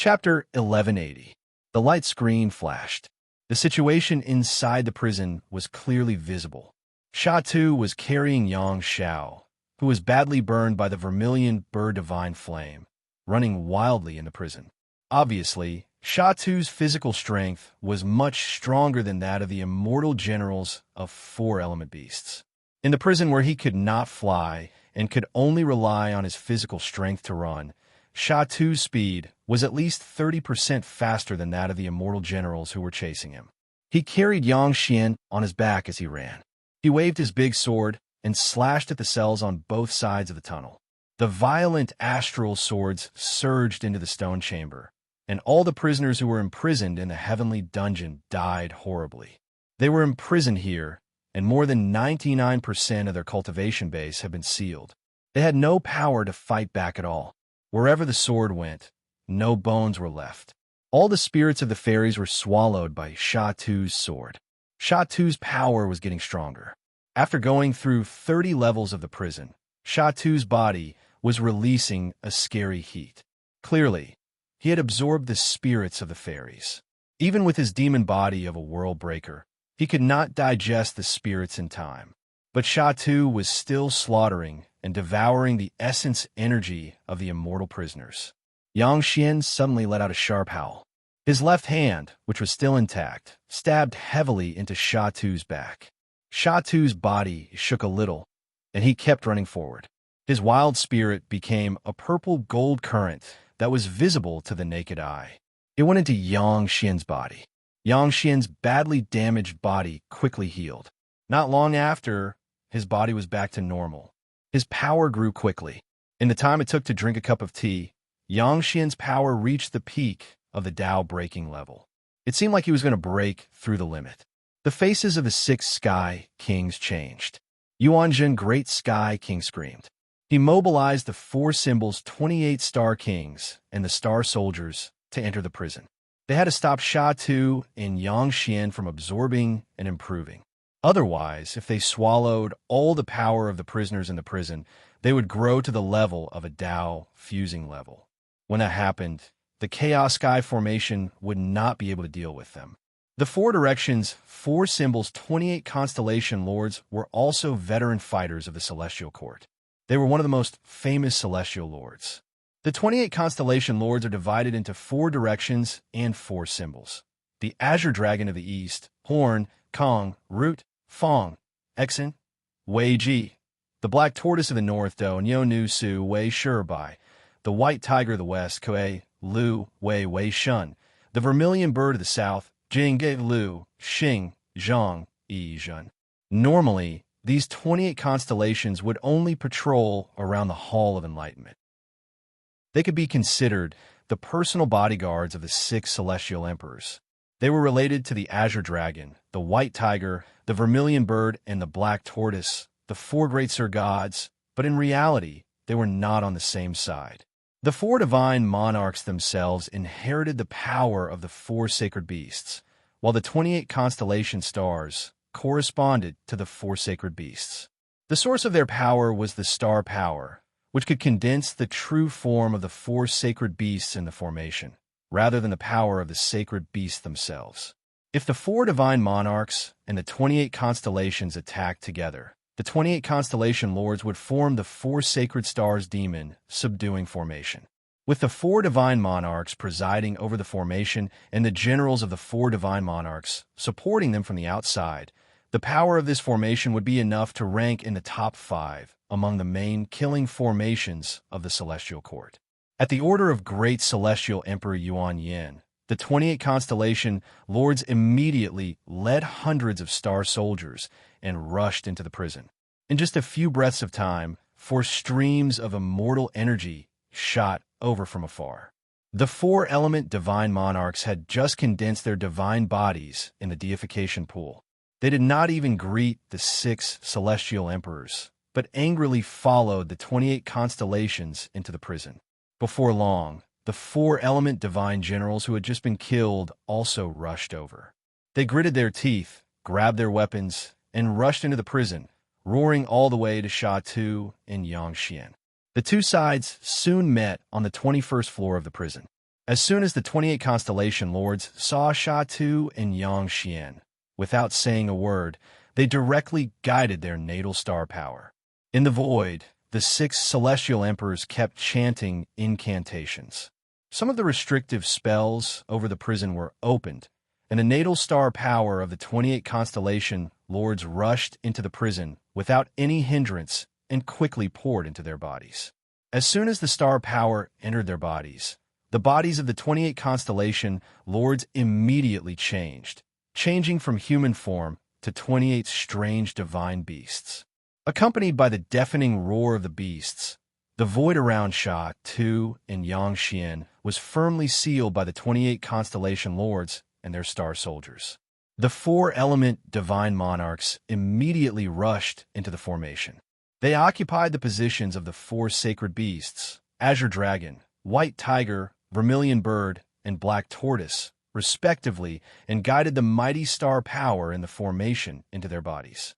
Chapter 1180. The light screen flashed. The situation inside the prison was clearly visible. Sha Tu was carrying Xianxia, who was badly burned by the vermilion bird divine flame, running wildly in the prison. Obviously, Sha Tu's physical strength was much stronger than that of the immortal generals of four-element beasts. In the prison where he could not fly and could only rely on his physical strength to run, Sha Tu's speed was at least 30% faster than that of the immortal generals who were chasing him. He carried Xianxia on his back as he ran. He waved his big sword and slashed at the cells on both sides of the tunnel. The violent astral swords surged into the stone chamber, and all the prisoners who were imprisoned in the heavenly dungeon died horribly. They were imprisoned here, and more than 99% of their cultivation base had been sealed. They had no power to fight back at all. Wherever the sword went, no bones were left. All the spirits of the fairies were swallowed by Sha Tu's sword. Sha Tu's power was getting stronger. After going through 30 levels of the prison, Sha Tu's body was releasing a scary heat. Clearly, he had absorbed the spirits of the fairies. Even with his demon body of a world breaker, he could not digest the spirits in time. But Sha Tu was still slaughtering and devouring the essence energy of the immortal prisoners. Xianxia suddenly let out a sharp howl. His left hand, which was still intact, stabbed heavily into Sha Tu's back. Sha Tu's body shook a little, and he kept running forward. His wild spirit became a purple-gold current that was visible to the naked eye. It went into Xianxia's body. Xianxia's badly damaged body quickly healed. Not long after, his body was back to normal. His power grew quickly. In the time it took to drink a cup of tea, Xianxia's power reached the peak of the Tao breaking level. It seemed like he was going to break through the limit. The faces of the 6 Sky Kings changed. Yuanjin, Great Sky King, screamed. He mobilized the 4 symbols 28 Star Kings and the Star Soldiers to enter the prison. They had to stop Sha Tu and Xianxia from absorbing and improving. Otherwise, if they swallowed all the power of the prisoners in the prison, they would grow to the level of a Tao fusing level. When that happened, the Chaos Sky Formation would not be able to deal with them. The 4 Directions, 4 Symbols, 28 Constellation Lords were also veteran fighters of the Celestial Court. They were one of the most famous Celestial Lords. The 28 Constellation Lords are divided into 4 Directions and 4 Symbols. The Azure Dragon of the East, Horn, Kong, Root, Fong, Exen, Wei Ji. The Black Tortoise of the North, Do, Nyo Nu Su, Wei Shibai. The White Tiger of the West, Kuei, Lu, Wei Shun. The Vermilion Bird of the South, Jing Ge Lu, Xing, Zhang, Yi Zhen. Normally, these 28 constellations would only patrol around the Hall of Enlightenment. They could be considered the personal bodyguards of the 6 celestial emperors. They were related to the Azure Dragon, the White Tiger, the Vermilion Bird, and the Black Tortoise, the 4 great Sir Gods, but in reality, they were not on the same side. The 4 divine monarchs themselves inherited the power of the 4 sacred beasts, while the 28 constellation stars corresponded to the 4 sacred beasts. The source of their power was the star power, which could condense the true form of the 4 sacred beasts in the formation, rather than the power of the sacred beasts themselves. If the 4 divine monarchs and the 28 constellations attacked together, the 28 constellation lords would form the 4 sacred stars demon subduing formation. With the 4 divine monarchs presiding over the formation and the generals of the 4 divine monarchs supporting them from the outside, the power of this formation would be enough to rank in the top 5 among the main killing formations of the Celestial Court. At the order of Great Celestial Emperor Yuan Yin, the 28 constellation lords immediately led hundreds of star soldiers and rushed into the prison. In just a few breaths of time, 4 streams of immortal energy shot over from afar. The 4-element divine monarchs had just condensed their divine bodies in the deification pool. They did not even greet the 6 celestial emperors, but angrily followed the 28 constellations into the prison. Before long, the 4-element divine generals who had just been killed also rushed over. They gritted their teeth, grabbed their weapons, and rushed into the prison, roaring all the way to Sha Tu and Xianxia. The 2 sides soon met on the 21st floor of the prison. As soon as the 28 constellation lords saw Sha-Tu and Xianxia, without saying a word, they directly guided their natal star power. In the void, the 6 celestial emperors kept chanting incantations. Some of the restrictive spells over the prison were opened, and the natal star power of the 28 constellation lords rushed into the prison without any hindrance and quickly poured into their bodies. As soon as the star power entered their bodies, the bodies of the 28 constellation lords immediately changed, changing from human form to 28 strange divine beasts. Accompanied by the deafening roar of the beasts, the void around Sha-Tu and Xianxia was firmly sealed by the 28 constellation lords and their star soldiers. The 4-element divine monarchs immediately rushed into the formation. They occupied the positions of the 4 sacred beasts, Azure Dragon, White Tiger, Vermilion Bird, and Black Tortoise, respectively, and guided the mighty star power in the formation into their bodies.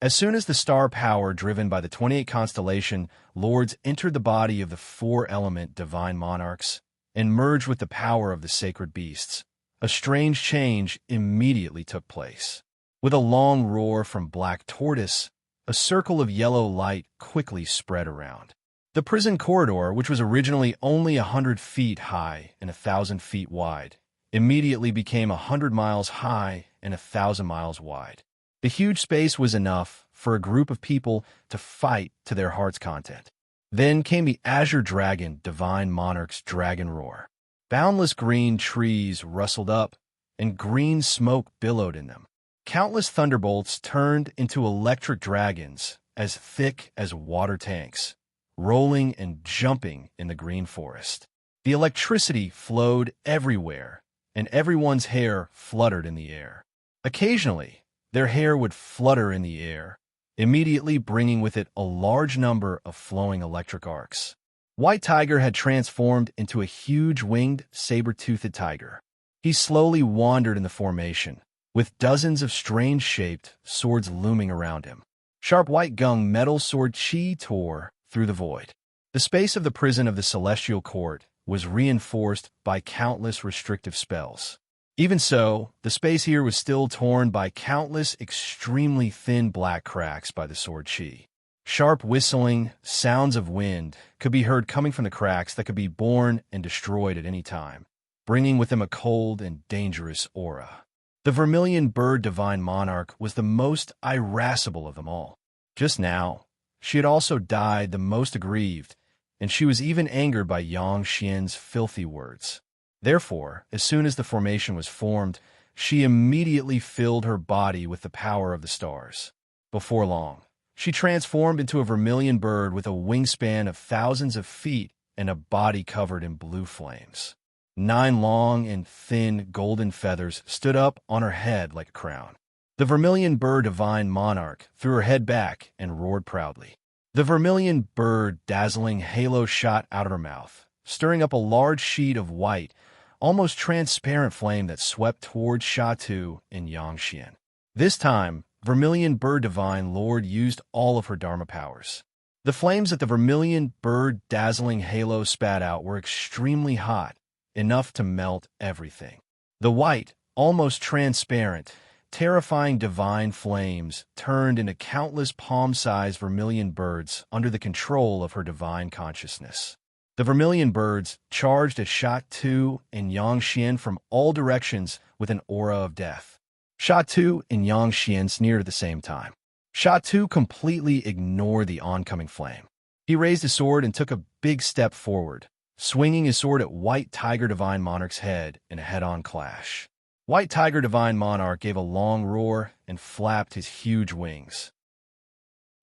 As soon as the star power driven by the 28 constellation lords entered the body of the 4-element divine monarchs and merged with the power of the sacred beasts, a strange change immediately took place. With a long roar from Black Tortoise, a circle of yellow light quickly spread around. The prison corridor, which was originally only 100 feet high and 1,000 feet wide, immediately became 100 miles high and 1,000 miles wide. The huge space was enough for a group of people to fight to their heart's content. Then came the Azure Dragon Divine Monarch's dragon roar. Boundless green trees rustled up, and green smoke billowed in them. Countless thunderbolts turned into electric dragons as thick as water tanks, rolling and jumping in the green forest. The electricity flowed everywhere, and everyone's hair fluttered in the air. Occasionally, their hair would flutter in the air, immediately bringing with it a large number of flowing electric arcs. White Tiger had transformed into a huge winged, saber-toothed tiger. He slowly wandered in the formation, with dozens of strange-shaped swords looming around him. Sharp white gung metal sword Chi tore through the void. The space of the prison of the Celestial Court was reinforced by countless restrictive spells. Even so, the space here was still torn by countless extremely thin black cracks by the sword Chi. Sharp whistling sounds of wind could be heard coming from the cracks that could be born and destroyed at any time, bringing with them a cold and dangerous aura. The Vermilion Bird Divine Monarch was the most irascible of them all. Just now, she had also died the most aggrieved, and she was even angered by Xianxia's filthy words. Therefore, as soon as the formation was formed, she immediately filled her body with the power of the stars. Before long, she transformed into a vermilion bird with a wingspan of thousands of feet and a body covered in blue flames. 9 long and thin golden feathers stood up on her head like a crown. The Vermilion Bird Divine Monarch threw her head back and roared proudly. The Vermilion Bird dazzling halo shot out of her mouth, stirring up a large sheet of white, almost transparent flame that swept towards Sha-Tu and Xianxia. This time, Vermilion Bird Divine Lord used all of her Dharma powers. The flames that the Vermilion Bird dazzling halo spat out were extremely hot, enough to melt everything. The white, almost transparent, terrifying divine flames turned into countless palm-sized vermilion birds under the control of her divine consciousness. The vermilion birds charged at Sha-Tu and Xianxia from all directions with an aura of death. Sha-Tu and Xianxia sneered at the same time. Sha-Tu completely ignored the oncoming flame. He raised his sword and took a big step forward, swinging his sword at White Tiger Divine Monarch's head in a head-on clash. White Tiger Divine Monarch gave a long roar and flapped his huge wings.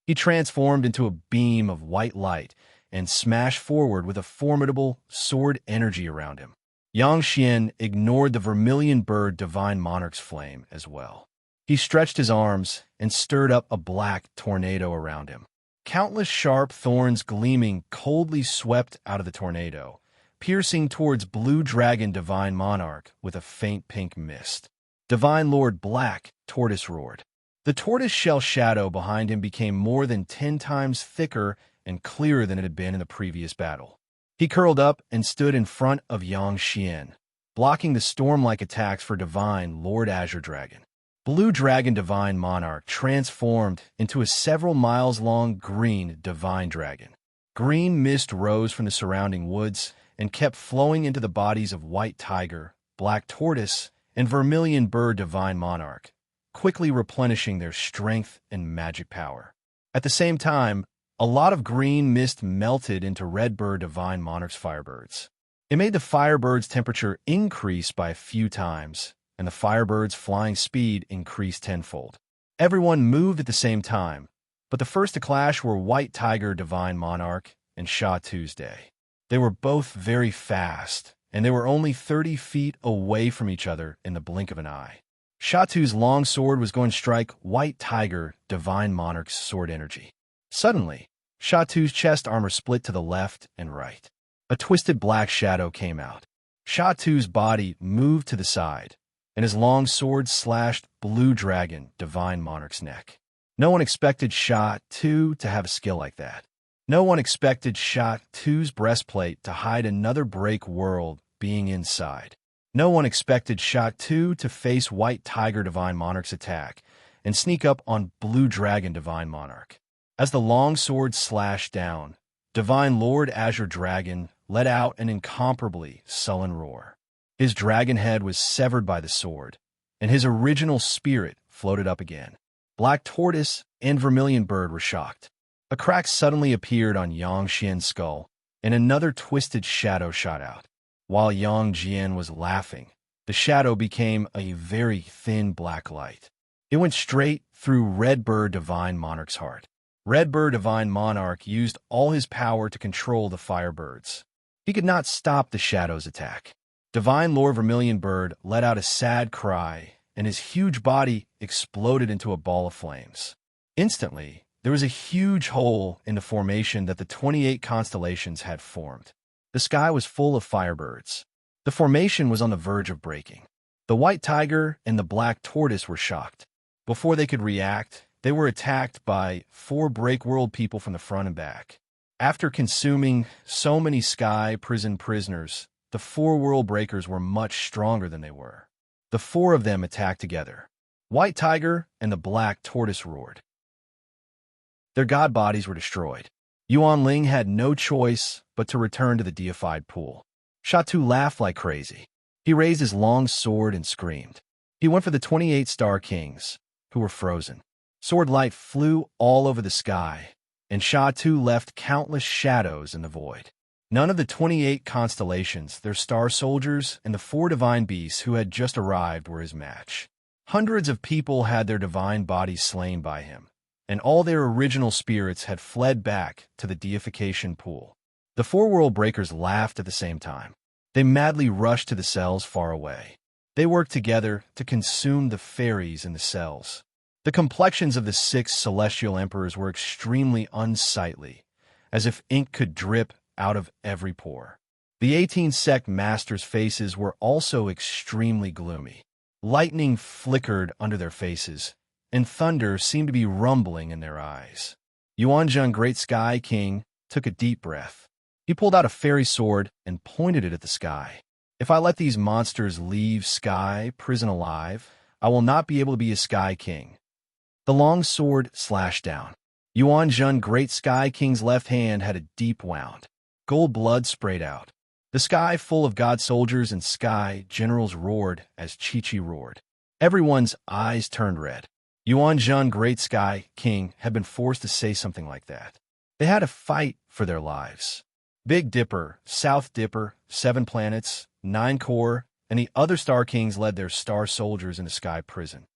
He transformed into a beam of white light and smashed forward with a formidable sword energy around him. Xianxia ignored the Vermilion Bird Divine Monarch's flame as well. He stretched his arms and stirred up a black tornado around him. Countless sharp thorns gleaming coldly swept out of the tornado, piercing towards Blue Dragon Divine Monarch with a faint pink mist. Divine Lord Black Tortoise roared. The tortoise shell shadow behind him became more than 10 times thicker and clearer than it had been in the previous battle. He curled up and stood in front of Xianxia, blocking the storm-like attacks for Divine Lord Azure Dragon. Blue Dragon Divine Monarch transformed into a several miles long green Divine Dragon. Green mist rose from the surrounding woods and kept flowing into the bodies of White Tiger, Black Tortoise, and Vermilion Bird Divine Monarch, quickly replenishing their strength and magic power. At the same time, a lot of green mist melted into Red Bird Divine Monarch's Firebirds. It made the Firebirds' temperature increase by a few times, and the Firebirds' flying speed increased tenfold. Everyone moved at the same time, but the first to clash were White Tiger Divine Monarch and Sha Tuesday. They were both very fast, and they were only 30 feet away from each other in the blink of an eye. Sha Tu's long sword was going to strike White Tiger Divine Monarch's sword energy. Suddenly, Sha Tu's chest armor split to the left and right. A twisted black shadow came out. Sha Tu's body moved to the side, and his long sword slashed Blue Dragon Divine Monarch's neck. No one expected Sha Tu to have a skill like that. No one expected Sha Tu's breastplate to hide another break world being inside. No one expected Sha Tu to face White Tiger Divine Monarch's attack and sneak up on Blue Dragon Divine Monarch. As the long sword slashed down, Divine Lord Azure Dragon let out an incomparably sullen roar. His dragon head was severed by the sword, and his original spirit floated up again. Black Tortoise and Vermilion Bird were shocked. A crack suddenly appeared on Yang Xian's skull, and another twisted shadow shot out. While Yang Jian was laughing, the shadow became a very thin black light. It went straight through Red Bird Divine Monarch's heart. Red Bird Divine Monarch used all his power to control the Firebirds. He could not stop the shadow's attack. Divine Lord Vermilion Bird let out a sad cry, and his huge body exploded into a ball of flames. Instantly, there was a huge hole in the formation that the 28 constellations had formed. The sky was full of Firebirds. The formation was on the verge of breaking. The White Tiger and the Black Tortoise were shocked. Before they could react, they were attacked by 4 Break World people from the front and back. After consuming so many Sky Prison prisoners, the 4 World Breakers were much stronger than they were. The 4 of them attacked together. White Tiger and the Black Tortoise roared. Their god bodies were destroyed. Yuan Ling had no choice but to return to the deified pool. Sha Tu laughed like crazy. He raised his long sword and screamed. He went for the 28 Star Kings, who were frozen. Sword light flew all over the sky, and Sha Tu left countless shadows in the void. None of the 28 constellations, their star soldiers, and the 4 divine beasts who had just arrived were his match. Hundreds of people had their divine bodies slain by him, and all their original spirits had fled back to the deification pool. The 4 World Breakers laughed at the same time. They madly rushed to the cells far away. They worked together to consume the fairies in the cells. The complexions of the 6 celestial emperors were extremely unsightly, as if ink could drip out of every pore. The 18 sect masters' faces were also extremely gloomy. Lightning flickered under their faces, and thunder seemed to be rumbling in their eyes. Yuanzheng Great Sky King took a deep breath. He pulled out a fairy sword and pointed it at the sky. If I let these monsters leave Sky Prison alive, I will not be able to be a Sky King. The long sword slashed down. Yuanzheng Great Sky King's left hand had a deep wound. Gold blood sprayed out. The sky full of god soldiers and sky generals roared as Chi-Chi roared. Everyone's eyes turned red. Yuanzheng Great Sky King had been forced to say something like that. They had to fight for their lives. Big Dipper, South Dipper, 7 planets, 9 core, and the other Star Kings led their star soldiers into Sky Prison.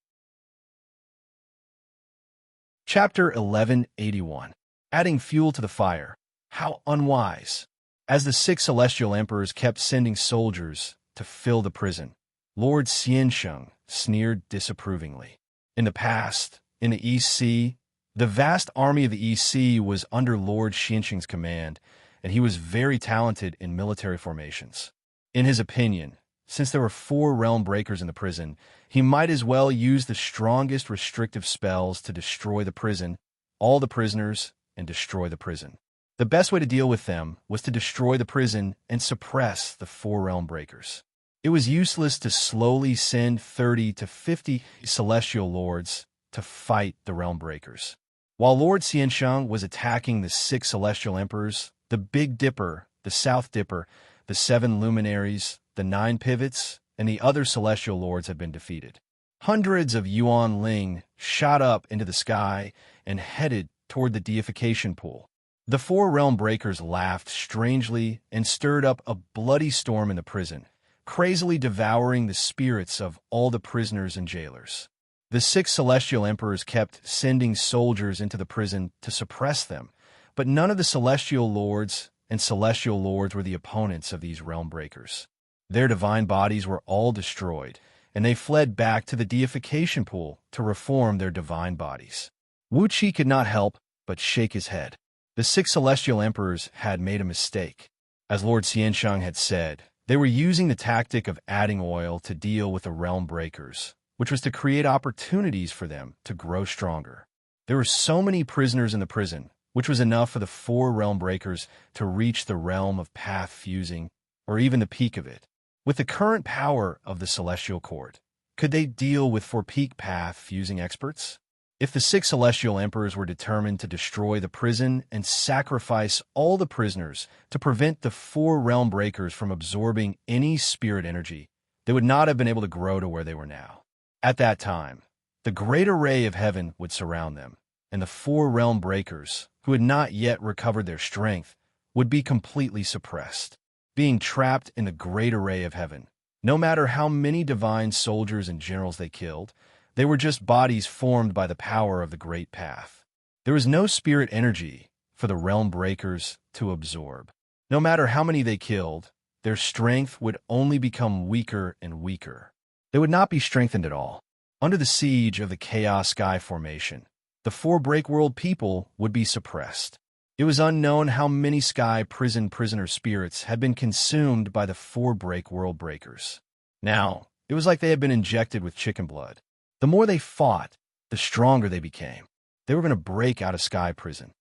Chapter 1181. Adding fuel to the fire. How unwise. As the 6 celestial emperors kept sending soldiers to fill the prison, Lord Xianxia sneered disapprovingly. In the past, in the East Sea, the vast army of the East Sea was under Lord Xianxia's command, and he was very talented in military formations. In his opinion, since there were 4 realm breakers in the prison, he might as well use the strongest restrictive spells to destroy the prison, all the prisoners, and destroy the prison. The best way to deal with them was to destroy the prison and suppress the four realm breakers. It was useless to slowly send 30 to 50 celestial lords to fight the realm breakers. While Lord Xianxia was attacking the 6 celestial emperors, the Big Dipper, the South Dipper, the 7 luminaries, the 9 pivots, and the other celestial lords had been defeated. Hundreds of Yuan Ling shot up into the sky and headed toward the deification pool. The 4 realm breakers laughed strangely and stirred up a bloody storm in the prison, crazily devouring the spirits of all the prisoners and jailers. The 6 celestial emperors kept sending soldiers into the prison to suppress them, but none of the celestial lords and celestial lords were the opponents of these realm breakers. Their divine bodies were all destroyed, and they fled back to the deification pool to reform their divine bodies. Wuxia could not help but shake his head. The 6 celestial emperors had made a mistake. As Lord Xianxia had said, they were using the tactic of adding oil to deal with the realm breakers, which was to create opportunities for them to grow stronger. There were so many prisoners in the prison, which was enough for the 4 realm breakers to reach the realm of path fusing, or even the peak of it. With the current power of the celestial court, could they deal with 4 peak path fusing experts? If the 6 celestial emperors were determined to destroy the prison and sacrifice all the prisoners to prevent the 4 realm breakers from absorbing any spirit energy, they would not have been able to grow to where they were now. At that time, the great array of heaven would surround them, and the 4 realm breakers, who had not yet recovered their strength, would be completely suppressed. Being trapped in the great array of heaven, no matter how many divine soldiers and generals they killed, they were just bodies formed by the power of the great path. There was no spirit energy for the realm breakers to absorb. No matter how many they killed, their strength would only become weaker and weaker. They would not be strengthened at all. Under the siege of the Chaos Sky Formation, the 4 Breakworld people would be suppressed. It was unknown how many Sky prisoner spirits had been consumed by the 4 Breakworld breakers. Now, it was like they had been injected with chicken blood. The more they fought, the stronger they became. They were going to break out of Sky Prison.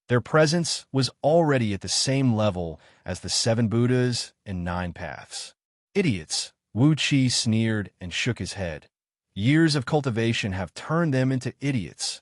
Their presence was already at the same level as the 7 Buddhas and 9 paths. Idiots, Wuxia sneered and shook his head. Years of cultivation have turned them into idiots.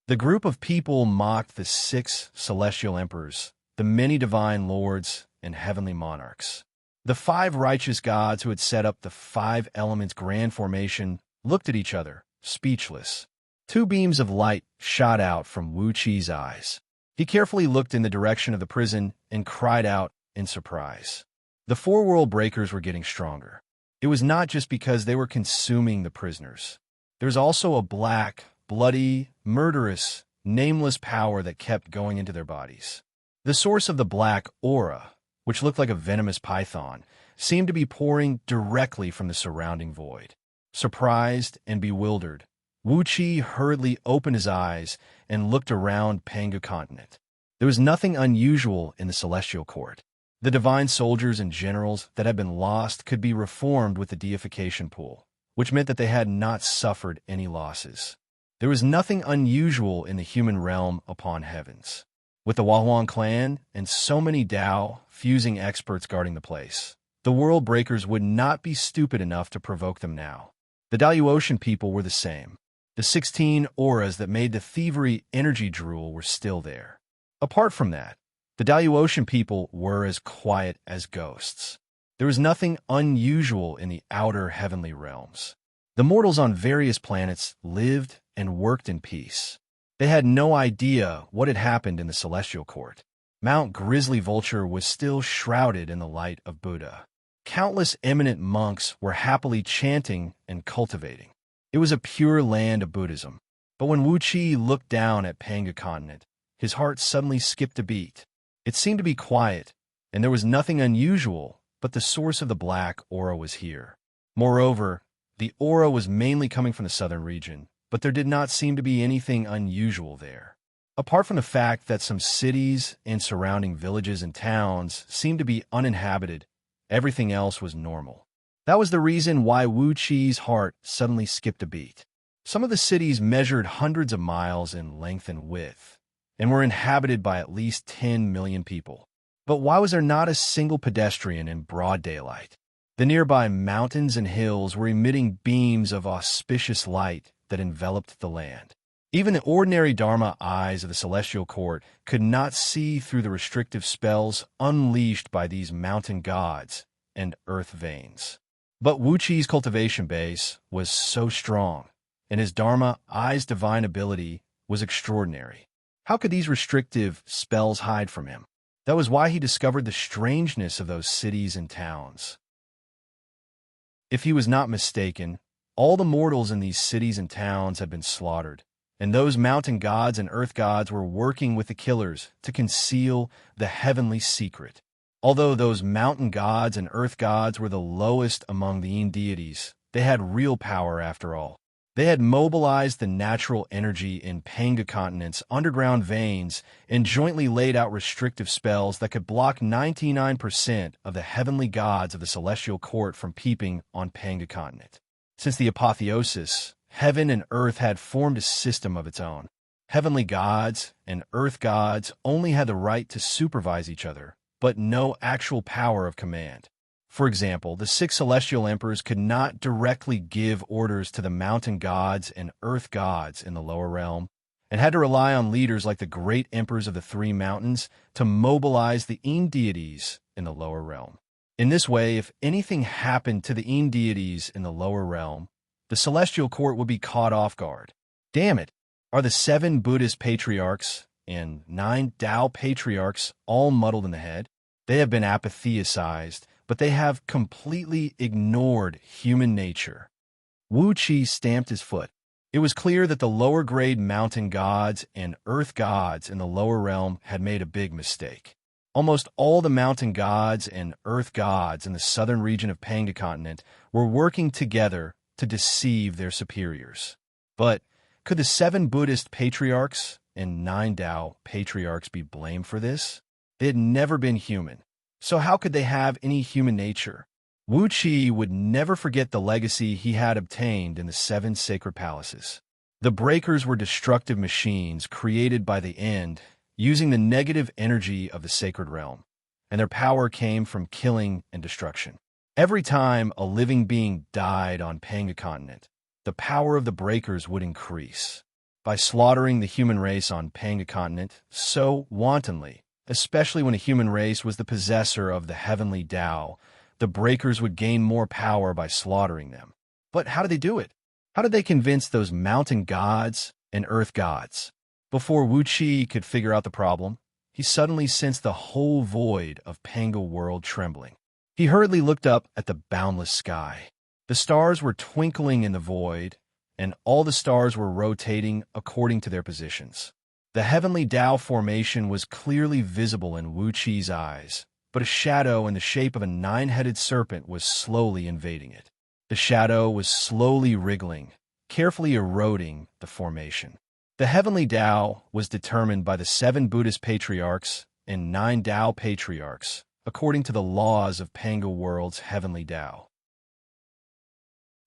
The group of people mocked the 6 celestial emperors, the many divine lords and heavenly monarchs. The 5 righteous gods who had set up the 5 elements grand formation looked at each other, speechless. 2 beams of light shot out from Wuxia's eyes. He carefully looked in the direction of the prison and cried out in surprise. The 4 world breakers were getting stronger. It was not just because they were consuming the prisoners. There was also a black, bloody, murderous, nameless power that kept going into their bodies. The source of the black aura, which looked like a venomous python, seemed to be pouring directly from the surrounding void. Surprised and bewildered, Wuxia hurriedly opened his eyes and looked around Panga continent. There was nothing unusual in the celestial court. The divine soldiers and generals that had been lost could be reformed with the deification pool, which meant that they had not suffered any losses. There was nothing unusual in the human realm upon heavens. With the Wahuan clan and so many Dao fusing experts guarding the place, the world breakers would not be stupid enough to provoke them now. The Daluotian people were the same. The 16 auras that made the thievery energy drool were still there. Apart from that, the Daluotian people were as quiet as ghosts. There was nothing unusual in the outer heavenly realms. The mortals on various planets lived and worked in peace. They had no idea what had happened in the celestial court. Mount Grizzly Vulture was still shrouded in the light of Buddha. Countless eminent monks were happily chanting and cultivating. It was a pure land of Buddhism. But when Wuxia looked down at Panga continent, his heart suddenly skipped a beat. It seemed to be quiet, and there was nothing unusual, but the source of the black aura was here. Moreover, the aura was mainly coming from the southern region, but there did not seem to be anything unusual there. Apart from the fact that some cities and surrounding villages and towns seemed to be uninhabited, everything else was normal. That was the reason why Wuxia's heart suddenly skipped a beat. Some of the cities measured hundreds of miles in length and width, and were inhabited by at least 10 million people. But why was there not a single pedestrian in broad daylight? The nearby mountains and hills were emitting beams of auspicious light that enveloped the land. Even the ordinary Dharma eyes of the celestial court could not see through the restrictive spells unleashed by these mountain gods and earth veins. But Wuxi's cultivation base was so strong, and his Dharma eye's divine ability was extraordinary. How could these restrictive spells hide from him? That was why he discovered the strangeness of those cities and towns. If he was not mistaken, all the mortals in these cities and towns had been slaughtered, and those mountain gods and earth gods were working with the killers to conceal the heavenly secret. Although those mountain gods and earth gods were the lowest among the Yin deities, they had real power after all. They had mobilized the natural energy in Panga continent's underground veins and jointly laid out restrictive spells that could block 99% of the heavenly gods of the celestial court from peeping on Panga continent. Since the apotheosis, heaven and earth had formed a system of its own. Heavenly gods and earth gods only had the right to supervise each other, but no actual power of command. For example, the 6 celestial emperors could not directly give orders to the mountain gods and earth gods in the lower realm, and had to rely on leaders like the great emperors of the 3 mountains to mobilize the Yin deities in the lower realm. In this way, if anything happened to the Yin deities in the lower realm, the celestial court would be caught off guard. Damn it! Are the 7 Buddhist patriarchs and 9 Tao patriarchs all muddled in the head? They have been apatheized, but they have completely ignored human nature. Wuxia stamped his foot. It was clear that the lower-grade mountain gods and earth gods in the lower realm had made a big mistake. Almost all the mountain gods and earth gods in the southern region of Panga continent were working together to deceive their superiors. But could the 7 Buddhist patriarchs and 9 Tao patriarchs be blamed for this? They had never been human. So how could they have any human nature? Wuxia would never forget the legacy he had obtained in the 7 sacred palaces. The breakers were destructive machines created by the end, using the negative energy of the sacred realm, and their power came from killing and destruction. Every time a living being died on Panga continent, the power of the breakers would increase. By slaughtering the human race on Panga continent so wantonly, especially when a human race was the possessor of the heavenly Tao, the breakers would gain more power by slaughtering them. But how did they do it? How did they convince those mountain gods and earth gods? Before Wuxia could figure out the problem, he suddenly sensed the whole void of Panga world trembling. He hurriedly looked up at the boundless sky. The stars were twinkling in the void, and all the stars were rotating according to their positions. The heavenly Tao formation was clearly visible in Wuxi's eyes, but a shadow in the shape of a 9-headed serpent was slowly invading it. The shadow was slowly wriggling, carefully eroding the formation. The heavenly Tao was determined by the 7 Buddhist patriarchs and 9 Tao patriarchs, according to the laws of Panga world's heavenly Tao.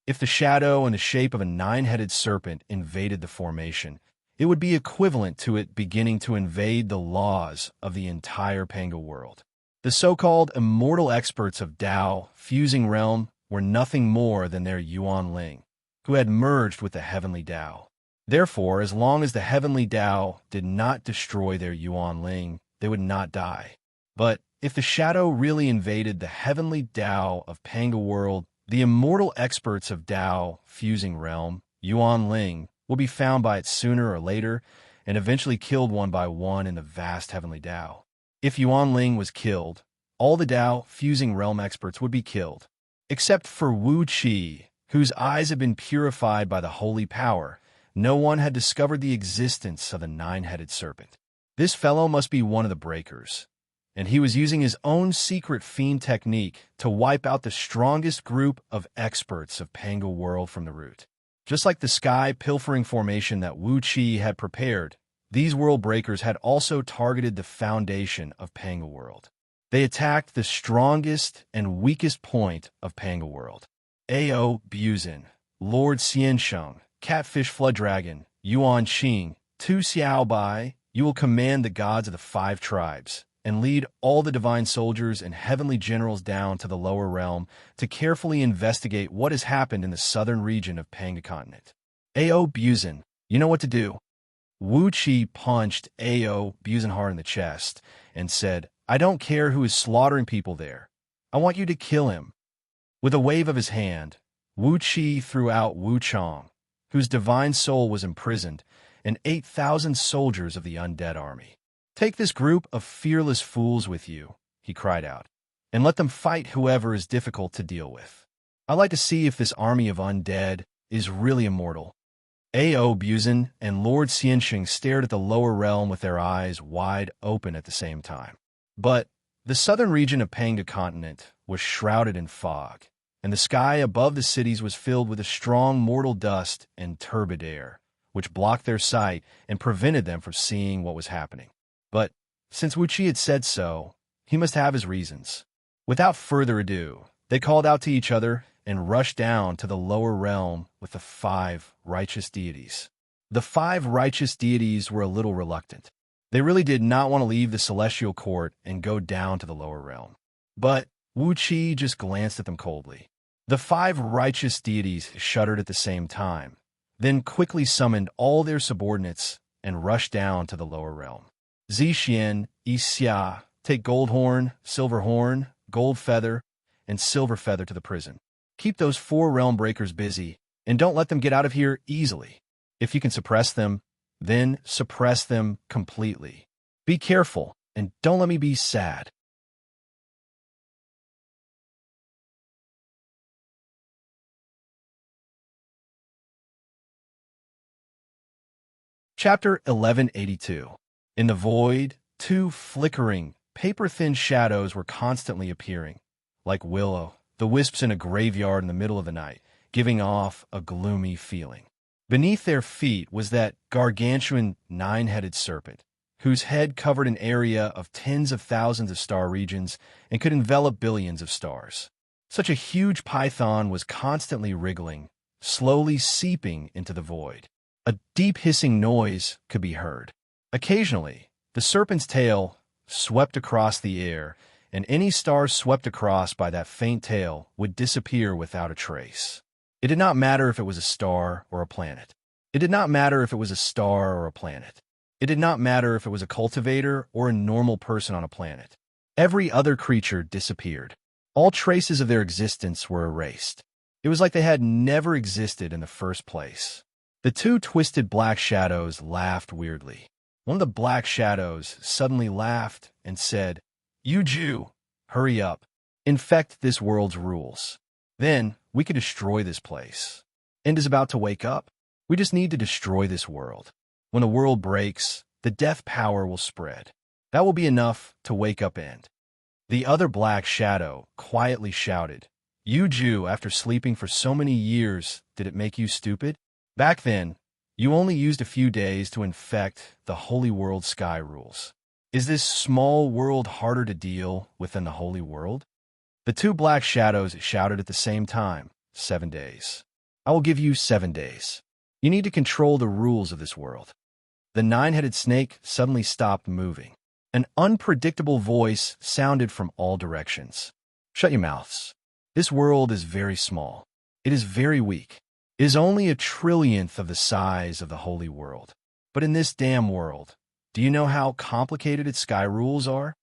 If the shadow in the shape of a 9-headed serpent invaded the formation, it would be equivalent to it beginning to invade the laws of the entire Panga world. The so-called immortal experts of Tao fusing realm were nothing more than their Yuan Ling, who had merged with the heavenly Tao. Therefore, as long as the heavenly Tao did not destroy their Yuan Ling, they would not die. But if the shadow really invaded the heavenly Tao of Panga world, the immortal experts of Tao fusing realm, Yuan Ling, will be found by it sooner or later, and eventually killed one by one in the vast heavenly Tao. If Yuan Ling was killed, all the Tao fusing realm experts would be killed, except for Wuxia, whose eyes had been purified by the holy power. No one had discovered the existence of the 9-headed serpent. This fellow must be one of the breakers, and he was using his own secret fiend technique to wipe out the strongest group of experts of Panga world from the root. Just like the sky pilfering formation that Wuxia had prepared, these world breakers had also targeted the foundation of Panga world. They attacked the strongest and weakest point of Panga world. Ao Buzin, Lord Xianxia, Catfish Flood Dragon, Yuan Qing, Tu Xiaobai, you will command the gods of the 5 tribes and lead all the divine soldiers and heavenly generals down to the lower realm to carefully investigate what has happened in the southern region of Panga continent. Ao Buzin, you know what to do. Wuxia punched Ao Buzin hard in the chest and said, I don't care who is slaughtering people there. I want you to kill him. With a wave of his hand, Wuxia threw out Wu Chong, whose divine soul was imprisoned, and 8,000 soldiers of the undead army. Take this group of fearless fools with you, he cried out, and let them fight whoever is difficult to deal with. I'd like to see if this army of undead is really immortal. Ao Buzin and Lord Xianxia stared at the lower realm with their eyes wide open at the same time. But the southern region of Panga continent was shrouded in fog, and the sky above the cities was filled with a strong mortal dust and turbid air, which blocked their sight and prevented them from seeing what was happening. But since Wuxia had said so, he must have his reasons. Without further ado, they called out to each other and rushed down to the lower realm with the 5 righteous deities. The 5 righteous deities were a little reluctant. They really did not want to leave the celestial court and go down to the lower realm. But Wuxia just glanced at them coldly. The 5 righteous deities shuddered at the same time, then quickly summoned all their subordinates and rushed down to the lower realm. Xianxia, Xianxia, take Goldhorn, Silverhorn, Goldfeather, and Silverfeather to the prison. Keep those 4 realm breakers busy, and don't let them get out of here easily. If you can suppress them, then suppress them completely. Be careful, and don't let me be sad. Chapter 1182. In the void, 2 flickering, paper-thin shadows were constantly appearing, like willow, the wisps in a graveyard in the middle of the night, giving off a gloomy feeling. Beneath their feet was that gargantuan 9-headed serpent, whose head covered an area of tens of thousands of star regions and could envelop billions of stars. Such a huge python was constantly wriggling, slowly seeping into the void. A deep hissing noise could be heard. Occasionally, the serpent's tail swept across the air, and any star swept across by that faint tail would disappear without a trace. It did not matter if it was a star or a planet. It did not matter if it was a star or a planet. It did not matter if it was a cultivator or a normal person on a planet. Every other creature disappeared. All traces of their existence were erased. It was like they had never existed in the first place. The 2 twisted black shadows laughed weirdly. One of the black shadows suddenly laughed and said, "You Jew, hurry up. Infect this world's rules. Then we could destroy this place. End is about to wake up. We just need to destroy this world. When the world breaks, the death power will spread. That will be enough to wake up End." The other black shadow quietly shouted, "You Jew, after sleeping for so many years, did it make you stupid? Back then, you only used a few days to infect the holy world sky rules. Is this small world harder to deal with than the holy world?" The 2 black shadows shouted at the same time, 7 days. I will give you 7 days. You need to control the rules of this world. The 9-headed snake suddenly stopped moving. An unpredictable voice sounded from all directions. Shut your mouths. This world is very small. It is very weak. It is only a trillionth of the size of the holy world. But in this damn world, do you know how complicated its sky rules are?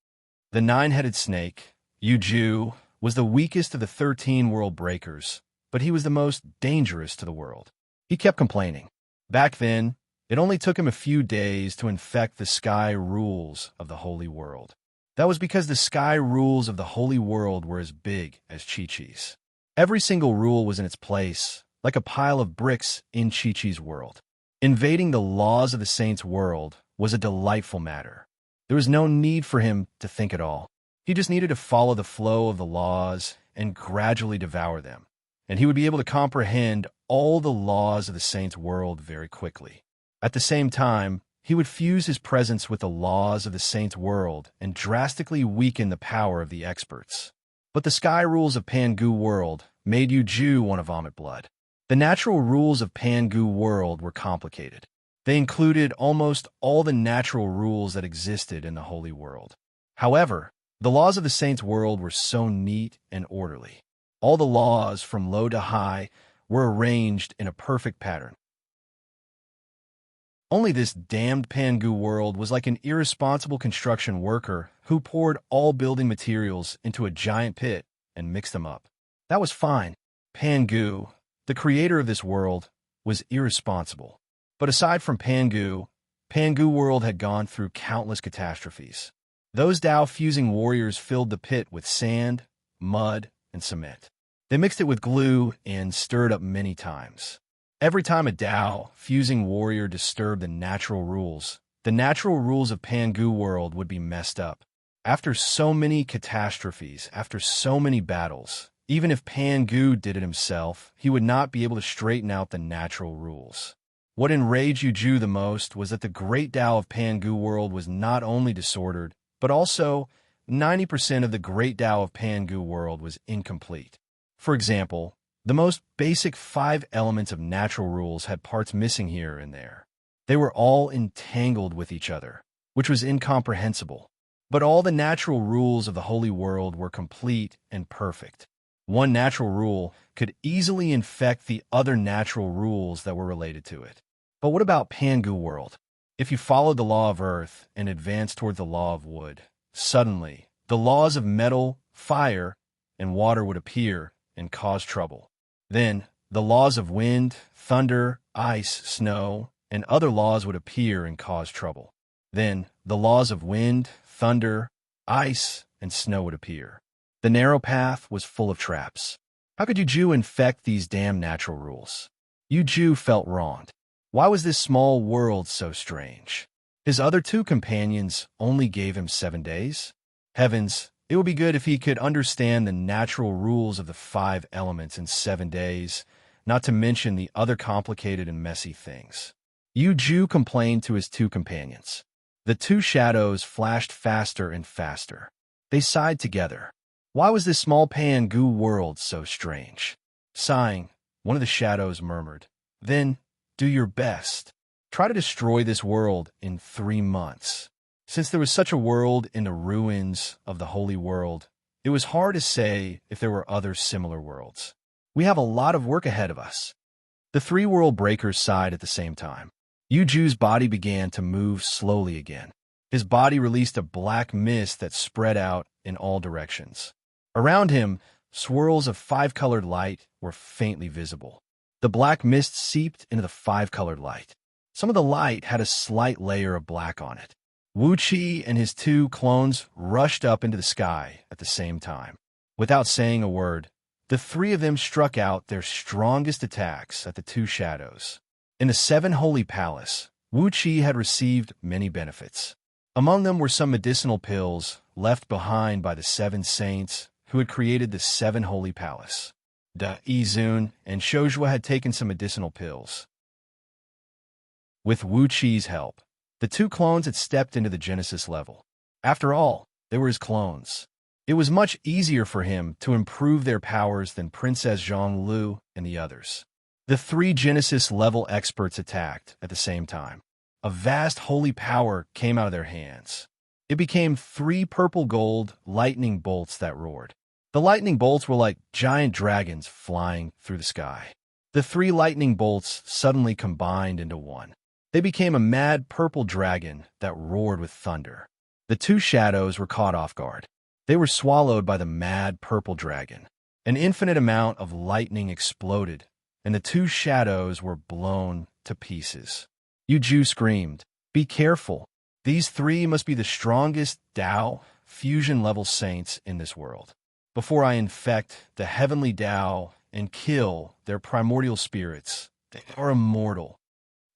The 9-headed snake, you Jew, was the weakest of the 13 world breakers, but he was the most dangerous to the world. He kept complaining. Back then, it only took him a few days to infect the sky rules of the holy world. That was because the sky rules of the holy world were as big as Chi-Chi's. Every single rule was in its place, like a pile of bricks in Chi-Chi's world. Invading the laws of the saints' world was a delightful matter. There was no need for him to think at all. He just needed to follow the flow of the laws and gradually devour them, and he would be able to comprehend all the laws of the saints' world very quickly. At the same time, he would fuse his presence with the laws of the saints' world and drastically weaken the power of the experts. But the sky rules of Pangu world made you Jew want to vomit blood. The natural rules of Pangu world were complicated. They included almost all the natural rules that existed in the holy world. However, the laws of the saints' world were so neat and orderly. All the laws, from low to high, were arranged in a perfect pattern. Only this damned Pangu world was like an irresponsible construction worker who poured all building materials into a giant pit and mixed them up. That was fine. Pangu, the creator of this world, was irresponsible. But aside from Pangu, Pangu world had gone through countless catastrophes. Those Dao-fusing warriors filled the pit with sand, mud, and cement. They mixed it with glue and stirred up many times. Every time a Dao-fusing warrior disturbed the natural rules of Pangu world would be messed up. After so many catastrophes, after so many battles, even if Pangu did it himself, he would not be able to straighten out the natural rules. What enraged Yuju the most was that the great Dao of Pangu world was not only disordered, but also 90% of the great Dao of Pangu world was incomplete. For example, the most basic 5 elements of natural rules had parts missing here and there. They were all entangled with each other, which was incomprehensible. But all the natural rules of the holy world were complete and perfect. One natural rule could easily infect the other natural rules that were related to it. But what about Pangu world? If you followed the law of earth and advanced toward the law of wood, suddenly the laws of metal, fire, and water would appear and cause trouble. Then the laws of wind, thunder, ice, snow, and other laws would appear and cause trouble. Then the laws of wind, thunder, ice, and snow would appear. The narrow path was full of traps. How could Yuju infect these damn natural rules? Yuju felt wronged. Why was this small world so strange? His other 2 companions only gave him 7 days. Heavens, it would be good if he could understand the natural rules of the 5 elements in 7 days, not to mention the other complicated and messy things. Yuju complained to his 2 companions. The 2 shadows flashed faster and faster. They sighed together. Why was this small Pangu world so strange? Sighing, one of the shadows murmured, "Then, do your best. Try to destroy this world in 3 months." Since there was such a world in the ruins of the holy world, it was hard to say if there were other similar worlds. We have a lot of work ahead of us. The 3 world breakers sighed at the same time. Yuju's body began to move slowly again. His body released a black mist that spread out in all directions. Around him, swirls of 5-colored light were faintly visible. The black mist seeped into the 5-colored light. Some of the light had a slight layer of black on it. Wuxia and his 2 clones rushed up into the sky at the same time. Without saying a word, the 3 of them struck out their strongest attacks at the 2 shadows. In the 7 Holy Palace, Wuxia had received many benefits. Among them were some medicinal pills left behind by the 7 saints who had created the 7 Holy Palace. Da Izun and Shoujua had taken some medicinal pills. With Wuqi's help, the 2 clones had stepped into the Genesis level. After all, they were his clones. It was much easier for him to improve their powers than Princess Zhonglu and the others. The 3 Genesis level experts attacked at the same time. A vast holy power came out of their hands. It became 3 purple gold lightning bolts that roared. The lightning bolts were like giant dragons flying through the sky. The 3 lightning bolts suddenly combined into one. They became a mad purple dragon that roared with thunder. The 2 shadows were caught off guard. They were swallowed by the mad purple dragon. An infinite amount of lightning exploded, and the 2 shadows were blown to pieces. Yuju screamed, "Be careful. These 3 must be the strongest Dao fusion-level saints in this world. Before I infect the heavenly Dao and kill their primordial spirits, they are immortal."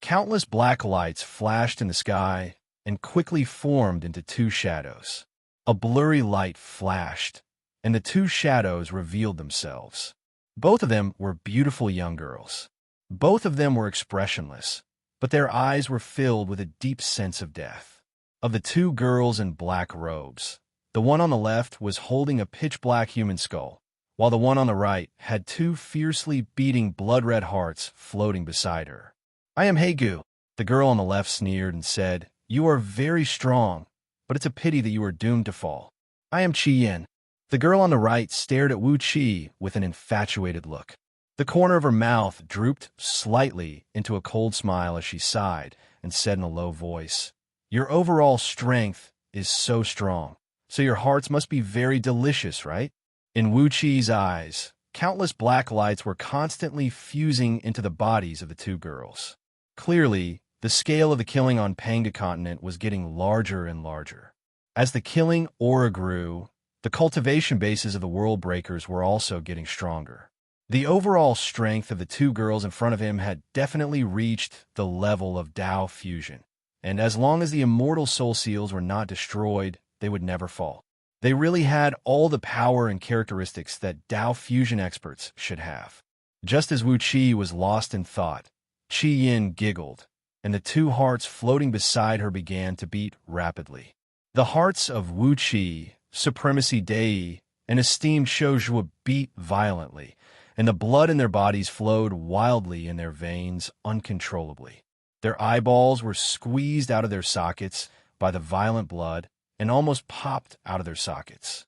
Countless black lights flashed in the sky and quickly formed into 2 shadows. A blurry light flashed, and the 2 shadows revealed themselves. Both of them were beautiful young girls. Both of them were expressionless, but their eyes were filled with a deep sense of death. Of the 2 girls in black robes, the one on the left was holding a pitch-black human skull, while the one on the right had 2 fiercely beating blood-red hearts floating beside her. "I am Heigu, The girl on the left sneered and said, "You are very strong, but it's a pity that you are doomed to fall. I am Qi Yin." The girl on the right stared at Wuxia with an infatuated look. The corner of her mouth drooped slightly into a cold smile as she sighed and said in a low voice, "Your overall strength is so strong, so your hearts must be very delicious, right?" In Wuqi's eyes, countless black lights were constantly fusing into the bodies of the two girls. Clearly, the scale of the killing on Pangda continent was getting larger and larger. As the killing aura grew, the cultivation bases of the world breakers were also getting stronger. The overall strength of the two girls in front of him had definitely reached the level of Tao fusion, and as long as the immortal soul seals were not destroyed, they would never fall. They really had all the power and characteristics that Tao fusion experts should have. Just as Wuqi was lost in thought, Qi Yin giggled, and the two hearts floating beside her began to beat rapidly. The hearts of Wuqi, Supremacy Dei, and esteemed Shouzhua beat violently, and the blood in their bodies flowed wildly in their veins uncontrollably. Their eyeballs were squeezed out of their sockets by the violent blood and almost popped out of their sockets.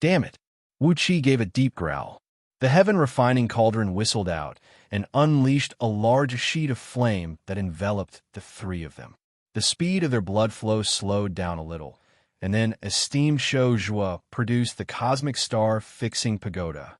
"Damn it!" Wuqi gave a deep growl. The heaven-refining cauldron whistled out and unleashed a large sheet of flame that enveloped the three of them. The speed of their blood flow slowed down a little, and then esteemed Shouzhua produced the cosmic star-fixing pagoda.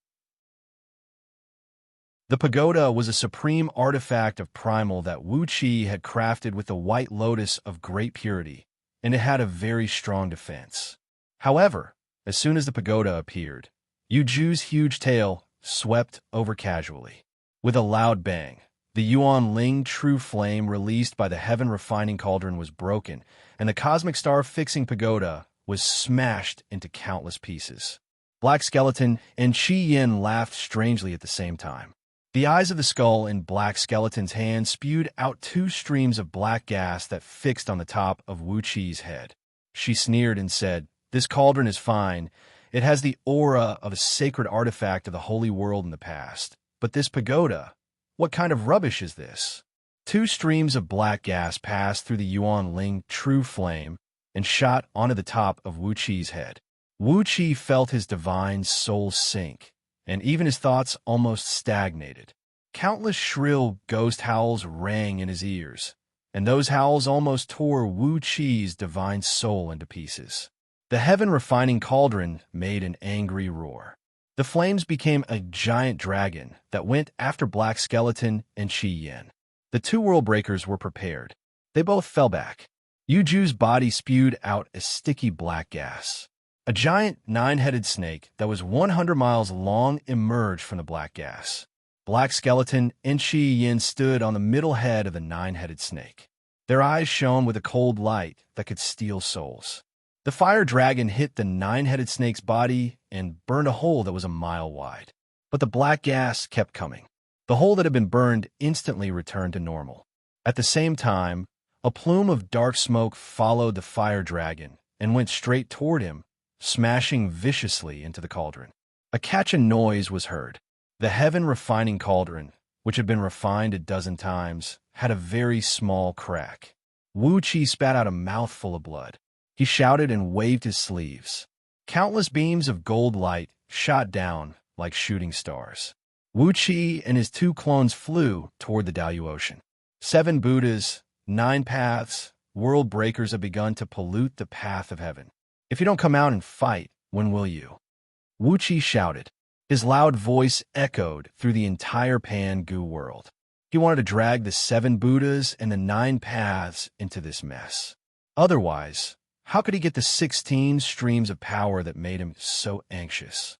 The pagoda was a supreme artifact of primal that Wuqi had crafted with the white lotus of great purity, and it had a very strong defense. However, as soon as the pagoda appeared, Yuju's huge tail swept over casually. With a loud bang, the Yuan Ling true flame released by the heaven-refining cauldron was broken, and the cosmic star-fixing pagoda was smashed into countless pieces. Black Skeleton and Qi Yin laughed strangely at the same time. The eyes of the skull in Black Skeleton's hand spewed out two streams of black gas that fixed on the top of Wuqi's head. She sneered and said, "This cauldron is fine. It has the aura of a sacred artifact of the holy world in the past. But this pagoda, what kind of rubbish is this?" Two streams of black gas passed through the Yuan Ling true flame and shot onto the top of Wuqi's head. Wuqi felt his divine soul sink, and even his thoughts almost stagnated. Countless shrill ghost howls rang in his ears, and those howls almost tore Wuqi's divine soul into pieces. The heaven-refining cauldron made an angry roar. The flames became a giant dragon that went after Black Skeleton and Qi Yin. The two world breakers were prepared. They both fell back. Yuju's body spewed out a sticky black gas. A giant nine-headed snake that was 100 miles long emerged from the black gas. Black Skeleton and Qi Yin stood on the middle head of the nine-headed snake. Their eyes shone with a cold light that could steal souls. The fire dragon hit the nine-headed snake's body and burned a hole that was a mile wide. But the black gas kept coming. The hole that had been burned instantly returned to normal. At the same time, a plume of dark smoke followed the fire dragon and went straight toward him, smashing viciously into the cauldron. A catch and noise was heard. The heaven-refining cauldron, which had been refined a dozen times, had a very small crack. Wuqi spat out a mouthful of blood. He shouted and waved his sleeves. Countless beams of gold light shot down like shooting stars. Wuqi and his two clones flew toward the Dayu Ocean. 7 Buddhas, 9 paths, world breakers have begun to pollute the path of heaven. If you don't come out and fight, when will you? Wuqi shouted. His loud voice echoed through the entire Pan-Gu world. He wanted to drag the 7 Buddhas and the 9 paths into this mess. Otherwise, how could he get the 16 streams of power that made him so anxious?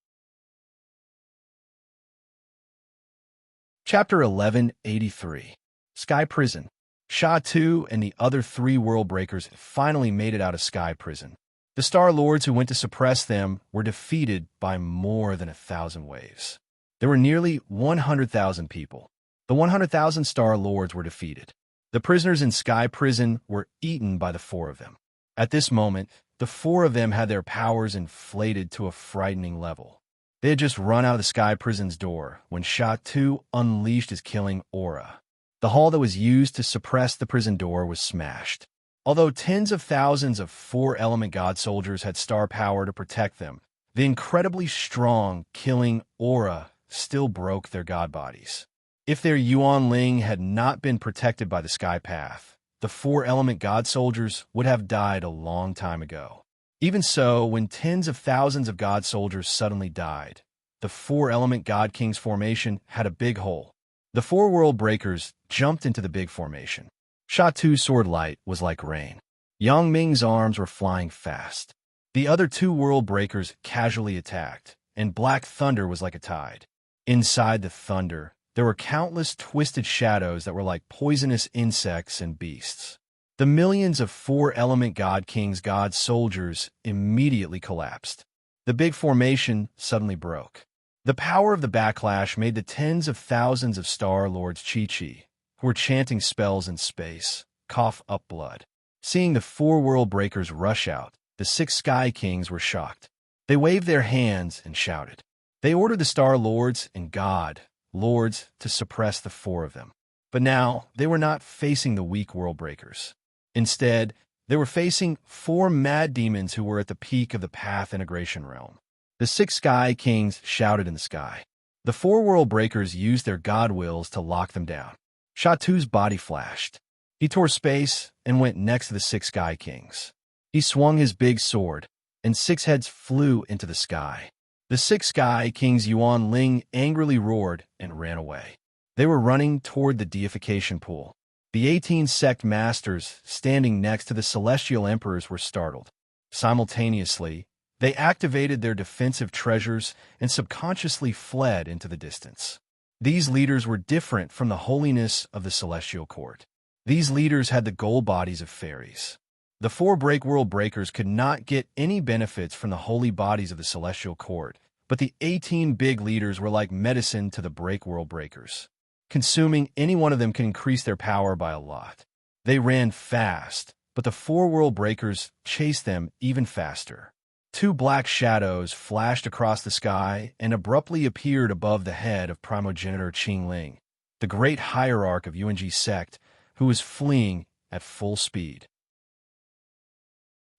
Chapter 1183. Sky Prison. Sha Tu and the other 3 world breakers finally made it out of Sky Prison. The Star Lords who went to suppress them were defeated by more than 1,000 waves. There were nearly 100,000 people. The 100,000 Star Lords were defeated. The prisoners in Sky Prison were eaten by the 4 of them. At this moment, the 4 of them had their powers inflated to a frightening level. They had just run out of the Sky Prison's door when Sha Tu unleashed his killing aura. The hall that was used to suppress the prison door was smashed. Although tens of thousands of four-element god soldiers had star power to protect them, the incredibly strong, killing aura still broke their god bodies. If their Yuan Ling had not been protected by the sky path, the four-element god soldiers would have died a long time ago. Even so, when tens of thousands of god soldiers suddenly died, the four-element god king's formation had a big hole. The four world breakers jumped into the big formation. Sha Tu's sword light was like rain. Yang Ming's arms were flying fast. The other two world breakers casually attacked, and black thunder was like a tide. Inside the thunder, there were countless twisted shadows that were like poisonous insects and beasts. The millions of four-element God King's god soldiers immediately collapsed. The big formation suddenly broke. The power of the backlash made the tens of thousands of Star Lords Chi-Chi, who were chanting spells in space, cough up blood. Seeing the four world breakers rush out, the six Sky Kings were shocked. They waved their hands and shouted. They ordered the Star Lords and God Lords to suppress the four of them. But now, they were not facing the weak world breakers. Instead, they were facing four mad demons who were at the peak of the Path Integration Realm. The six Sky Kings shouted in the sky. The four world breakers used their god wills to lock them down. Sha Tu's body flashed. He tore space and went next to the six Sky Kings. He swung his big sword, and six heads flew into the sky. The six Sky Kings Yuan Ling angrily roared and ran away. They were running toward the deification pool. The 18 sect masters standing next to the celestial emperors were startled. Simultaneously, they activated their defensive treasures and subconsciously fled into the distance. These leaders were different from the holiness of the celestial court. These leaders had the gold bodies of fairies. The four world breakers could not get any benefits from the holy bodies of the celestial court, but the 18 big leaders were like medicine to the world breakers. Consuming any one of them can increase their power by a lot. They ran fast, but the four world breakers chased them even faster. Two black shadows flashed across the sky and abruptly appeared above the head of primogenitor Qingling, the great hierarch of UNG sect, who was fleeing at full speed.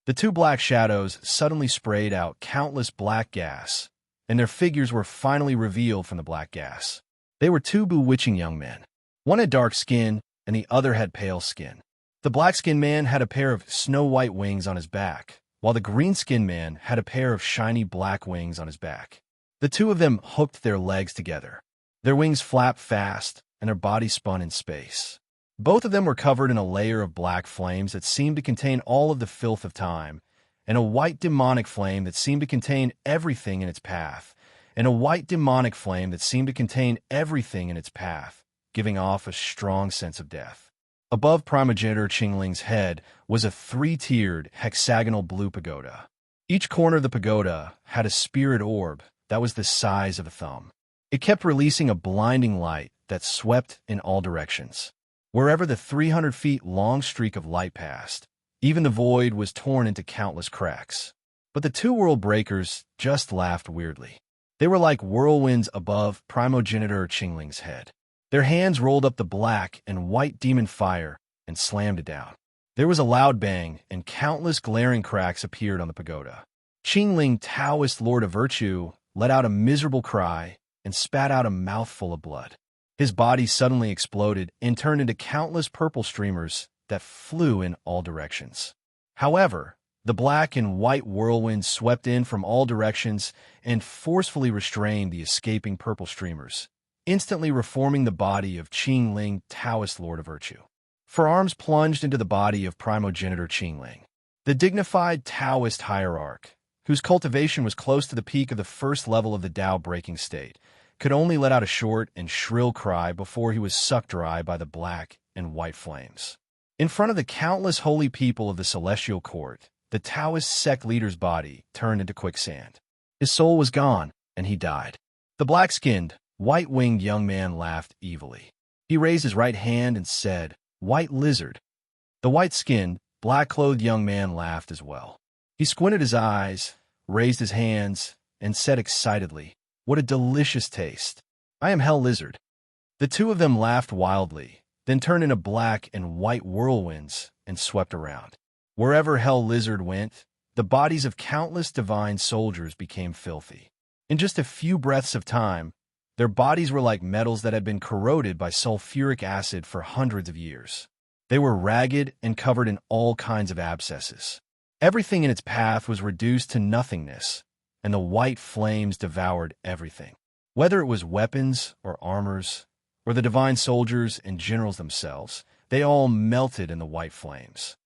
The two black shadows suddenly sprayed out countless black gas, and their figures were finally revealed from the black gas. They were two bewitching young men. One had dark skin, and the other had pale skin. The black-skinned man had a pair of snow-white wings on his back, while the green-skinned man had a pair of shiny black wings on his back. The two of them hooked their legs together. Their wings flapped fast, and their bodies spun in space. Both of them were covered in a layer of black flames that seemed to contain all of the filth of time, and a white demonic flame that seemed to contain everything in its path, giving off a strong sense of death. Above primogenitor Qingling's head was a three-tiered hexagonal blue pagoda. Each corner of the pagoda had a spirit orb that was the size of a thumb. It kept releasing a blinding light that swept in all directions. Wherever the 300 feet long streak of light passed, even the void was torn into countless cracks. But the two world breakers just laughed weirdly. They were like whirlwinds above primogenitor Qingling's head. Their hands rolled up the black and white demon fire and slammed it down. There was a loud bang, and countless glaring cracks appeared on the pagoda. Qingling, Taoist Lord of Virtue, let out a miserable cry and spat out a mouthful of blood. His body suddenly exploded and turned into countless purple streamers that flew in all directions. However, the black and white whirlwind swept in from all directions and forcefully restrained the escaping purple streamers, instantly reforming the body of Qingling, Taoist Lord of Virtue. Forearms plunged into the body of primogenitor Qingling. The dignified Taoist hierarch, whose cultivation was close to the peak of the first level of the Tao breaking state, could only let out a short and shrill cry before he was sucked dry by the black and white flames. In front of the countless holy people of the celestial court, the Taoist sect leader's body turned into quicksand. His soul was gone, and he died. The black-skinned, white-winged young man laughed evilly. He raised his right hand and said, "White lizard." The white-skinned, black-clothed young man laughed as well. He squinted his eyes, raised his hands, and said excitedly, "What a delicious taste. I am Hell Lizard." The two of them laughed wildly, then turned into black and white whirlwinds and swept around. Wherever Hell Lizard went, the bodies of countless divine soldiers became filthy. In just a few breaths of time, their bodies were like metals that had been corroded by sulfuric acid for hundreds of years. They were ragged and covered in all kinds of abscesses. Everything in its path was reduced to nothingness, and the white flames devoured everything. Whether it was weapons or armors, or the divine soldiers and generals themselves, they all melted in the white flames.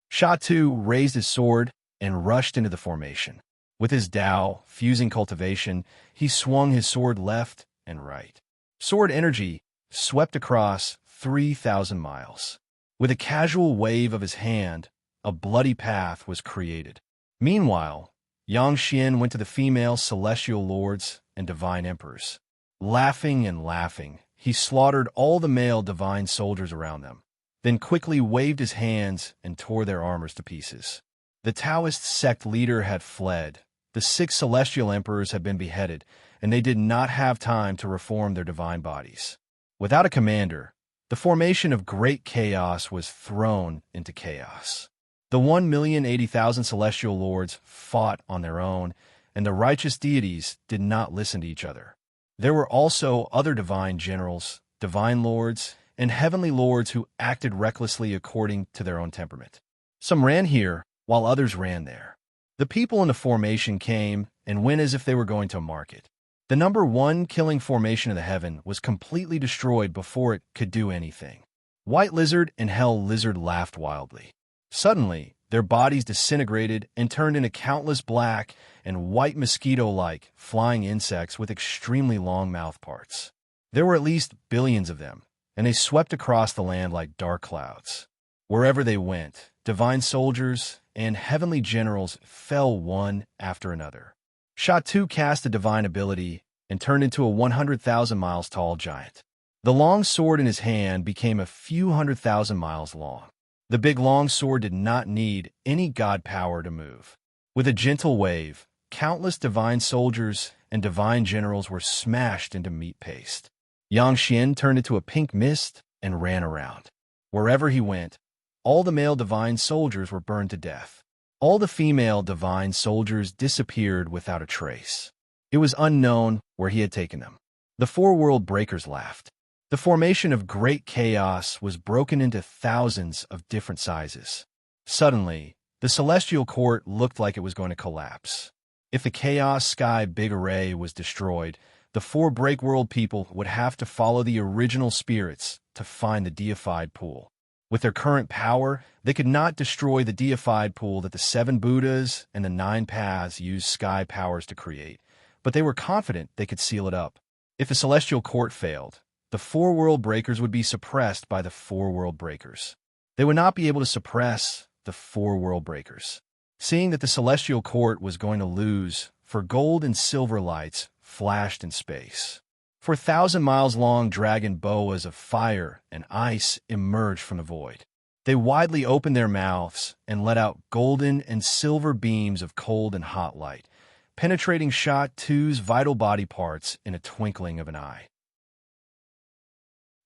Sha Tu raised his sword and rushed into the formation. With his Tao, fusing cultivation, he swung his sword left and right. Sword energy swept across 3,000 miles. With a casual wave of his hand, a bloody path was created. Meanwhile, Xianxia went to the female celestial lords and divine emperors. Laughing and laughing, he slaughtered all the male divine soldiers around them, then quickly waved his hands and tore their armors to pieces. The Taoist sect leader had fled, the 6 celestial emperors had been beheaded, and they did not have time to reform their divine bodies. Without a commander, the formation of great chaos was thrown into chaos. The 1,080,000 celestial lords fought on their own, and the righteous deities did not listen to each other. There were also other divine generals, divine lords, and heavenly lords who acted recklessly according to their own temperament. Some ran here, while others ran there. The people in the formation came and went as if they were going to a market. The number 1 killing formation of the heaven was completely destroyed before it could do anything. White Lizard and Hell Lizard laughed wildly. Suddenly, their bodies disintegrated and turned into countless black and white mosquito-like flying insects with extremely long mouth parts. There were at least billions of them, and they swept across the land like dark clouds. Wherever they went, divine soldiers and heavenly generals fell one after another. Sha Tu cast a divine ability and turned into a 100,000 miles tall giant. The long sword in his hand became a few 100,000 miles long. The big long sword did not need any god power to move. With a gentle wave, countless divine soldiers and divine generals were smashed into meat paste. Xianxia turned into a pink mist and ran around. Wherever he went, all the male divine soldiers were burned to death. All the female divine soldiers disappeared without a trace. It was unknown where he had taken them. The 4 world breakers laughed. The formation of great chaos was broken into thousands of different sizes. Suddenly, the celestial court looked like it was going to collapse. If the Chaos Sky Big Array was destroyed, the 4 break world people would have to follow the original spirits to find the deified pool. With their current power, they could not destroy the deified pool that the 7 Buddhas and the 9 paths used sky powers to create, but they were confident they could seal it up. If the celestial court failed, the 4 world breakers would be suppressed by the 4 world breakers. They would not be able to suppress the 4 world breakers. Seeing that the celestial court was going to lose, for gold and silver lights flashed in space. 4,000 miles long dragon boas of fire and ice emerged from the void. They widely opened their mouths and let out golden and silver beams of cold and hot light, penetrating Sha Tu's vital body parts in a twinkling of an eye.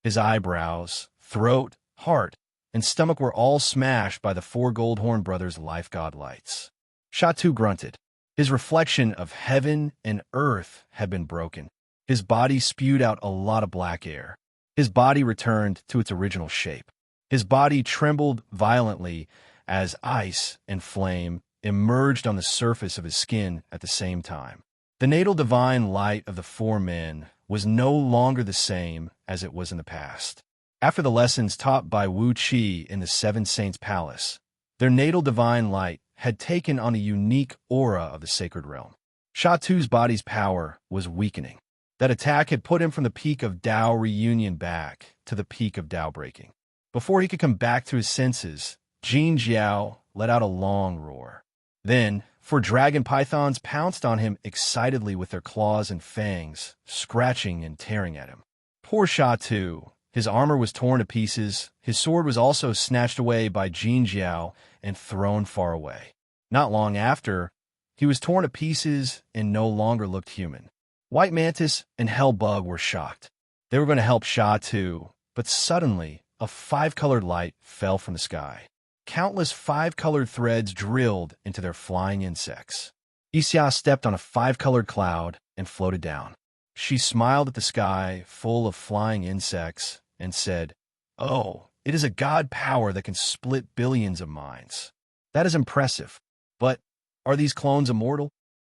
His eyebrows, throat, heart, and stomach were all smashed by the 4 Goldhorn brothers' life god lights. Sha Tu grunted. His reflection of heaven and earth had been broken. His body spewed out a lot of black air. His body returned to its original shape. His body trembled violently as ice and flame emerged on the surface of his skin at the same time. The natal divine light of the 4 men was no longer the same as it was in the past. After the lessons taught by Wuxia in the 7 Saints' Palace, their natal divine light had taken on a unique aura of the sacred realm. Sha Tu's body's power was weakening. That attack had put him from the peak of Tao reunion back to the peak of Tao breaking. Before he could come back to his senses, Xianxia let out a long roar. Then, 4 dragon pythons pounced on him excitedly with their claws and fangs, scratching and tearing at him. Poor Sha Tu. His armor was torn to pieces. His sword was also snatched away by Xianxia and thrown far away. Not long after, he was torn to pieces and no longer looked human. White Mantis and Hellbug were shocked. They were going to help Sha Tu, but suddenly a five-colored light fell from the sky. Countless five-colored threads drilled into their flying insects. Xianxia stepped on a five-colored cloud and floated down. She smiled at the sky, full of flying insects, and said, "Oh, it is a god power that can split billions of minds. That is impressive. But are these clones immortal?"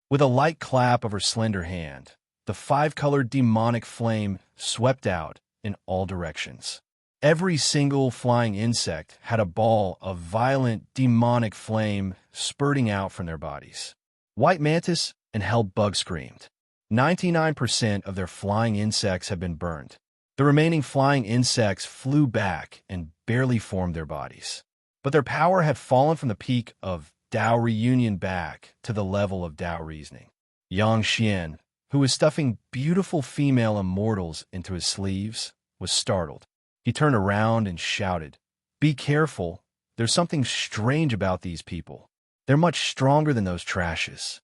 With a light clap of her slender hand, the five-colored demonic flame swept out in all directions. Every single flying insect had a ball of violent demonic flame spurting out from their bodies. White mantis and hell bug screamed. 99% of their flying insects had been burned. The remaining flying insects flew back and barely formed their bodies. But their power had fallen from the peak of Dao reunion back to the level of Dao reasoning. Xianxia, who was stuffing beautiful female immortals into his sleeves, was startled. He turned around and shouted, "Be careful. There's something strange about these people. They're much stronger than those trashes."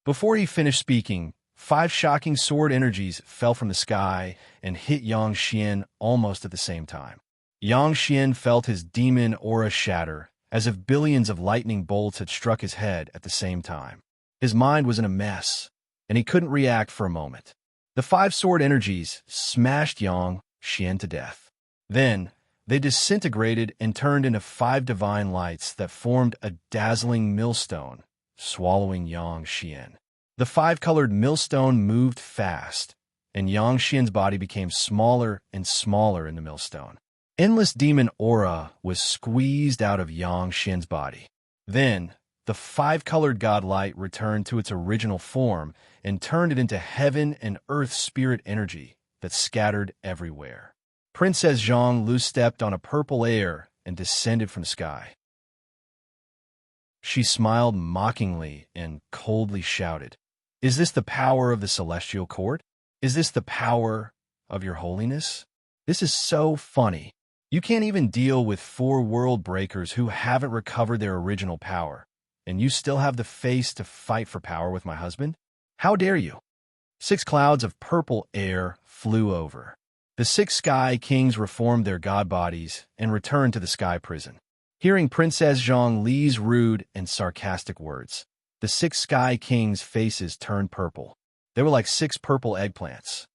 Before he finished speaking, 5 shocking sword energies fell from the sky and hit Xianxia almost at the same time. Xianxia felt his demon aura shatter, as if billions of lightning bolts had struck his head at the same time. His mind was in a mess, and he couldn't react for a moment. The 5 sword energies smashed Xianxia to death. Then, they disintegrated and turned into 5 divine lights that formed a dazzling millstone, swallowing Xianxia. The 5-colored millstone moved fast, and Xianxia's body became smaller and smaller in the millstone. Endless demon aura was squeezed out of Xianxia's body. Then, the 5-colored godlight returned to its original form and turned it into heaven and earth spirit energy that scattered everywhere. Princess Zhang loose-stepped on a purple air and descended from the sky. She smiled mockingly and coldly shouted, "Is this the power of the celestial court? Is this the power of your holiness? This is so funny. You can't even deal with 4 world breakers who haven't recovered their original power, and you still have the face to fight for power with my husband? How dare you?" 6 clouds of purple air flew over. The 6 sky kings reformed their god bodies and returned to the sky prison. Hearing Princess Zhongli's rude and sarcastic words, the 6 sky kings' faces turned purple. They were like 6 purple eggplants.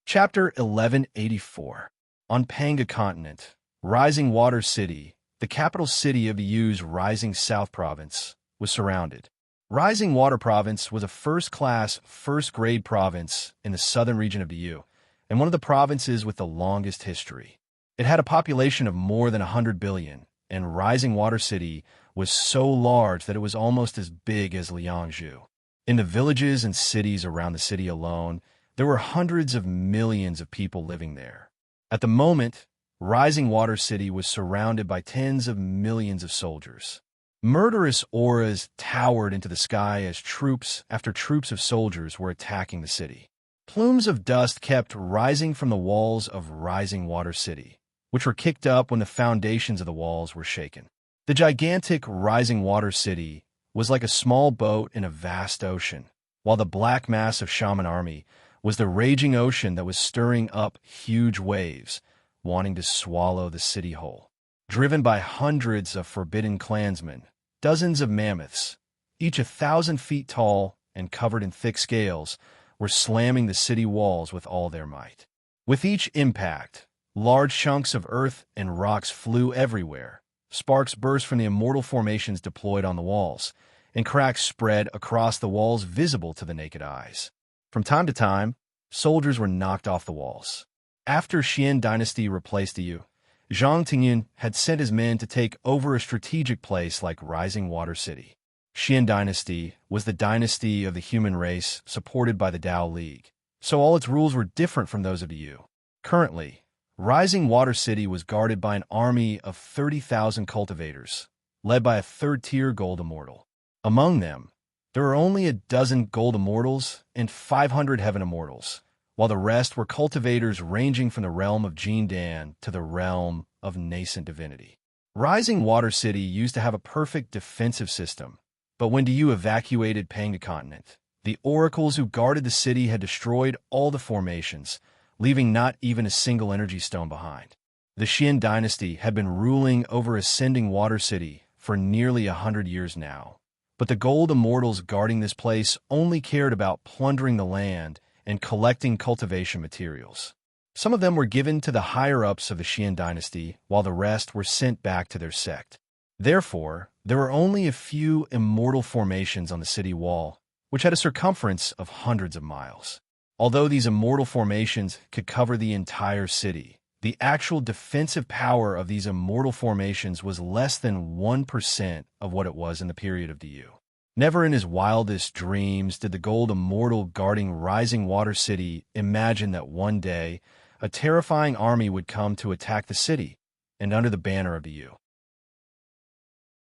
Chapter 1184. On Panga Continent, Rising Water City, the capital city of the Yu's Rising South Province, was surrounded. Rising Water Province was a first-class, first-grade province in the southern region of the Yu, and one of the provinces with the longest history. It had a population of more than 100 billion, and Rising Water City was so large that it was almost as big as Liangzhu. In the villages and cities around the city alone, there were hundreds of millions of people living there. At the moment, Rising Water City was surrounded by tens of millions of soldiers. Murderous auras towered into the sky as troops after troops of soldiers were attacking the city. Plumes of dust kept rising from the walls of Rising Water City, which were kicked up when the foundations of the walls were shaken. The gigantic Rising Water City was like a small boat in a vast ocean, while the black mass of Shaman Army was the raging ocean that was stirring up huge waves, wanting to swallow the city whole. Driven by hundreds of forbidden clansmen, dozens of mammoths, each 1,000 feet tall and covered in thick scales, were slamming the city walls with all their might. With each impact, large chunks of earth and rocks flew everywhere. Sparks burst from the immortal formations deployed on the walls, and cracks spread across the walls visible to the naked eyes. From time to time, soldiers were knocked off the walls. After Xian dynasty replaced the Yu, Zhang Tingyun had sent his men to take over a strategic place like Rising Water City. Xian dynasty was the dynasty of the human race supported by the Dao League, so all its rules were different from those of the Yu. Currently, Rising Water City was guarded by an army of 30,000 cultivators, led by a 3rd-tier gold immortal. Among them, there were only a dozen gold immortals and 500 heaven immortals, while the rest were cultivators ranging from the realm of Jindan to the realm of nascent divinity. Rising Water City used to have a perfect defensive system, but when the Yu evacuated Panga Continent, The oracles who guarded the city had destroyed all the formations, leaving not even a single energy stone behind. The Xian dynasty had been ruling over Ascending Water City for nearly 100 years now, but the gold immortals guarding this place only cared about plundering the land and collecting cultivation materials. Some of them were given to the higher-ups of the Xian dynasty, while the rest were sent back to their sect. Therefore, there were only a few immortal formations on the city wall, which had a circumference of hundreds of miles. Although these immortal formations could cover the entire city, the actual defensive power of these immortal formations was less than 1% of what it was in the period of the Yu. Never in his wildest dreams did the gold immortal guarding Rising Water City imagine that one day a terrifying army would come to attack the city, and under the banner of the Yu.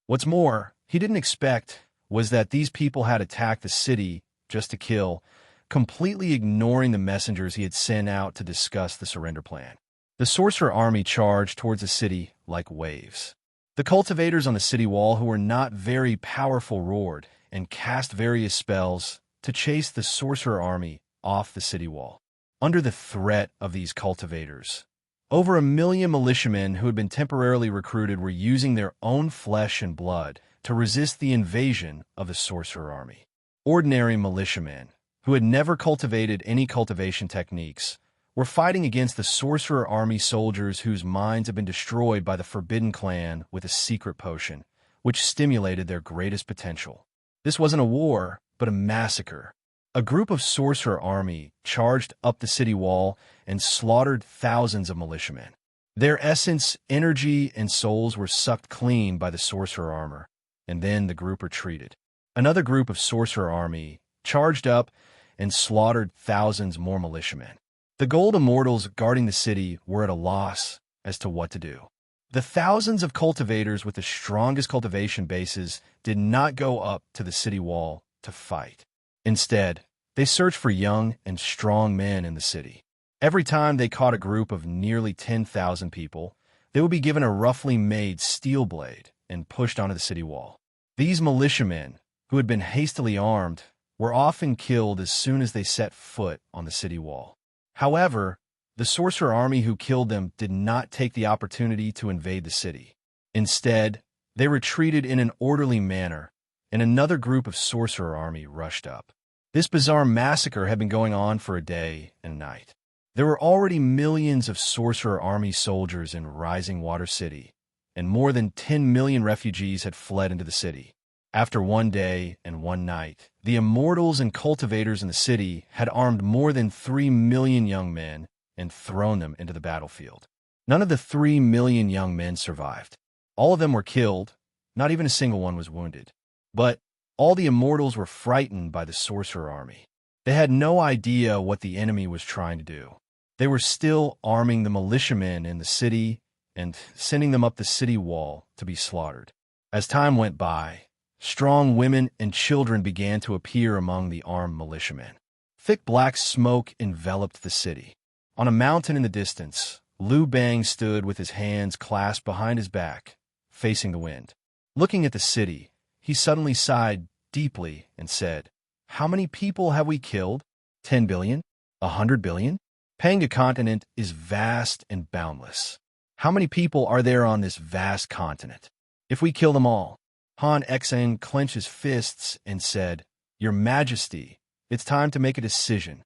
What's more, he didn't expect was that these people had attacked the city just to kill, completely ignoring the messengers he had sent out to discuss the surrender plan. The sorcerer army charged towards the city like waves. The cultivators on the city wall who were not very powerful roared and cast various spells to chase the sorcerer army off the city wall. Under the threat of these cultivators, over 1 million militiamen who had been temporarily recruited were using their own flesh and blood to resist the invasion of the sorcerer army. Ordinary militiamen, who had never cultivated any cultivation techniques, were fighting against the sorcerer army soldiers whose minds had been destroyed by the Forbidden Clan with a secret potion, which stimulated their greatest potential. This wasn't a war, but a massacre. A group of sorcerer army charged up the city wall and slaughtered thousands of militiamen. Their essence, energy, and souls were sucked clean by the sorcerer armor, and then the group retreated. Another group of sorcerer army charged up and slaughtered thousands more militiamen. The gold immortals guarding the city were at a loss as to what to do. The thousands of cultivators with the strongest cultivation bases did not go up to the city wall to fight. Instead, they searched for young and strong men in the city. Every time they caught a group of nearly 10,000 people, they would be given a roughly made steel blade and pushed onto the city wall. These militiamen, who had been hastily armed, were often killed as soon as they set foot on the city wall. However, the sorcerer army who killed them did not take the opportunity to invade the city. Instead, they retreated in an orderly manner, and another group of sorcerer army rushed up. This bizarre massacre had been going on for a day and a night. There were already millions of sorcerer army soldiers in Rising Water City, and more than 10 million refugees had fled into the city. After one day and one night, the immortals and cultivators in the city had armed more than 3 million young men and thrown them into the battlefield. None of the 3 million young men survived. All of them were killed, not even a single one was wounded. But all the immortals were frightened by the sorcerer army. They had no idea what the enemy was trying to do. They were still arming the militiamen in the city and sending them up the city wall to be slaughtered. As time went by, strong women and children began to appear among the armed militiamen. Thick black smoke enveloped the city. On a mountain in the distance, Liu Bang stood with his hands clasped behind his back, facing the wind. Looking at the city, he suddenly sighed deeply and said, "How many people have we killed? 10 billion? 100 billion? Panga continent is vast and boundless. How many people are there on this vast continent? If we kill them all?" Han Xen clenched his fists and said, "Your Majesty, it's time to make a decision."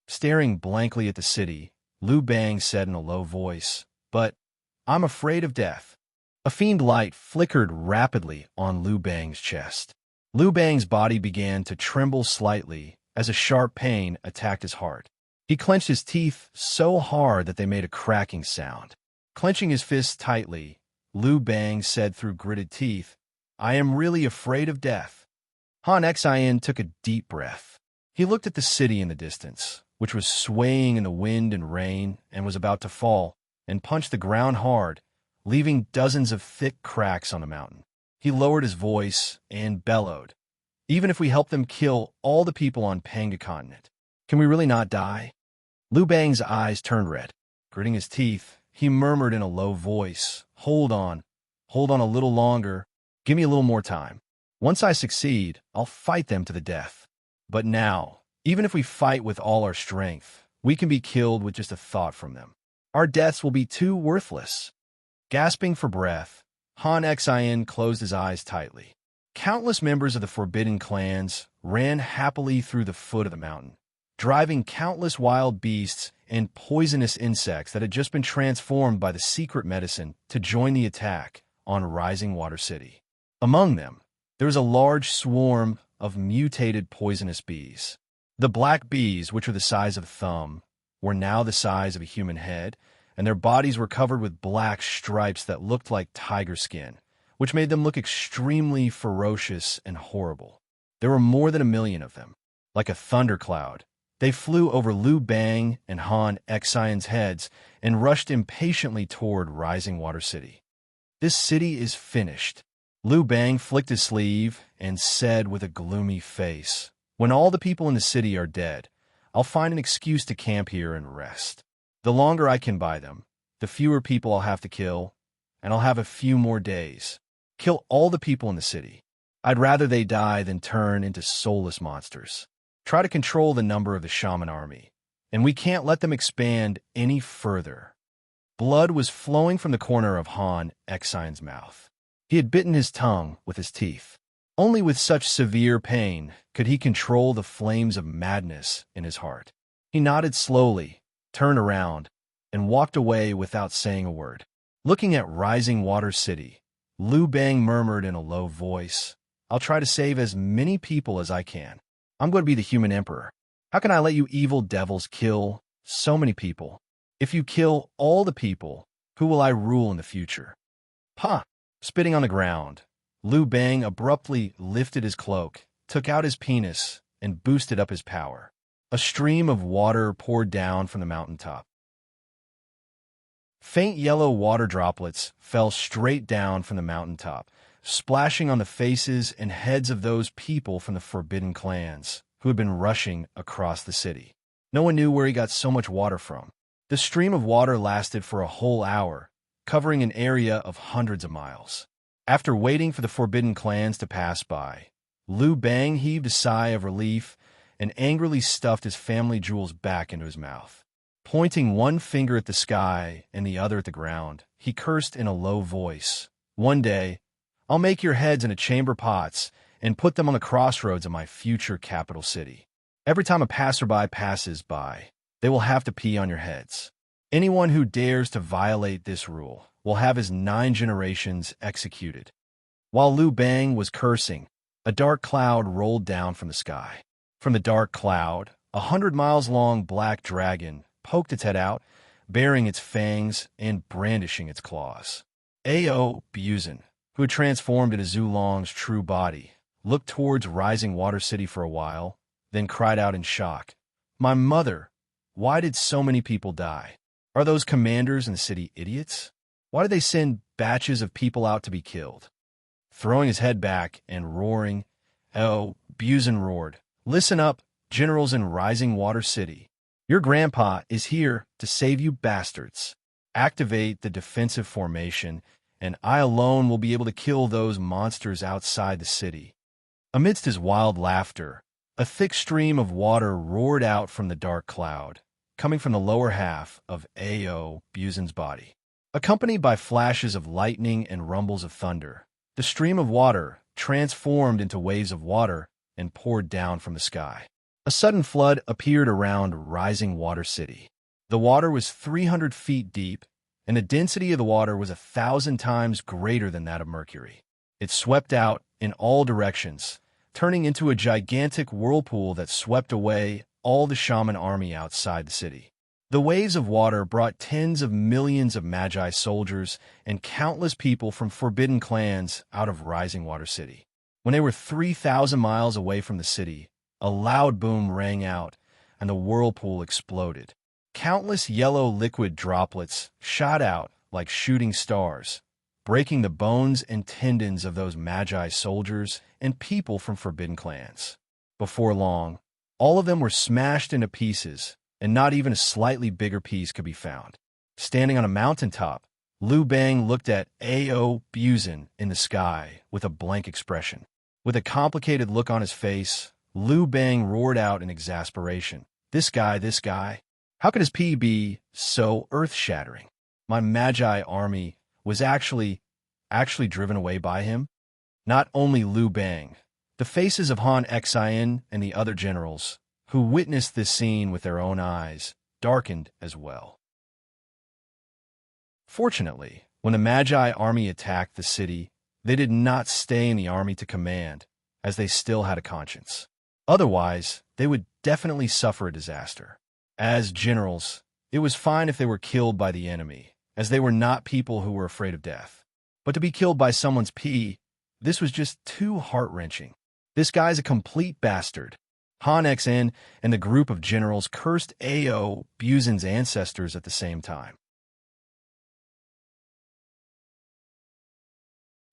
Staring blankly at the city, Liu Bang said in a low voice, "But I'm afraid of death." A faint light flickered rapidly on Liu Bang's chest. Liu Bang's body began to tremble slightly as a sharp pain attacked his heart. He clenched his teeth so hard that they made a cracking sound. Clenching his fists tightly, Liu Bang said through gritted teeth, "I am really afraid of death." Han Xen took a deep breath. He looked at the city in the distance, which was swaying in the wind and rain and was about to fall, and punched the ground hard, leaving dozens of thick cracks on the mountain. He lowered his voice and bellowed, "Even if we help them kill all the people on Panga continent, can we really not die?" Liu Bang's eyes turned red. Gritting his teeth, he murmured in a low voice, Hold on a little longer. Give me a little more time." Once I succeed, I'll fight them to the death. But now, even if we fight with all our strength, we can be killed with just a thought from them. Our deaths will be too worthless." Gasping for breath, Han Xian closed his eyes tightly. Countless members of the forbidden clans ran happily through the foot of the mountain, driving countless wild beasts and poisonous insects that had just been transformed by the secret medicine to join the attack on Rising Water City. Among them, there was a large swarm of mutated poisonous bees. The black bees, which were the size of a thumb, were now the size of a human head, and their bodies were covered with black stripes that looked like tiger skin, which made them look extremely ferocious and horrible. There were more than 1,000,000 of them. Like a thundercloud, they flew over Liu Bang and Han Xian's heads and rushed impatiently toward Rising Water City. "This city is finished." Liu Bang flicked his sleeve and said with a gloomy face, "When all the people in the city are dead, I'll find an excuse to camp here and rest. The longer I can buy them, the fewer people I'll have to kill, and I'll have a few more days. Kill all the people in the city. I'd rather they die than turn into soulless monsters. Try to control the number of the shaman army, and we can't let them expand any further." Blood was flowing from the corner of Han Xian's mouth. He had bitten his tongue with his teeth. Only with such severe pain could he control the flames of madness in his heart. He nodded slowly, turned around, and walked away without saying a word. Looking at Rising Water City, Liu Bang murmured in a low voice, "I'll try to save as many people as I can. I'm going to be the human emperor. How can I let you evil devils kill so many people? If you kill all the people, who will I rule in the future?" "Pah!" Spitting on the ground, Liu Bang abruptly lifted his cloak, took out his penis, and boosted up his power. A stream of water poured down from the mountaintop. Faint yellow water droplets fell straight down from the mountaintop, splashing on the faces and heads of those people from the forbidden clans who had been rushing across the city. No one knew where he got so much water from. The stream of water lasted for a whole hour, covering an area of hundreds of miles. After waiting for the forbidden clans to pass by, Liu Bang heaved a sigh of relief and angrily stuffed his family jewels back into his mouth. Pointing one finger at the sky and the other at the ground, he cursed in a low voice, "One day, I'll make your heads into chamber pots and put them on the crossroads of my future capital city. Every time a passerby passes by, they will have to pee on your heads. Anyone who dares to violate this rule will have his 9 generations executed." While Liu Bang was cursing, a dark cloud rolled down from the sky. From the dark cloud, a 100-mile-long black dragon poked its head out, baring its fangs and brandishing its claws. Ao Buzin, who had transformed into Zulong's true body, looked towards Rising Water City for a while, then cried out in shock, "My mother! Why did so many people die? Are those commanders in the city idiots? Why did they send batches of people out to be killed?" Throwing his head back and roaring, Ao Buzin roared, "Listen up, generals in Rising Water City. Your grandpa is here to save you bastards. Activate the defensive formation, and I alone will be able to kill those monsters outside the city." Amidst his wild laughter, a thick stream of water roared out from the dark cloud, coming from the lower half of Ao Buzin's body. Accompanied by flashes of lightning and rumbles of thunder, the stream of water transformed into waves of water and poured down from the sky. A sudden flood appeared around Rising Water City. The water was 300 feet deep, and the density of the water was 1,000 times greater than that of Mercury. It swept out in all directions, turning into a gigantic whirlpool that swept away all the shaman army outside the city. The waves of water brought tens of millions of Magi soldiers and countless people from forbidden clans out of Rising Water City. When they were 3,000 miles away from the city, a loud boom rang out, and the whirlpool exploded. Countless yellow liquid droplets shot out like shooting stars, breaking the bones and tendons of those Magi soldiers and people from forbidden clans. Before long, all of them were smashed into pieces, and not even a slightly bigger piece could be found. Standing on a mountaintop, Liu Bang looked at Ao Buzin in the sky with a blank expression. With a complicated look on his face, Liu Bang roared out in exasperation. This guy, how could his P be so earth-shattering? My Magi army was actually driven away by him? Not only Liu Bang, the faces of Han Xian and the other generals, who witnessed this scene with their own eyes, darkened as well. Fortunately, when the Magi army attacked the city, they did not stay in the army to command, as they still had a conscience. Otherwise, they would definitely suffer a disaster. As generals, it was fine if they were killed by the enemy, as they were not people who were afraid of death. But to be killed by someone's P, this was just too heart-wrenching. This guy's a complete bastard. Han Xn and the group of generals cursed Ao Buzin's ancestors at the same time.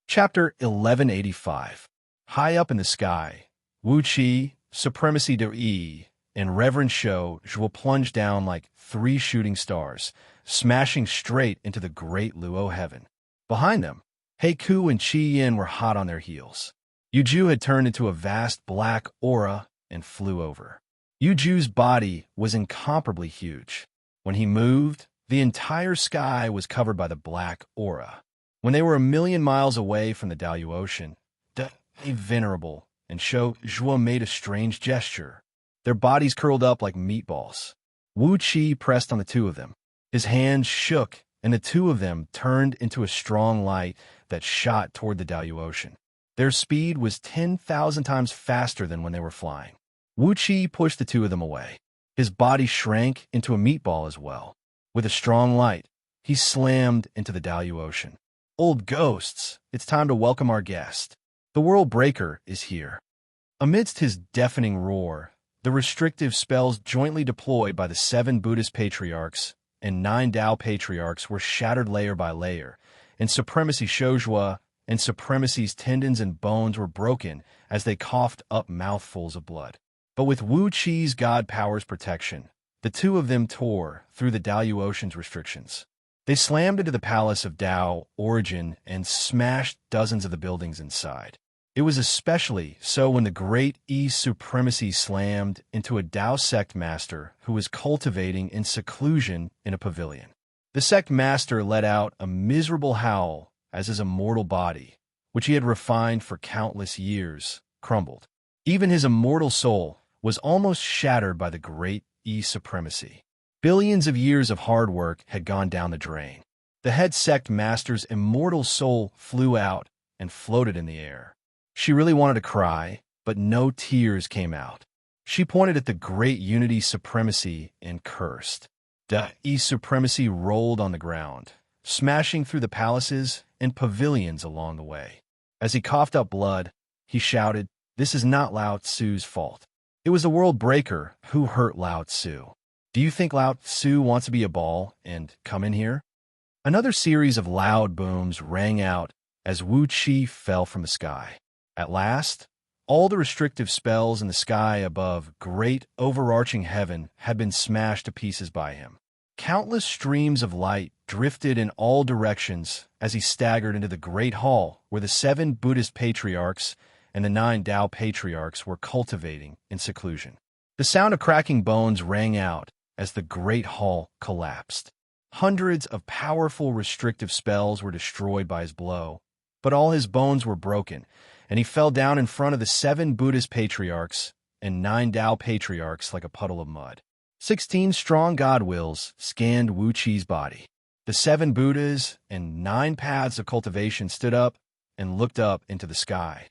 Chapter 1185. High up in the sky, Wuxia, Supremacy de Yi, and Reverend Shou will plunge down like 3 shooting stars, smashing straight into the great Luo heaven. Behind them, Heiku and Qi Yin were hot on their heels. Yuju had turned into a vast black aura and flew over. Yuju's body was incomparably huge. When he moved, the entire sky was covered by the black aura. When they were 1,000,000 miles away from the Dalu Ocean, the venerable and Shou Zhuo made a strange gesture. Their bodies curled up like meatballs. Wu Qi pressed on the two of them. His hands shook, and the two of them turned into a strong light that shot toward the Dalu Ocean. Their speed was 10,000 times faster than when they were flying. Wu Qi pushed the two of them away. His body shrank into a meatball as well. With a strong light, he slammed into the Dalu Ocean. Old ghosts, it's time to welcome our guest. The World Breaker is here. Amidst his deafening roar, the restrictive spells jointly deployed by the 7 Buddhist patriarchs and 9 Tao patriarchs were shattered layer by layer, and Supremacy Shouzhua and Supremacy's tendons and bones were broken as they coughed up mouthfuls of blood. But with Wu Qi's God Power's protection, the two of them tore through the Dalu Ocean's restrictions. They slammed into the Palace of Tao Origin and smashed dozens of the buildings inside. It was especially so when the great E Supremacy slammed into a Tao sect master who was cultivating in seclusion in a pavilion. The sect master let out a miserable howl as his immortal body, which he had refined for countless years, crumbled. Even his immortal soul was almost shattered by the great E Supremacy. Billions of years of hard work had gone down the drain. The head sect master's immortal soul flew out and floated in the air. She really wanted to cry, but no tears came out. She pointed at the great unity supremacy and cursed. The E Supremacy rolled on the ground, smashing through the palaces and pavilions along the way. As he coughed up blood, he shouted, "This is not Lao Tzu's fault. It was the World Breaker who hurt Lao Tzu. Do you think Lao Tzu wants to be a ball and come in here?" Another series of loud booms rang out as Wu Qi fell from the sky. At last, all the restrictive spells in the sky above great overarching heaven had been smashed to pieces by him. Countless streams of light drifted in all directions as he staggered into the great hall where the 7 Buddhist patriarchs and the 9 Tao patriarchs were cultivating in seclusion. The sound of cracking bones rang out as the great hall collapsed. Hundreds of powerful restrictive spells were destroyed by his blow, but all his bones were broken, and he fell down in front of the 7 Buddhist patriarchs and 9 Tao patriarchs like a puddle of mud. 16 strong God wills scanned Wu Qi's body. The 7 Buddhas and 9 paths of cultivation stood up and looked up into the sky.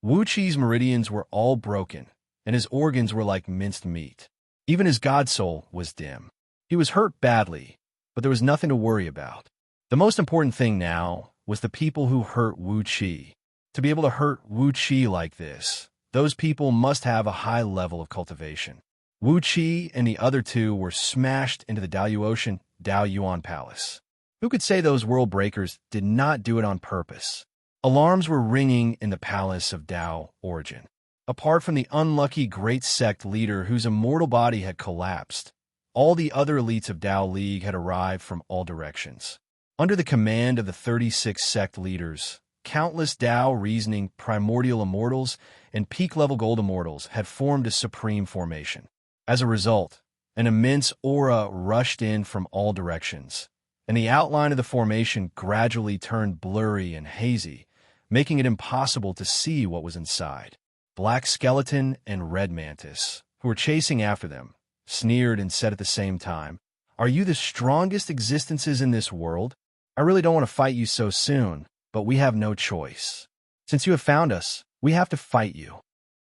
Wu Qi's meridians were all broken, and his organs were like minced meat. Even his God soul was dim. He was hurt badly, but there was nothing to worry about. The most important thing now was the people who hurt Wu Qi. To be able to hurt Wu Qi like this, those people must have a high level of cultivation. Wu Qi and the other 2 were smashed into the Dalu Ocean Dao Yuan Palace. Who could say those world breakers did not do it on purpose? Alarms were ringing in the Palace of Tao Origin. Apart from the unlucky great sect leader whose immortal body had collapsed, all the other elites of Tao League had arrived from all directions. Under the command of the 36 sect leaders, countless Tao reasoning primordial immortals and peak-level gold immortals had formed a supreme formation. As a result, an immense aura rushed in from all directions, and the outline of the formation gradually turned blurry and hazy, making it impossible to see what was inside. Black Skeleton and Red Mantis, who were chasing after them, sneered and said at the same time, "Are you the strongest existences in this world? I really don't want to fight you so soon, but we have no choice. Since you have found us, we have to fight you."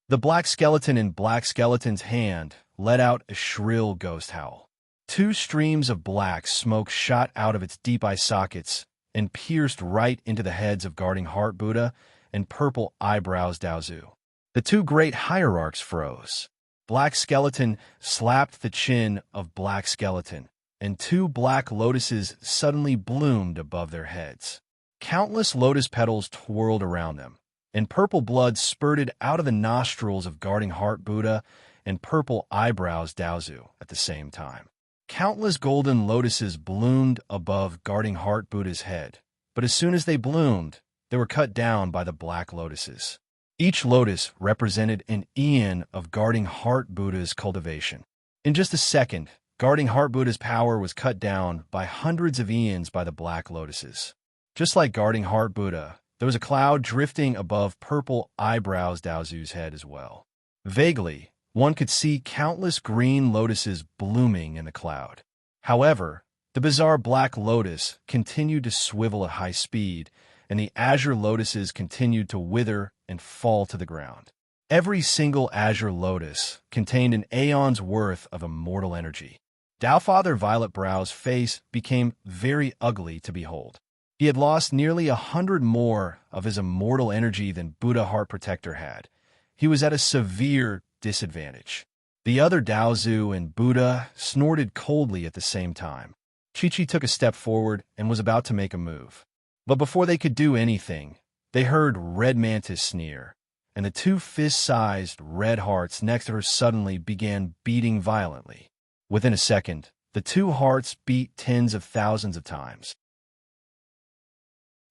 The Black Skeleton in Black Skeleton's hand let out a shrill ghost howl. Two streams of black smoke shot out of its deep eye sockets and pierced right into the heads of Guarding Heart Buddha and Purple Eyebrows Daozu. The two great hierarchs froze. Black Skeleton slapped the chin of Black Skeleton, and two black lotuses suddenly bloomed above their heads. Countless lotus petals twirled around them, and purple blood spurted out of the nostrils of Guarding Heart Buddha and Purple Eyebrows Daozu at the same time. Countless golden lotuses bloomed above Guarding Heart Buddha's head, but as soon as they bloomed, they were cut down by the black lotuses. Each lotus represented an eon of Guarding Heart Buddha's cultivation. In just a second, Guarding Heart Buddha's power was cut down by hundreds of eons by the black lotuses. Just like Guarding Heart Buddha, there was a cloud drifting above Purple Eyebrows Daozu's head as well. Vaguely, one could see countless green lotuses blooming in the cloud. However, the bizarre black lotus continued to swivel at high speed, and the azure lotuses continued to wither and fall to the ground. Every single azure lotus contained an aeon's worth of immortal energy. Taofather Violet Brow's face became very ugly to behold. He had lost nearly 100 more of his immortal energy than Buddha Heart Protector had. He was at a severe disadvantage. The other Daozu and Buddha snorted coldly at the same time. Chi-Chi took a step forward and was about to make a move. But before they could do anything, they heard Red Mantis sneer, and the two fist-sized red hearts next to her suddenly began beating violently. Within a second, the two hearts beat tens of thousands of times.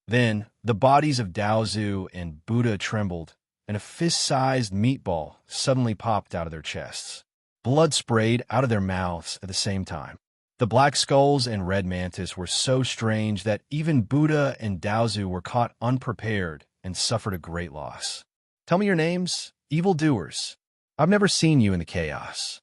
Then, the bodies of Daozu and Buddha trembled, and a fist-sized meatball suddenly popped out of their chests. Blood sprayed out of their mouths at the same time. The Black Skulls and Red Mantis were so strange that even Buddha and Daozu were caught unprepared and suffered a great loss. "Tell me your names, evildoers. I've never seen you in the chaos."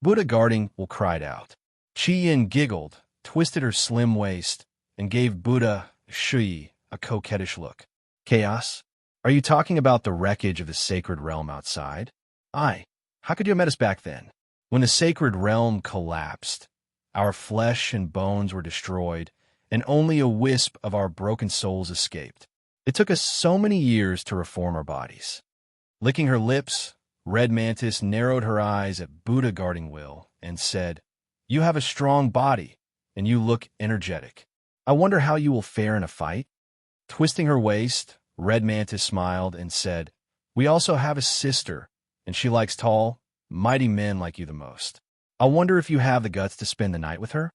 Buddha Guarding Will cried out. Chi-Yin giggled, twisted her slim waist, and gave Buddha Shui a coquettish look. "Chaos? Are you talking about the wreckage of the sacred realm outside?" "Aye. How could you have met us back then?" "When the sacred realm collapsed, our flesh and bones were destroyed, and only a wisp of our broken souls escaped. It took us so many years to reform our bodies." Licking her lips, Red Mantis narrowed her eyes at Buddha Guarding Will and said, "You have a strong body, and you look energetic. I wonder how you will fare in a fight?" Twisting her waist, Red Mantis smiled and said, "We also have a sister, and she likes tall, mighty men like you the most. I wonder if you have the guts to spend the night with her?"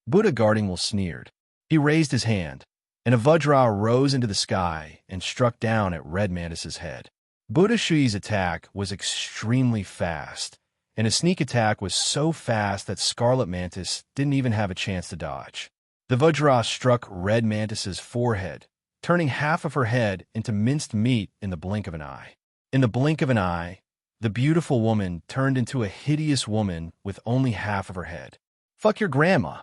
Buddha Guarding Will sneered. He raised his hand, and a Vajra rose into the sky and struck down at Red Mantis's head. Buddha Shui's attack was extremely fast, and his sneak attack was so fast that Scarlet Mantis didn't even have a chance to dodge. The Vajra struck Red Mantis's forehead, turning half of her head into minced meat in the blink of an eye. In the blink of an eye, the beautiful woman turned into a hideous woman with only half of her head. "Fuck your grandma!"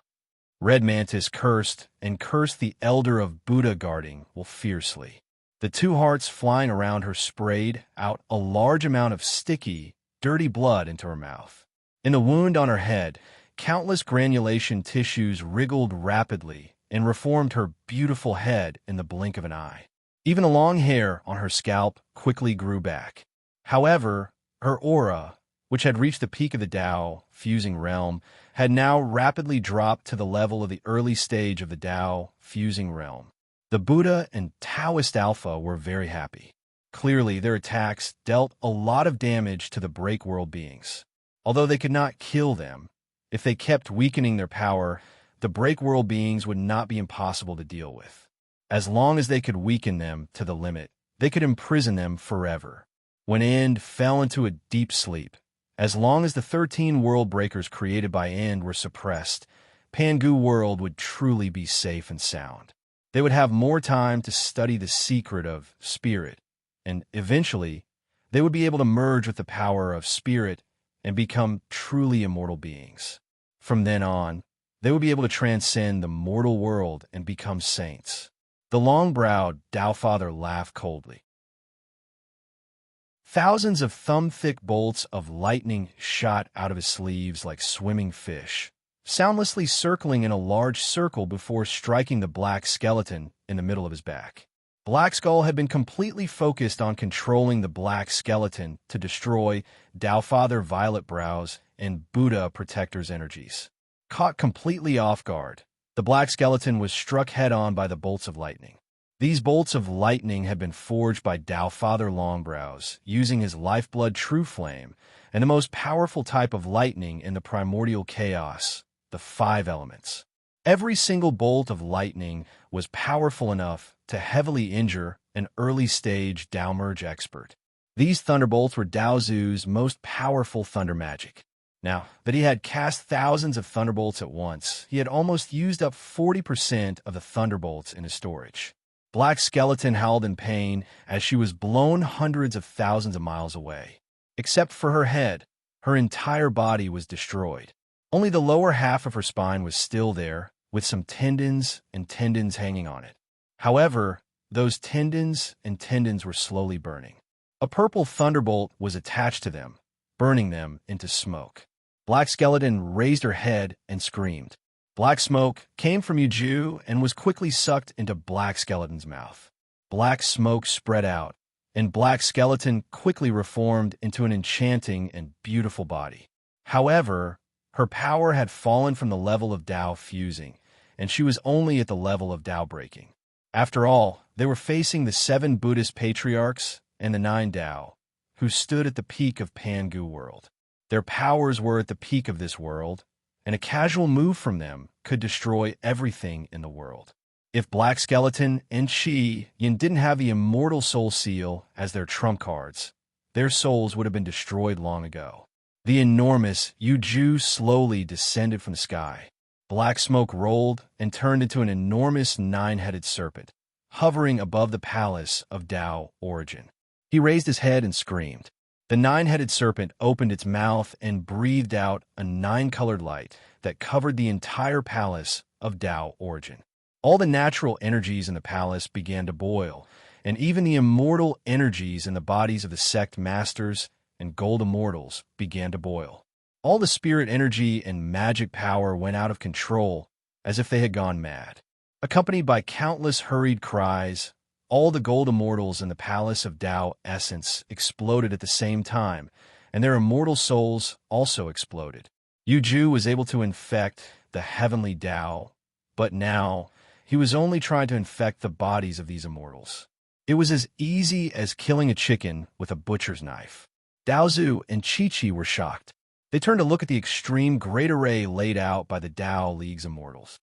Red Mantis cursed and cursed the elder of Buddha Guarding Will fiercely. The two hearts flying around her sprayed out a large amount of sticky, dirty blood into her mouth. In the wound on her head, countless granulation tissues wriggled rapidly and reformed her beautiful head in the blink of an eye. Even the long hair on her scalp quickly grew back. However, her aura, which had reached the peak of the Tao fusing realm, had now rapidly dropped to the level of the early stage of the Tao fusing realm. The Buddha and Taoist Alpha were very happy. Clearly, their attacks dealt a lot of damage to the Break World beings. Although they could not kill them, if they kept weakening their power, the Break World beings would not be impossible to deal with. As long as they could weaken them to the limit, they could imprison them forever. When End fell into a deep sleep, as long as the 13 world breakers created by End were suppressed, Pangu world would truly be safe and sound. They would have more time to study the secret of spirit, and eventually, they would be able to merge with the power of spirit and become truly immortal beings. From then on, they would be able to transcend the mortal world and become saints. The long-browed Tao Father laughed coldly. Thousands of thumb-thick bolts of lightning shot out of his sleeves like swimming fish, soundlessly circling in a large circle before striking the black skeleton in the middle of his back. Black Skull had been completely focused on controlling the black skeleton to destroy Tao Father Violet Brow's and Buddha Protector's energies. Caught completely off guard, the black skeleton was struck head-on by the bolts of lightning. These bolts of lightning had been forged by Tao Father Longbrows, using his lifeblood True Flame, and the most powerful type of lightning in the primordial chaos, the 5 elements. Every single bolt of lightning was powerful enough to heavily injure an early-stage Tao Merge expert. These thunderbolts were Dao Zu's most powerful thunder magic. Now that he had cast thousands of thunderbolts at once, he had almost used up 40% of the thunderbolts in his storage. Black Skeleton howled in pain as she was blown hundreds of thousands of miles away. Except for her head, her entire body was destroyed. Only the lower half of her spine was still there, with some tendons and tendons hanging on it. However, those tendons and tendons were slowly burning. A purple thunderbolt was attached to them, burning them into smoke. Black Skeleton raised her head and screamed. Black smoke came from Yuju and was quickly sucked into Black Skeleton's mouth. Black smoke spread out, and Black Skeleton quickly reformed into an enchanting and beautiful body. However, her power had fallen from the level of Tao fusing, and she was only at the level of Tao breaking. After all, they were facing the 7 Buddhist patriarchs and the 9 Tao, who stood at the peak of Pangu world. Their powers were at the peak of this world, and a casual move from them could destroy everything in the world. If Black Skeleton and Yin didn't have the Immortal Soul Seal as their trump cards, their souls would have been destroyed long ago. The enormous Yuju slowly descended from the sky. Black smoke rolled and turned into an enormous 9-headed serpent, hovering above the palace of Tao Origin. He raised his head and screamed. The 9-headed serpent opened its mouth and breathed out a 9-colored light that covered the entire palace of Tao Origin. All the natural energies in the palace began to boil, and even the immortal energies in the bodies of the sect masters and gold immortals began to boil. All the spirit energy and magic power went out of control as if they had gone mad. Accompanied by countless hurried cries, all the gold immortals in the palace of Tao Essence exploded at the same time, and their immortal souls also exploded. Yuju was able to infect the heavenly Tao, but now he was only trying to infect the bodies of these immortals. It was as easy as killing a chicken with a butcher's knife. Daozu and Chi-Chi were shocked. They turned to look at the extreme great array laid out by the Tao League's immortals.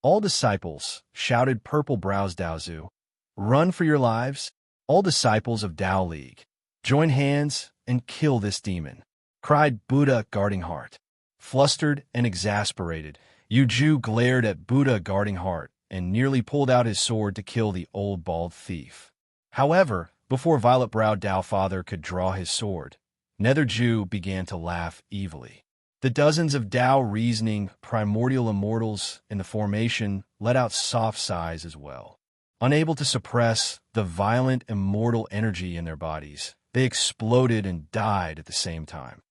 All disciples, shouted Purple Brows Daozu, run for your lives. All disciples of Tao League, join hands and kill this demon, cried Buddha Guarding Heart. Flustered and exasperated, Yuju glared at Buddha Guarding Heart and nearly pulled out his sword to kill the old bald thief. However, before Violet-browed Tao Father could draw his sword, Nether Jew began to laugh evilly. The dozens of Tao reasoning primordial immortals in the formation let out soft sighs as well. Unable to suppress the violent immortal energy in their bodies, they exploded and died at the same time.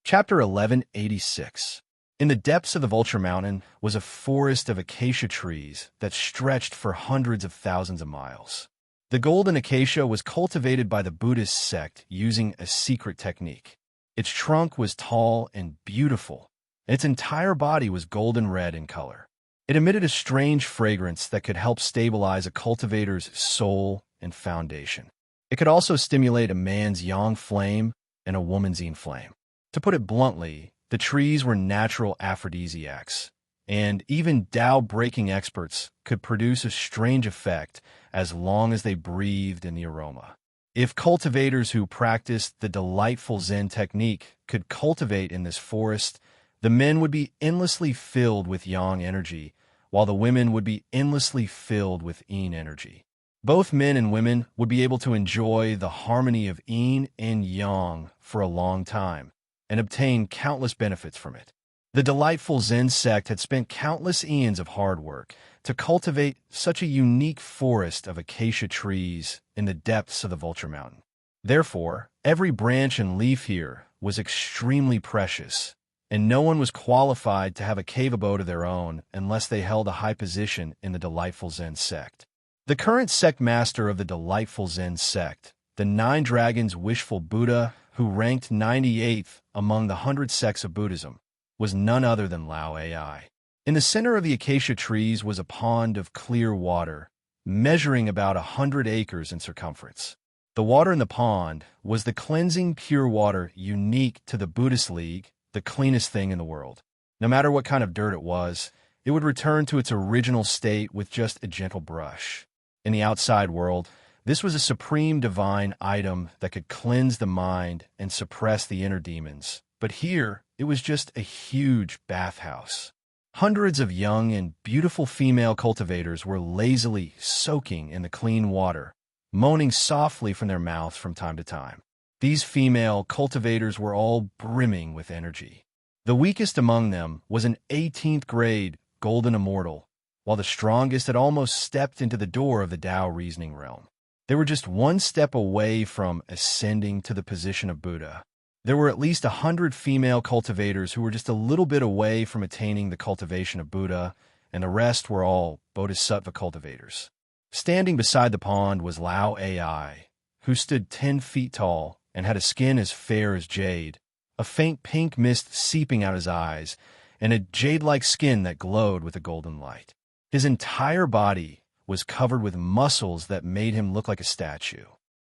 Chapter 1186. In the depths of the Vulture Mountain was a forest of acacia trees that stretched for hundreds of thousands of miles. The golden acacia was cultivated by the Buddhist sect using a secret technique. Its trunk was tall and beautiful, and its entire body was golden red in color. It emitted a strange fragrance that could help stabilize a cultivator's soul and foundation. It could also stimulate a man's yang flame and a woman's yin flame. To put it bluntly, The trees were natural aphrodisiacs, and even Tao-breaking experts could produce a strange effect as long as they breathed in the aroma. If cultivators who practiced the delightful Zen technique could cultivate in this forest, the men would be endlessly filled with yang energy, while the women would be endlessly filled with yin energy. Both men and women would be able to enjoy the harmony of yin and yang for a long time and obtain countless benefits from it. The delightful Zen sect had spent countless eons of hard work to cultivate such a unique forest of acacia trees in the depths of the Vulture Mountain. Therefore, every branch and leaf here was extremely precious, and no one was qualified to have a cave abode of their own unless they held a high position in the delightful Zen sect. The current sect master of the delightful Zen sect, the Nine Dragons Wishful Buddha, who ranked 98th among the 100 sects of Buddhism, was none other than Lao Ai. In the center of the acacia trees was a pond of clear water, measuring about 100 acres in circumference. The water in the pond was the cleansing pure water unique to the Buddhist League, the cleanest thing in the world. No matter what kind of dirt it would return to its original state with just a gentle brush. In the outside world, this was a supreme divine item that could cleanse the mind and suppress the inner demons. But here, it was just a huge bathhouse. Hundreds of young and beautiful female cultivators were lazily soaking in the clean water, moaning softly from their mouths from time to time. These female cultivators were all brimming with energy. The weakest among them was an 18th grade golden immortal, while the strongest had almost stepped into the door of the Tao reasoning realm. They were just one step away from ascending to the position of Buddha. There were at least 100 female cultivators who were just a little bit away from attaining the cultivation of Buddha, and the rest were all bodhisattva cultivators. Standing beside the pond was Lao Ai, who stood 10 feet tall and had a skin as fair as jade, a faint pink mist seeping out his eyes, and a jade-like skin that glowed with a golden light. His entire body was covered with muscles that made him look like a statue.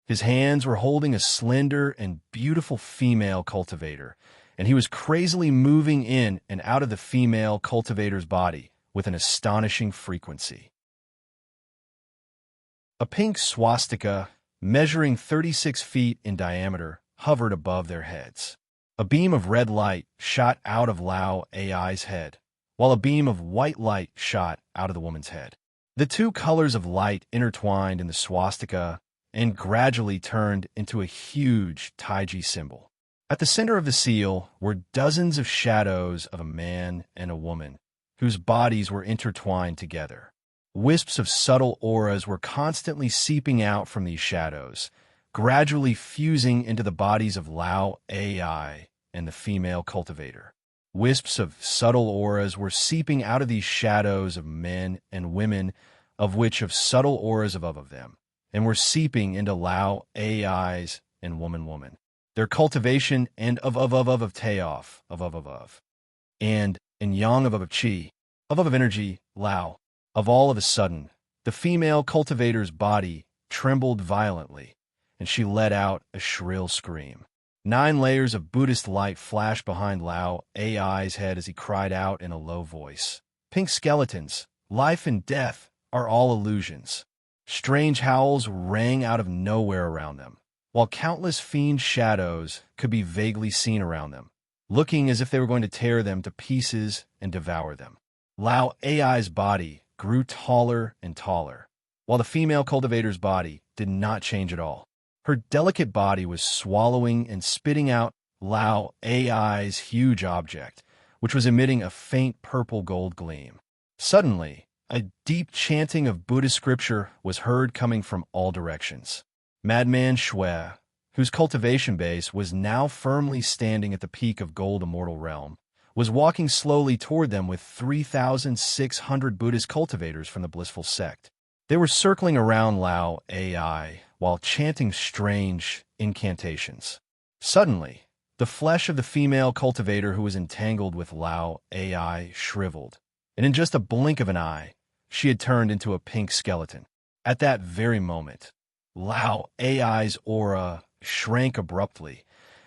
His hands were holding a slender and beautiful female cultivator, and he was crazily moving in and out of the female cultivator's body with an astonishing frequency. A pink swastika, measuring 36 feet in diameter, hovered above their heads. A beam of red light shot out of Lao Ai's head, while a beam of white light shot out of the woman's head. The two colors of light intertwined in the swastika and gradually turned into a huge Taiji symbol. At the center of the seal were dozens of shadows of a man and a woman, whose bodies were intertwined together. Wisps of subtle auras were constantly seeping out from these shadows, gradually fusing into the bodies of Lao Ai and the female cultivator. Wisps of subtle auras were seeping out of these shadows of men and women, of which of subtle auras above them, and were seeping into Lao Ai's and woman, their cultivation and of Taof, and in yang of chi, of energy, Lao. Of all of a sudden, the female cultivator's body trembled violently, and she let out a shrill scream. 9 layers of Buddhist light flashed behind Lao Ai's head as he cried out in a low voice. Pink skeletons, life and death are all illusions. Strange howls rang out of nowhere around them, while countless fiend shadows could be vaguely seen around them, looking as if they were going to tear them to pieces and devour them. Lao Ai's body grew taller and taller, while the female cultivator's body did not change at all. Her delicate body was swallowing and spitting out Lao Ai's huge object, which was emitting a faint purple-gold gleam. Suddenly, a deep chanting of Buddhist scripture was heard coming from all directions. Madman Shui, whose cultivation base was now firmly standing at the peak of Gold Immortal Realm, was walking slowly toward them with 3,600 Buddhist cultivators from the blissful sect. They were circling around Lao Ai while chanting strange incantations. Suddenly, the flesh of the female cultivator who was entangled with Lao Ai shriveled, and in just a blink of an eye, she had turned into a pink skeleton. At that very moment, Lao Ai's aura shrank abruptly,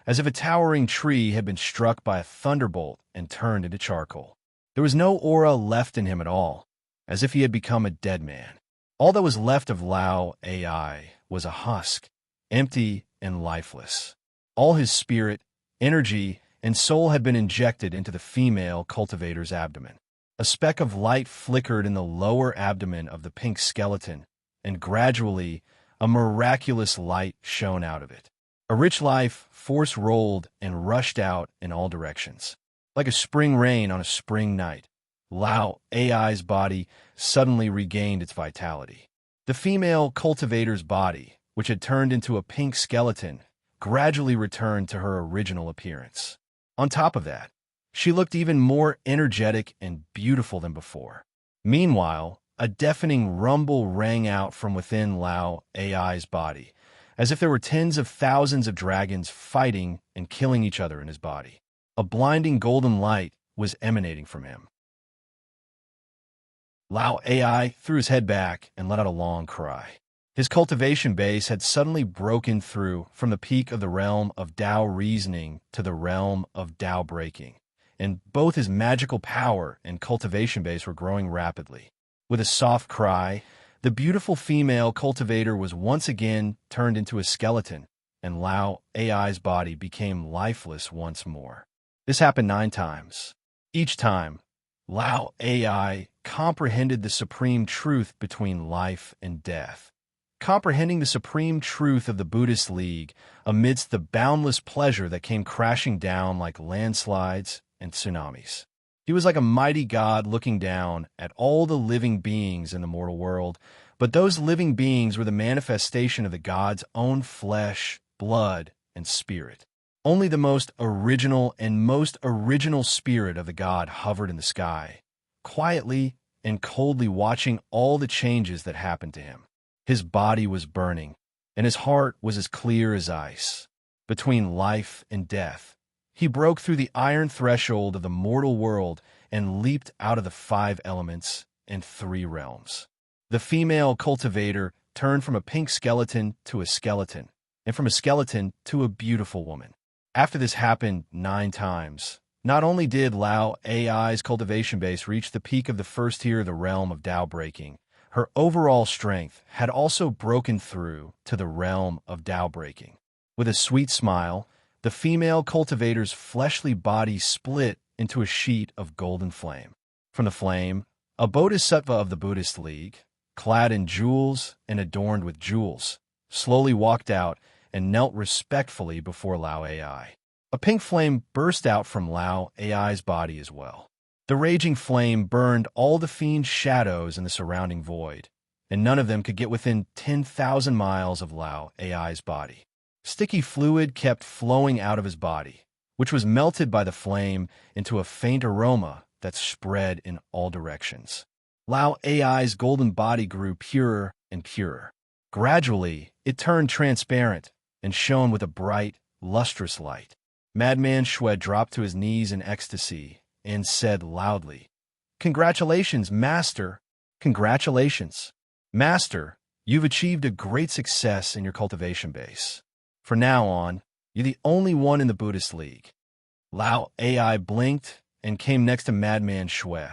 as if a towering tree had been struck by a thunderbolt and turned into charcoal. There was no aura left in him at all, as if he had become a dead man. All that was left of Lao AI was a husk, empty and lifeless. All his spirit, energy, and soul had been injected into the female cultivator's abdomen. A speck of light flickered in the lower abdomen of the pink skeleton, and gradually, a miraculous light shone out of it. A rich life force rolled and rushed out in all directions. Like a spring rain on a spring night, Lao AI's body suddenly regained its vitality. The female cultivator's body, which had turned into a pink skeleton, gradually returned to her original appearance. On top of that, she looked even more energetic and beautiful than before. Meanwhile, a deafening rumble rang out from within Lao AI's body, as if there were tens of thousands of dragons fighting and killing each other in his body. A blinding golden light was emanating from him. Lao AI threw his head back and let out a long cry. His cultivation base had suddenly broken through from the peak of the realm of Tao reasoning to the realm of Tao breaking, and both his magical power and cultivation base were growing rapidly. With a soft cry, the beautiful female cultivator was once again turned into a skeleton, and Lao AI's body became lifeless once more. This happened 9 times. Each time, Lao AI comprehended the supreme truth between life and death. Comprehending the supreme truth of the Buddhist League amidst the boundless pleasure that came crashing down like landslides and tsunamis. He was like a mighty god looking down at all the living beings in the mortal world, but those living beings were the manifestation of the god's own flesh, blood, and spirit. Only the most original spirit of the god hovered in the sky, quietly and coldly watching all the changes that happened to him. His body was burning, and his heart was as clear as ice. Between life and death, he broke through the iron threshold of the mortal world and leaped out of the 5 elements and 3 realms. The female cultivator turned from a pink skeleton to a skeleton, and from a skeleton to a beautiful woman. After this happened 9 times, not only did Lao AI's cultivation base reach the peak of the first tier of the realm of Tao breaking, her overall strength had also broken through to the realm of Tao breaking. With a sweet smile, the female cultivator's fleshly body split into a sheet of golden flame. From the flame, a bodhisattva of the Buddhist League, clad in jewels and adorned with jewels, slowly walked out and knelt respectfully before Lao AI. A pink flame burst out from Lao AI's body as well. The raging flame burned all the fiend's shadows in the surrounding void, and none of them could get within 10,000 miles of Lao AI's body. Sticky fluid kept flowing out of his body, which was melted by the flame into a faint aroma that spread in all directions. Lao AI's golden body grew purer and purer. Gradually, it turned transparent and shone with a bright, lustrous light. Madman Shui dropped to his knees in ecstasy and said loudly, "Congratulations, Master! Congratulations! Master, you've achieved a great success in your cultivation base. From now on, you're the only one in the Buddhist League." Lao AI blinked and came next to Madman Shui,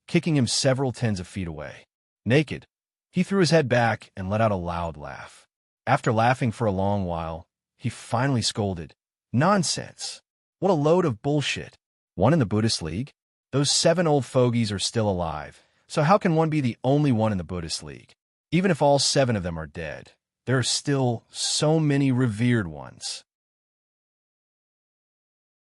kicking him several tens of feet away. Naked, he threw his head back and let out a loud laugh. After laughing for a long while, he finally scolded, "Nonsense! What a load of bullshit! One in the Buddhist League? Those 7 old fogies are still alive, so how can one be the only one in the Buddhist League? Even if all 7 of them are dead, there are still so many revered ones."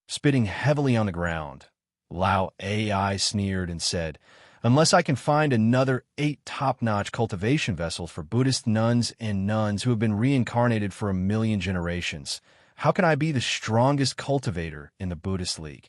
Spitting heavily on the ground, Lao AI sneered and said, "Unless I can find another 8 top-notch cultivation vessels for Buddhist nuns and nuns who have been reincarnated for 1,000,000 generations, how can I be the strongest cultivator in the Buddhist League?"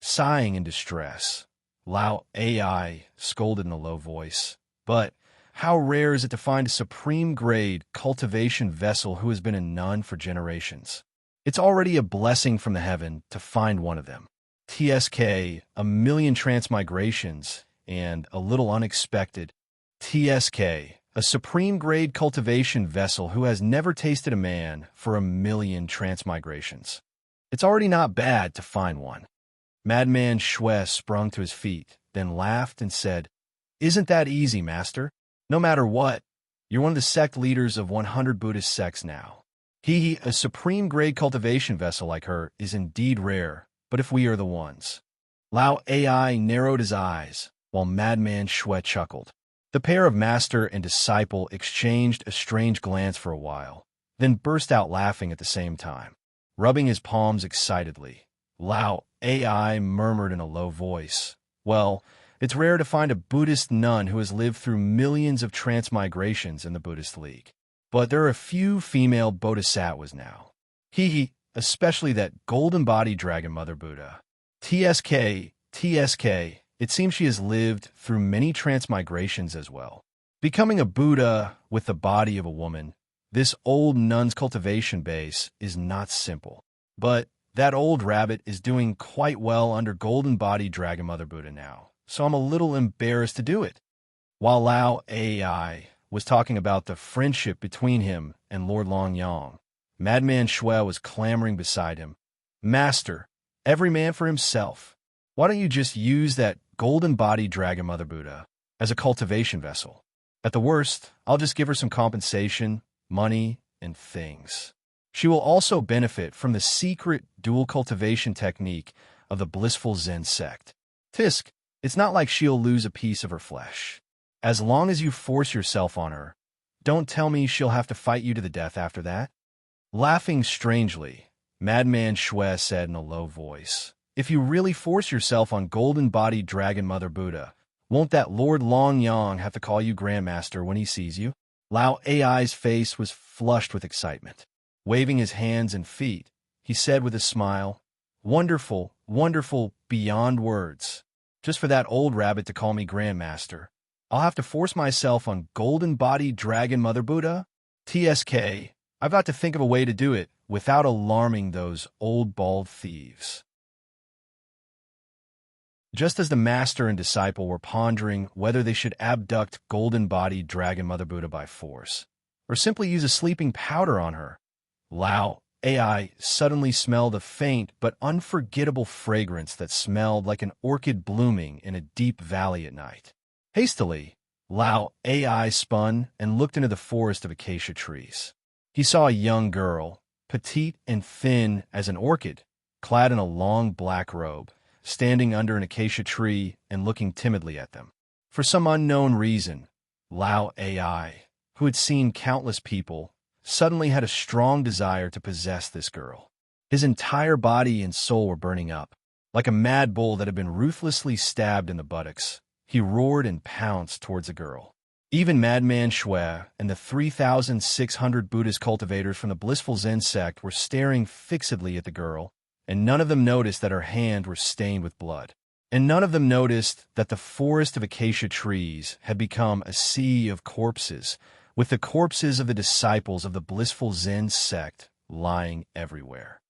Sighing in distress, Lao AI scolded in a low voice, "But how rare is it to find a supreme-grade cultivation vessel who has been a nun for generations? It's already a blessing from the heaven to find one of them. TSK, 1,000,000 transmigrations, and a little unexpected. TSK, a supreme-grade cultivation vessel who has never tasted a man for 1,000,000 transmigrations." It's already not bad to find one. Madman Shui sprung to his feet, then laughed and said, "Isn't that easy, master? No matter what, you're one of the sect leaders of 100 Buddhist sects now. A supreme grade cultivation vessel like her is indeed rare, but if we are the ones." Lao Ai narrowed his eyes, while Madman Shui chuckled. The pair of master and disciple exchanged a strange glance for a while, then burst out laughing at the same time. Rubbing his palms excitedly, Lao Ai murmured in a low voice, "Well, it's rare to find a Buddhist nun who has lived through millions of transmigrations in the Buddhist League. But there are a few female bodhisattvas now. Especially that golden-bodied Dragon Mother Buddha. TSK, it seems she has lived through many transmigrations as well. Becoming a Buddha with the body of a woman, this old nun's cultivation base is not simple. But that old rabbit is doing quite well under golden-bodied Dragon Mother Buddha now, so I'm a little embarrassed to do it." While Lao Ai was talking about the friendship between him and Lord Longyang, Madman Shui was clamoring beside him, "Master, every man for himself. Why don't you just use that golden-bodied Dragon Mother Buddha as a cultivation vessel? At the worst, I'll just give her some compensation, money, and things. She will also benefit from the secret dual cultivation technique of the blissful Zen sect. Tisk, it's not like she'll lose a piece of her flesh. As long as you force yourself on her, don't tell me she'll have to fight you to the death after that." Laughing strangely, Madman Shui said in a low voice, "If you really force yourself on golden-bodied Dragon Mother Buddha, won't that Lord Longyang have to call you Grandmaster when he sees you?" Lao Ai's face was flushed with excitement. Waving his hands and feet, he said with a smile, "Wonderful, wonderful beyond words. Just for that old rabbit to call me Grandmaster, I'll have to force myself on golden-bodied Dragon Mother Buddha? TSK, I've got to think of a way to do it without alarming those old bald thieves." Just as the master and disciple were pondering whether they should abduct golden-bodied Dragon Mother Buddha by force, or simply use a sleeping powder on her, Lao Ai suddenly smelled a faint but unforgettable fragrance that smelled like an orchid blooming in a deep valley at night. Hastily, Lao Ai spun and looked into the forest of acacia trees. He saw a young girl, petite and thin as an orchid, clad in a long black robe, standing under an acacia tree and looking timidly at them. For some unknown reason, Lao Ai, who had seen countless people, suddenly had a strong desire to possess this girl. His entire body and soul were burning up. Like a mad bull that had been ruthlessly stabbed in the buttocks, he roared and pounced towards the girl. Even Madman Shui and the 3,600 Buddhist cultivators from the blissful Zen sect were staring fixedly at the girl, and none of them noticed that her hands were stained with blood. And none of them noticed that the forest of acacia trees had become a sea of corpses, with the corpses of the disciples of the blissful Zen sect lying everywhere.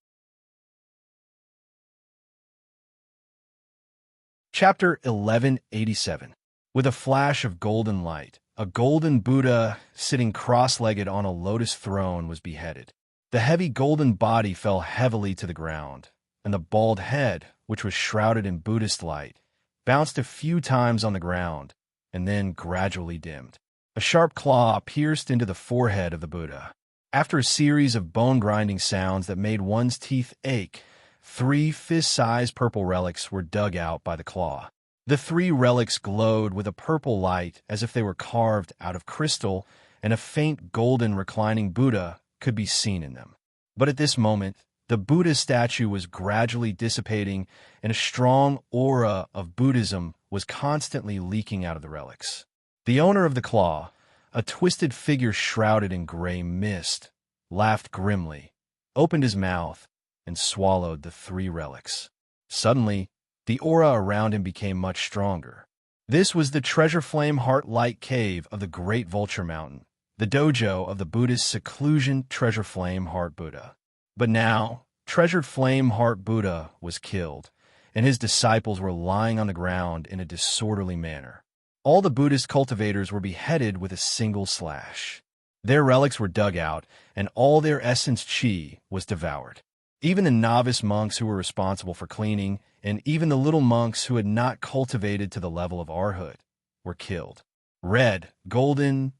Chapter 1187. With a flash of golden light, a golden Buddha sitting cross-legged on a lotus throne was beheaded. The heavy golden body fell heavily to the ground, and the bald head, which was shrouded in Buddhist light, bounced a few times on the ground, and then gradually dimmed. A sharp claw pierced into the forehead of the Buddha. After a series of bone-grinding sounds that made one's teeth ache, 3 fist-sized purple relics were dug out by the claw. The 3 relics glowed with a purple light as if they were carved out of crystal, and a faint golden reclining Buddha could be seen in them. But at this moment, the Buddha statue was gradually dissipating, and a strong aura of Buddhism was constantly leaking out of the relics. The owner of the claw, a twisted figure shrouded in gray mist, laughed grimly, opened his mouth, and swallowed the 3 relics. Suddenly, the aura around him became much stronger. This was the treasure flame heart light cave of the Great Vulture Mountain, the dojo of the Buddhist seclusion treasure flame heart Buddha. But now, treasured flame heart Buddha was killed, and his disciples were lying on the ground in a disorderly manner. All the Buddhist cultivators were beheaded with a single slash. Their relics were dug out, and all their essence chi was devoured. Even the novice monks who were responsible for cleaning, and even the little monks who had not cultivated to the level of Arhut, were killed. Red, golden,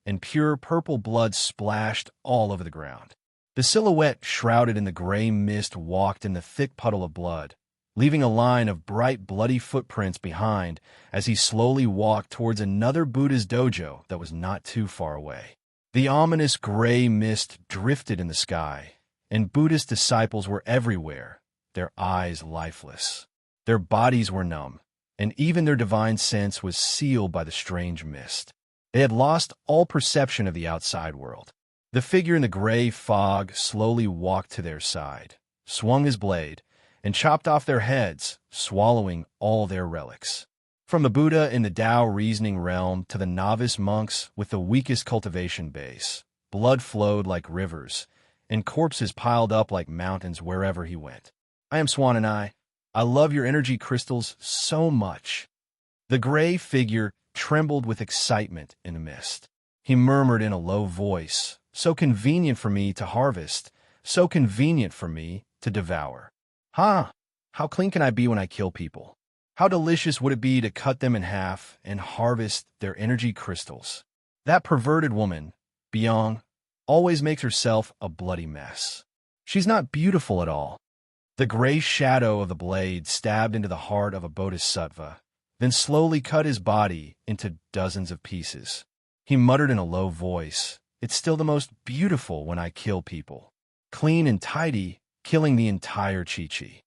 and pure purple blood splashed all over the ground. The silhouette shrouded in the gray mist walked in the thick puddle of blood, leaving a line of bright bloody footprints behind as he slowly walked towards another Buddha's dojo that was not too far away. The ominous gray mist drifted in the sky, and Buddhist disciples were everywhere, their eyes lifeless. Their bodies were numb, and even their divine sense was sealed by the strange mist. They had lost all perception of the outside world. The figure in the gray fog slowly walked to their side, swung his blade, and chopped off their heads, swallowing all their relics. From the Buddha in the Tao reasoning realm to the novice monks with the weakest cultivation base, blood flowed like rivers, and corpses piled up like mountains wherever he went. I am Swan and I love your energy crystals so much. The gray figure trembled with excitement in the mist. He murmured in a low voice, so convenient for me to harvest, so convenient for me to devour. How clean can I be when I kill people? How delicious would it be to cut them in half and harvest their energy crystals? That perverted woman, Byung, always makes herself a bloody mess. She's not beautiful at all. The gray shadow of the blade stabbed into the heart of a bodhisattva, then slowly cut his body into dozens of pieces. He muttered in a low voice, "It's still the most beautiful when I kill people. Clean and tidy, killing the entire Chi-Chi."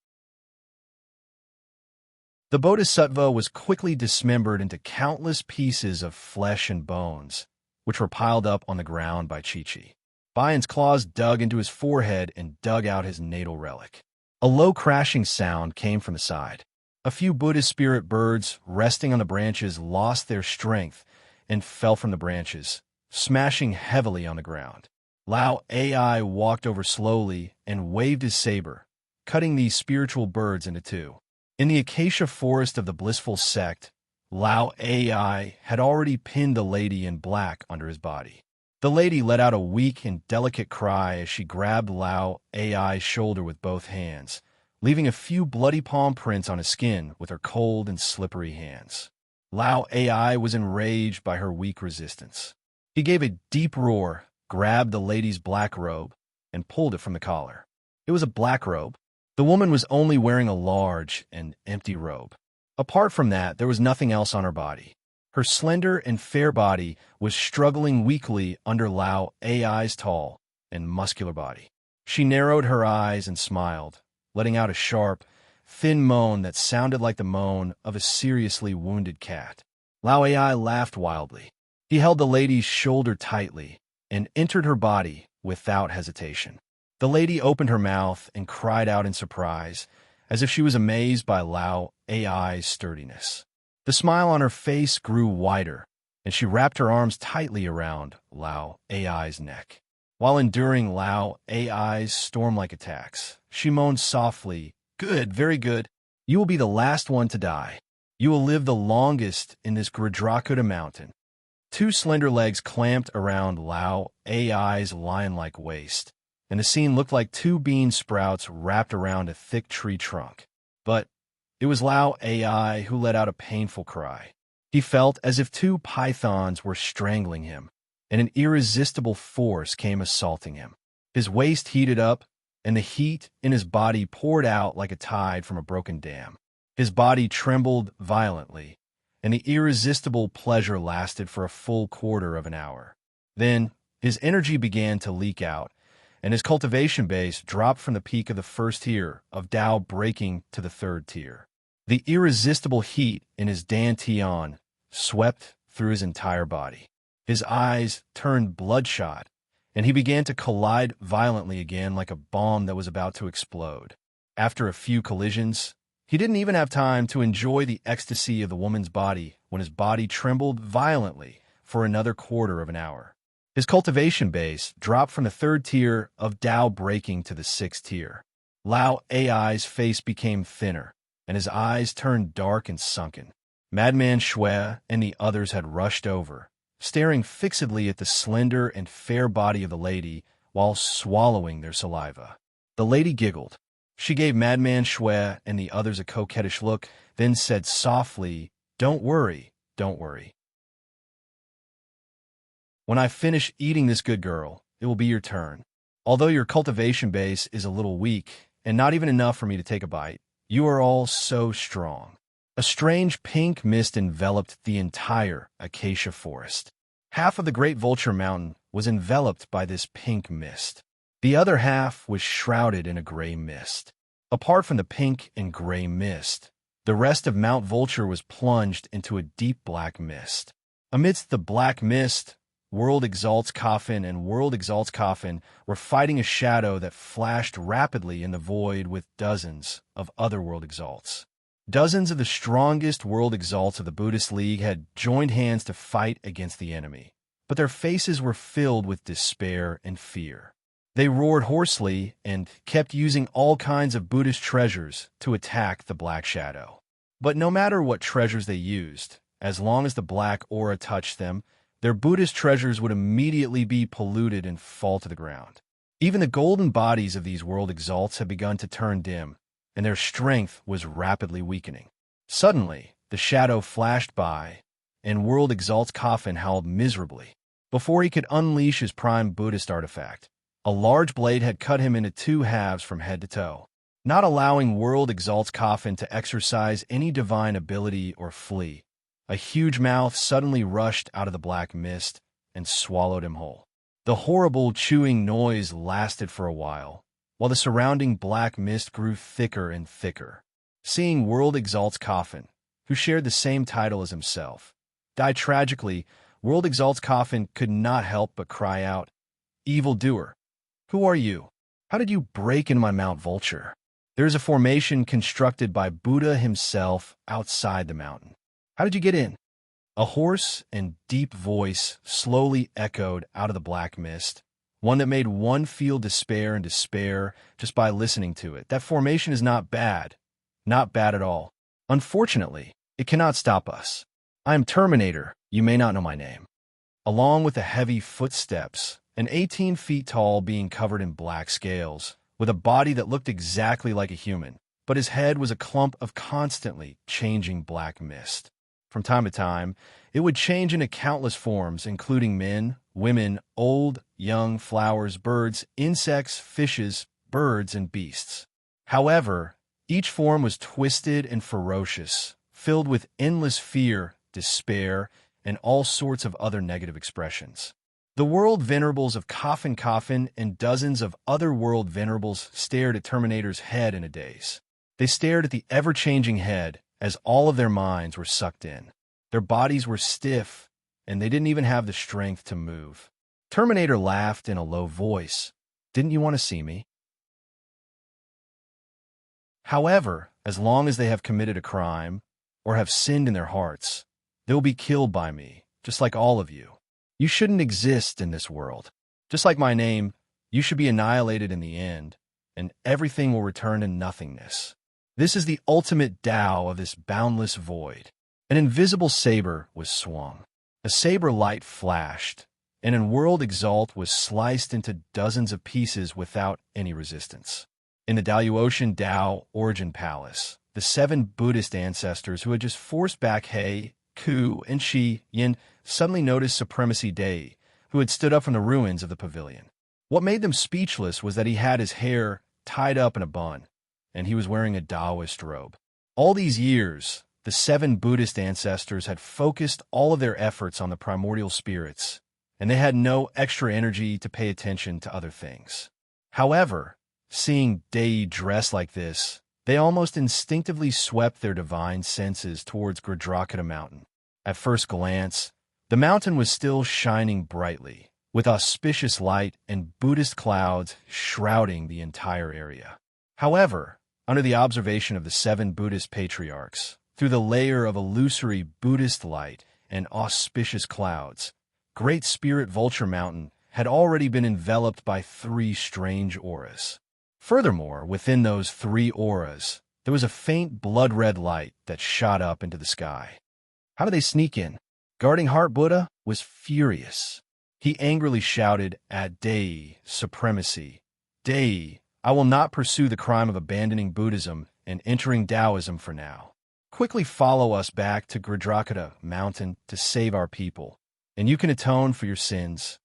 The bodhisattva was quickly dismembered into countless pieces of flesh and bones, which were piled up on the ground by Chi-Chi. Bayon's claws dug into his forehead and dug out his natal relic. A low crashing sound came from the side. A few Buddhist spirit birds resting on the branches lost their strength and fell from the branches, smashing heavily on the ground. Lao Ai walked over slowly and waved his saber, cutting these spiritual birds into two. In the acacia forest of the blissful sect, Lao Ai had already pinned the lady in black under his body. The lady let out a weak and delicate cry as she grabbed Lao Ai's shoulder with both hands, leaving a few bloody palm prints on his skin with her cold and slippery hands. Lao Ai was enraged by her weak resistance. He gave a deep roar, grabbed the lady's black robe, and pulled it from the collar. It was a black robe. The woman was only wearing a large and empty robe. Apart from that, there was nothing else on her body. Her slender and fair body was struggling weakly under Lao Ai's tall and muscular body. She narrowed her eyes and smiled, letting out a sharp, thin moan that sounded like the moan of a seriously wounded cat. Lao Ai laughed wildly. He held the lady's shoulder tightly and entered her body without hesitation. The lady opened her mouth and cried out in surprise, as if she was amazed by Lao Ai's sturdiness. The smile on her face grew wider, and she wrapped her arms tightly around Lao Ai's neck. While enduring Lao Ai's storm-like attacks, she moaned softly, "Good, very good. You will be the last one to die. You will live the longest in this Gradrakuta mountain." Two slender legs clamped around Lao Ai's lion-like waist, and the scene looked like two bean sprouts wrapped around a thick tree trunk. But it was Lao Ai who let out a painful cry. He felt as if two pythons were strangling him, and an irresistible force came assaulting him. His waist heated up, and the heat in his body poured out like a tide from a broken dam. His body trembled violently, and the irresistible pleasure lasted for a full quarter of an hour. Then his energy began to leak out, and his cultivation base dropped from the peak of the first tier of Tao breaking to the third tier. The irresistible heat in his dantian swept through his entire body. His eyes turned bloodshot, and he began to collide violently again like a bomb that was about to explode. After a few collisions, he didn't even have time to enjoy the ecstasy of the woman's body when his body trembled violently for another quarter of an hour. His cultivation base dropped from the third tier of Tao breaking to the sixth tier. Lao Ai's face became thinner, and his eyes turned dark and sunken. Madman Shui and the others had rushed over, staring fixedly at the slender and fair body of the lady while swallowing their saliva. The lady giggled. She gave Madman Shui and the others a coquettish look, then said softly, "Don't worry, don't worry. When I finish eating this good girl, it will be your turn. Although your cultivation base is a little weak, and not even enough for me to take a bite, you are all so strong." A strange pink mist enveloped the entire acacia forest. Half of the Great Vulture Mountain was enveloped by this pink mist. The other half was shrouded in a gray mist. Apart from the pink and gray mist, the rest of Mount Vulture was plunged into a deep black mist. Amidst the black mist, World Exalt's Coffin and World Exalt's Coffin were fighting a shadow that flashed rapidly in the void with dozens of other World Exalts. Dozens of the strongest World Exalts of the Buddhist League had joined hands to fight against the enemy, but their faces were filled with despair and fear. They roared hoarsely and kept using all kinds of Buddhist treasures to attack the Black Shadow. But no matter what treasures they used, as long as the black aura touched them, their Buddhist treasures would immediately be polluted and fall to the ground. Even the golden bodies of these World Exalts had begun to turn dim, and their strength was rapidly weakening. Suddenly, the shadow flashed by, and World Exalt's Coffin howled miserably. Before he could unleash his prime Buddhist artifact, a large blade had cut him into two halves from head to toe. Not allowing World Exalt's Coffin to exercise any divine ability or flee, a huge mouth suddenly rushed out of the black mist and swallowed him whole. The horrible chewing noise lasted for a while the surrounding black mist grew thicker and thicker. Seeing World Exalt's Coffin, who shared the same title as himself, die tragically, World Exalt's Coffin could not help but cry out, "Evildoer! Who are you? How did you break into my Mount Vulture?" There is a formation constructed by Buddha himself outside the mountain. How did you get in? A hoarse and deep voice slowly echoed out of the black mist, one that made one feel despair and despair just by listening to it. That formation is not bad at all. Unfortunately, it cannot stop us. I am Terminator, you may not know my name. Along with the heavy footsteps, an 18 feet tall being covered in black scales, with a body that looked exactly like a human, but his head was a clump of constantly changing black mist. From time to time, it would change into countless forms, including men, women, old, young, flowers, birds, insects, fishes, birds, and beasts. However, each form was twisted and ferocious, filled with endless fear, despair, and all sorts of other negative expressions. The world venerables of Coffin and dozens of other world venerables stared at Terminator's head in a daze. They stared at the ever-changing head as all of their minds were sucked in. Their bodies were stiff, and they didn't even have the strength to move. Terminator laughed in a low voice. "Didn't you want to see me? However, as long as they have committed a crime or have sinned in their hearts, they will be killed by me, just like all of you. You shouldn't exist in this world. Just like my name, you should be annihilated in the end, and everything will return to nothingness. This is the ultimate Tao of this boundless void." An invisible saber was swung. A saber light flashed, and in World Exalt was sliced into dozens of pieces without any resistance. In the Daluotian Tao Origin Palace, the 7 Buddhist ancestors who had just forced back He, Ku, and Shi Yin suddenly noticed Supremacy Dei, who had stood up from the ruins of the pavilion. What made them speechless was that he had his hair tied up in a bun, and he was wearing a Taoist robe. All these years, the 7 Buddhist ancestors had focused all of their efforts on the primordial spirits, and they had no extra energy to pay attention to other things. However, seeing Dei dress like this, they almost instinctively swept their divine senses towards Gurdrakata Mountain. At first glance, the mountain was still shining brightly, with auspicious light and Buddhist clouds shrouding the entire area. However, under the observation of the 7 Buddhist patriarchs, through the layer of illusory Buddhist light and auspicious clouds, Great Spirit Vulture Mountain had already been enveloped by 3 strange auras. Furthermore, within those 3 auras, there was a faint blood-red light that shot up into the sky. How did they sneak in? Guarding Heart Buddha was furious. He angrily shouted at Dei Supremacy, "Dei, I will not pursue the crime of abandoning Buddhism and entering Taoism for now. Quickly follow us back to Gridrakata Mountain to save our people, and you can atone for your sins."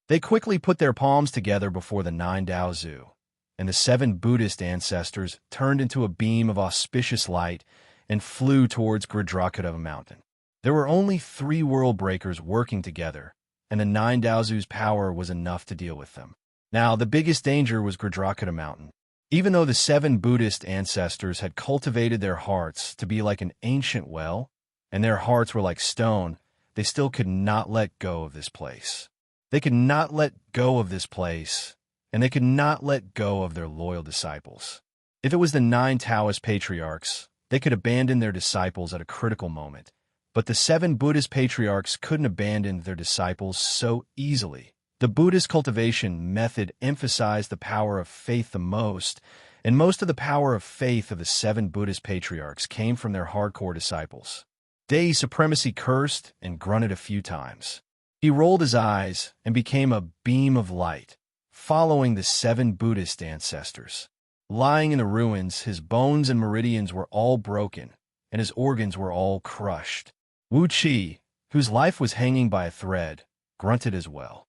They quickly put their palms together before the 9 Daozu, and the 7 Buddhist ancestors turned into a beam of auspicious light and flew towards Gridrakata Mountain. There were only 3 world breakers working together, and the 9 Daozu's power was enough to deal with them. Now, the biggest danger was Gridrakata Mountain. Even though the 7 Buddhist ancestors had cultivated their hearts to be like an ancient well, and their hearts were like stone, they still could not let go of this place. They could not let go of this place, and they could not let go of their loyal disciples. If it was the 9 Taoist patriarchs, they could abandon their disciples at a critical moment, but the 7 Buddhist patriarchs couldn't abandon their disciples so easily. The Buddhist cultivation method emphasized the power of faith the most, and most of the power of faith of the 7 Buddhist patriarchs came from their hardcore disciples. Dei Supremacy cursed and grunted a few times. He rolled his eyes and became a beam of light, following the 7 Buddhist ancestors. Lying in the ruins, his bones and meridians were all broken, and his organs were all crushed. Wuxia, whose life was hanging by a thread, grunted as well.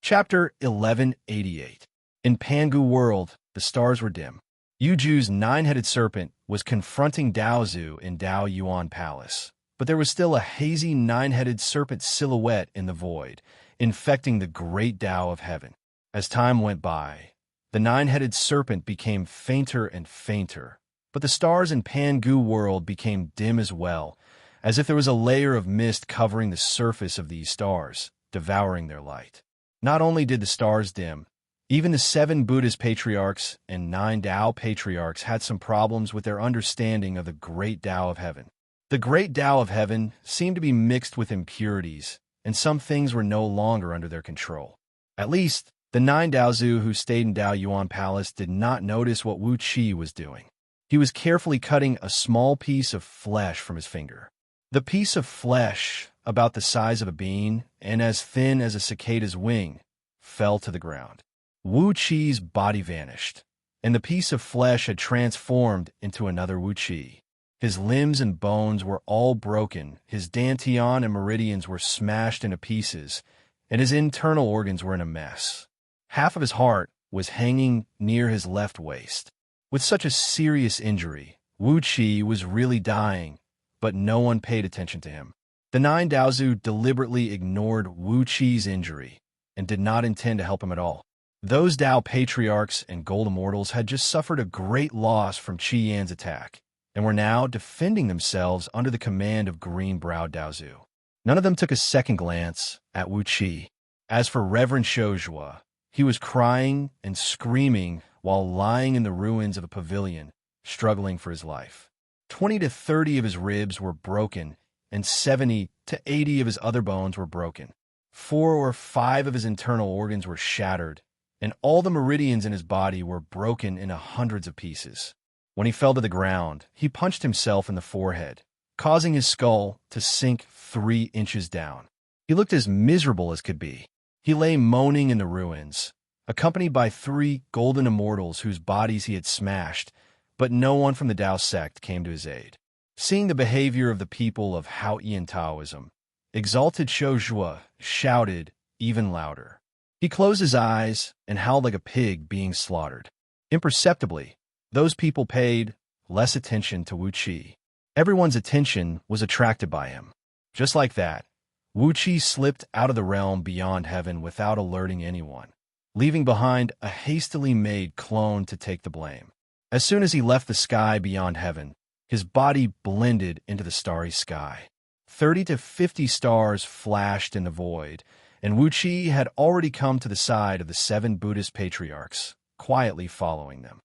Chapter 1188. In Pangu World, the stars were dim. Yuju's 9-headed serpent was confronting Daozu in Dao Yuan Palace, but there was still a hazy 9-headed serpent silhouette in the void, infecting the great Dao of heaven. As time went by, the 9-headed serpent became fainter and fainter, but the stars in Pangu World became dim as well, as if there was a layer of mist covering the surface of these stars, devouring their light. Not only did the stars dim, even the 7 Buddhist patriarchs and 9 Tao patriarchs had some problems with their understanding of the great Tao of heaven. The great Tao of heaven seemed to be mixed with impurities, and some things were no longer under their control. At least, the 9 Daozu who stayed in Dao Yuan Palace did not notice what Wuxia was doing. He was carefully cutting a small piece of flesh from his finger. The piece of flesh, about the size of a bean and as thin as a cicada's wing, fell to the ground. Wuxia's body vanished, and the piece of flesh had transformed into another Wuxia. His limbs and bones were all broken, his dantian and meridians were smashed into pieces, and his internal organs were in a mess. Half of his heart was hanging near his left waist. With such a serious injury, Wuxia was really dying, but no one paid attention to him. The 9 Daozu deliberately ignored Wuxia's injury and did not intend to help him at all. Those Tao patriarchs and gold immortals had just suffered a great loss from Qi Yan's attack, and were now defending themselves under the command of green-browed Daozu. None of them took a second glance at Wuxia. As for Reverend Shouzhua, he was crying and screaming while lying in the ruins of a pavilion, struggling for his life. 20 to 30 of his ribs were broken, and 70 to 80 of his other bones were broken. 4 or 5 of his internal organs were shattered, and all the meridians in his body were broken into hundreds of pieces. When he fell to the ground, he punched himself in the forehead, causing his skull to sink 3 inches down. He looked as miserable as could be. He lay moaning in the ruins, accompanied by 3 golden immortals whose bodies he had smashed, but no one from the Tao sect came to his aid. Seeing the behavior of the people of Haotian Taoism, exalted Shouzhua shouted even louder. He closed his eyes and howled like a pig being slaughtered. Imperceptibly, those people paid less attention to Wuxia. Everyone's attention was attracted by him. Just like that, Wuxia slipped out of the realm beyond heaven without alerting anyone, leaving behind a hastily made clone to take the blame. As soon as he left the sky beyond heaven, his body blended into the starry sky. 30 to 50 stars flashed in the void, and Wuxia had already come to the side of the 7 Buddhist patriarchs, quietly following them.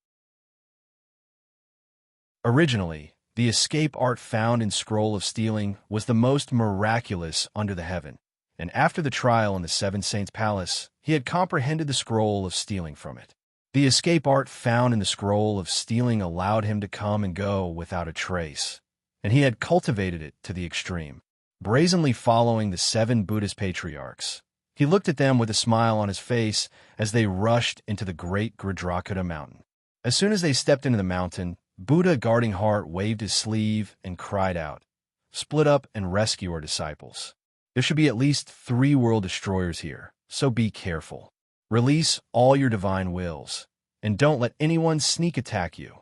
Originally, the escape art found in Scroll of Stealing was the most miraculous under the heaven, and after the trial in the 7 Saints' Palace, he had comprehended the Scroll of Stealing from it. The escape art found in the Scroll of Stealing allowed him to come and go without a trace, and he had cultivated it to the extreme. Brazenly following the 7 Buddhist patriarchs, He looked at them with a smile on his face as they rushed into the great Gridrakota mountain. As soon as they stepped into the mountain, Buddha Guarding Heart waved his sleeve and cried out, "Split up and rescue our disciples. There should be at least 3 world destroyers here, so be careful. Release all your divine wills, and don't let anyone sneak attack you."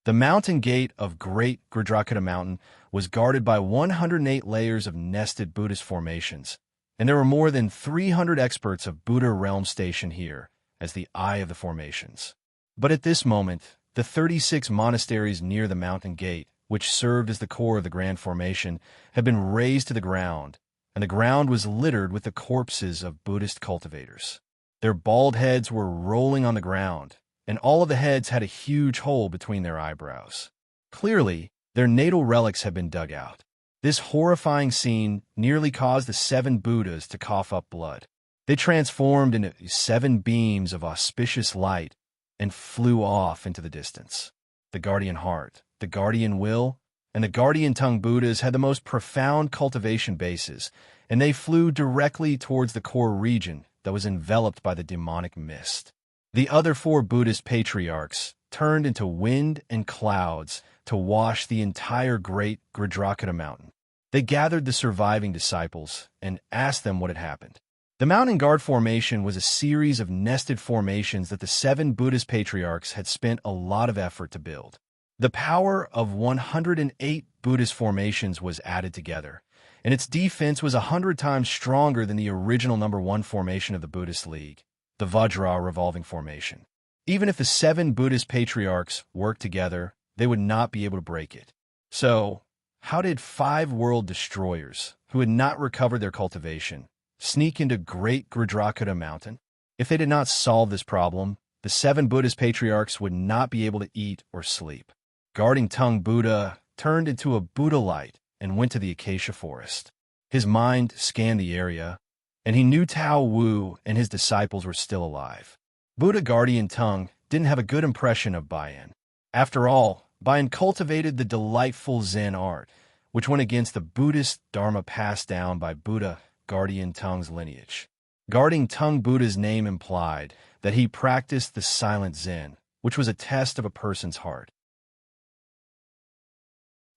The mountain gate of Great Gridrakota Mountain was guarded by 108 layers of nested Buddhist formations, and there were more than 300 experts of Buddha realm stationed here as the eye of the formations. But at this moment, the 36 monasteries near the mountain gate, which served as the core of the Grand Formation, had been razed to the ground, and the ground was littered with the corpses of Buddhist cultivators. Their bald heads were rolling on the ground, and all of the heads had a huge hole between their eyebrows. Clearly, their natal relics had been dug out. This horrifying scene nearly caused the 7 Buddhas to cough up blood. They transformed into 7 beams of auspicious light and flew off into the distance. The Guardian Heart, the Guardian Will, and the Guardian Tongue Buddhas had the most profound cultivation bases, and they flew directly towards the core region that was enveloped by the demonic mist. The other 4 Buddhist patriarchs turned into wind and clouds to wash the entire great Gridrakota mountain. They gathered the surviving disciples and asked them what had happened. The mountain guard formation was a series of nested formations that the 7 Buddhist patriarchs had spent a lot of effort to build. The power of 108 Buddhist formations was added together, and its defense was 100 times stronger than the original number 1 formation of the Buddhist League, the Vajra revolving formation. Even if the 7 Buddhist patriarchs worked together, they would not be able to break it. So, how did 5 world destroyers, who had not recovered their cultivation, sneak into Great Gridrakota Mountain? If they did not solve this problem, the 7 Buddhist patriarchs would not be able to eat or sleep. Guarding Tongue Buddha turned into a Buddha light and went to the acacia forest. His mind scanned the area, and he knew Tao Wu and his disciples were still alive. Buddha Guardian Tongue didn't have a good impression of Bayan. After all, Bayan cultivated the delightful Zen art, which went against the Buddhist Dharma passed down by Buddha Guardian Tongue's lineage. Guarding Tongue Buddha's name implied that he practiced the silent Zen, which was a test of a person's heart.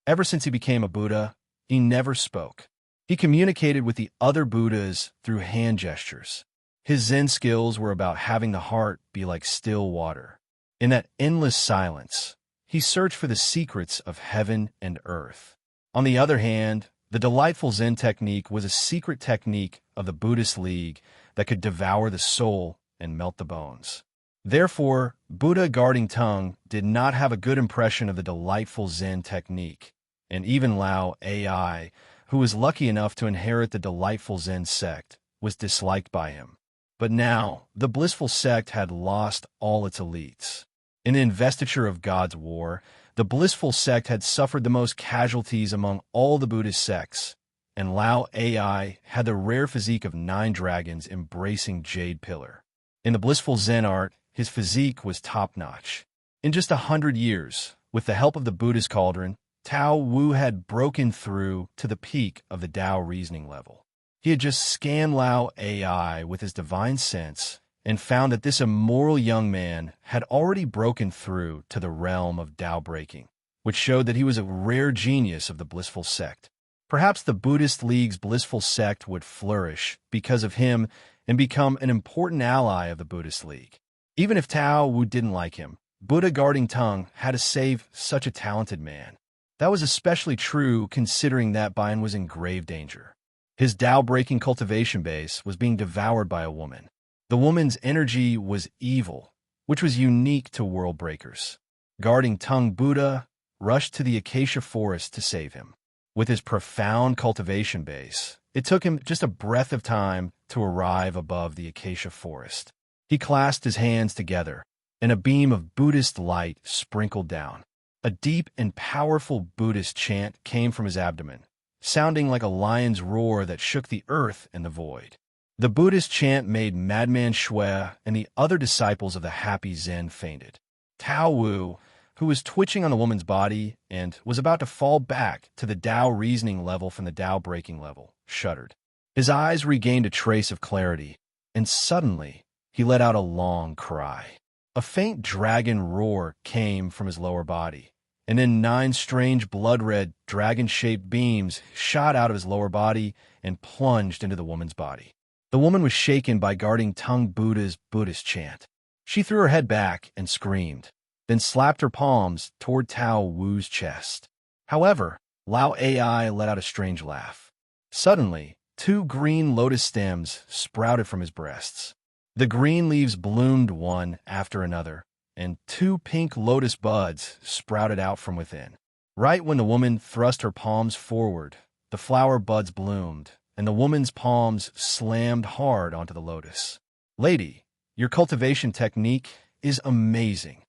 Ever since he became a Buddha, he never spoke. He communicated with the other Buddhas through hand gestures. His Zen skills were about having the heart be like still water. In that endless silence, he searched for the secrets of heaven and earth. On the other hand, the delightful Zen technique was a secret technique of the Buddhist League that could devour the soul and melt the bones. Therefore, Buddha Guarding Tongue did not have a good impression of the delightful Zen technique, and even Lao AI, who was lucky enough to inherit the delightful Zen sect, was disliked by him. But now, the blissful sect had lost all its elites. In the investiture of God's war, the blissful sect had suffered the most casualties among all the Buddhist sects, and Lao AI had the rare physique of 9 dragons embracing Jade Pillar. In the blissful Zen art, his physique was top-notch. In just 100 years, with the help of the Buddhist cauldron, Tao Wu had broken through to the peak of the Tao reasoning level. He had just scanned Lao AI with his divine sense and found that this immoral young man had already broken through to the realm of Tao breaking, which showed that he was a rare genius of the blissful sect. Perhaps the Buddhist League's blissful sect would flourish because of him and become an important ally of the Buddhist League. Even if Tao Wu didn't like him, Buddha Guarding Tongue had to save such a talented man. That was especially true considering that Bayan was in grave danger. His Tao-breaking cultivation base was being devoured by a woman. The woman's energy was evil, which was unique to world breakers. Guarding Tongue Buddha rushed to the acacia forest to save him. With his profound cultivation base, it took him just a breath of time to arrive above the acacia forest. He clasped his hands together, and a beam of Buddhist light sprinkled down. A deep and powerful Buddhist chant came from his abdomen, sounding like a lion's roar that shook the earth and the void. The Buddhist chant made Madman Shui and the other disciples of the happy Zen fainted. Tao Wu, who was twitching on the woman's body and was about to fall back to the Tao reasoning level from the Tao breaking level, shuddered. His eyes regained a trace of clarity, and suddenly he let out a long cry. A faint dragon roar came from his lower body, and then 9 strange blood-red, dragon-shaped beams shot out of his lower body and plunged into the woman's body. The woman was shaken by guarding Tongue Buddha's Buddhist chant. She threw her head back and screamed, then slapped her palms toward Tao Wu's chest. However, Lao AI let out a strange laugh. Suddenly, 2 green lotus stems sprouted from his breasts. The green leaves bloomed one after another, and 2 pink lotus buds sprouted out from within. Right when the woman thrust her palms forward, the flower buds bloomed, and the woman's palms slammed hard onto the lotus. "Lady, your cultivation technique is amazing."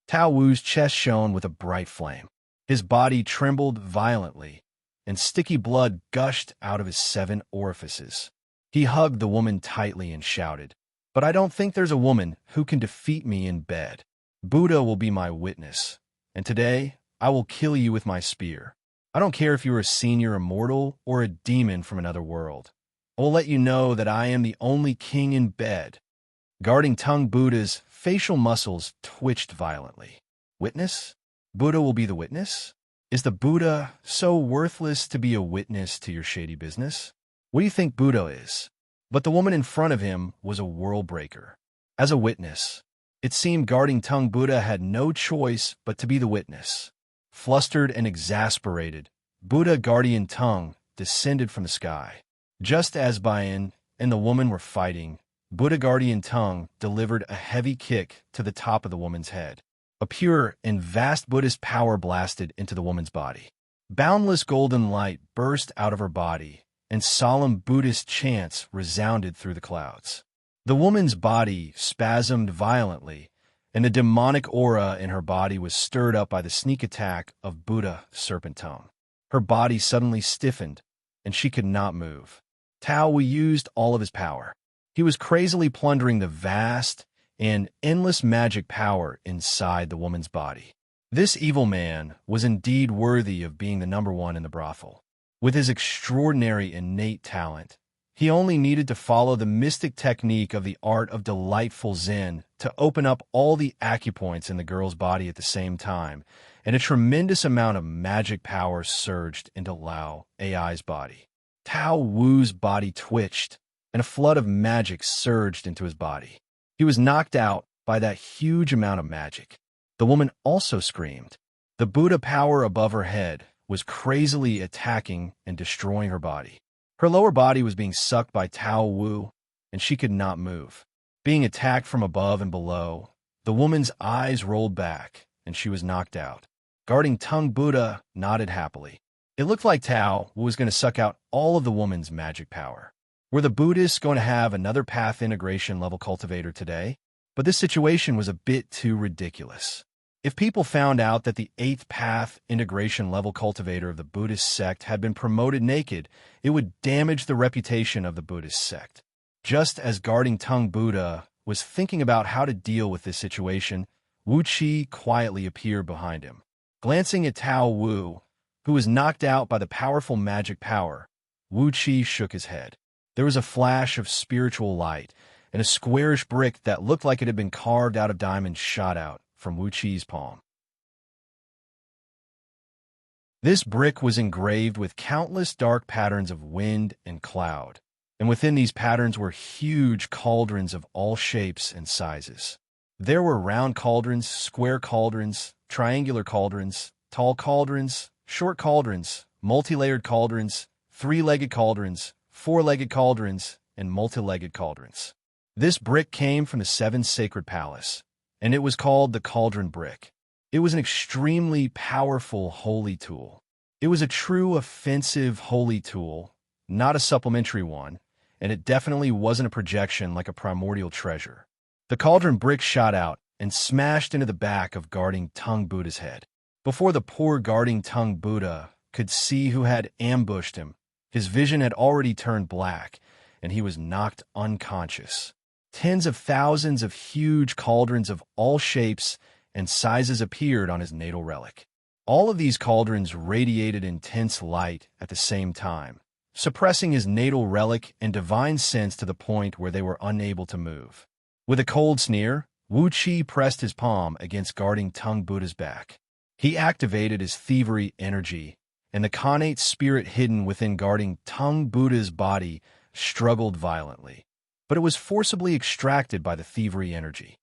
Tao Wu's chest shone with a bright flame. His body trembled violently, and sticky blood gushed out of his 7 orifices. He hugged the woman tightly and shouted, "But I don't think there's a woman who can defeat me in bed. Buddha will be my witness, and today I will kill you with my spear. I don't care if you're a senior immortal or a demon from another world. I will let you know that I am the only king in bed." Guarding Tongue Buddha's facial muscles twitched violently. Witness? Buddha will be the witness? Is the Buddha so worthless to be a witness to your shady business? What do you think Buddha is? But the woman in front of him was a world breaker. As a witness, it seemed guarding Tongue Buddha had no choice but to be the witness. Flustered and exasperated, Buddha Guardian Tongue descended from the sky. Just as Bayan and the woman were fighting, Buddha Guardian Tongue delivered a heavy kick to the top of the woman's head. A pure and vast Buddhist power blasted into the woman's body. Boundless golden light burst out of her body, and solemn Buddhist chants resounded through the clouds. The woman's body spasmed violently, and the demonic aura in her body was stirred up by the sneak attack of Buddha Serpent Tongue. Her body suddenly stiffened, and she could not move. Tao Wu used all of his power. He was crazily plundering the vast and endless magic power inside the woman's body. This evil man was indeed worthy of being the #1 in the brothel. With his extraordinary innate talent, he only needed to follow the mystic technique of the art of delightful Zen to open up all the acupoints in the girl's body at the same time, and a tremendous amount of magic power surged into Lao AI's body. Tao Wu's body twitched, and a flood of magic surged into his body. He was knocked out by that huge amount of magic. The woman also screamed. The Buddha power above her head was crazily attacking and destroying her body. Her lower body was being sucked by Tao Wu, and she could not move. Being attacked from above and below, the woman's eyes rolled back, and she was knocked out. Guarding Tongue Buddha nodded happily. It looked like Tao was going to suck out all of the woman's magic power. Were the Buddhists going to have another path integration level cultivator today? But this situation was a bit too ridiculous. If people found out that the 8th path integration level cultivator of the Buddhist sect had been promoted naked, it would damage the reputation of the Buddhist sect. Just as guarding Tongue Buddha was thinking about how to deal with this situation, Wuxia quietly appeared behind him. Glancing at Tao Wu, who was knocked out by the powerful magic power, Wuxia shook his head. There was a flash of spiritual light, and a squarish brick that looked like it had been carved out of diamonds shot out from Wuxia's palm. This brick was engraved with countless dark patterns of wind and cloud, and within these patterns were huge cauldrons of all shapes and sizes. There were round cauldrons, square cauldrons, triangular cauldrons, tall cauldrons, short cauldrons, multi-layered cauldrons, 3-legged cauldrons, 4-legged cauldrons, and multi-legged cauldrons. This brick came from the 7 Sacred Palace, and it was called the Cauldron Brick. It was an extremely powerful holy tool. It was a true offensive holy tool, not a supplementary one, and it definitely wasn't a projection like a primordial treasure. The Cauldron Brick shot out and smashed into the back of Guarding Tongue Buddha's head. Before the poor Guarding Tongue Buddha could see who had ambushed him, his vision had already turned black, and he was knocked unconscious. Tens of thousands of huge cauldrons of all shapes and sizes appeared on his natal relic. All of these cauldrons radiated intense light at the same time, suppressing his natal relic and divine sense to the point where they were unable to move. With a cold sneer, Wuxia pressed his palm against guarding Tung Buddha's back. He activated his thievery energy, and the connate spirit hidden within guarding Tung Buddha's body struggled violently, but it was forcibly extracted by the thievery energy.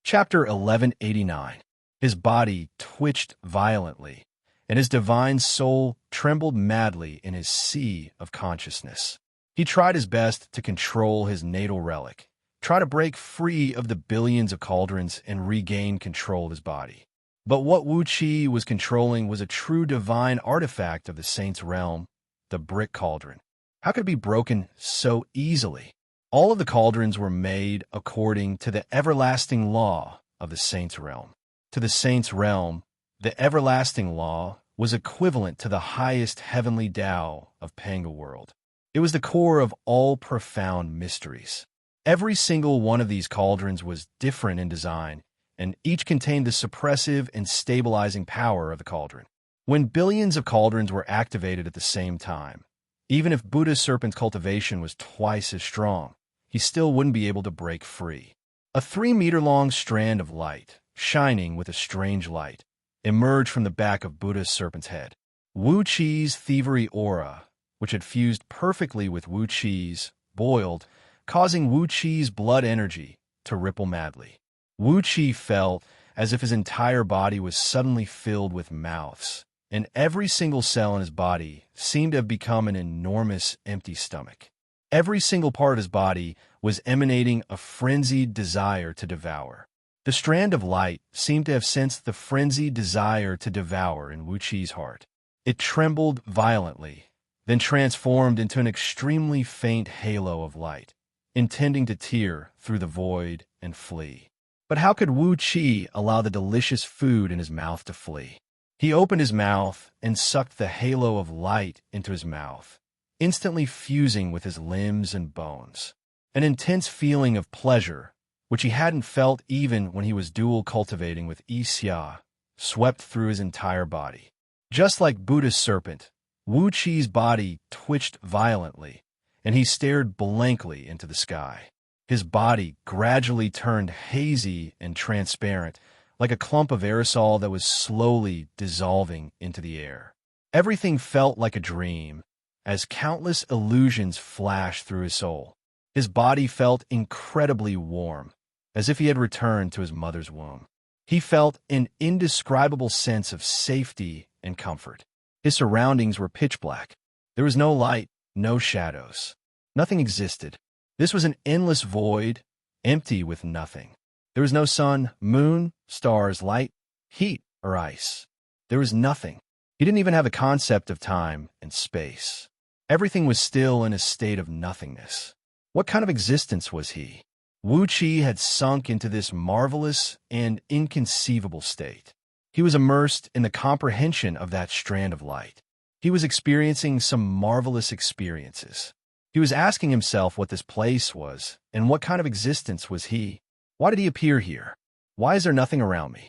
Chapter 1189. His body twitched violently, and his divine soul trembled madly in his sea of consciousness. He tried his best to control his natal relic, try to break free of the billions of cauldrons and regain control of his body. But what Wuxia was controlling was a true divine artifact of the saint's realm, the brick cauldron. How could it be broken so easily? All of the cauldrons were made according to the everlasting law of the saint's realm. To the saint's realm, the everlasting law was equivalent to the highest heavenly Tao of Panga world. It was the core of all profound mysteries. Every single one of these cauldrons was different in design, and each contained the suppressive and stabilizing power of the cauldron. When billions of cauldrons were activated at the same time, even if Buddha's serpent's cultivation was twice as strong, he still wouldn't be able to break free. A 3-meter-long strand of light, shining with a strange light, emerged from the back of Buddha's serpent's head. Wuxia's thievery aura, which had fused perfectly with Wuxia's, boiled, causing Wuxia's blood energy to ripple madly. Wuxia felt as if his entire body was suddenly filled with mouths, and every single cell in his body seemed to have become an enormous empty stomach. Every single part of his body was emanating a frenzied desire to devour. The strand of light seemed to have sensed the frenzied desire to devour in Wuxia's heart. It trembled violently, then transformed into an extremely faint halo of light, intending to tear through the void and flee. But how could Wuxia allow the delicious food in his mouth to flee? He opened his mouth and sucked the halo of light into his mouth, instantly fusing with his limbs and bones. An intense feeling of pleasure, which he hadn't felt even when he was dual cultivating with Xianxia, swept through his entire body. Just like Buddha's serpent, Wuxia's body twitched violently, and he stared blankly into the sky. His body gradually turned hazy and transparent, like a clump of aerosol that was slowly dissolving into the air. Everything felt like a dream, as countless illusions flashed through his soul. His body felt incredibly warm, as if he had returned to his mother's womb. He felt an indescribable sense of safety and comfort. His surroundings were pitch black. There was no light, no shadows. Nothing existed. This was an endless void, empty with nothing. There was no sun, moon, stars, light, heat, or ice. There was nothing. He didn't even have a concept of time and space. Everything was still in a state of nothingness. What kind of existence was he? Wuxia had sunk into this marvelous and inconceivable state. He was immersed in the comprehension of that strand of light. He was experiencing some marvelous experiences. He was asking himself what this place was, and what kind of existence was he? Why did he appear here? Why is there nothing around me?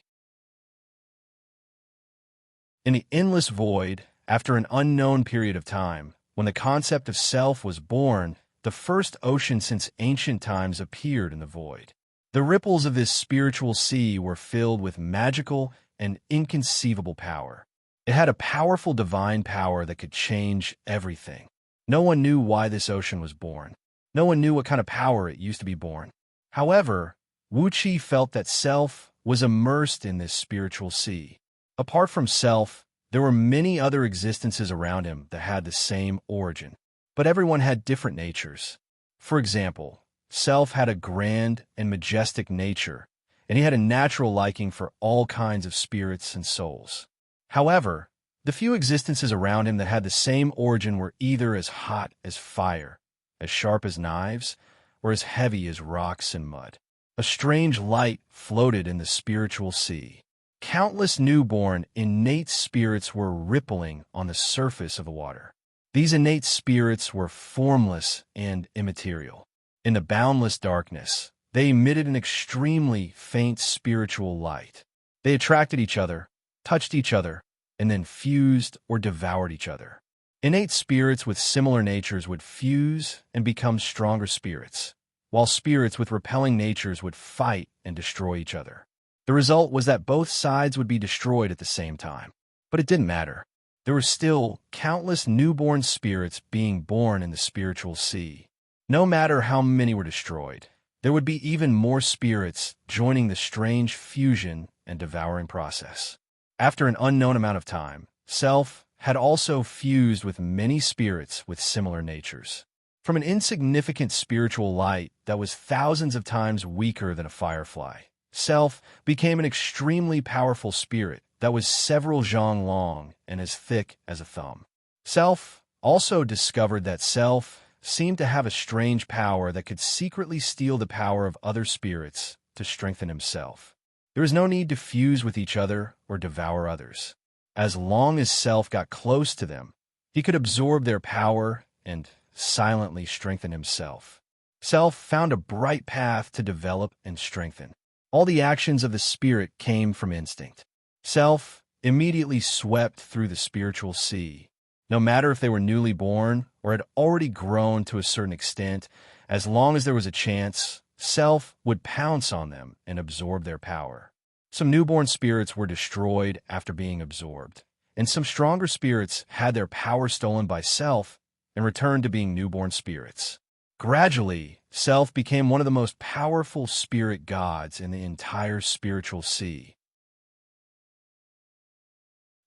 In the endless void, after an unknown period of time, when the concept of self was born, the first ocean since ancient times appeared in the void. The ripples of this spiritual sea were filled with magical and inconceivable power. It had a powerful divine power that could change everything. No one knew why this ocean was born. No one knew what kind of power it used to be born. However, Wuxia felt that self was immersed in this spiritual sea. Apart from self, there were many other existences around him that had the same origin, but everyone had different natures. For example, self had a grand and majestic nature, and he had a natural liking for all kinds of spirits and souls. However, the few existences around him that had the same origin were either as hot as fire, as sharp as knives, or as heavy as rocks and mud. A strange light floated in the spiritual sea. Countless newborn, innate spirits were rippling on the surface of the water. These innate spirits were formless and immaterial. In the boundless darkness, They emitted an extremely faint spiritual light. They attracted each other, touched each other, and then fused or devoured each other. Innate spirits with similar natures would fuse and become stronger spirits, while spirits with repelling natures would fight and destroy each other. The result was that both sides would be destroyed at the same time. But it didn't matter. There were still countless newborn spirits being born in the spiritual sea. No matter how many were destroyed, there would be even more spirits joining the strange fusion and devouring process. After an unknown amount of time, Self had also fused with many spirits with similar natures. From an insignificant spiritual light that was thousands of times weaker than a firefly, Self became an extremely powerful spirit that was several zhang long and as thick as a thumb. Self also discovered that Self seemed to have a strange power that could secretly steal the power of other spirits to strengthen himself. There was no need to fuse with each other or devour others. As long as Self got close to them, he could absorb their power and silently strengthen himself. Self found a bright path to develop and strengthen. All the actions of the spirit came from instinct. Self immediately swept through the spiritual sea. No matter if they were newly born or had already grown to a certain extent, as long as there was a chance, Self would pounce on them and absorb their power. Some newborn spirits were destroyed after being absorbed, and some stronger spirits had their power stolen by Self and returned to being newborn spirits. Gradually, Self became one of the most powerful spirit gods in the entire spiritual sea.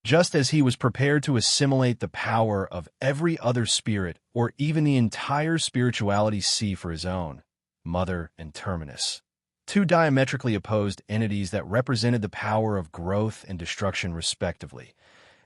Just as he was prepared to assimilate the power of every other spirit or even the entire spirituality sea for his own, Mother and Terminus, two diametrically opposed entities that represented the power of growth and destruction respectively,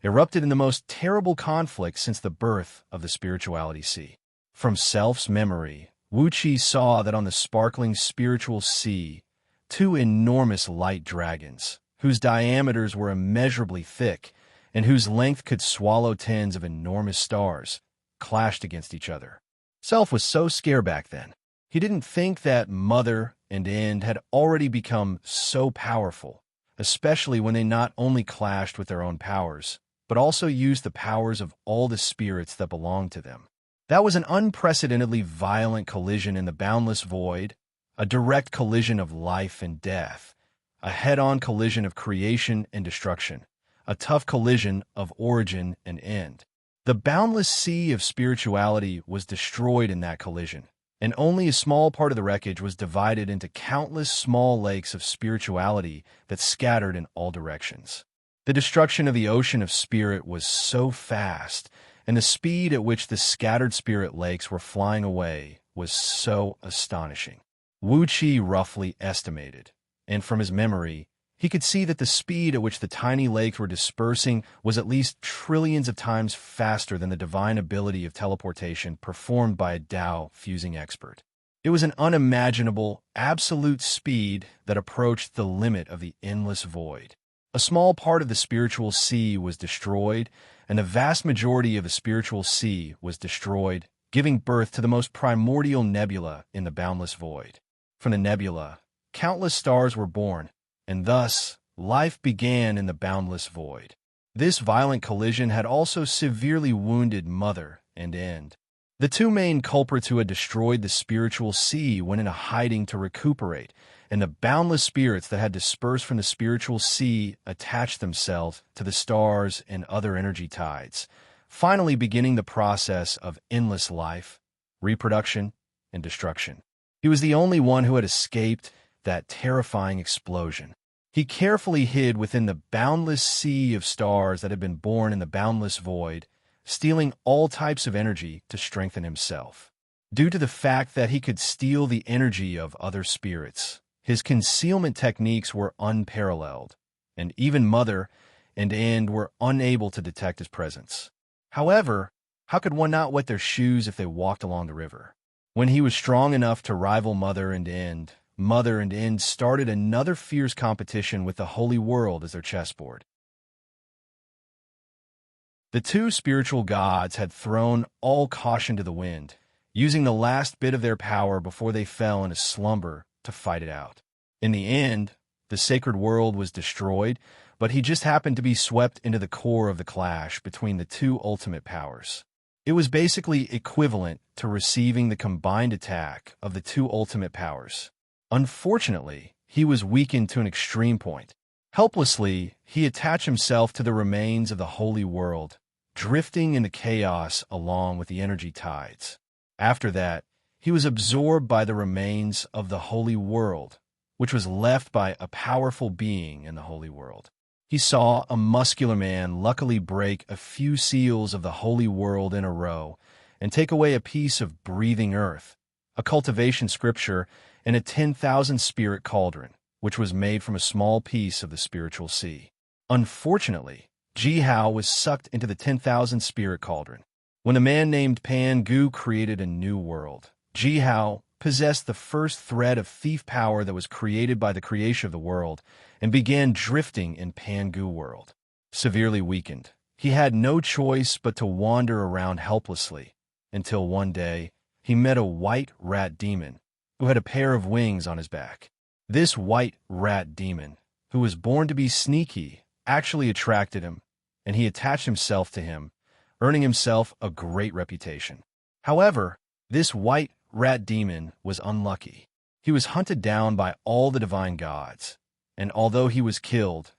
erupted in the most terrible conflict since the birth of the spirituality sea. From Self's memory, Wuxia saw that on the sparkling spiritual sea, two enormous light dragons, whose diameters were immeasurably thick and whose length could swallow tens of enormous stars, clashed against each other. Self was so scared back then. He didn't think that Mother and End had already become so powerful, especially when they not only clashed with their own powers, but also used the powers of all the spirits that belonged to them. That was an unprecedentedly violent collision in the boundless void, a direct collision of life and death, a head-on collision of creation and destruction, a tough collision of origin and end. The boundless sea of spirituality was destroyed in that collision, and only a small part of the wreckage was divided into countless small lakes of spirituality that scattered in all directions. The destruction of the ocean of spirit was so fast, and the speed at which the scattered spirit lakes were flying away was so astonishing. Wuxia roughly estimated, and from his memory, he could see that the speed at which the tiny lakes were dispersing was at least trillions of times faster than the divine ability of teleportation performed by a Tao fusing expert. It was an unimaginable, absolute speed that approached the limit of the endless void. A small part of the spiritual sea was destroyed, and the vast majority of the spiritual sea was destroyed, giving birth to the most primordial nebula in the boundless void. From the nebula, countless stars were born, and thus life began in the boundless void. This violent collision had also severely wounded Mother and End. The two main culprits who had destroyed the spiritual sea went into hiding to recuperate, and the boundless spirits that had dispersed from the spiritual sea attached themselves to the stars and other energy tides, finally beginning the process of endless life, reproduction, and destruction. He was the only one who had escaped that terrifying explosion. He carefully hid within the boundless sea of stars that had been born in the boundless void, stealing all types of energy to strengthen himself. Due to the fact that he could steal the energy of other spirits, his concealment techniques were unparalleled, and even Mother and End were unable to detect his presence. However, how could one not wet their shoes if they walked along the river? When he was strong enough to rival Mother and End started another fierce competition with the Holy World as their chessboard. The two spiritual gods had thrown all caution to the wind, using the last bit of their power before they fell into slumber to fight it out. In the end, the sacred world was destroyed, but he just happened to be swept into the core of the clash between the two ultimate powers. It was basically equivalent to receiving the combined attack of the two ultimate powers. Unfortunately, he was weakened to an extreme point. Helplessly, he attached himself to the remains of the holy world, drifting in the chaos along with the energy tides. After that, he was absorbed by the remains of the holy world, which was left by a powerful being in the holy world. He saw a muscular man luckily break a few seals of the holy world in a row and take away a piece of breathing earth, a cultivation scripture, and a 10,000 spirit cauldron, which was made from a small piece of the spiritual sea. Unfortunately, Ji Hao was sucked into the 10,000 spirit cauldron. When a man named Pan Gu created a new world, Ji Hao possessed the first thread of thief power that was created by the creation of the world and began drifting in Pan Gu world. Severely weakened, he had no choice but to wander around helplessly until one day he met a white rat demon who had a pair of wings on his back. This white rat demon, who was born to be sneaky, actually attracted him, and he attached himself to him, earning himself a great reputation. However, this white rat demon was unlucky. He was hunted down by all the divine gods, and although he was killed,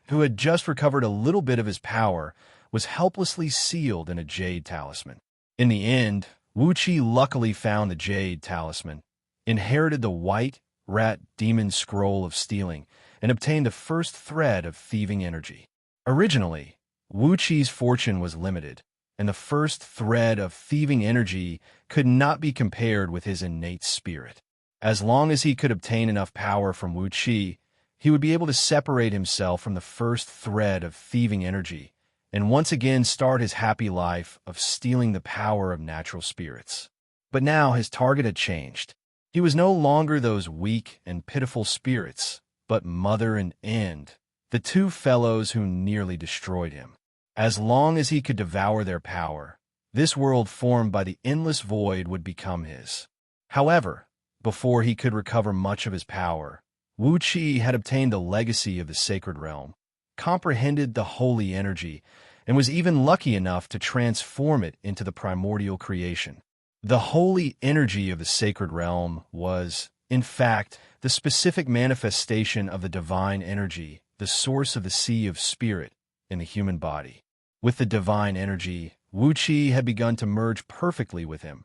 who had just recovered a little bit of his power, was helplessly sealed in a jade talisman. In the end, Wuxia luckily found the jade talisman, inherited the white rat demon scroll of stealing, and obtained the first thread of thieving energy. Originally, Wuxia's fortune was limited, and the first thread of thieving energy could not be compared with his innate spirit. As long as he could obtain enough power from Wuxia, he would be able to separate himself from the first thread of thieving energy and once again start his happy life of stealing the power of natural spirits. But now his target had changed. He was no longer those weak and pitiful spirits, but Mother and End, the two fellows who nearly destroyed him. As long as he could devour their power, this world formed by the endless void would become his. However, before he could recover much of his power, Wuxia had obtained the legacy of the sacred realm, comprehended the holy energy, and was even lucky enough to transform it into the primordial creation. The holy energy of the sacred realm was, in fact, the specific manifestation of the divine energy, the source of the sea of spirit in the human body. With the divine energy, Wuxia had begun to merge perfectly with him.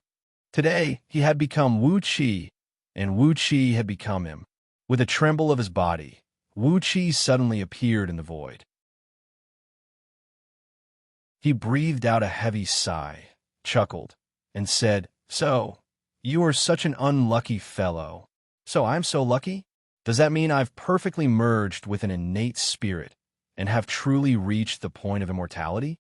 Today, he had become Wuxia, and Wuxia had become him. With a tremble of his body, Wuxia suddenly appeared in the void. He breathed out a heavy sigh, chuckled, and said, "So, you are such an unlucky fellow. So I'm so lucky? Does that mean I've perfectly merged with an innate spirit and have truly reached the point of immortality?"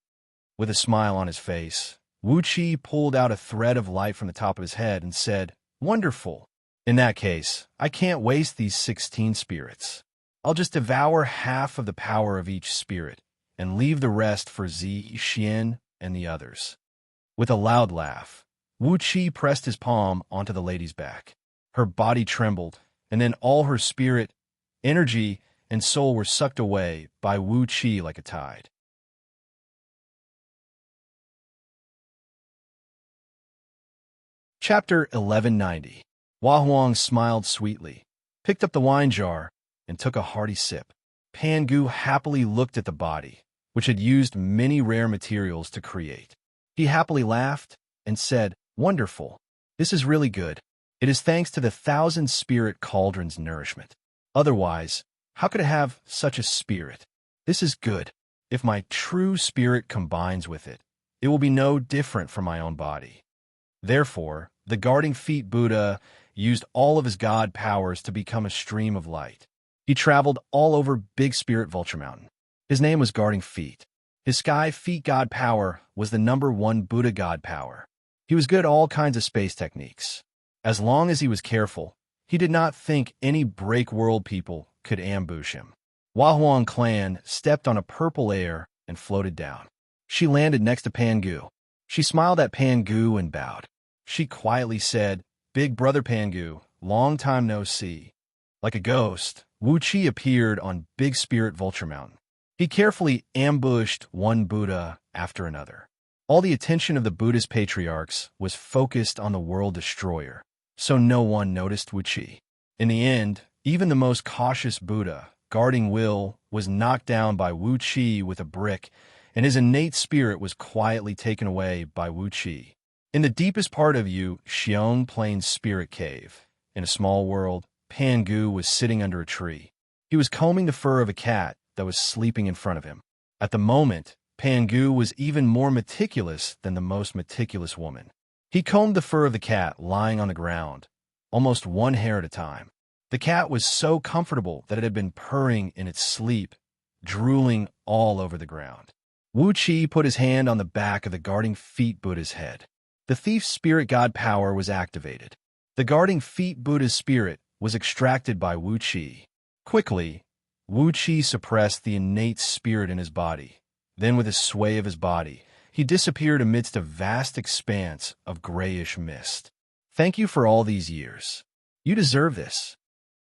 With a smile on his face, Wuxia pulled out a thread of light from the top of his head and said, "Wonderful. In that case, I can't waste these 16 spirits. I'll just devour half of the power of each spirit and leave the rest for Xian and the others." With a loud laugh, Wuxia pressed his palm onto the lady's back. Her body trembled, and then all her spirit, energy, and soul were sucked away by Wuxia like a tide. Chapter 1190. Hua Huang smiled sweetly, picked up the wine jar, and took a hearty sip. Pan Gu happily looked at the body, which had used many rare materials to create. He happily laughed and said, "Wonderful. This is really good. It is thanks to the 1,000 spirit cauldron's nourishment. Otherwise, how could it have such a spirit? This is good. If my true spirit combines with it, it will be no different from my own body." Therefore, the guarding feet Buddha used all of his god powers to become a stream of light. He traveled all over Big Spirit Vulture Mountain. His name was Guarding Feet. His sky feet god power was the #1 Buddha god power. He was good at all kinds of space techniques. As long as he was careful, he did not think any break world people could ambush him. Hua Huang clan stepped on a purple air and floated down. She landed next to Pan Gu. She smiled at Pan Gu and bowed. She quietly said, "Big brother Pan Gu, long time no see. Like a ghost, Wuxia appeared on Big Spirit Vulture Mountain. He carefully ambushed one Buddha after another. All the attention of the Buddhist patriarchs was focused on the world destroyer, so no one noticed Wuxia. In the end, even the most cautious Buddha, guarding Will, was knocked down by Wuxia with a brick, and his innate spirit was quietly taken away by Wuxia. In the deepest part of Xiong Plains Spirit Cave, in a small world, Pangu was sitting under a tree. He was combing the fur of a cat that was sleeping in front of him. At the moment, Pangu was even more meticulous than the most meticulous woman. He combed the fur of the cat lying on the ground, almost one hair at a time. The cat was so comfortable that it had been purring in its sleep, drooling all over the ground. Wuxia put his hand on the back of the guarding feet Buddha's head. The thief's spirit god power was activated. The guarding feet Buddha's spirit was extracted by Wuxia. Quickly, Wuxia suppressed the innate spirit in his body. Then with a sway of his body, he disappeared amidst a vast expanse of grayish mist. Thank you for all these years. You deserve this.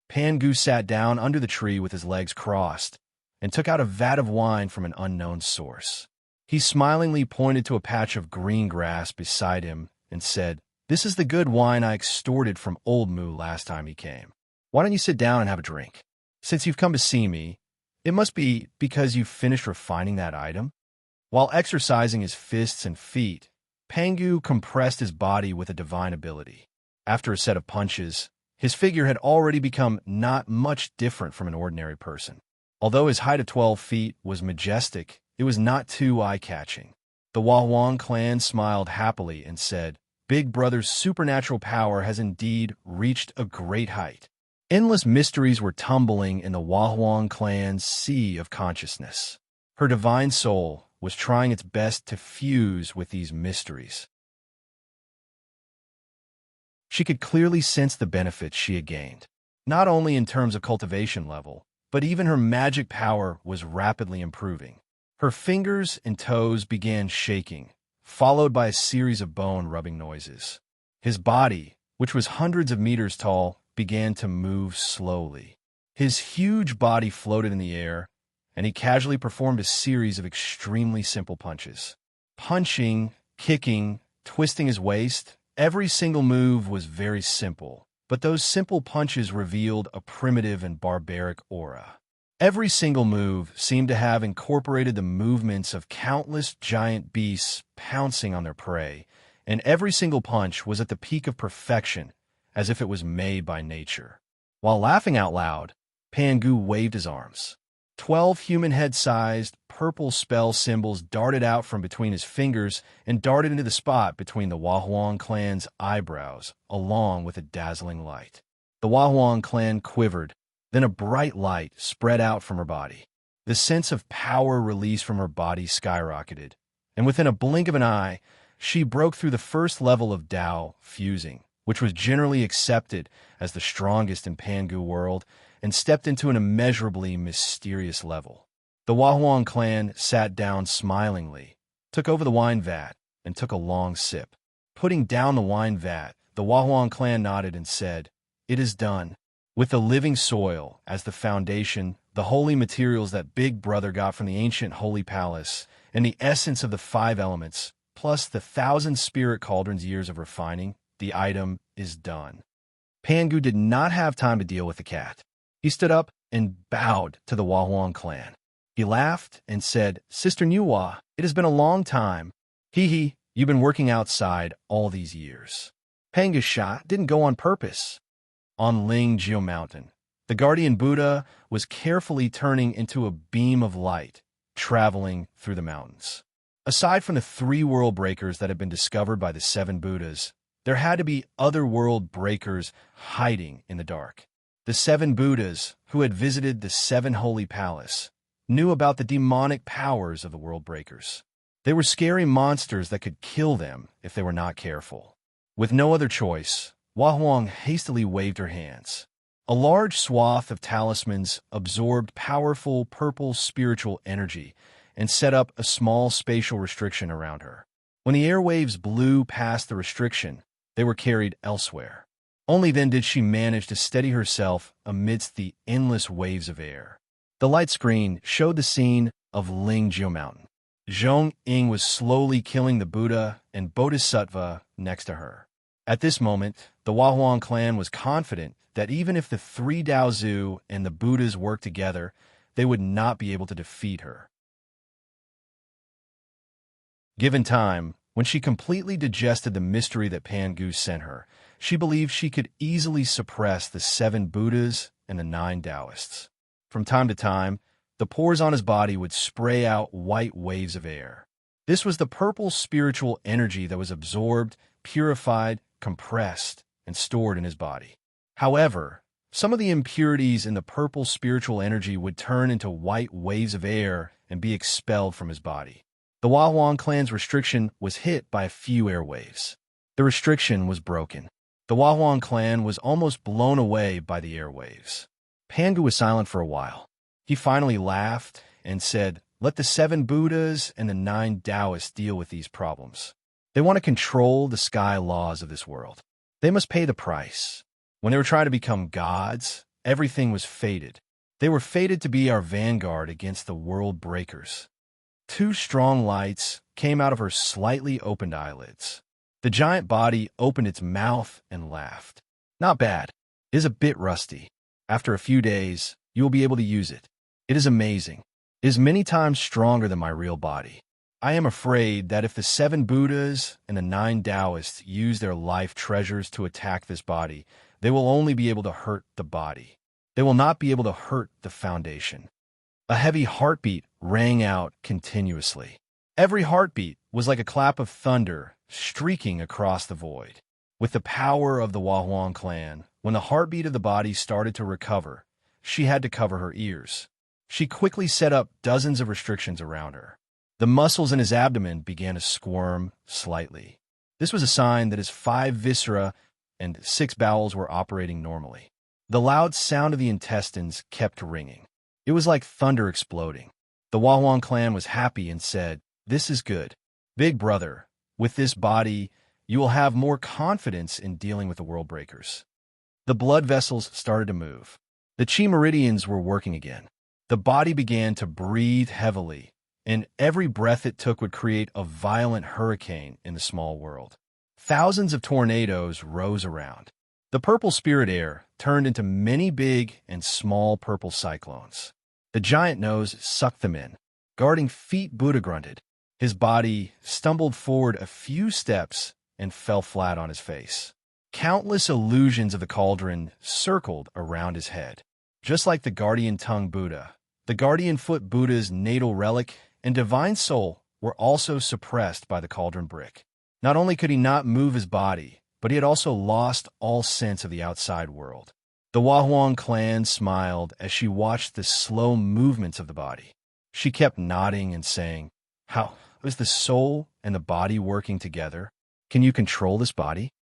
Pangu sat down under the tree with his legs crossed and took out a vat of wine from an unknown source. He smilingly pointed to a patch of green grass beside him and said, "This is the good wine I extorted from Old Mu last time he came. Why don't you sit down and have a drink? Since you've come to see me, it must be because you've finished refining that item." While exercising his fists and feet, Pangu compressed his body with a divine ability. After a set of punches, his figure had already become not much different from an ordinary person. Although his height of 12 feet was majestic, it was not too eye-catching. The Wahuang clan smiled happily and said, "Big Brother's supernatural power has indeed reached a great height." Endless mysteries were tumbling in the Wahuang clan's sea of consciousness. Her divine soul was trying its best to fuse with these mysteries. She could clearly sense the benefits she had gained, not only in terms of cultivation level, but even her magic power was rapidly improving. Her fingers and toes began shaking, followed by a series of bone-rubbing noises. His body, which was hundreds of meters tall, began to move slowly. His huge body floated in the air, and he casually performed a series of extremely simple punches. Punching, kicking, twisting his waist, every single move was very simple, but those simple punches revealed a primitive and barbaric aura. Every single move seemed to have incorporated the movements of countless giant beasts pouncing on their prey, and every single punch was at the peak of perfection, as if it was made by nature. While laughing out loud, Pangu waved his arms. 12 human head-sized, purple spell symbols darted out from between his fingers and darted into the spot between the Wahuang clan's eyebrows, along with a dazzling light. The Wahuang clan quivered, then a bright light spread out from her body. The sense of power released from her body skyrocketed, and within a blink of an eye, she broke through the first level of Dao fusing, which was generally accepted as the strongest in Pangu world, and stepped into an immeasurably mysterious level. The Wahuang clan sat down smilingly, took over the wine vat, and took a long sip. Putting down the wine vat, the Wahuang clan nodded and said, "It is done." With the living soil as the foundation, the holy materials that Big Brother got from the ancient holy palace, and the essence of the 5 elements, plus the 1,000 spirit cauldrons years of refining, the item is done. Pangu did not have time to deal with the cat. He stood up and bowed to the Wahuang clan. He laughed and said, "Sister Nuwa, it has been a long time. Hee, you've been working outside all these years." Pangu's shot didn't go on purpose. On Lingjio Mountain, the guardian Buddha was carefully turning into a beam of light, traveling through the mountains. Aside from the 3 world breakers that had been discovered by the 7 Buddhas, there had to be other world breakers hiding in the dark. The 7 Buddhas, who had visited the 7 Holy Palace, knew about the demonic powers of the world breakers. They were scary monsters that could kill them if they were not careful. With no other choice, Wahuang hastily waved her hands. A large swath of talismans absorbed powerful purple spiritual energy and set up a small spatial restriction around her. When the airwaves blew past the restriction, they were carried elsewhere. Only then did she manage to steady herself amidst the endless waves of air. The light screen showed the scene of Lingjiu Mountain. Zhong Ying was slowly killing the Buddha and Bodhisattva next to her. At this moment, the Huahuang clan was confident that even if the three Daozu and the Buddhas worked together, they would not be able to defeat her. Given time, when she completely digested the mystery that Pangu sent her, she believed she could easily suppress the 7 Buddhas and the 9 Taoists. From time to time, the pores on his body would spray out white waves of air. This was the purple spiritual energy that was absorbed, purified, compressed, and stored in his body. However, some of the impurities in the purple spiritual energy would turn into white waves of air and be expelled from his body. The Huahuang clan's restriction was hit by a few airwaves. The restriction was broken. The Huahuang clan was almost blown away by the airwaves. Pangu was silent for a while. He finally laughed and said, "Let the 7 Buddhas and the 9 Taoists deal with these problems. They want to control the sky laws of this world. They must pay the price." When they were trying to become gods, everything was fated. They were fated to be our vanguard against the world breakers. 2 strong lights came out of her slightly opened eyelids. The giant body opened its mouth and laughed. "Not bad. It is a bit rusty. After a few days, you will be able to use it. It is amazing. It is many times stronger than my real body. I am afraid that if the 7 Buddhas and the 9 Taoists use their life treasures to attack this body, they will only be able to hurt the body. They will not be able to hurt the foundation." A heavy heartbeat rang out continuously. Every heartbeat was like a clap of thunder streaking across the void. With the power of the Huahuang clan, when the heartbeat of the body started to recover, she had to cover her ears. She quickly set up dozens of restrictions around her. The muscles in his abdomen began to squirm slightly. This was a sign that his 5 viscera and 6 bowels were operating normally. The loud sound of the intestines kept ringing. It was like thunder exploding. The Huahuang clan was happy and said, "This is good. Big brother, with this body, you will have more confidence in dealing with the world breakers." The blood vessels started to move. The chi meridians were working again. The body began to breathe heavily, and every breath it took would create a violent hurricane in the small world. Thousands of tornadoes rose around. The purple spirit air turned into many big and small purple cyclones. The giant nose sucked them in. Guarding feet, Buddha grunted. His body stumbled forward a few steps and fell flat on his face. Countless illusions of the cauldron circled around his head. Just like the guardian tongue Buddha, the guardian foot Buddha's natal relic and divine soul were also suppressed by the cauldron brick. Not only could he not move his body, but he had also lost all sense of the outside world. The Huahuang clan smiled as she watched the slow movements of the body. She kept nodding and saying, "How is the soul and the body working together? Can you control this body?"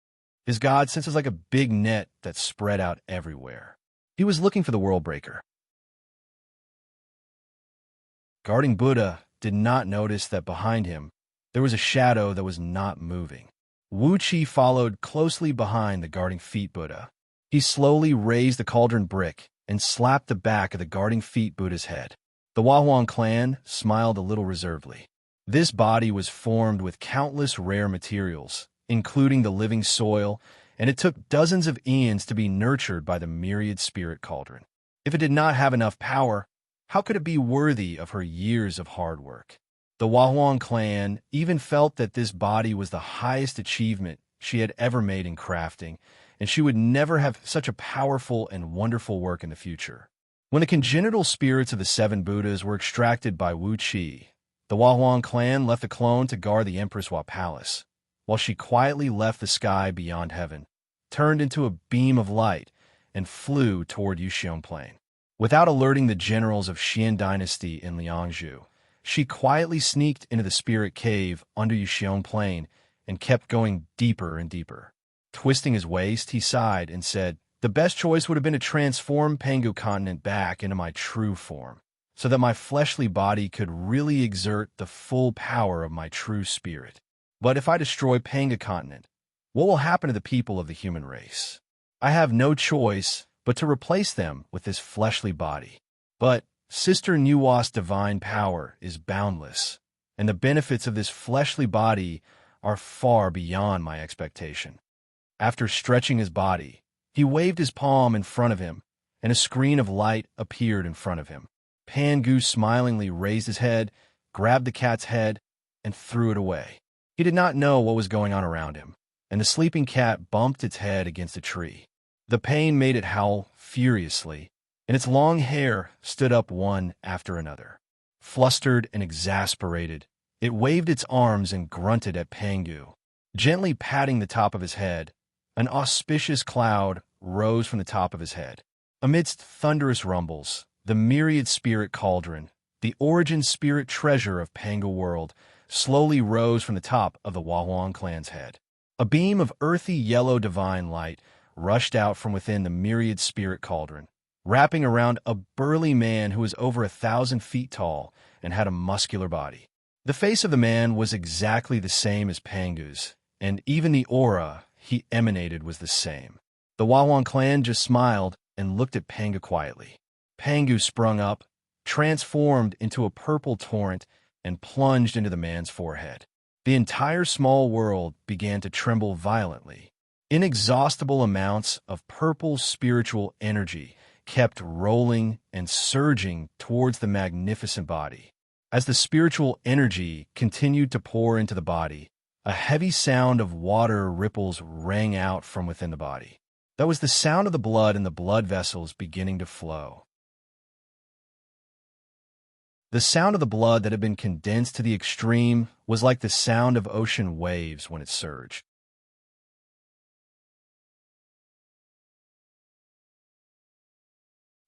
His God sense was like a big net that spread out everywhere. He was looking for the world breaker. Guarding Buddha did not notice that behind him, there was a shadow that was not moving. Wuxia followed closely behind the guarding feet Buddha. He slowly raised the cauldron brick and slapped the back of the guarding feet Buddha's head. The Huahuang clan smiled a little reservedly. This body was formed with countless rare materials, including the living soil, and it took dozens of eons to be nurtured by the myriad spirit cauldron. If it did not have enough power, how could it be worthy of her years of hard work? The Huahuang clan even felt that this body was the highest achievement she had ever made in crafting, and she would never have such a powerful and wonderful work in the future. When the congenital spirits of the 7 Buddhas were extracted by Wuxia, the Huahuang clan left the clone to guard the Empress Hua Palace, while she quietly left the sky beyond heaven, turned into a beam of light, and flew toward Yuxiong Plain. Without alerting the generals of Xian dynasty in Liangzhu, she quietly sneaked into the spirit cave under Yuxiong Plain and kept going deeper and deeper. Twisting his waist, he sighed and said, "The best choice would have been to transform Pangu continent back into my true form, so that my fleshly body could really exert the full power of my true spirit. But if I destroy Pangu continent, what will happen to the people of the human race? I have no choice but to replace them with this fleshly body. But Sister Nuwa's divine power is boundless, and the benefits of this fleshly body are far beyond my expectation. After stretching his body, he waved his palm in front of him, and a screen of light appeared in front of him. Pangu smilingly raised his head, grabbed the cat's head, and threw it away. He did not know what was going on around him, and the sleeping cat bumped its head against a tree. The pain made it howl furiously, and its long hair stood up one after another. Flustered and exasperated, it waved its arms and grunted at Pangu. Gently patting the top of his head, an auspicious cloud rose from the top of his head. Amidst thunderous rumbles, the myriad spirit cauldron, the origin spirit treasure of Pangu world, slowly rose from the top of the Wahuang clan's head. A beam of earthy yellow divine light rushed out from within the myriad spirit cauldron, wrapping around a burly man who was over 1,000 feet tall and had a muscular body. The face of the man was exactly the same as Pangu's, and even the aura he emanated was the same. The Wahuang clan just smiled and looked at Pangu quietly. Pangu sprung up, transformed into a purple torrent, and plunged into the man's forehead. The entire small world began to tremble violently. Inexhaustible amounts of purple spiritual energy kept rolling and surging towards the magnificent body. As the spiritual energy continued to pour into the body, a heavy sound of water ripples rang out from within the body. That was the sound of the blood in the blood vessels beginning to flow. The sound of the blood that had been condensed to the extreme was like the sound of ocean waves when it surged.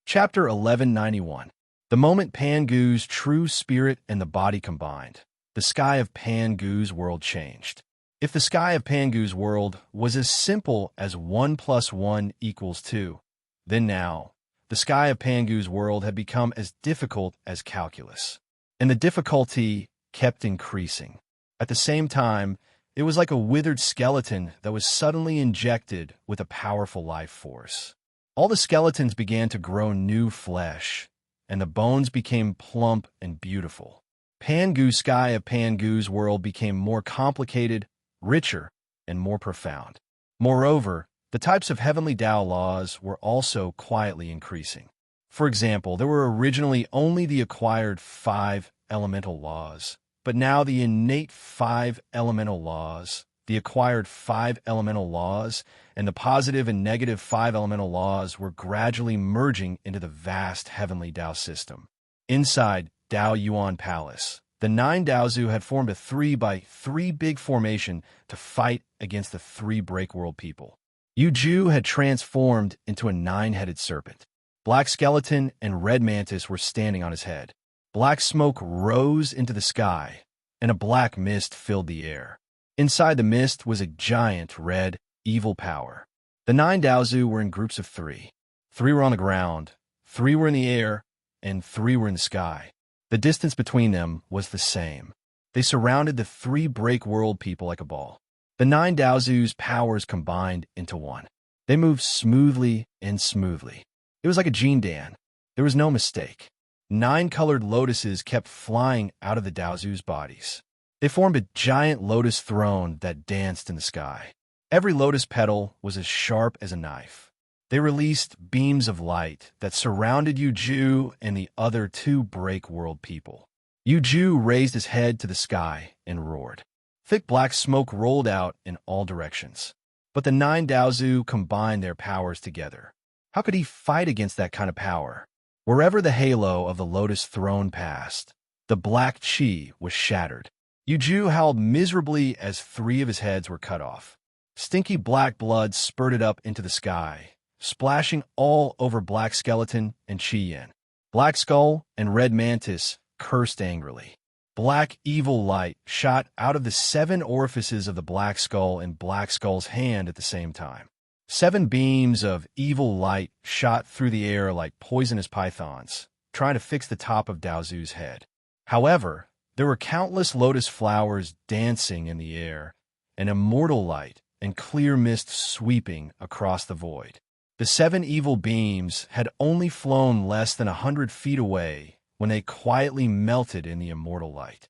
Chapter 1191. The moment Pangu's true spirit and the body combined, the sky of Pangu's world changed. If the sky of Pangu's world was as simple as 1 + 1 = 2, then now, the sky of Pangu's world had become as difficult as calculus. And the difficulty kept increasing. At the same time, it was like a withered skeleton that was suddenly injected with a powerful life force. All the skeletons began to grow new flesh, and the bones became plump and beautiful. Pangu's sky of Pangu's world became more complicated, richer, and more profound. Moreover, the types of heavenly Tao laws were also quietly increasing. For example, there were originally only the acquired 5 elemental laws, but now the innate 5 elemental laws, the acquired 5 elemental laws, and the positive and negative 5 elemental laws were gradually merging into the vast heavenly Tao system. Inside Dao Yuan Palace, the 9 Daozu had formed a 3x3 big formation to fight against the 3 Breakworld people. Yuju had transformed into a 9-headed serpent. Black Skeleton and Red Mantis were standing on his head. Black smoke rose into the sky, and a black mist filled the air. Inside the mist was a giant red, evil power. The 9 Daozu were in groups of 3. 3 were on the ground, 3 were in the air, and 3 were in the sky. The distance between them was the same. They surrounded the 3 Breakworld people like a ball. The 9 Daozu's powers combined into one. They moved smoothly and smoothly. It was like a gene dan. There was no mistake. 9 colored lotuses kept flying out of the Daozu's bodies. They formed a giant lotus throne that danced in the sky. Every lotus petal was as sharp as a knife. They released beams of light that surrounded Yuju and the other 2 Breakworld people. Yuju raised his head to the sky and roared. Thick black smoke rolled out in all directions. But the 9 Daozu combined their powers together. How could he fight against that kind of power? Wherever the halo of the lotus throne passed, the black chi was shattered. Yuju howled miserably as 3 of his heads were cut off. Stinky black blood spurted up into the sky, splashing all over Black Skeleton and Chi Yin. Black Skull and Red Mantis cursed angrily. Black evil light shot out of the 7 orifices of the Black Skull and Black Skull's hand at the same time. 7 beams of evil light shot through the air like poisonous pythons, trying to fix the top of Daozu's head. However, there were countless lotus flowers dancing in the air, and immortal light and clear mist sweeping across the void. The 7 evil beams had only flown less than 100 feet away when they quietly melted in the immortal light.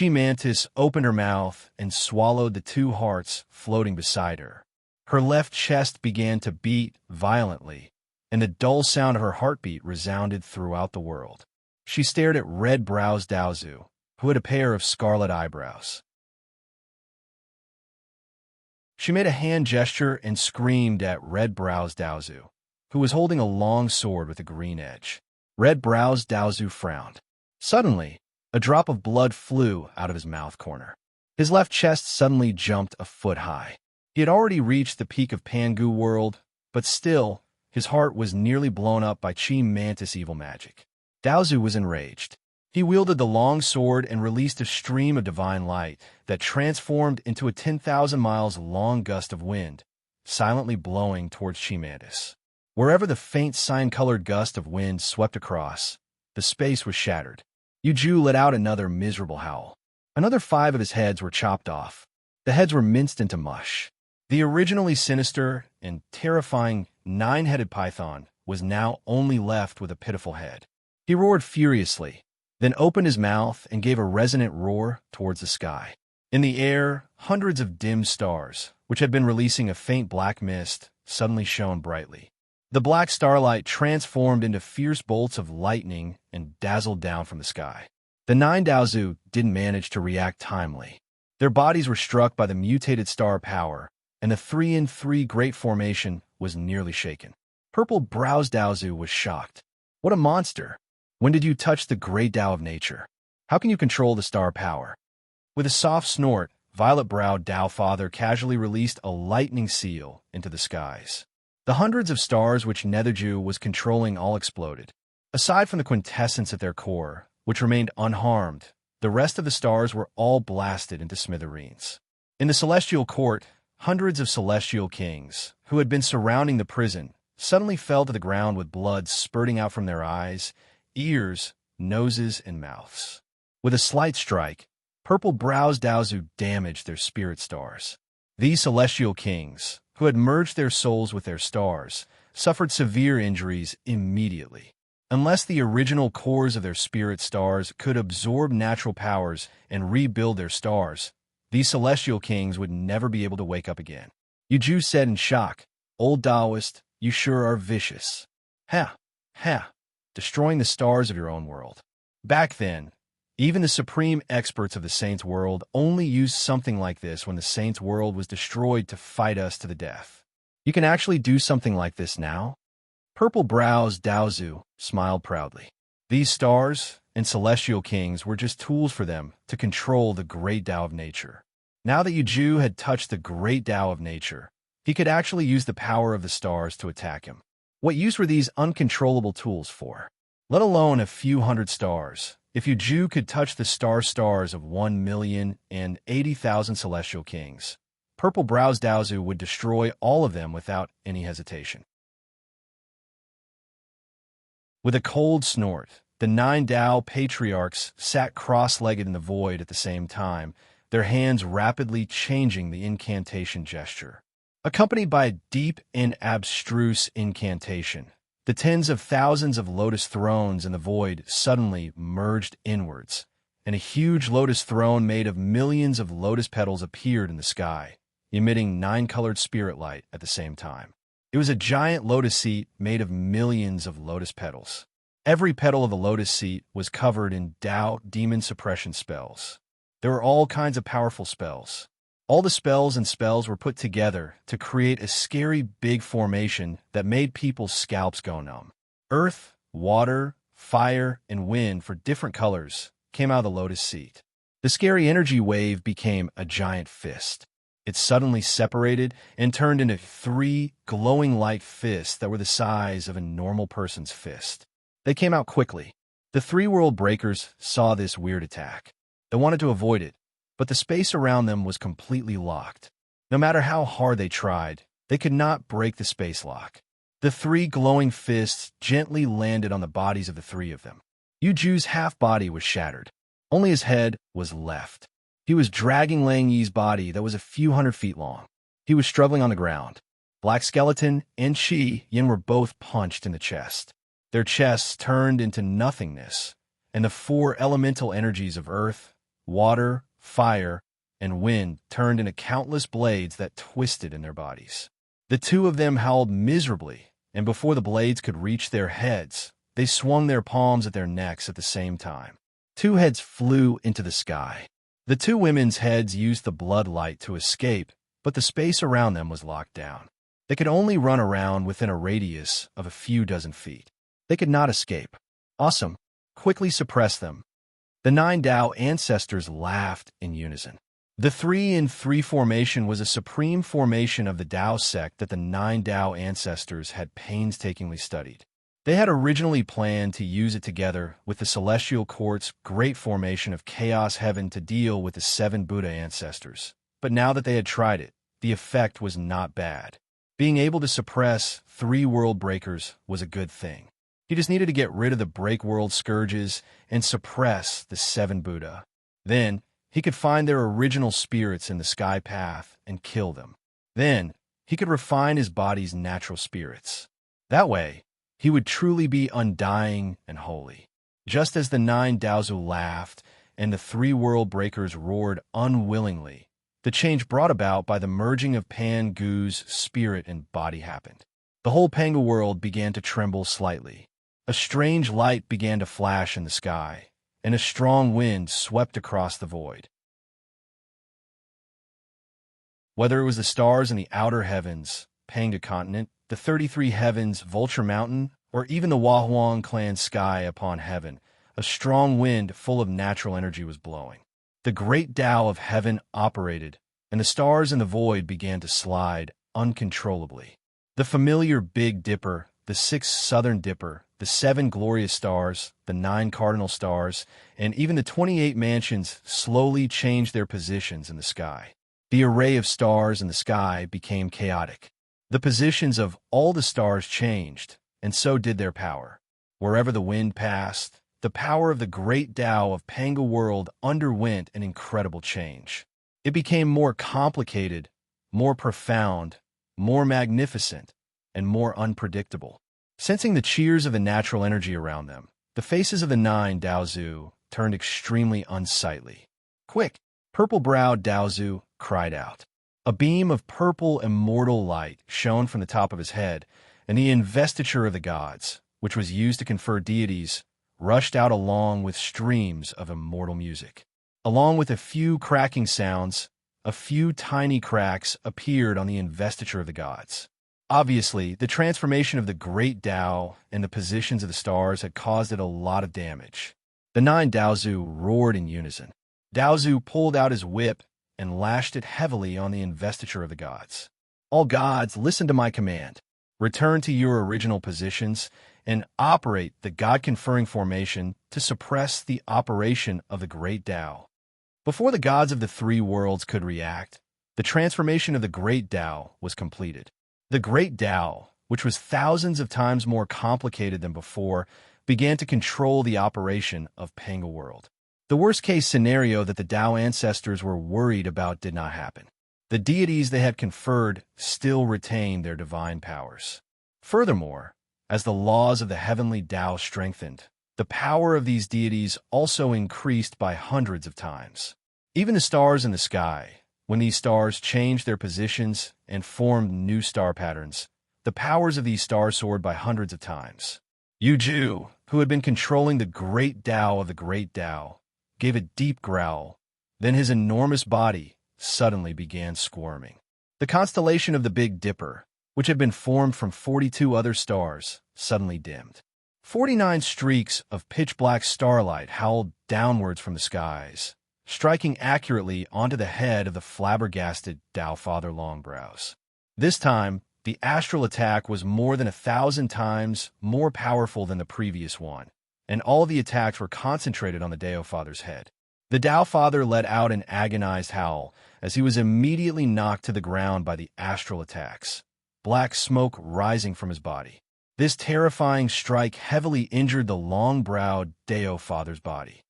Mantis opened her mouth and swallowed the 2 hearts floating beside her. Her left chest began to beat violently, and the dull sound of her heartbeat resounded throughout the world. She stared at red-browed Daozu, who had a pair of scarlet eyebrows. She made a hand gesture and screamed at red-browed Daozu, who was holding a long sword with a green edge. Red-browed Daozu frowned. Suddenly, a drop of blood flew out of his mouth corner. His left chest suddenly jumped a foot high. He had already reached the peak of Pangu world, but still, his heart was nearly blown up by Mantis' evil magic. Daozu was enraged. He wielded the long sword and released a stream of divine light that transformed into a 10,000 miles long gust of wind, silently blowing towards Mantis. Wherever the faint sign-colored gust of wind swept across, the space was shattered. Yuju let out another miserable howl. Another 5 of his heads were chopped off. The heads were minced into mush. The originally sinister and terrifying 9-headed python was now only left with a pitiful head. He roared furiously, then opened his mouth and gave a resonant roar towards the sky. In the air, hundreds of dim stars, which had been releasing a faint black mist, suddenly shone brightly. The black starlight transformed into fierce bolts of lightning and dazzled down from the sky. The 9 Daozu didn't manage to react timely. Their bodies were struck by the mutated star power, and the 3-in-3 Great Formation was nearly shaken. Purple-browed Daozu was shocked. What a monster! When did you touch the great Tao of nature? How can you control the star power? With a soft snort, violet-browed Tao Father casually released a lightning seal into the skies. The hundreds of stars which Netherju was controlling all exploded. Aside from the quintessence at their core, which remained unharmed, the rest of the stars were all blasted into smithereens. In the celestial court, hundreds of celestial kings, who had been surrounding the prison, suddenly fell to the ground with blood spurting out from their eyes, ears, noses, and mouths. With a slight strike, purple-browed Daozu damaged their spirit stars. These celestial kings, who had merged their souls with their stars, suffered severe injuries immediately. Unless the original cores of their spirit stars could absorb natural powers and rebuild their stars, these celestial kings would never be able to wake up again. Yuju said in shock, "Old Taoist, you sure are vicious. Ha, ha, destroying the stars of your own world." Back then, even the supreme experts of the Saints' world only used something like this when the Saints' world was destroyed to fight us to the death. You can actually do something like this now? Purple-browed Daozu smiled proudly. These stars and celestial kings were just tools for them to control the great Tao of nature. Now that Yuju had touched the great Tao of nature, he could actually use the power of the stars to attack him. What use were these uncontrollable tools for? Let alone a few hundred stars. If Yuju could touch the stars of 1,080,000 celestial kings, purple-browed Daozu would destroy all of them without any hesitation. With a cold snort, the 9 Tao patriarchs sat cross-legged in the void at the same time, their hands rapidly changing the incantation gesture. Accompanied by a deep and abstruse incantation, the tens of thousands of lotus thrones in the void suddenly merged inwards, and a huge lotus throne made of millions of lotus petals appeared in the sky, emitting 9-colored spirit light at the same time. It was a giant lotus seat made of millions of lotus petals. Every petal of the lotus seat was covered in Tao demon suppression spells. There were all kinds of powerful spells. All the spells were put together to create a scary big formation that made people's scalps go numb. Earth, water, fire, and wind for different colors came out of the lotus seat. The scary energy wave became a giant fist. It suddenly separated and turned into 3 glowing light fists that were the size of a normal person's fist. They came out quickly. The 3 world breakers saw this weird attack. They wanted to avoid it, but the space around them was completely locked. No matter how hard they tried, they could not break the space lock. The 3 glowing fists gently landed on the bodies of the 3 of them. Yuju's half-body was shattered. Only his head was left. He was dragging Lang Yi's body that was a few hundred feet long. He was struggling on the ground. Black Skeleton and Yin were both punched in the chest. Their chests turned into nothingness, and the four elemental energies of earth, water, fire, and wind turned into countless blades that twisted in their bodies. The two of them howled miserably, and before the blades could reach their heads, they swung their palms at their necks at the same time. Two heads flew into the sky. The two women's heads used the blood light to escape, but the space around them was locked down. They could only run around within a radius of a few dozen feet. They could not escape. Awesome. Quickly suppress them. The 9 Tao ancestors laughed in unison. The 3-in-3 formation was a supreme formation of the Tao sect that the 9 Tao ancestors had painstakingly studied. They had originally planned to use it together with the Celestial Court's great formation of Chaos Heaven to deal with the 7 Buddha ancestors. But now that they had tried it, the effect was not bad. Being able to suppress 3 world breakers was a good thing. He just needed to get rid of the break world scourges and suppress the 7 Buddha. Then, he could find their original spirits in the sky path and kill them. Then, he could refine his body's natural spirits. That way, he would truly be undying and holy. Just as the 9 Daozu laughed and the 3 world breakers roared unwillingly, the change brought about by the merging of Pan Gu's spirit and body happened. The whole Panga world began to tremble slightly. A strange light began to flash in the sky, and a strong wind swept across the void. Whether it was the stars in the outer heavens, Panga continent, the 33 heavens, Vulture Mountain, or even the Wahuang clan sky upon heaven, a strong wind full of natural energy was blowing. The great Tao of heaven operated, and the stars in the void began to slide uncontrollably. The familiar Big Dipper, the 6 Southern Dipper, the 7 glorious stars, the 9 cardinal stars, and even the 28 mansions slowly changed their positions in the sky. The array of stars in the sky became chaotic. The positions of all the stars changed, and so did their power. Wherever the wind passed, the power of the great Tao of Panga world underwent an incredible change. It became more complicated, more profound, more magnificent, and more unpredictable. Sensing the cheers of the natural energy around them, the faces of the 9 Daozu turned extremely unsightly. Quick! Purple-browed Daozu cried out. A beam of purple immortal light shone from the top of his head, and the investiture of the gods, which was used to confer deities, rushed out along with streams of immortal music. Along with a few cracking sounds, a few tiny cracks appeared on the investiture of the gods. Obviously, the transformation of the great Tao and the positions of the stars had caused it a lot of damage. The 9 Daozu roared in unison. Daozu pulled out his whip and lashed it heavily on the investiture of the gods. All gods, listen to my command. Return to your original positions and operate the God-conferring formation to suppress the operation of the great Tao. Before the gods of the 3 worlds could react, the transformation of the great Tao was completed. The great Tao, which was thousands of times more complicated than before, began to control the operation of Panga world. The worst-case scenario that the Tao ancestors were worried about did not happen. The deities they had conferred still retained their divine powers. Furthermore, as the laws of the heavenly Tao strengthened, the power of these deities also increased by hundreds of times. Even the stars in the sky, when these stars changed their positions and formed new star patterns, the powers of these stars soared by hundreds of times. Yuju, who had been controlling the great Tao of the great Tao, gave a deep growl. Then his enormous body suddenly began squirming. The constellation of the Big Dipper, which had been formed from 42 other stars, suddenly dimmed. 49 streaks of pitch-black starlight howled downwards from the skies, striking accurately onto the head of the flabbergasted Tao Father Longbrows. This time, the astral attack was more than 1,000 times more powerful than the previous one, and all the attacks were concentrated on the Tao Father's head. The Tao Father let out an agonized howl as he was immediately knocked to the ground by the astral attacks, black smoke rising from his body. This terrifying strike heavily injured the long-browed Tao Father's body.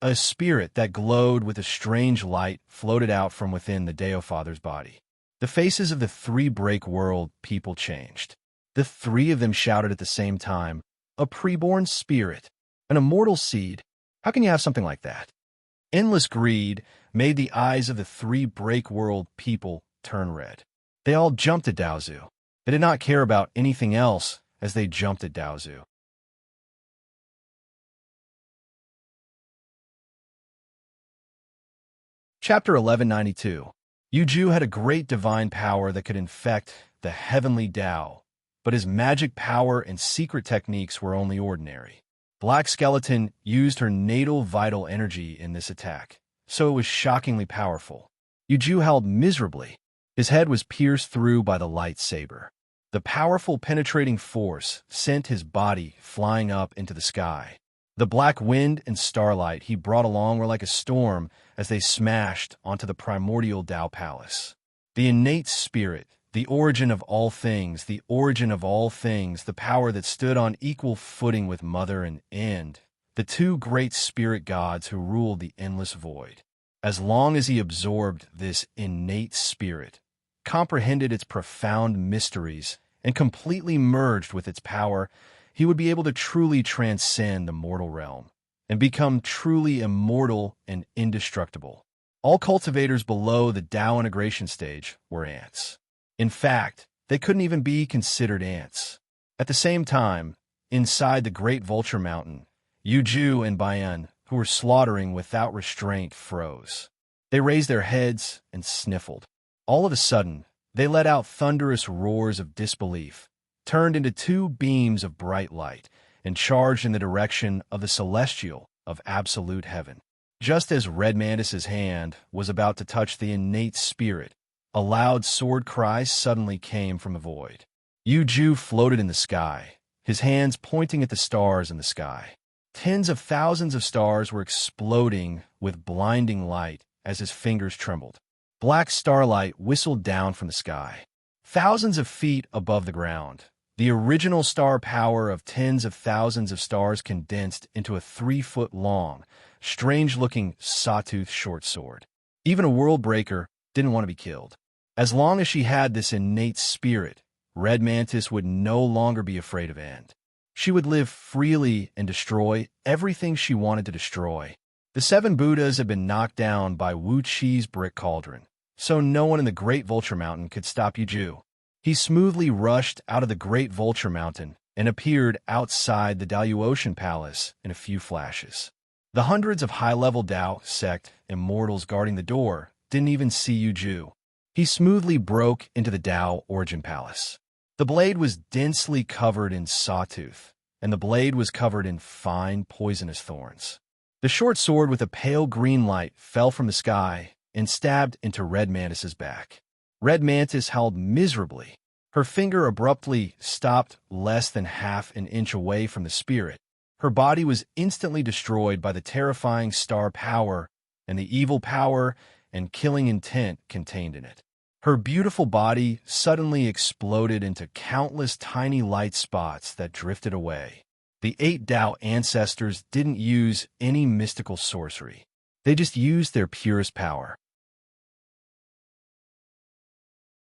A spirit that glowed with a strange light floated out from within the Dao Father's body. The faces of the three break world people changed. The three of them shouted at the same time, "A preborn spirit, an immortal seed. How can you have something like that?" Endless greed made the eyes of the three break world people turn red. They all jumped at Daozu. They did not care about anything else as they jumped at Daozu. Chapter 1192. Yuju had a great divine power that could infect the heavenly Tao, but his magic power and secret techniques were only ordinary. Black Skeleton used her natal vital energy in this attack, so it was shockingly powerful. Yuju howled miserably. His head was pierced through by the lightsaber. The powerful penetrating force sent his body flying up into the sky. The black wind and starlight he brought along were like a storm as they smashed onto the primordial Tao Palace. The innate spirit, the origin of all things, the origin of all things, the power that stood on equal footing with Mother and End, the two great spirit gods who ruled the endless void. As long as he absorbed this innate spirit, comprehended its profound mysteries, and completely merged with its power, he would be able to truly transcend the mortal realm and become truly immortal and indestructible. All cultivators below the Tao integration stage were ants. In fact, they couldn't even be considered ants. At the same time, inside the Great Vulture Mountain, Yuju and Bayan, who were slaughtering without restraint, froze. They raised their heads and sniffled. All of a sudden, they let out thunderous roars of disbelief, turned into two beams of bright light, and charged in the direction of the celestial of absolute heaven. Just as Red Mantis's hand was about to touch the innate spirit, a loud sword cry suddenly came from the void. Yuju floated in the sky, his hands pointing at the stars in the sky. Tens of thousands of stars were exploding with blinding light as his fingers trembled. Black starlight whistled down from the sky. Thousands of feet above the ground, the original star power of tens of thousands of stars condensed into a 3-foot-long, strange-looking sawtooth short sword. Even a world breaker didn't want to be killed. As long as she had this innate spirit, Red Mantis would no longer be afraid of End. She would live freely and destroy everything she wanted to destroy. The 7 Buddhas had been knocked down by Wuxia's brick cauldron, so no one in the Great Vulture Mountain could stop Yuju. He smoothly rushed out of the Great Vulture Mountain and appeared outside the Daluotian Palace in a few flashes. The hundreds of high-level Tao sect immortals guarding the door didn't even see Yuju. He smoothly broke into the Tao Origin Palace. The blade was densely covered in sawtooth, and the blade was covered in fine, poisonous thorns. The short sword with a pale green light fell from the sky and stabbed into Red Mantis's back. Red Mantis howled miserably. Her finger abruptly stopped less than half an inch away from the spirit. Her body was instantly destroyed by the terrifying star power and the evil power and killing intent contained in it. Her beautiful body suddenly exploded into countless tiny light spots that drifted away. The 8 Tao ancestors didn't use any mystical sorcery. They just used their purest power.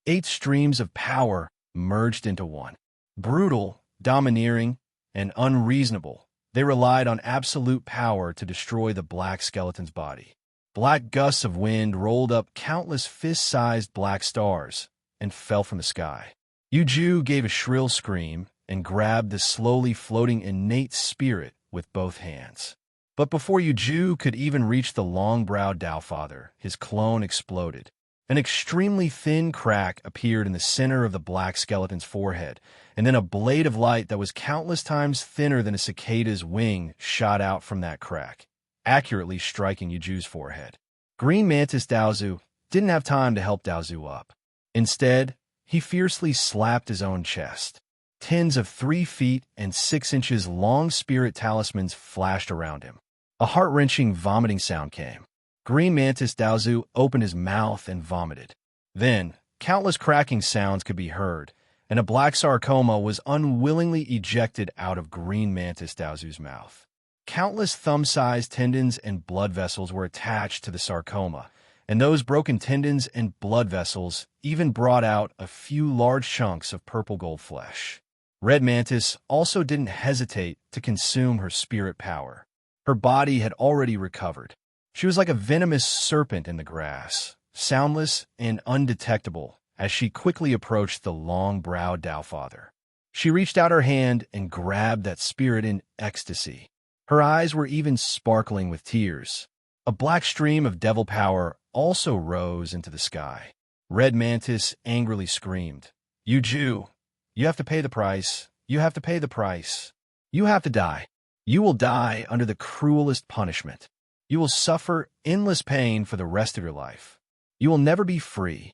8 streams of power merged into one. Brutal, domineering, and unreasonable, they relied on absolute power to destroy the Black Skeleton's body. Black gusts of wind rolled up countless fist-sized black stars and fell from the sky. Yuju gave a shrill scream and grabbed the slowly floating innate spirit with both hands. But before Yuju could even reach the long-browed Tao Father, his clone exploded. An extremely thin crack appeared in the center of the Black Skeleton's forehead, and then a blade of light that was countless times thinner than a cicada's wing shot out from that crack, accurately striking Yuju's forehead. Green Mantis Daozu didn't have time to help Daozu up. Instead, he fiercely slapped his own chest. Tens of 3 feet and 6 inches long spirit talismans flashed around him. A heart-wrenching vomiting sound came. Green Mantis Daozu opened his mouth and vomited. Then, countless cracking sounds could be heard, and a black sarcoma was unwillingly ejected out of Green Mantis Daozu's mouth. Countless thumb-sized tendons and blood vessels were attached to the sarcoma, and those broken tendons and blood vessels even brought out a few large chunks of purple-gold flesh. Red Mantis also didn't hesitate to consume her spirit power. Her body had already recovered. She was like a venomous serpent in the grass, soundless and undetectable as she quickly approached the long-browed Taofather. She reached out her hand and grabbed that spirit in ecstasy. Her eyes were even sparkling with tears. A black stream of devil power also rose into the sky. Red Mantis angrily screamed, "You Jew! You have to pay the price. You have to pay the price. You have to die. You will die under the cruelest punishment. You will suffer endless pain for the rest of your life. You will never be free."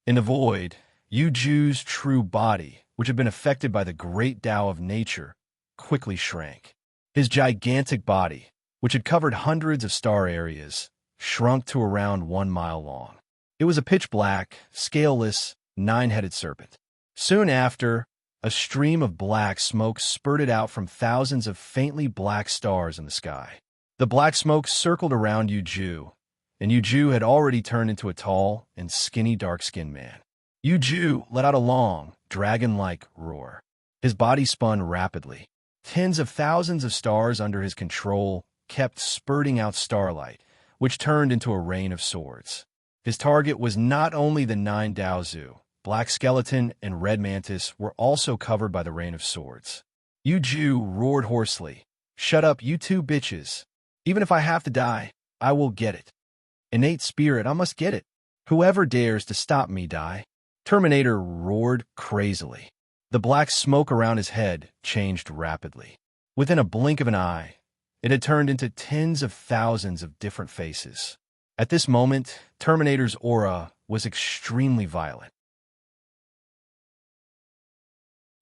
In the void, Yu Ju's true body, which had been affected by the great Tao of nature, quickly shrank. His gigantic body, which had covered hundreds of star areas, shrunk to around 1 mile long. It was a pitch-black, scaleless, 9-headed serpent. Soon after, a stream of black smoke spurted out from thousands of faintly black stars in the sky. The black smoke circled around Yu Ju, and Yu Ju had already turned into a tall and skinny dark-skinned man. Yu Ju let out a long, dragon-like roar. His body spun rapidly. Tens of thousands of stars under his control kept spurting out starlight, which turned into a rain of swords. His target was not only the 9 Daozu. Black Skeleton and Red Mantis were also covered by the rain of swords. Yu Ju roared hoarsely, "Shut up, you two bitches. Even if I have to die, I will get it. Innate spirit, I must get it. Whoever dares to stop me, die." Terminator roared crazily. The black smoke around his head changed rapidly. Within a blink of an eye, it had turned into tens of thousands of different faces. At this moment, Terminator's aura was extremely violent.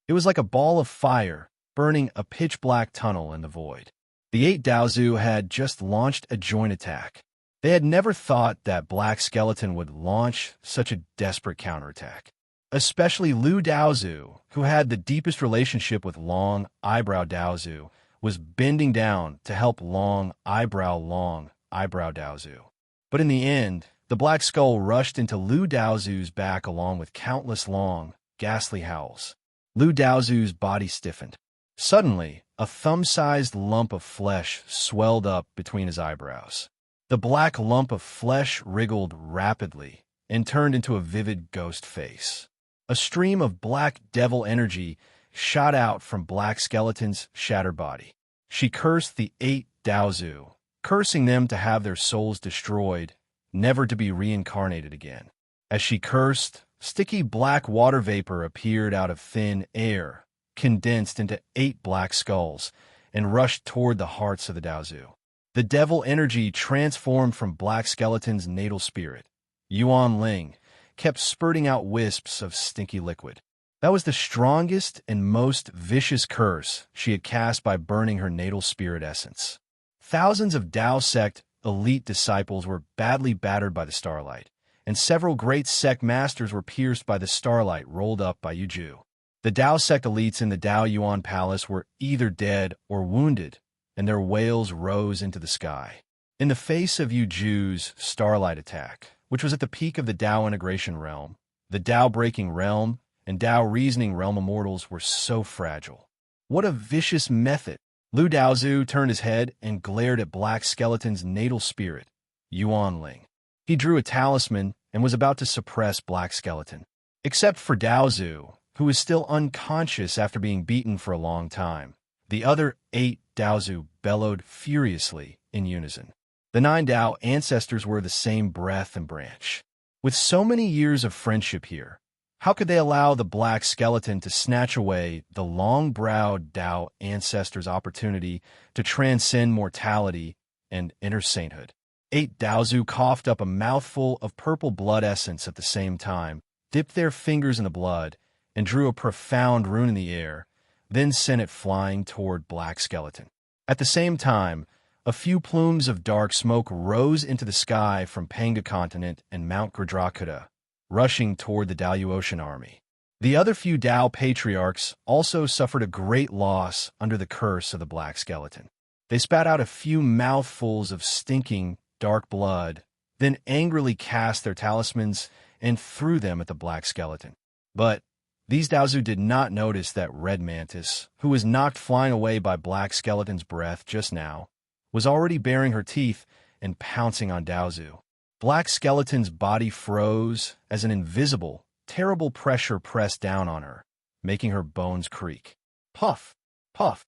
It was like a ball of fire burning a pitch-black tunnel in the void. The 8 Daozu had just launched a joint attack. They had never thought that Black Skeleton would launch such a desperate counterattack. Especially Lu Daozu, who had the deepest relationship with Long Eyebrow Daozu, was bending down to help Long Eyebrow Daozu. But in the end, the Black Skull rushed into Lu Daozu's back along with countless long, ghastly howls. Lu Daozu's body stiffened. Suddenly, a thumb-sized lump of flesh swelled up between his eyebrows. The black lump of flesh wriggled rapidly and turned into a vivid ghost face. A stream of black devil energy shot out from Black Skeleton's shattered body. She cursed the 8 Daozu, cursing them to have their souls destroyed, never to be reincarnated again. As she cursed, sticky black water vapor appeared out of thin air, condensed into 8 black skulls, and rushed toward the hearts of the Daozu. The devil energy transformed from Black Skeleton's natal spirit, Yuan Ling, kept spurting out wisps of stinky liquid. That was the strongest and most vicious curse she had cast by burning her natal spirit essence. Thousands of Dao sect elite disciples were badly battered by the starlight, and several great sect masters were pierced by the starlight rolled up by Yu Ju. The Dao sect elites in the Dao Yuan Palace were either dead or wounded, and their wails rose into the sky. In the face of Yu Ju's starlight attack, which was at the peak of the Dao integration realm, the Dao breaking realm and Dao reasoning realm immortals were so fragile. What a vicious method! Lu Daozu turned his head and glared at Black Skeleton's natal spirit, Yuan Ling. He drew a talisman and was about to suppress Black Skeleton. Except for Daozu, who was still unconscious after being beaten for a long time. The other 8 Daozu bellowed furiously in unison. The 9 Dao ancestors were the same breath and branch. With so many years of friendship here, how could they allow the Black Skeleton to snatch away the long-browed Dao ancestors' opportunity to transcend mortality and enter sainthood? 8 Daozu coughed up a mouthful of purple blood essence at the same time, dipped their fingers in the blood, and drew a profound rune in the air, then sent it flying toward Black Skeleton. At the same time, a few plumes of dark smoke rose into the sky from Panga Continent and Mount Gradrakuta, rushing toward the Daoyuotian army. The other few Dao patriarchs also suffered a great loss under the curse of the Black Skeleton. They spat out a few mouthfuls of stinking, dark blood, then angrily cast their talismans and threw them at the black skeleton. But these Daozu did not notice that red mantis, who was knocked flying away by black skeleton's breath just now, was already baring her teeth and pouncing on Daozu. Black skeleton's body froze as an invisible, terrible pressure pressed down on her, making her bones creak. Puff! Puff!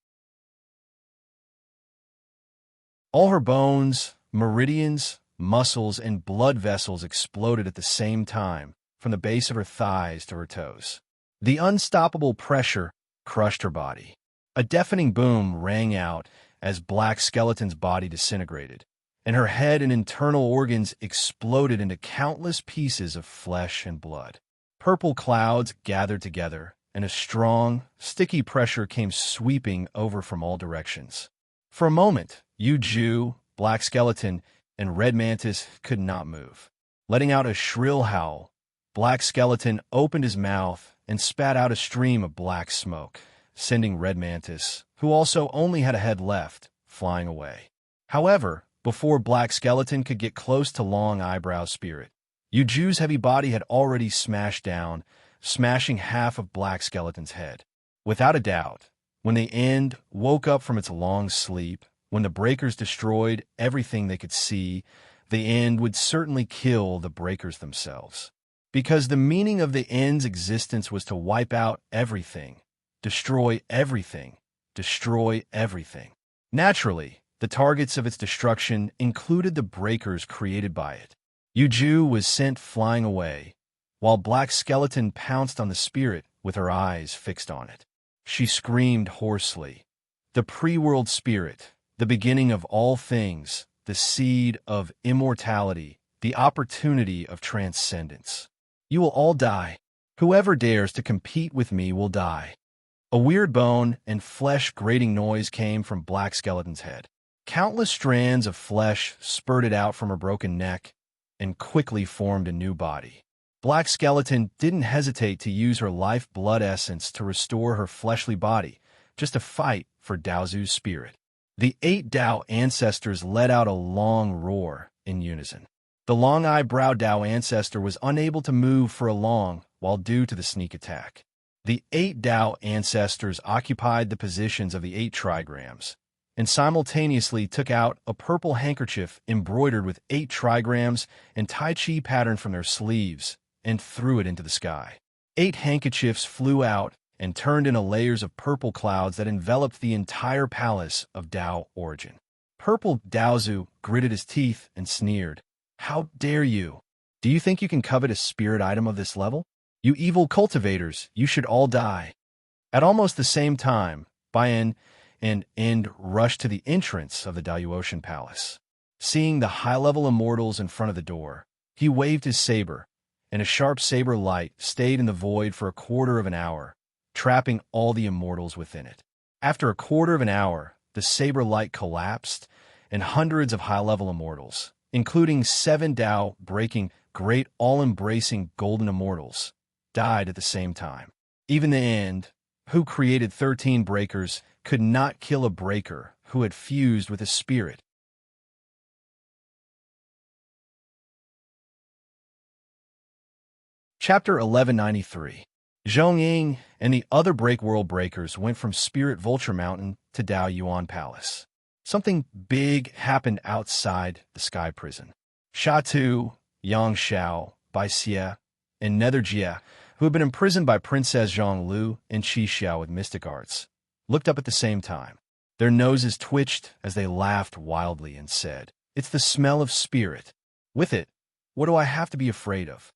All her bones, meridians, muscles, and blood vessels exploded at the same time, from the base of her thighs to her toes. The unstoppable pressure crushed her body. A deafening boom rang out as black skeleton's body disintegrated, and her head and internal organs exploded into countless pieces of flesh and blood. Purple clouds gathered together, and a strong, sticky pressure came sweeping over from all directions. For a moment, Ju, black skeleton, and red mantis could not move. Letting out a shrill howl, black skeleton opened his mouth and spat out a stream of black smoke, sending red mantis, who also only had a head left, flying away. However, before black skeleton could get close to long eyebrow spirit, Ju's heavy body had already smashed down, smashing half of black skeleton's head. Without a doubt, when the end woke up from its long sleep, when the breakers destroyed everything they could see, the end would certainly kill the breakers themselves. Because the meaning of the end's existence was to wipe out everything, destroy everything, destroy everything. Naturally, the targets of its destruction included the breakers created by it. Ju was sent flying away, while Black Skeleton pounced on the spirit with her eyes fixed on it. She screamed hoarsely, "The pre-world spirit, the beginning of all things, the seed of immortality, the opportunity of transcendence. You will all die. Whoever dares to compete with me will die." A weird bone and flesh-grating noise came from Black Skeleton's head. Countless strands of flesh spurted out from her broken neck and quickly formed a new body. Black Skeleton didn't hesitate to use her life blood essence to restore her fleshly body, just to fight for Daozu's spirit. The 8 Dao ancestors let out a long roar in unison. The long eyebrow Dao ancestor was unable to move for a long while due to the sneak attack. The 8 Dao ancestors occupied the positions of the 8 trigrams, and simultaneously took out a purple handkerchief embroidered with 8 trigrams and Tai Chi pattern from their sleeves, and threw it into the sky. 8 handkerchiefs flew out and turned into layers of purple clouds that enveloped the entire palace of Dao origin. Purple Daozu gritted his teeth and sneered, "How dare you? Do you think you can covet a spirit item of this level? You evil cultivators, you should all die." At almost the same time, Bayan and End rushed to the entrance of the Daoyuoshan Palace. Seeing the high-level immortals in front of the door, he waved his saber, and a sharp saber light stayed in the void for a quarter of an hour, trapping all the immortals within it. After a quarter of an hour, the saber light collapsed, and hundreds of high-level immortals, including 7 Dao breaking great all-embracing golden immortals, died at the same time. Even the End, who created 13 breakers, could not kill a breaker who had fused with his spirit. Chapter 1193. Zhongying and the other Breakworld breakers went from Spirit Vulture Mountain to Dao Yuan Palace. Something big happened outside the Sky Prison. Sha Tu, Xianxia, Wuxia, and Netherjia, who had been imprisoned by Princess Zhonglu and Xixiao with mystic arts, looked up at the same time. Their noses twitched as they laughed wildly and said, "It's the smell of spirit. With it, what do I have to be afraid of?"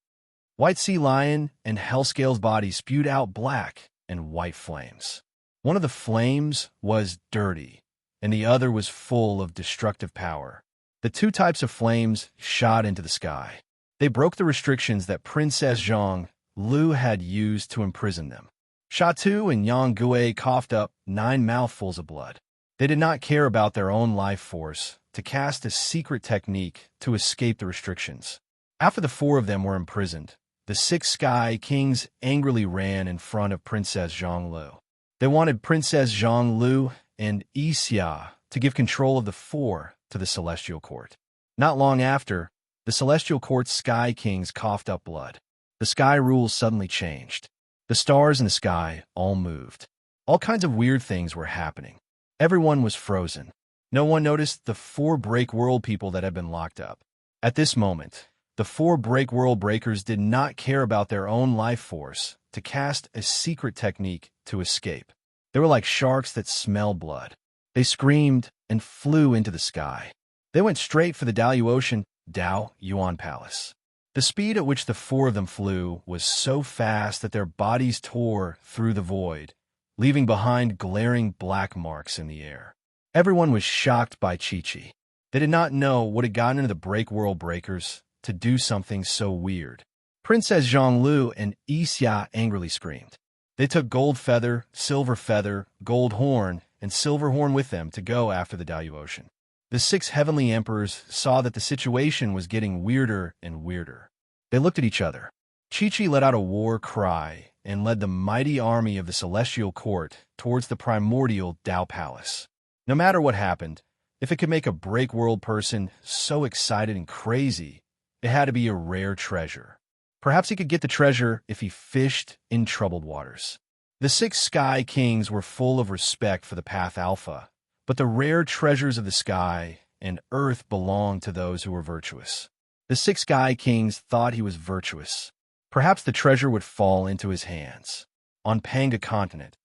White Sea Lion and Hellscale's body spewed out black and white flames. One of the flames was dirty, and the other was full of destructive power. The 2 types of flames shot into the sky. They broke the restrictions that Princess Zhonglu had used to imprison them. Sha Tu and Yang Gui coughed up 9 mouthfuls of blood. They did not care about their own life force to cast a secret technique to escape the restrictions. After the 4 of them were imprisoned, the 6 Sky Kings angrily ran in front of Princess Zhonglu. They wanted Princess Zhonglu and Xia to give control of the four to the Celestial Court. Not long after, the Celestial Court's Sky Kings coughed up blood. The sky rules suddenly changed. The stars in the sky all moved. All kinds of weird things were happening. Everyone was frozen. No one noticed the four Break World people that had been locked up. At this moment, the four Break World Breakers did not care about their own life force to cast a secret technique to escape. They were like sharks that smell blood. They screamed and flew into the sky. They went straight for the Daluotian Dao Yuan Palace. The speed at which the four of them flew was so fast that their bodies tore through the void, leaving behind glaring black marks in the air. Everyone was shocked by Chi-Chi. They did not know what had gotten into the Break World Breakers to do something so weird. Princess Zhonglu and Xianxia angrily screamed. They took Gold Feather, Silver Feather, Gold Horn, and Silver Horn with them to go after the Daluotian. The 6 heavenly emperors saw that the situation was getting weirder and weirder. They looked at each other. Chi-Chi let out a war cry and led the mighty army of the Celestial Court towards the primordial Dao Palace. No matter what happened, if it could make a Break World person so excited and crazy, it had to be a rare treasure. Perhaps he could get the treasure if he fished in troubled waters. The 6 Sky Kings were full of respect for the Path Alpha, but the rare treasures of the sky and earth belonged to those who were virtuous. The 6 Sky Kings thought he was virtuous. Perhaps the treasure would fall into his hands. On Panga continent,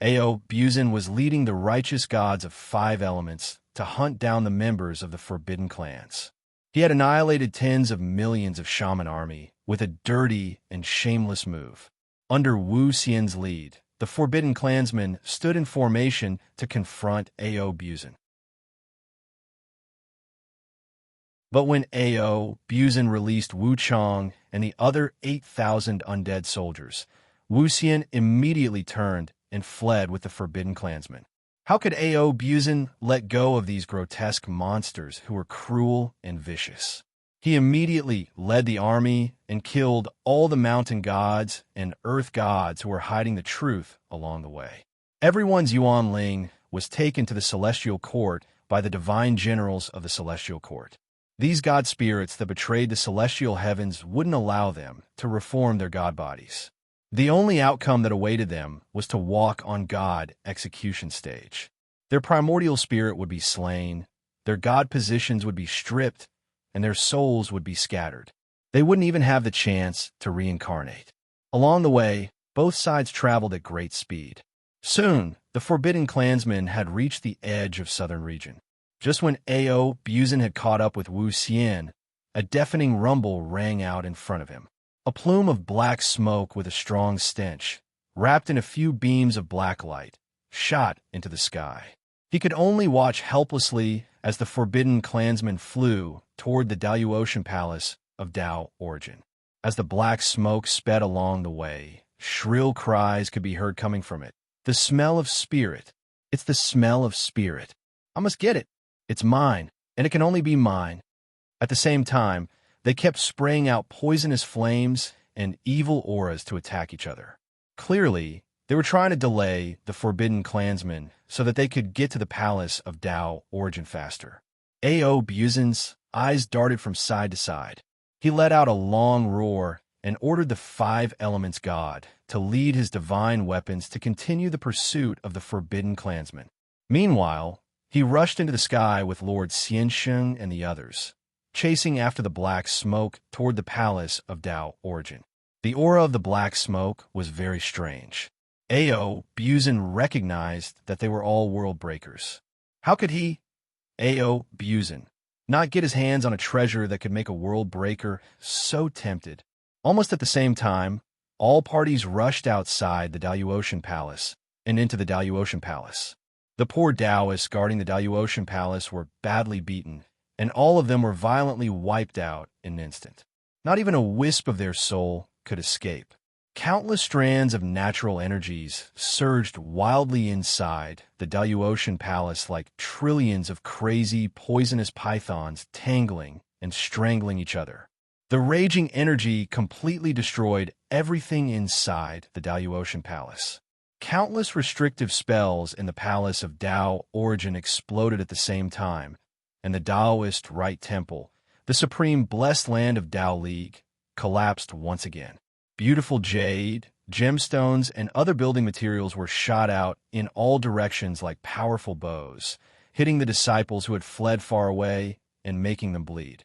Ao Buzin was leading the righteous gods of 5 elements to hunt down the members of the forbidden clans. He had annihilated tens of millions of shaman army with a dirty and shameless move. Under Wuxia's lead, the forbidden clansmen stood in formation to confront Ao Buzin. But when Ao Buzin released Wu Chong and the other 8,000 undead soldiers, Wuxian immediately turned and fled with the forbidden clansmen. How could Ao Buzin let go of these grotesque monsters who were cruel and vicious? He immediately led the army and killed all the mountain gods and earth gods who were hiding the truth along the way. Everyone's Yuan Ling was taken to the Celestial Court by the divine generals of the Celestial Court. These god spirits that betrayed the celestial heavens wouldn't allow them to reform their god bodies. The only outcome that awaited them was to walk on God execution stage. Their primordial spirit would be slain, their god positions would be stripped, and their souls would be scattered. They wouldn't even have the chance to reincarnate. Along the way, both sides traveled at great speed. Soon, the forbidden clansmen had reached the edge of southern region. Just when Ao Buzin had caught up with Wu Xian, a deafening rumble rang out in front of him. A plume of black smoke with a strong stench, wrapped in a few beams of black light, shot into the sky. He could only watch helplessly as the forbidden clansmen flew toward the Daluotian Palace of Dao origin. As the black smoke sped along the way, shrill cries could be heard coming from it. The smell of spirit. It's the smell of spirit. I must get it. It's mine, and it can only be mine. At the same time, they kept spraying out poisonous flames and evil auras to attack each other. Clearly, they were trying to delay the forbidden clansmen so that they could get to the palace of Dao origin faster. Ao Buzin's eyes darted from side to side. He let out a long roar and ordered the 5 elements god to lead his divine weapons to continue the pursuit of the forbidden clansmen. Meanwhile, he rushed into the sky with Lord Xianxia and the others, chasing after the black smoke toward the palace of Dao origin. The aura of the black smoke was very strange. Ao Buzin recognized that they were all world breakers. How could he, Ao Buzin, not get his hands on a treasure that could make a world breaker so tempted? Almost at the same time, all parties rushed outside the Daluotian Palace and into the Daluotian Palace. The poor Taoists guarding the Daluotian Palace were badly beaten, and all of them were violently wiped out in an instant. Not even a wisp of their soul could escape. Countless strands of natural energies surged wildly inside the Daluotian Palace like trillions of crazy, poisonous pythons tangling and strangling each other. The raging energy completely destroyed everything inside the Daluotian Palace. Countless restrictive spells in the Palace of Tao Origin exploded at the same time, and the Taoist Right Temple, the supreme blessed land of Tao League, collapsed once again. Beautiful jade, gemstones, and other building materials were shot out in all directions like powerful bows, hitting the disciples who had fled far away and making them bleed.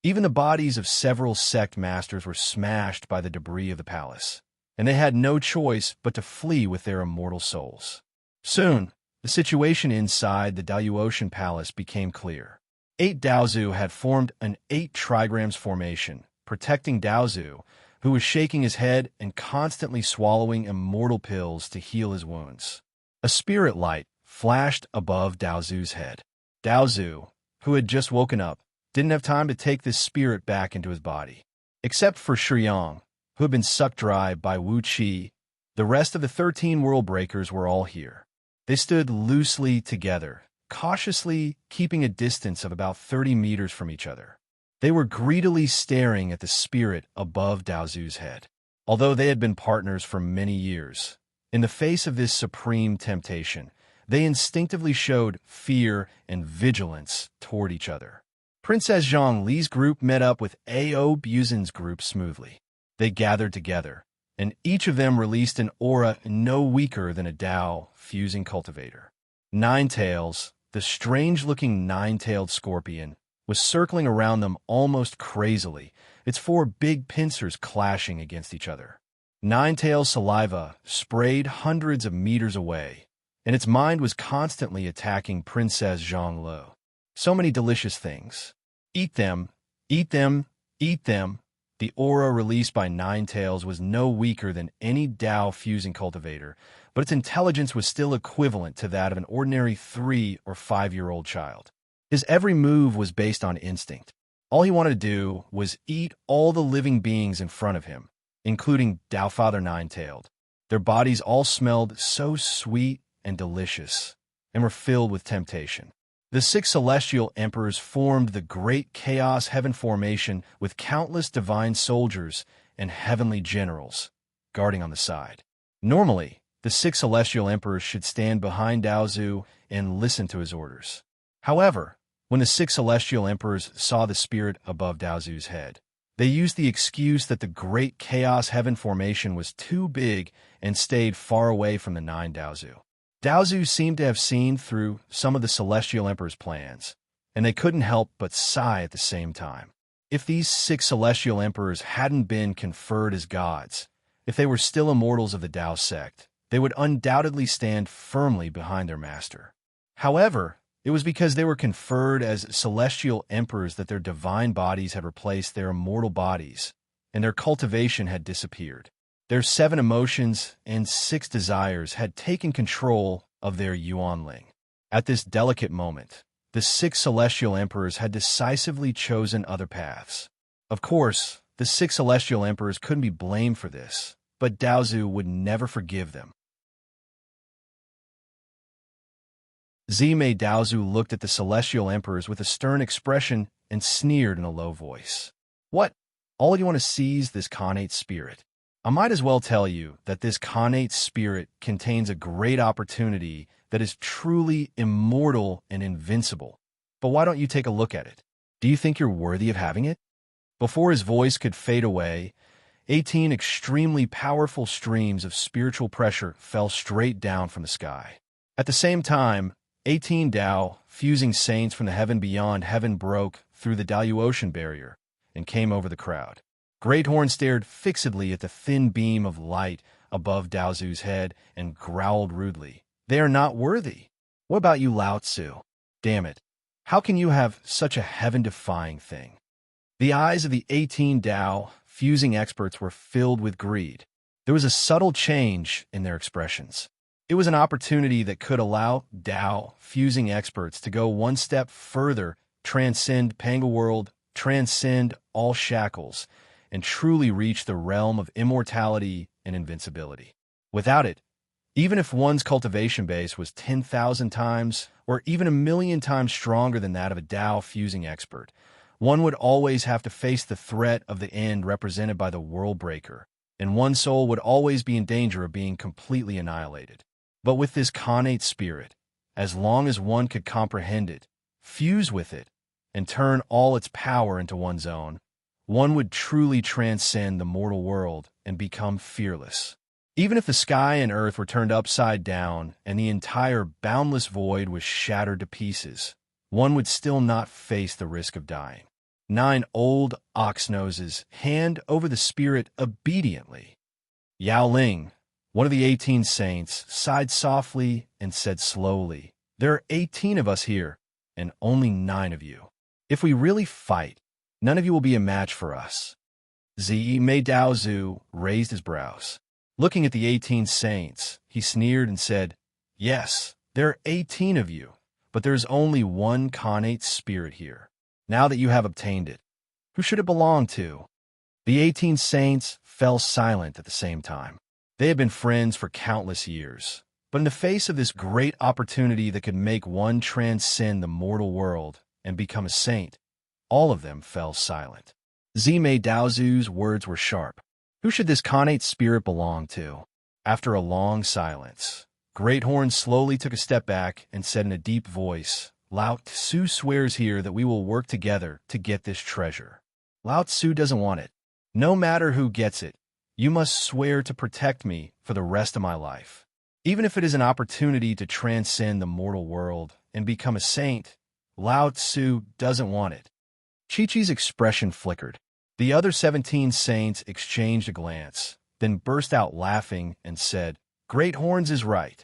Even the bodies of several sect masters were smashed by the debris of the palace, and they had no choice but to flee with their immortal souls. Soon, the situation inside the Daoyuotian palace became clear. 8 Daozu had formed an 8 trigrams formation, protecting Daozu, who was shaking his head and constantly swallowing immortal pills to heal his wounds. A spirit light flashed above Daozu's head. Daozu, who had just woken up, didn't have time to take this spirit back into his body. Except for Shiyang, who had been sucked dry by Wuxia, the rest of the 13 world breakers were all here. They stood loosely together, cautiously keeping a distance of about 30 meters from each other. They were greedily staring at the spirit above Daozu's head. Although they had been partners for many years, in the face of this supreme temptation, they instinctively showed fear and vigilance toward each other. Princess Zhang Li's group met up with A.O. Buzin's group smoothly. They gathered together, and each of them released an aura no weaker than a Dao fusing cultivator. Ninetails, the strange-looking nine-tailed scorpion, was circling around them almost crazily, its 4 big pincers clashing against each other. Ninetail's saliva sprayed hundreds of meters away, and its mind was constantly attacking Princess Zhang Li. So many delicious things. Eat them, eat them, eat them. The aura released by Ninetails was no weaker than any Dao fusing cultivator, but its intelligence was still equivalent to that of an ordinary 3- or 5-year-old child. His every move was based on instinct. All he wanted to do was eat all the living beings in front of him, including Dao Father Ninetailed. Their bodies all smelled so sweet and delicious, and were filled with temptation. The 6 celestial emperors formed the great chaos heaven formation with countless divine soldiers and heavenly generals guarding on the side. Normally, the 6 celestial emperors should stand behind Daozu and listen to his orders. However, when the 6 celestial emperors saw the spirit above Daozu's head, they used the excuse that the great chaos heaven formation was too big and stayed far away from the 9 Daozu. Daozu seemed to have seen through some of the Celestial Emperor's plans, and they couldn't help but sigh at the same time. If these 6 Celestial Emperors hadn't been conferred as gods, if they were still immortals of the Dao sect, they would undoubtedly stand firmly behind their master. However, it was because they were conferred as Celestial Emperors that their divine bodies had replaced their immortal bodies, and their cultivation had disappeared. Their 7 emotions and 6 desires had taken control of their Yuanling. At this delicate moment, the 6 celestial emperors had decisively chosen other paths. Of course, the 6 celestial emperors couldn't be blamed for this, but Daozu would never forgive them. Zimei Daozu looked at the celestial emperors with a stern expression and sneered in a low voice. What? All you want to seize this Khanate spirit? I might as well tell you that this Khanate spirit contains a great opportunity that is truly immortal and invincible. But why don't you take a look at it? Do you think you're worthy of having it? Before his voice could fade away, 18 extremely powerful streams of spiritual pressure fell straight down from the sky. At the same time, 18 Dao, fusing saints from the heaven beyond heaven, broke through the Daoyuotian barrier and came over the crowd. Great Horn stared fixedly at the thin beam of light above Daozu's head and growled rudely. They are not worthy. What about you, Lao Tzu? Damn it. How can you have such a heaven-defying thing? The eyes of the 18 Dao fusing experts were filled with greed. There was a subtle change in their expressions. It was an opportunity that could allow Dao fusing experts to go one step further, transcend Panga World, transcend all shackles, and truly reach the realm of immortality and invincibility. Without it, even if one's cultivation base was 10,000 times or even 1,000,000 times stronger than that of a Dao fusing expert, one would always have to face the threat of the end represented by the World Breaker, and one soul would always be in danger of being completely annihilated. But with this connate spirit, as long as one could comprehend it, fuse with it, and turn all its power into one's own, one would truly transcend the mortal world and become fearless. Even if the sky and earth were turned upside down and the entire boundless void was shattered to pieces, one would still not face the risk of dying. 9 old ox noses hand over the spirit obediently. Yao Ling, one of the 18 saints, sighed softly and said slowly, "There are 18 of us here, and only 9 of you. If we really fight, none of you will be a match for us." Zi Mei Daozu raised his brows. Looking at the 18 saints, he sneered and said, "Yes, there are 18 of you, but there is only one connate spirit here. Now that you have obtained it, who should it belong to?" The 18 saints fell silent at the same time. They had been friends for countless years, but in the face of this great opportunity that could make one transcend the mortal world and become a saint, all of them fell silent. Zimei Daozu's words were sharp. Who should this connate spirit belong to? After a long silence, Great Horn slowly took a step back and said in a deep voice, "Lao Tzu swears here that we will work together to get this treasure. Lao Tzu doesn't want it. No matter who gets it, you must swear to protect me for the rest of my life. Even if it is an opportunity to transcend the mortal world and become a saint, Lao Tzu doesn't want it." Chi-Chi's expression flickered. The other 17 saints exchanged a glance, then burst out laughing and said, "Great Horns is right.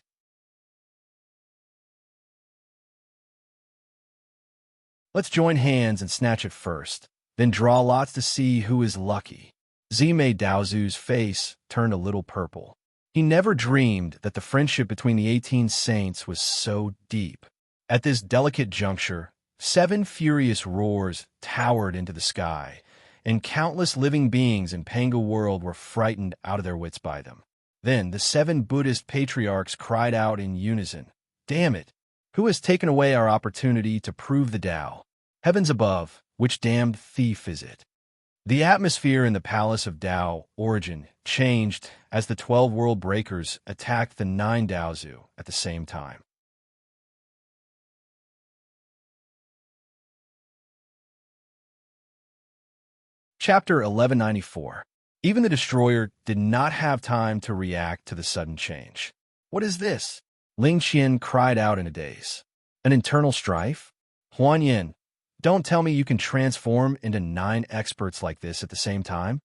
Let's join hands and snatch it first, then draw lots to see who is lucky." Zimei Daozu's face turned a little purple. He never dreamed that the friendship between the 18 saints was so deep. At this delicate juncture, 7 furious roars towered into the sky, and countless living beings in Panga world were frightened out of their wits by them. Then the 7 Buddhist patriarchs cried out in unison, "Damn it! Who has taken away our opportunity to prove the Tao? Heavens above, which damned thief is it?" The atmosphere in the Palace of Tao Origin changed as the 12 world breakers attacked the 9 Daozu at the same time. Chapter 1194. Even the destroyer did not have time to react to the sudden change. "What is this?" Ling Qian cried out in a daze. "An internal strife? Huan Yin, don't tell me you can transform into 9 experts like this at the same time?"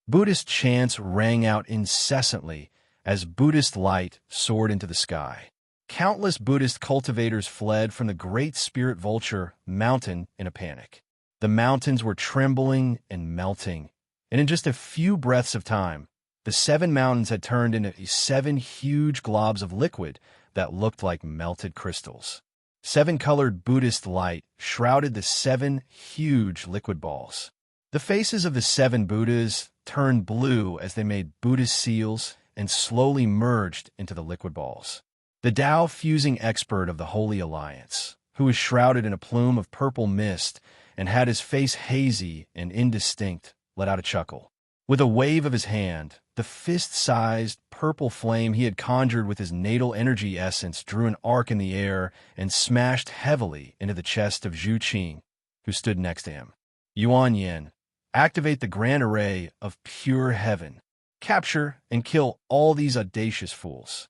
Buddhist chants rang out incessantly as Buddhist light soared into the sky. Countless Buddhist cultivators fled from the Great Spirit Vulture mountain in a panic. The mountains were trembling and melting, and in just a few breaths of time, the 7 mountains had turned into 7 huge globs of liquid that looked like melted crystals. 7-colored Buddhist light shrouded the 7 huge liquid balls. The faces of the 7 Buddhas turned blue as they made Buddhist seals and slowly merged into the liquid balls. The Tao fusing expert of the Holy Alliance, who was shrouded in a plume of purple mist and had his face hazy and indistinct, let out a chuckle. With a wave of his hand, the fist-sized purple flame he had conjured with his natal energy essence drew an arc in the air and smashed heavily into the chest of Zhu Qing, who stood next to him. "Yuan Yin, activate the grand array of pure heaven. Capture and kill all these audacious fools."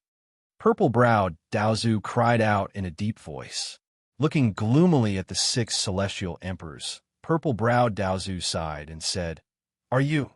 Purple-browed Daozu cried out in a deep voice. Looking gloomily at the 6 celestial emperors, purple-browed Daozu sighed and said, "Are you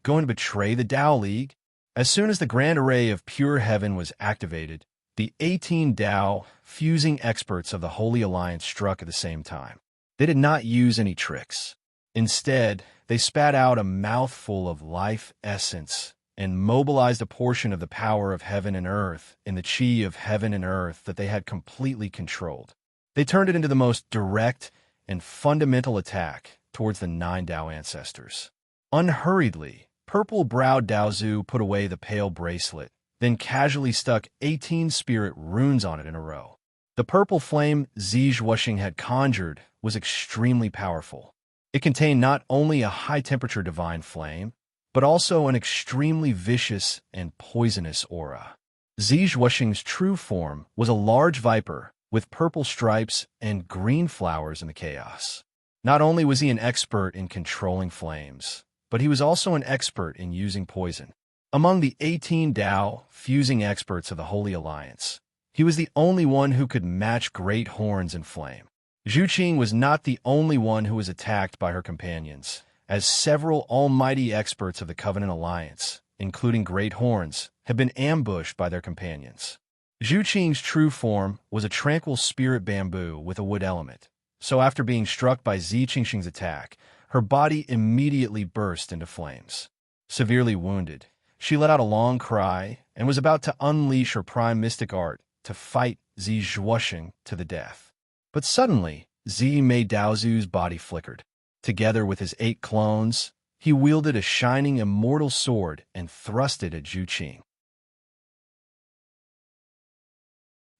going to betray the Tao League?" As soon as the grand array of pure heaven was activated, the 18 Tao fusing experts of the Holy Alliance struck at the same time. They did not use any tricks. Instead, they spat out a mouthful of life essence and mobilized a portion of the power of heaven and earth in the chi of heaven and earth that they had completely controlled. They turned it into the most direct and fundamental attack towards the 9 Tao ancestors. Unhurriedly, purple-browed Daozu put away the pale bracelet, then casually stuck 18 spirit runes on it in a row. The purple flame Zizhuashing had conjured was extremely powerful. It contained not only a high-temperature divine flame, but also an extremely vicious and poisonous aura. Zhuoxing's true form was a large viper with purple stripes and green flowers in the chaos. Not only was he an expert in controlling flames, but he was also an expert in using poison. Among the 18 Dao fusing experts of the Holy Alliance, he was the only one who could match great horns in flame. Zhu Qing was not the only one who was attacked by her companions, as several almighty experts of the Covenant Alliance, including great horns, had been ambushed by their companions. Zhu Qing's true form was a tranquil spirit bamboo with a wood element, so after being struck by Xianxia's attack, her body immediately burst into flames. Severely wounded, she let out a long cry and was about to unleash her prime mystic art to fight Zhuoxing to the death. But suddenly, Zi Mei Daozu's body flickered. Together with his 8 clones, he wielded a shining immortal sword and thrust it at Zhu Qing.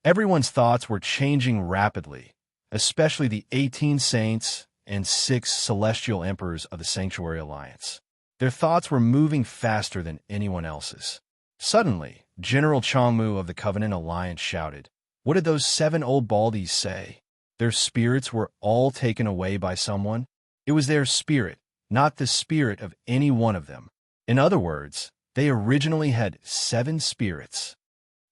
Everyone's thoughts were changing rapidly, especially the 18 saints and 6 celestial emperors of the Sanctuary Alliance. Their thoughts were moving faster than anyone else's. Suddenly, General Changmu of the Covenant Alliance shouted, "What did those 7 old baldies say? Their spirits were all taken away by someone? It was their spirit, not the spirit of any one of them. In other words, they originally had 7 spirits.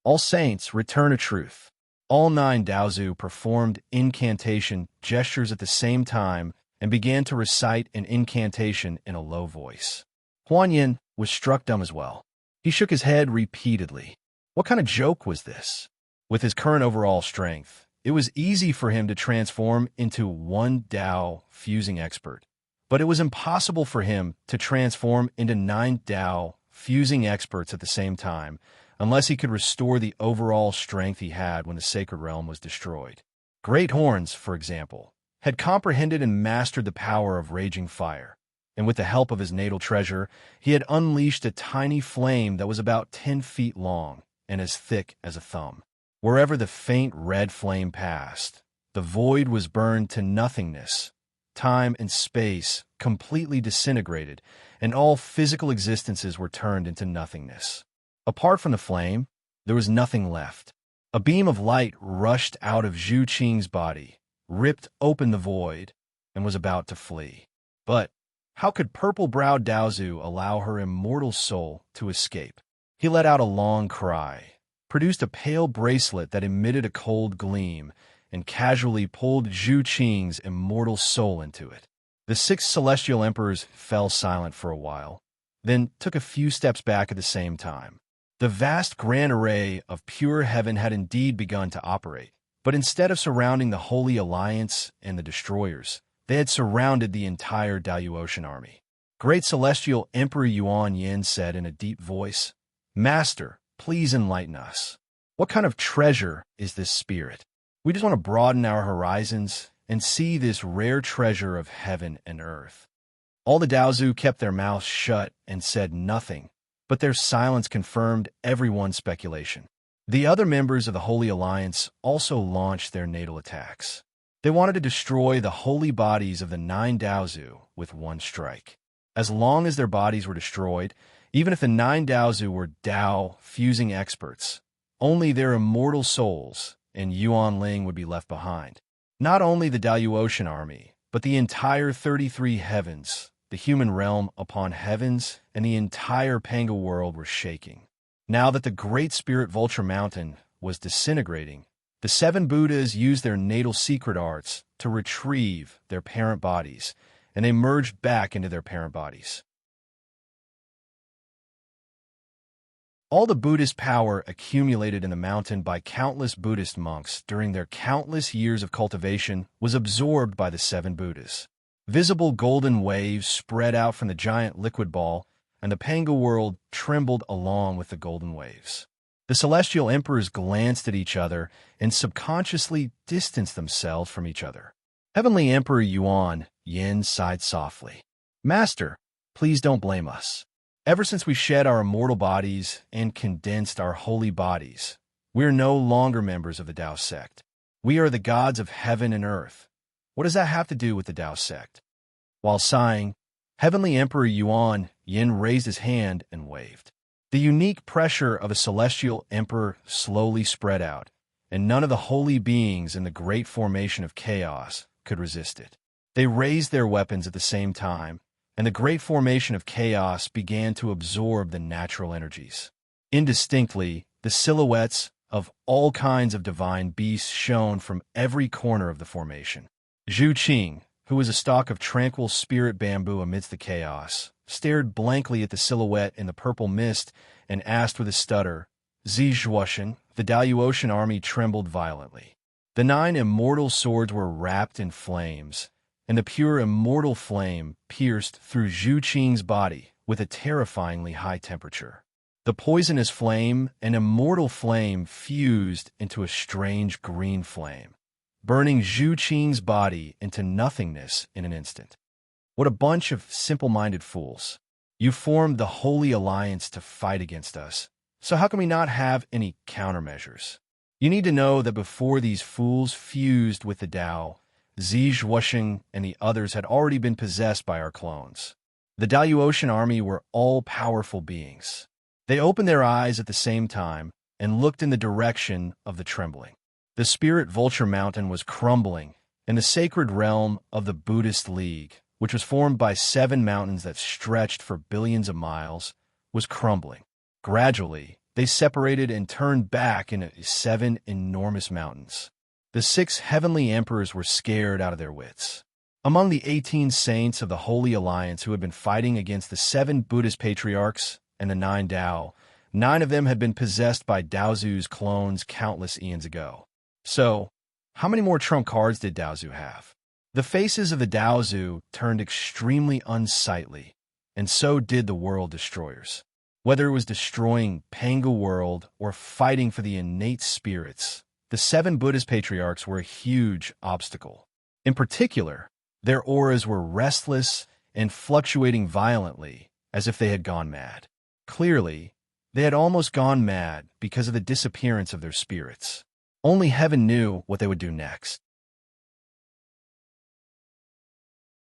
All saints, return to truth." All 9 Daozu performed incantation gestures at the same time and began to recite an incantation in a low voice. Huan Yin was struck dumb as well. He shook his head repeatedly. What kind of joke was this? With his current overall strength, it was easy for him to transform into 1 Dao fusing expert, but it was impossible for him to transform into 9 Dao fusing experts at the same time, unless he could restore the overall strength he had when the Sacred Realm was destroyed. Great Horns, for example, had comprehended and mastered the power of raging fire, and with the help of his natal treasure, he had unleashed a tiny flame that was about 10 feet long and as thick as a thumb. Wherever the faint red flame passed, the void was burned to nothingness. Time and space completely disintegrated, and all physical existences were turned into nothingness. Apart from the flame, there was nothing left. A beam of light rushed out of Zhu Qing's body, ripped open the void, and was about to flee. But how could purple-browed Daozu allow her immortal soul to escape? He let out a long cry, produced a pale bracelet that emitted a cold gleam, and casually pulled Zhu Qing's immortal soul into it. The 6 celestial emperors fell silent for a while, then took a few steps back at the same time. The vast grand array of pure heaven had indeed begun to operate, but instead of surrounding the Holy Alliance and the Destroyers, they had surrounded the entire Daoyuotian army. Great Celestial Emperor Yuan Yin said in a deep voice, "Master, please enlighten us. What kind of treasure is this spirit? We just want to broaden our horizons and see this rare treasure of heaven and earth." All the Daozu kept their mouths shut and said nothing, but their silence confirmed everyone's speculation. The other members of the Holy Alliance also launched their natal attacks. They wanted to destroy the holy bodies of the 9 Daozu with one strike. As long as their bodies were destroyed, even if the 9 Daozu were Dao fusing experts, only their immortal souls and Yuan Ling would be left behind. Not only the Daoyuotian army, but the entire 33 heavens, the human realm upon heavens, and the entire Panga world were shaking. Now that the Great Spirit Vulture Mountain was disintegrating, the 7 Buddhas used their natal secret arts to retrieve their parent bodies, and they merged back into their parent bodies. All the Buddhist power accumulated in the mountain by countless Buddhist monks during their countless years of cultivation was absorbed by the 7 Buddhas. Visible golden waves spread out from the giant liquid ball, and the Panga world trembled along with the golden waves. The celestial emperors glanced at each other and subconsciously distanced themselves from each other. Heavenly Emperor Yuan Yin sighed softly. "Master, please don't blame us. Ever since we shed our immortal bodies and condensed our holy bodies, we are no longer members of the Dao sect. We are the gods of heaven and earth. What does that have to do with the Dao sect?" While sighing, Heavenly Emperor Yin raised his hand and waved. The unique pressure of a celestial emperor slowly spread out, and none of the holy beings in the great formation of chaos could resist it. They raised their weapons at the same time, and the great formation of chaos began to absorb the natural energies. Indistinctly, the silhouettes of all kinds of divine beasts shone from every corner of the formation. Zhu Qing, who was a stalk of tranquil spirit bamboo amidst the chaos, stared blankly at the silhouette in the purple mist and asked with a stutter, "Zizhuoshan?" The Daluotian army trembled violently. The 9 immortal swords were wrapped in flames, and the pure immortal flame pierced through Zhu Qing's body with a terrifyingly high temperature. The poisonous flame and immortal flame fused into a strange green flame, burning Zhu Qing's body into nothingness in an instant. What a bunch of simple-minded fools. You formed the Holy Alliance to fight against us, so how can we not have any countermeasures? You need to know that before these fools fused with the Tao, Zizhuosheng and the others had already been possessed by our clones. The Daluotian army were all-powerful beings. They opened their eyes at the same time and looked in the direction of the trembling. The spirit vulture mountain was crumbling, and the sacred realm of the Buddhist League, which was formed by 7 mountains that stretched for billions of miles, was crumbling. Gradually, they separated and turned back into 7 enormous mountains. The 6 heavenly emperors were scared out of their wits. Among the 18 saints of the Holy Alliance who had been fighting against the 7 Buddhist patriarchs and the 9 Tao, 9 of them had been possessed by Daozu's clones countless eons ago. So, how many more trump cards did Daozu have? The faces of the Daozu turned extremely unsightly, and so did the world destroyers. Whether it was destroying Pangu world or fighting for the innate spirits, the 7 Buddhist patriarchs were a huge obstacle. In particular, their auras were restless and fluctuating violently, as if they had gone mad. Clearly, they had almost gone mad because of the disappearance of their spirits. Only heaven knew what they would do next.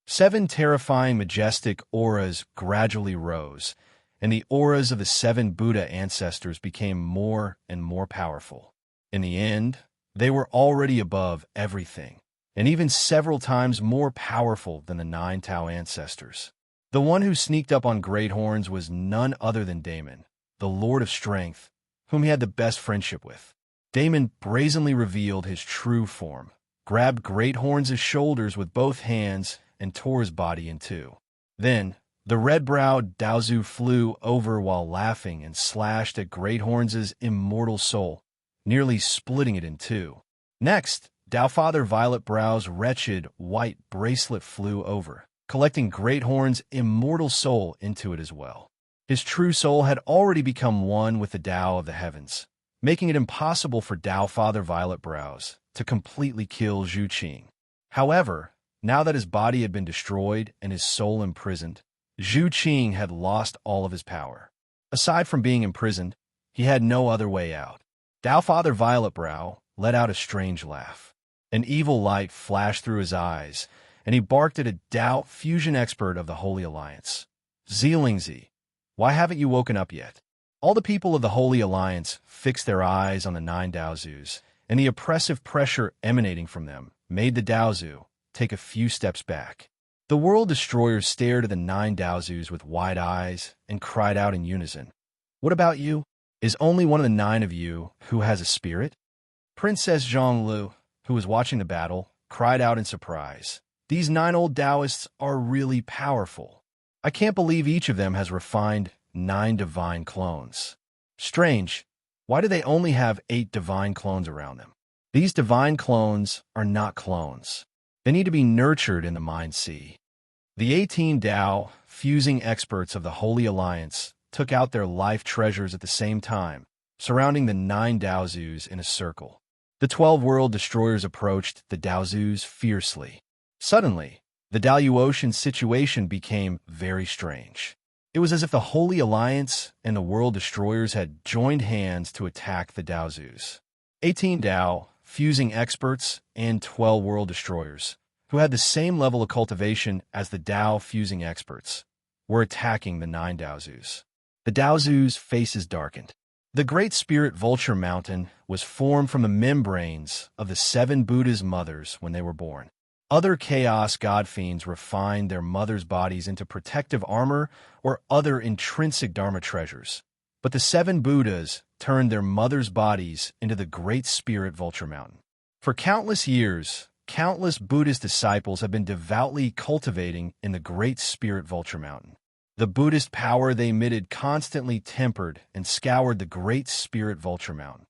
7 terrifying, majestic auras gradually rose, and the auras of the 7 Buddha ancestors became more and more powerful. In the end, they were already above everything, and even several times more powerful than the 9 Tao ancestors. The one who sneaked up on Great Horns was none other than Damon, the Lord of Strength, whom he had the best friendship with. Damon brazenly revealed his true form, grabbed Great Horns' shoulders with both hands, and tore his body in 2. Then, the red-browed Daozu flew over while laughing and slashed at Great Horns' immortal soul, nearly splitting it in 2. Next, Daofather Violet Brow's wretched white bracelet flew over, collecting Great Horn's immortal soul into it as well. His true soul had already become one with the Tao of the heavens, making it impossible for Daofather Violet Brows to completely kill Zhu Qing. However, now that his body had been destroyed and his soul imprisoned, Zhu Qing had lost all of his power. Aside from being imprisoned, he had no other way out. Daofather Violet Brow let out a strange laugh. An evil light flashed through his eyes, and he barked at a Tao fusion expert of the Holy Alliance. Zilingzi, why haven't you woken up yet? All the people of the Holy Alliance fixed their eyes on the 9 Daozus, and the oppressive pressure emanating from them made the Daozu take a few steps back. The world destroyers stared at the 9 Daozus with wide eyes and cried out in unison. What about you? Is only one of the 9 of you who has a spirit? Princess Zhonglu, who was watching the battle, cried out in surprise. These 9 old Taoists are really powerful. I can't believe each of them has refined 9 divine clones. Strange. Why do they only have 8 divine clones around them? These divine clones are not clones. They need to be nurtured in the Mind Sea. The 18 Tao, fusing experts of the Holy Alliance, took out their life treasures at the same time, surrounding the 9 Daozus in a circle. The 12 world destroyers approached the Daozus fiercely. Suddenly, the Daluotian situation became very strange. It was as if the Holy Alliance and the world destroyers had joined hands to attack the Daozus. 18 Tao, fusing experts, and 12 world destroyers who had the same level of cultivation as the Dao-fusing experts, were attacking the 9 Daozus. The Daozus' faces darkened. The Great Spirit Vulture Mountain was formed from the membranes of the 7 Buddha's mothers when they were born. Other chaos god fiends refined their mothers' bodies into protective armor or other intrinsic dharma treasures. But the 7 Buddhas turned their mothers' bodies into the Great Spirit Vulture Mountain. For countless years, countless Buddhist disciples have been devoutly cultivating in the Great Spirit Vulture Mountain. The Buddhist power they emitted constantly tempered and scoured the Great Spirit Vulture Mountain.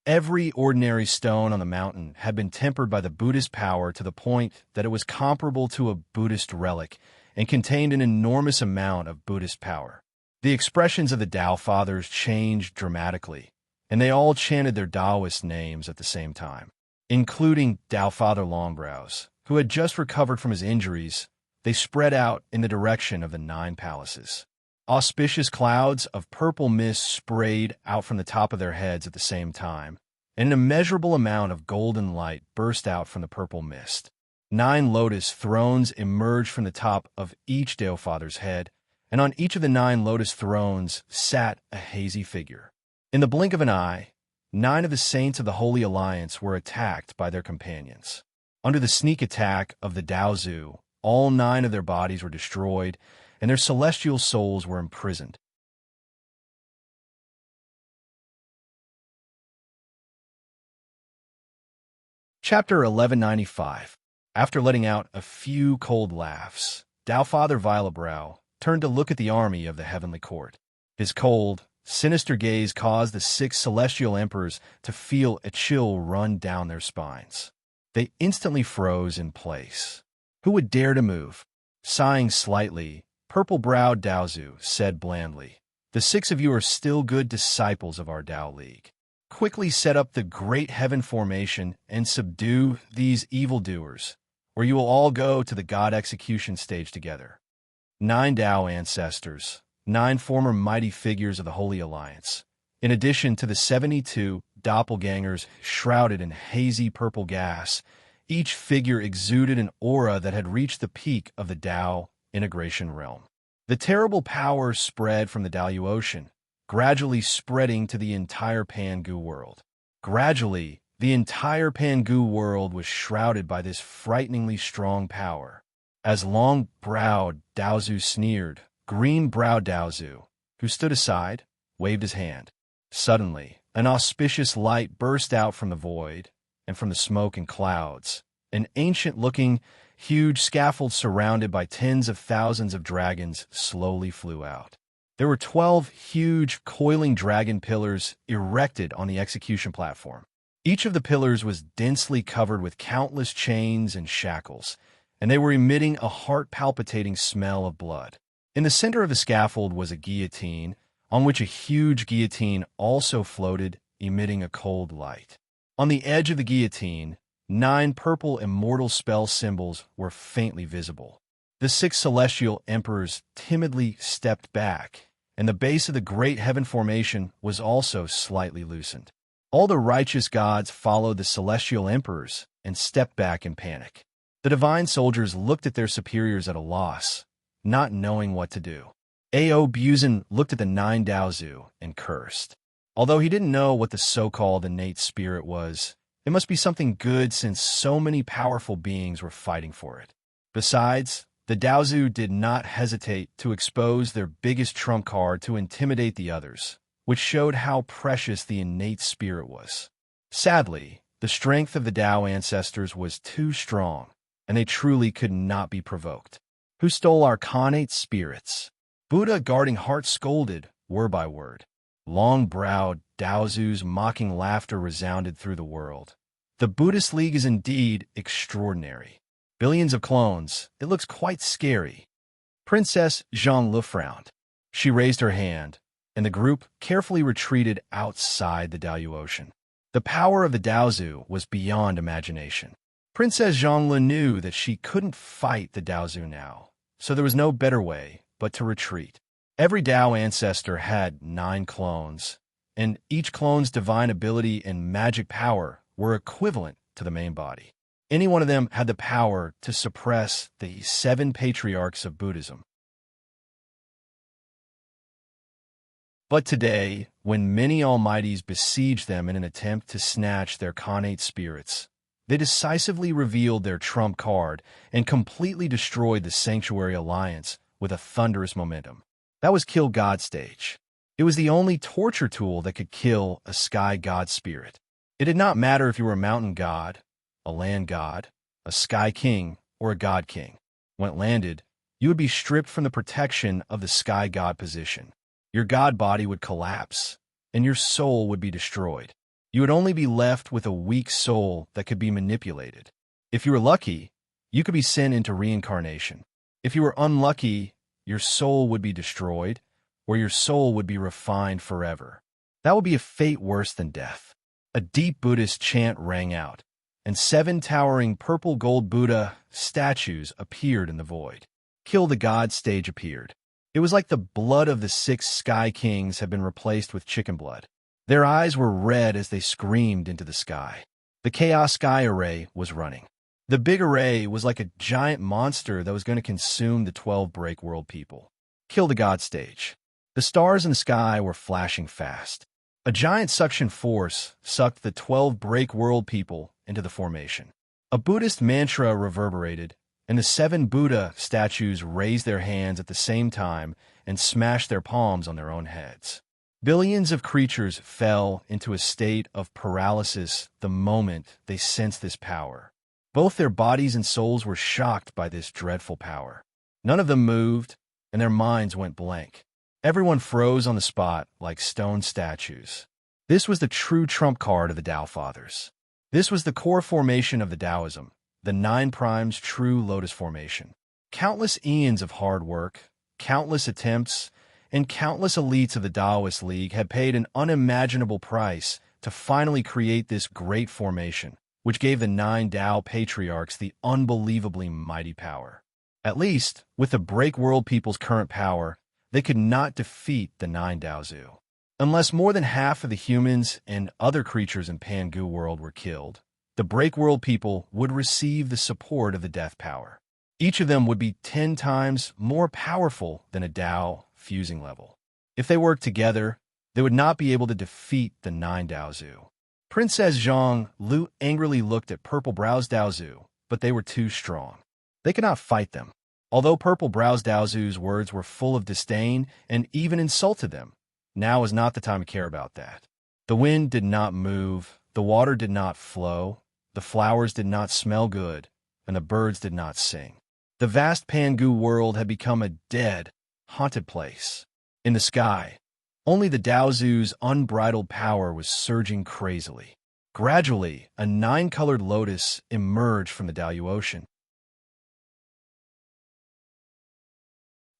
Every ordinary stone on the mountain had been tempered by the Buddhist power to the point that it was comparable to a Buddhist relic and contained an enormous amount of Buddhist power. The expressions of the Tao Fathers changed dramatically, and they all chanted their Taoist names at the same time, including Tao Father Longbrows, who had just recovered from his injuries. They spread out in the direction of the 9 palaces. Auspicious clouds of purple mist sprayed out from the top of their heads at the same time, and an immeasurable amount of golden light burst out from the purple mist. 9 lotus thrones emerged from the top of each Tao Father's head, and on each of the 9 lotus thrones sat a hazy figure. In the blink of an eye, 9 of the saints of the Holy Alliance were attacked by their companions. Under the sneak attack of the Daozu, all 9 of their bodies were destroyed, and their celestial souls were imprisoned. Chapter 1195. After letting out a few cold laughs, Tao Father Vilebrow turned to look at the army of the heavenly court. His cold, sinister gaze caused the 6 celestial emperors to feel a chill run down their spines. They instantly froze in place. Who would dare to move? Sighing slightly, Purple-browed Daozu said blandly, "The 6 of you are still good disciples of our Tao League. Quickly set up the great heaven formation and subdue these evildoers, or you will all go to the God execution stage together." 9 Tao ancestors, 9 former mighty figures of the Holy Alliance, in addition to the 72 doppelgangers shrouded in hazy purple gas. Each figure exuded an aura that had reached the peak of the Tao integration realm. The terrible power spread from the Daoyu Ocean, gradually spreading to the entire Pangu world. Gradually, the entire Pangu world was shrouded by this frighteningly strong power. As long-browed Daozu sneered, green-browed Daozu, who stood aside, waved his hand. Suddenly, an auspicious light burst out from the void, and from the smoke and clouds, an ancient-looking, huge scaffold surrounded by tens of thousands of dragons slowly flew out. There were 12 huge, coiling dragon pillars erected on the execution platform. Each of the pillars was densely covered with countless chains and shackles, and they were emitting a heart-palpitating smell of blood. In the center of the scaffold was a guillotine, on which a huge guillotine also floated, emitting a cold light. On the edge of the guillotine, 9 purple immortal spell symbols were faintly visible. The 6 celestial emperors timidly stepped back, and the base of the great heaven formation was also slightly loosened. All the righteous gods followed the celestial emperors and stepped back in panic. The divine soldiers looked at their superiors at a loss, not knowing what to do. Ao Buzan looked at the 9 Daozu and cursed. Although he didn't know what the so-called innate spirit was, it must be something good since so many powerful beings were fighting for it. Besides, the Daozu did not hesitate to expose their biggest trump card to intimidate the others, which showed how precious the innate spirit was. Sadly, the strength of the Tao ancestors was too strong, and they truly could not be provoked. Who stole our connate spirits? Buddha guarding heart scolded, word by word. Long-browed Daozu's mocking laughter resounded through the world. The Buddhist League is indeed extraordinary. Billions of clones, it looks quite scary. Princess Xianxia frowned. She raised her hand, and the group carefully retreated outside the Daoyu Ocean. The power of the Daozu was beyond imagination. Princess Xianxia knew that she couldn't fight the Daozu now, so there was no better way but to retreat. Every Tao ancestor had 9 clones, and each clone's divine ability and magic power were equivalent to the main body. Any one of them had the power to suppress the 7 patriarchs of Buddhism. But today, when many almighties besiege them in an attempt to snatch their connate spirits, they decisively revealed their trump card and completely destroyed the Sanctuary Alliance with a thunderous momentum. That was Kill God stage. It was the only torture tool that could kill a sky god spirit. It did not matter if you were a mountain god, a land god, a sky king, or a god king. When it landed, you would be stripped from the protection of the sky god position. Your god body would collapse, and your soul would be destroyed. You would only be left with a weak soul that could be manipulated. If you were lucky, you could be sent into reincarnation. If you were unlucky, your soul would be destroyed, or your soul would be refined forever. That would be a fate worse than death. A deep Buddhist chant rang out, and 7 towering purple gold Buddha statues appeared in the void. Kill the God stage appeared. It was like the blood of the 6 sky kings had been replaced with chicken blood. Their eyes were red as they screamed into the sky. The Chaos Sky Array was running. The big array was like a giant monster that was going to consume the 12 Break World people. Kill the God stage. The stars in the sky were flashing fast. A giant suction force sucked the 12 Break World people into the formation. A Buddhist mantra reverberated, and the 7 Buddha statues raised their hands at the same time and smashed their palms on their own heads. Billions of creatures fell into a state of paralysis the moment they sensed this power. Both their bodies and souls were shocked by this dreadful power. None of them moved, and their minds went blank. Everyone froze on the spot like stone statues. This was the true trump card of the Tao Fathers. This was the core formation of the Taoism, the 9 Primes' true lotus formation. Countless eons of hard work, countless attempts, and countless elites of the Taoist League had paid an unimaginable price to finally create this great formation, which gave the 9 Tao patriarchs the unbelievably mighty power. At least, with the Break World people's current power, they could not defeat the 9 Daozu. Unless more than half of the humans and other creatures in Pangu World were killed, the Break World people would receive the support of the Death Power. Each of them would be 10 times more powerful than a Tao fusing level. If they worked together, they would not be able to defeat the 9 Daozu. Princess Zhang Lu angrily looked at Purple Brow's Daozu, but they were too strong. They could not fight them. Although Purple Brow's Daozu's words were full of disdain and even insulted them, now was not the time to care about that. The wind did not move, the water did not flow, the flowers did not smell good, and the birds did not sing. The vast Pangu world had become a dead, haunted place. In the sky, only the Daozu's unbridled power was surging crazily. Gradually, a 9-colored lotus emerged from the Daoyu Ocean.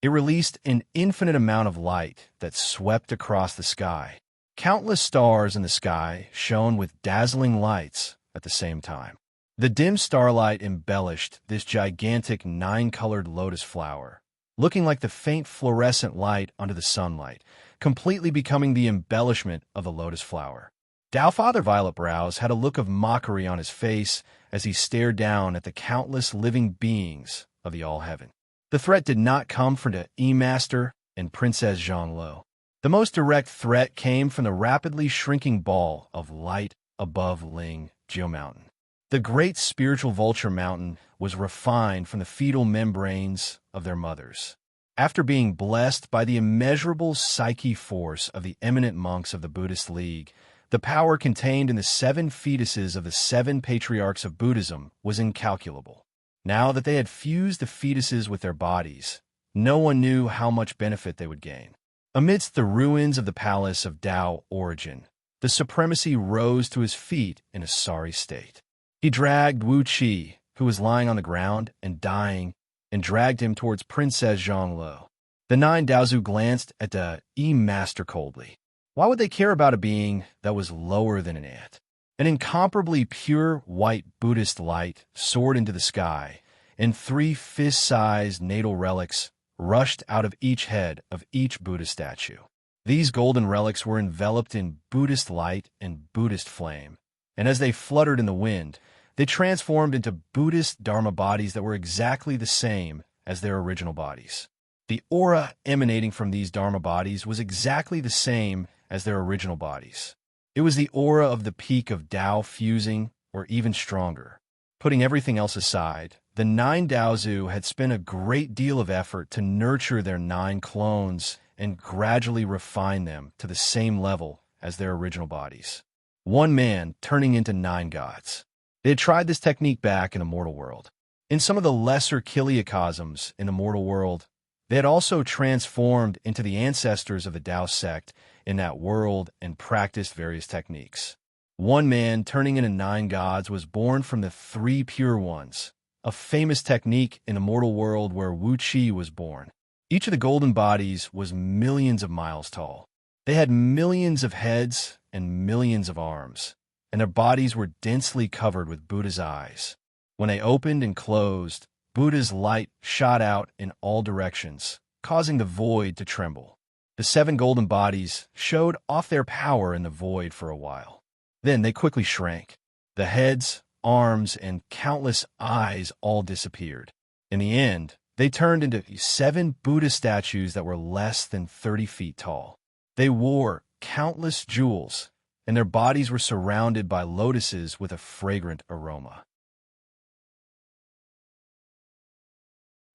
It released an infinite amount of light that swept across the sky. Countless stars in the sky shone with dazzling lights at the same time. The dim starlight embellished this gigantic 9-colored lotus flower, looking like the faint fluorescent light under the sunlight, completely becoming the embellishment of the lotus flower. Tao Father Violet Brows had a look of mockery on his face as he stared down at the countless living beings of the All-Heaven. The threat did not come from the E-Master and Princess Zhang Lu. The most direct threat came from the rapidly shrinking ball of light above Ling Jiu Mountain. The great spiritual vulture mountain was refined from the fetal membranes of their mothers. After being blessed by the immeasurable psyche force of the eminent monks of the Buddhist League, the power contained in the 7 fetuses of the 7 patriarchs of Buddhism was incalculable. Now that they had fused the fetuses with their bodies, no one knew how much benefit they would gain. Amidst the ruins of the palace of Tao Origin, the supremacy rose to his feet in a sorry state. He dragged Wuxia, who was lying on the ground and dying, and dragged him towards Princess Zhang Lu. The 9 Daozu glanced at the E-Master coldly. Why would they care about a being that was lower than an ant? An incomparably pure white Buddhist light soared into the sky, and 3 fist-sized natal relics rushed out of each head of each Buddha statue. These golden relics were enveloped in Buddhist light and Buddhist flame, and as they fluttered in the wind, They transformed into Buddhist Dharma bodies that were exactly the same as their original bodies. The aura emanating from these Dharma bodies was exactly the same as their original bodies. It was the aura of the peak of Tao fusing, or even stronger. Putting everything else aside, the 9 Daozu had spent a great deal of effort to nurture their 9 clones and gradually refine them to the same level as their original bodies. One man turning into 9 gods. They had tried this technique back in the mortal world. In some of the lesser chiliocosms in the mortal world, they had also transformed into the ancestors of the Tao sect in that world and practiced various techniques. One man turning into 9 gods was born from the 3 pure ones, a famous technique in the mortal world where Wuxia was born. Each of the golden bodies was millions of miles tall. They had millions of heads and millions of arms, and their bodies were densely covered with Buddha's eyes. When they opened and closed, Buddha's light shot out in all directions, causing the void to tremble. The 7 golden bodies showed off their power in the void for a while. Then they quickly shrank. The heads, arms, and countless eyes all disappeared. In the end, they turned into 7 Buddha statues that were less than 30 feet tall. They wore countless jewels, and their bodies were surrounded by lotuses with a fragrant aroma.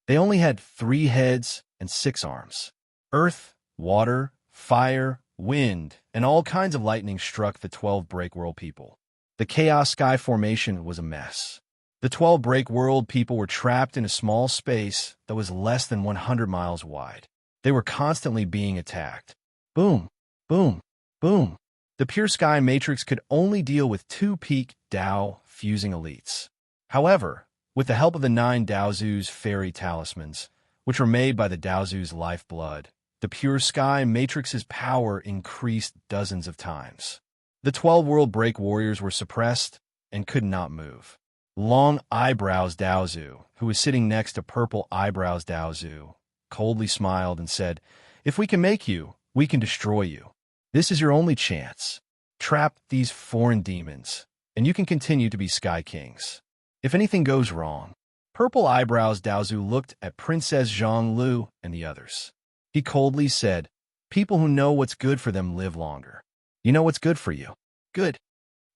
They only had 3 heads and 6 arms. Earth, water, fire, wind, and all kinds of lightning struck the 12 Breakworld people. The Chaos Sky Formation was a mess. The 12 Breakworld people were trapped in a small space that was less than 100 miles wide. They were constantly being attacked. Boom, boom, boom. The Pure Sky Matrix could only deal with 2 peak Tao fusing elites. However, with the help of the 9 Daozu's fairy talismans, which were made by the Daozu's lifeblood, the Pure Sky Matrix's power increased dozens of times. The 12 World Break Warriors were suppressed and could not move. Long Eyebrows Daozu, who was sitting next to Purple Eyebrows Daozu, coldly smiled and said, "If we can make you, we can destroy you. This is your only chance. Trap these foreign demons, and you can continue to be Sky Kings. If anything goes wrong..." Purple Eyebrows Daozu looked at Princess Zhonglu and the others. He coldly said, "People who know what's good for them live longer. You know what's good for you. Good."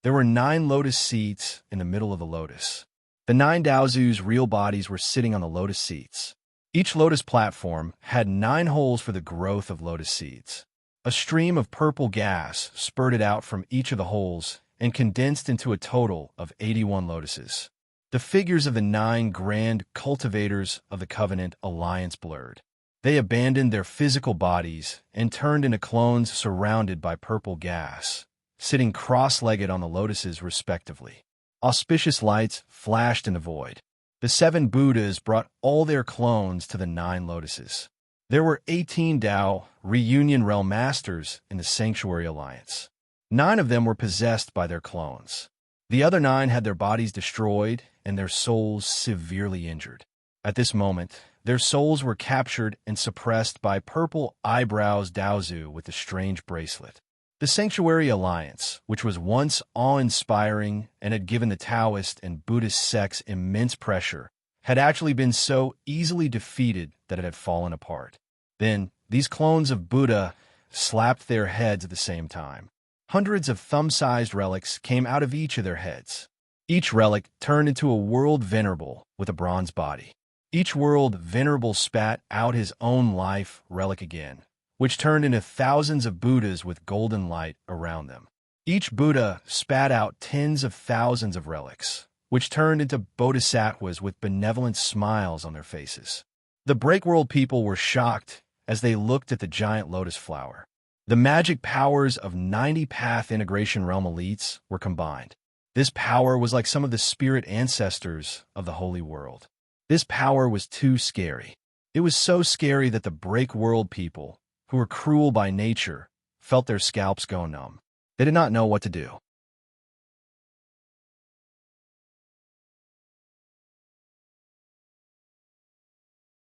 There were 9 lotus seats in the middle of the lotus. The 9 Daozu's real bodies were sitting on the lotus seats. Each lotus platform had 9 holes for the growth of lotus seeds. A stream of purple gas spurted out from each of the holes and condensed into a total of 81 lotuses. The figures of the 9 grand cultivators of the Covenant Alliance blurred. They abandoned their physical bodies and turned into clones surrounded by purple gas, sitting cross-legged on the lotuses respectively. Auspicious lights flashed in the void. The 7 Buddhas brought all their clones to the 9 lotuses. There were 18 Tao Reunion Realm Masters in the Sanctuary Alliance. 9 of them were possessed by their clones. The other 9 had their bodies destroyed and their souls severely injured. At this moment, their souls were captured and suppressed by Purple Eyebrows Daozu with the strange bracelet. The Sanctuary Alliance, which was once awe-inspiring and had given the Taoist and Buddhist sects immense pressure, had actually been so easily defeated that it had fallen apart. Then, these clones of Buddha slapped their heads at the same time. Hundreds of thumb-sized relics came out of each of their heads. Each relic turned into a world venerable with a bronze body. Each world venerable spat out his own life relic again, which turned into thousands of Buddhas with golden light around them. Each Buddha spat out tens of thousands of relics, which turned into bodhisattvas with benevolent smiles on their faces. The Breakworld people were shocked as they looked at the giant lotus flower. The magic powers of 90 Path Integration Realm elites were combined. This power was like some of the spirit ancestors of the Holy World. This power was too scary. It was so scary that the Breakworld people, who were cruel by nature, felt their scalps go numb. They did not know what to do.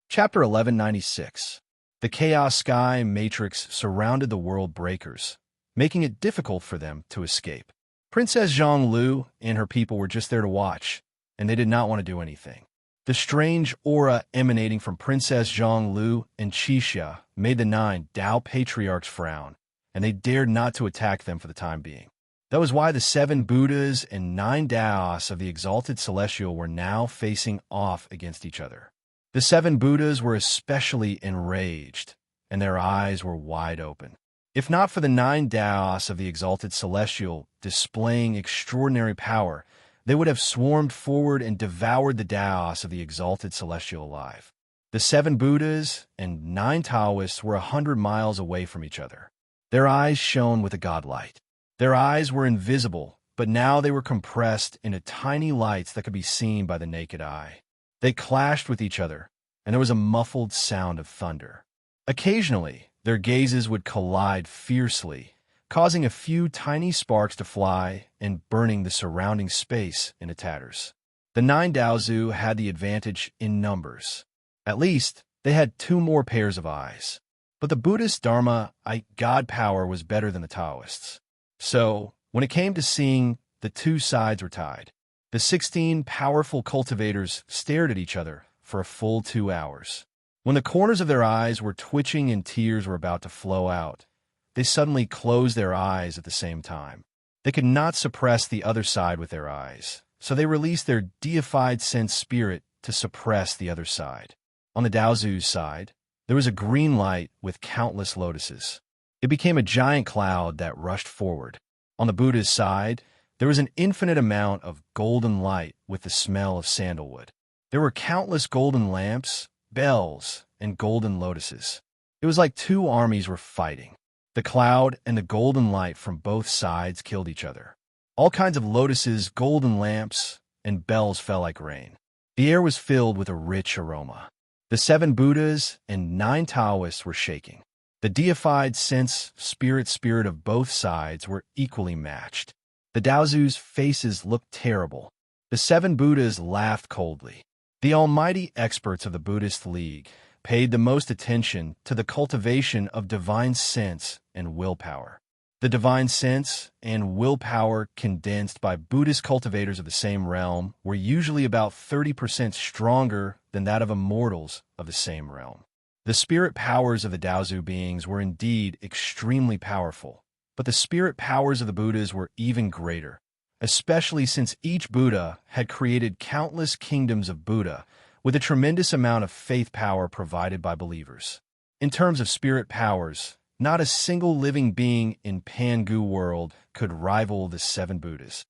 Chapter 1196. The Chaos Sky Matrix surrounded the World Breakers, making it difficult for them to escape. Princess Zhonglu and her people were just there to watch, and they did not want to do anything. The strange aura emanating from Princess Zhonglu and Xianxia made the 9 Dao patriarchs frown, and they dared not to attack them for the time being. That was why the 7 Buddhas and 9 Daos of the Exalted Celestial were now facing off against each other. The 7 Buddhas were especially enraged, and their eyes were wide open. If not for the 9 Daos of the Exalted Celestial displaying extraordinary power, they would have swarmed forward and devoured the Daos of the Exalted Celestial alive. The 7 Buddhas and 9 Taoists were 100 miles away from each other. Their eyes shone with a godlight. Their eyes were invisible, but now they were compressed into tiny lights that could be seen by the naked eye. They clashed with each other, and there was a muffled sound of thunder. Occasionally, their gazes would collide fiercely, causing a few tiny sparks to fly and burning the surrounding space into tatters. The 9 Daozu had the advantage in numbers. At least, they had 2 more pairs of eyes. But the Buddhist Dharma, God power, was better than the Taoists. So, when it came to seeing, the 2 sides were tied. The 16 powerful cultivators stared at each other for a full 2 hours. When the corners of their eyes were twitching and tears were about to flow out, they suddenly closed their eyes at the same time. They could not suppress the other side with their eyes, so they released their deified sense spirit to suppress the other side. On the Daozu's side, there was a green light with countless lotuses. It became a giant cloud that rushed forward. On the Buddha's side, there was an infinite amount of golden light with the smell of sandalwood. There were countless golden lamps, bells, and golden lotuses. It was like 2 armies were fighting. The cloud and the golden light from both sides killed each other. All kinds of lotuses, golden lamps, and bells fell like rain. The air was filled with a rich aroma. The 7 Buddhas and 9 Taoists were shaking. The deified sense spirit of both sides were equally matched. The Daozu's faces looked terrible. The 7 Buddhas laughed coldly. The almighty experts of the Buddhist League paid the most attention to the cultivation of divine sense and willpower. The divine sense and willpower condensed by Buddhist cultivators of the same realm were usually about 30% stronger than that of immortals of the same realm. The spirit powers of the Daozu beings were indeed extremely powerful, but the spirit powers of the Buddhas were even greater, especially since each Buddha had created countless kingdoms of Buddha with a tremendous amount of faith power provided by believers. In terms of spirit powers, not a single living being in Pangu world could rival the 7 Buddhas.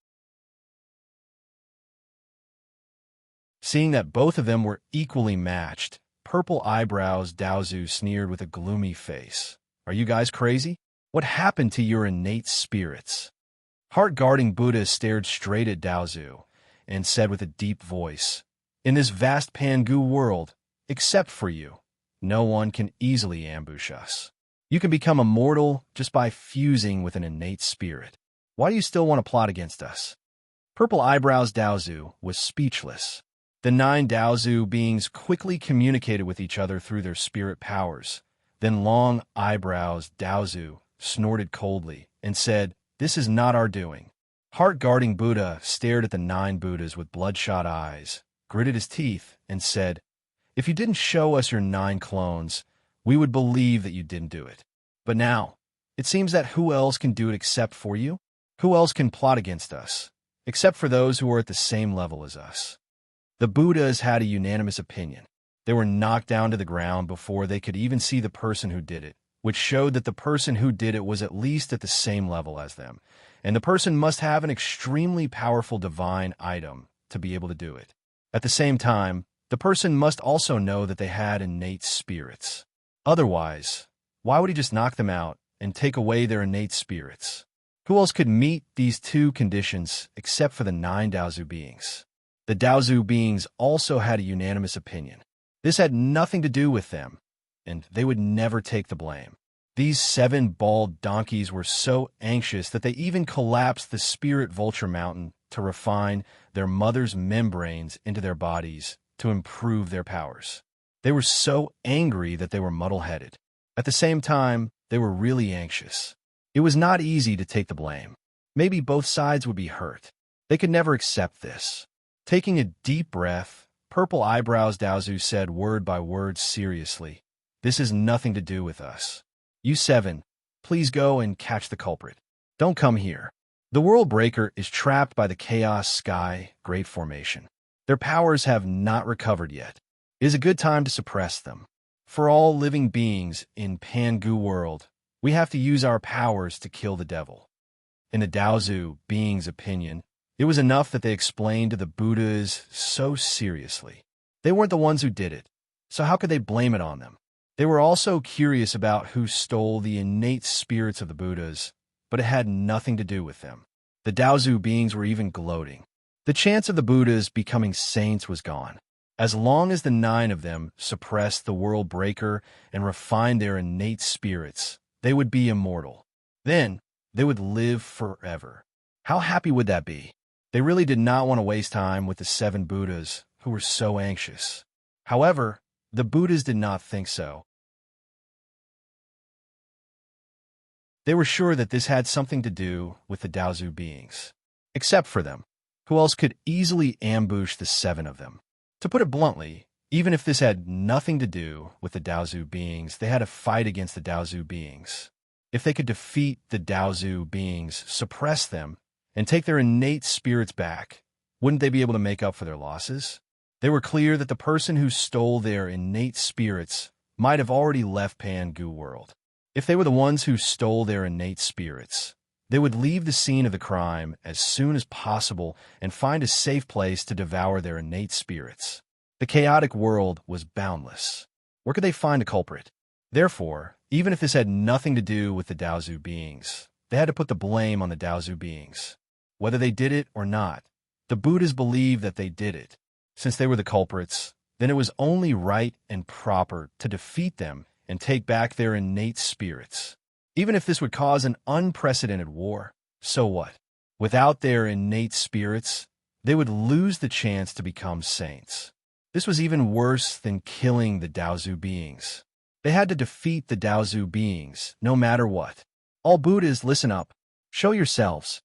Seeing that both of them were equally matched, Purple Eyebrows Daozu sneered with a gloomy face. Are you guys crazy? What happened to your innate spirits? Heart-guarding Buddha stared straight at Daozu and said with a deep voice, in this vast Pangu world, except for you, no one can easily ambush us. You can become immortal just by fusing with an innate spirit. Why do you still want to plot against us? Purple Eyebrows Daozu was speechless. The 9 Daozu beings quickly communicated with each other through their spirit powers. Then Long Eyebrows Daozu snorted coldly and said, "This is not our doing." Heart-guarding Buddha stared at the 9 Buddhas with bloodshot eyes, gritted his teeth, and said, "If you didn't show us your 9 clones, we would believe that you didn't do it. But now, it seems that who else can do it except for you? Who else can plot against us, except for those who are at the same level as us?" The Buddhas had a unanimous opinion. They were knocked down to the ground before they could even see the person who did it, which showed that the person who did it was at least at the same level as them, and the person must have an extremely powerful divine item to be able to do it. At the same time, the person must also know that they had innate spirits. Otherwise, why would he just knock them out and take away their innate spirits? Who else could meet these 2 conditions except for the 9 Daozu beings? The Daozu beings also had a unanimous opinion. This had nothing to do with them, and they would never take the blame. These 7 bald donkeys were so anxious that they even collapsed the Spirit Vulture Mountain to refine their mother's membranes into their bodies to improve their powers. They were so angry that they were muddle-headed. At the same time, they were really anxious. It was not easy to take the blame. Maybe both sides would be hurt. They could never accept this. Taking a deep breath, Purple Eyebrows Daozu said word by word seriously, "This has nothing to do with us. You seven, please go and catch the culprit. Don't come here." The World Breaker is trapped by the Chaos Sky Great Formation. Their powers have not recovered yet. It is a good time to suppress them. For all living beings in Pangu World, we have to use our powers to kill the devil. In the Daozu being's opinion, it was enough that they explained to the Buddhas so seriously. They weren't the ones who did it, so how could they blame it on them? They were also curious about who stole the innate spirits of the Buddhas, but it had nothing to do with them. The Daozu beings were even gloating. The chance of the Buddhas becoming saints was gone. As long as the 9 of them suppressed the World Breaker and refined their innate spirits, they would be immortal. Then, they would live forever. How happy would that be? They really did not want to waste time with the 7 Buddhas who were so anxious. However, the Buddhas did not think so. They were sure that this had something to do with the Daozu beings. Except for them, who else could easily ambush the 7 of them? To put it bluntly, even if this had nothing to do with the Daozu beings, they had to fight against the Daozu beings. If they could defeat the Daozu beings, suppress them, and take their innate spirits back, wouldn't they be able to make up for their losses? They were clear that the person who stole their innate spirits might have already left Pangu World. If they were the ones who stole their innate spirits, they would leave the scene of the crime as soon as possible and find a safe place to devour their innate spirits. The chaotic world was boundless. Where could they find a culprit? Therefore, even if this had nothing to do with the Daozu beings, they had to put the blame on the Daozu beings. Whether they did it or not, the Buddhas believed that they did it. Since they were the culprits, then it was only right and proper to defeat them and take back their innate spirits. Even if this would cause an unprecedented war, so what? Without their innate spirits, they would lose the chance to become saints. This was even worse than killing the Daozu beings. They had to defeat the Daozu beings, no matter what. All Buddhas, listen up. Show yourselves.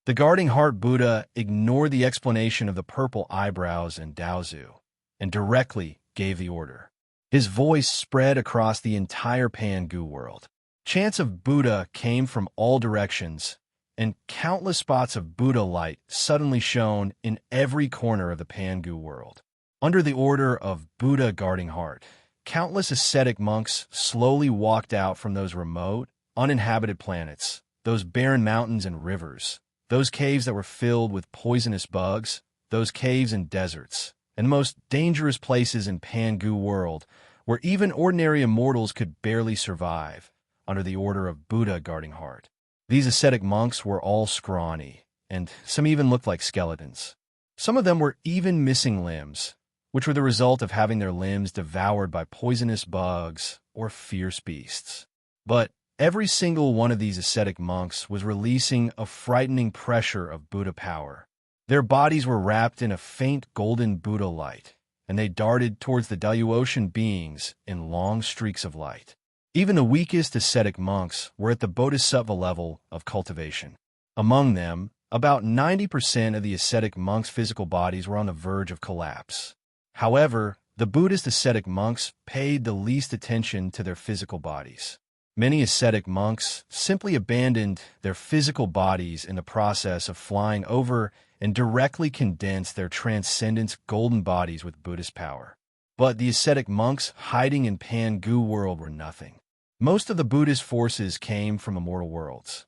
The Guarding Heart Buddha ignored the explanation of the Purple Eyebrows and Daozu, and directly gave the order. His voice spread across the entire Pangu world. Chants of Buddha came from all directions, and countless spots of Buddha light suddenly shone in every corner of the Pangu world. Under the order of Buddha Guarding Heart, countless ascetic monks slowly walked out from those remote, uninhabited planets, those barren mountains and rivers, those caves that were filled with poisonous bugs, those caves and deserts, and the most dangerous places in Pangu world, where even ordinary immortals could barely survive, under the order of Buddha Guarding Heart. These ascetic monks were all scrawny, and some even looked like skeletons. Some of them were even missing limbs, which were the result of having their limbs devoured by poisonous bugs or fierce beasts. But every single one of these ascetic monks was releasing a frightening pressure of Buddha power. Their bodies were wrapped in a faint golden Buddha light, and they darted towards the Daoyuotian beings in long streaks of light. Even the weakest ascetic monks were at the bodhisattva level of cultivation. Among them, about 90% of the ascetic monks' physical bodies were on the verge of collapse. However, the Buddhist ascetic monks paid the least attention to their physical bodies. Many ascetic monks simply abandoned their physical bodies in the process of flying over and directly condensed their transcendence golden bodies with Buddhist power. But the ascetic monks hiding in Pangu world were nothing. Most of the Buddhist forces came from immortal worlds.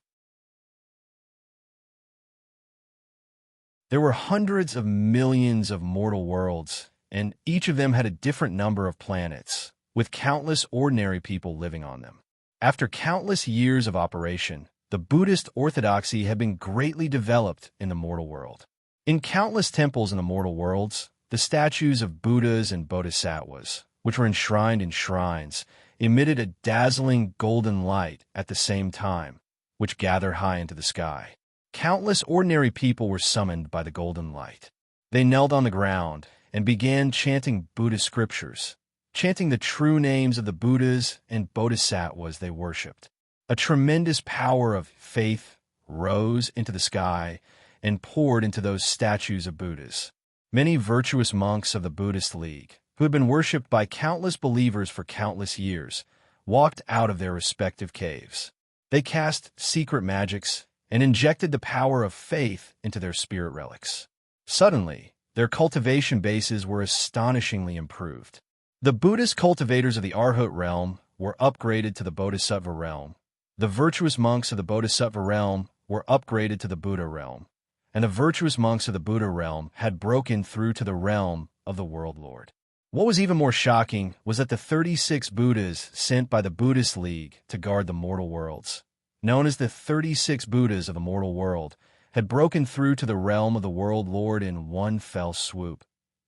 There were hundreds of millions of mortal worlds, and each of them had a different number of planets, with countless ordinary people living on them. After countless years of operation, the Buddhist orthodoxy had been greatly developed in the mortal world. In countless temples in the mortal worlds, the statues of Buddhas and Bodhisattvas, which were enshrined in shrines, emitted a dazzling golden light at the same time, which gathered high into the sky. Countless ordinary people were summoned by the golden light. They knelt on the ground and began chanting Buddhist scriptures, chanting the true names of the Buddhas and Bodhisattvas they worshipped. A tremendous power of faith, rose into the sky and poured into those statues of Buddhas. Many virtuous monks of the Buddhist League, who had been worshipped by countless believers for countless years, walked out of their respective caves. They cast secret magics and injected the power of faith into their spirit relics. Suddenly, their cultivation bases were astonishingly improved. The Buddhist cultivators of the Arhat realm were upgraded to the Bodhisattva realm. The virtuous monks of the Bodhisattva realm were upgraded to the Buddha realm. And the virtuous monks of the Buddha realm had broken through to the realm of the World Lord. What was even more shocking was that the 36 Buddhas sent by the Buddhist League to guard the mortal worlds, known as the 36 Buddhas of the mortal world, had broken through to the realm of the World Lord in one fell swoop,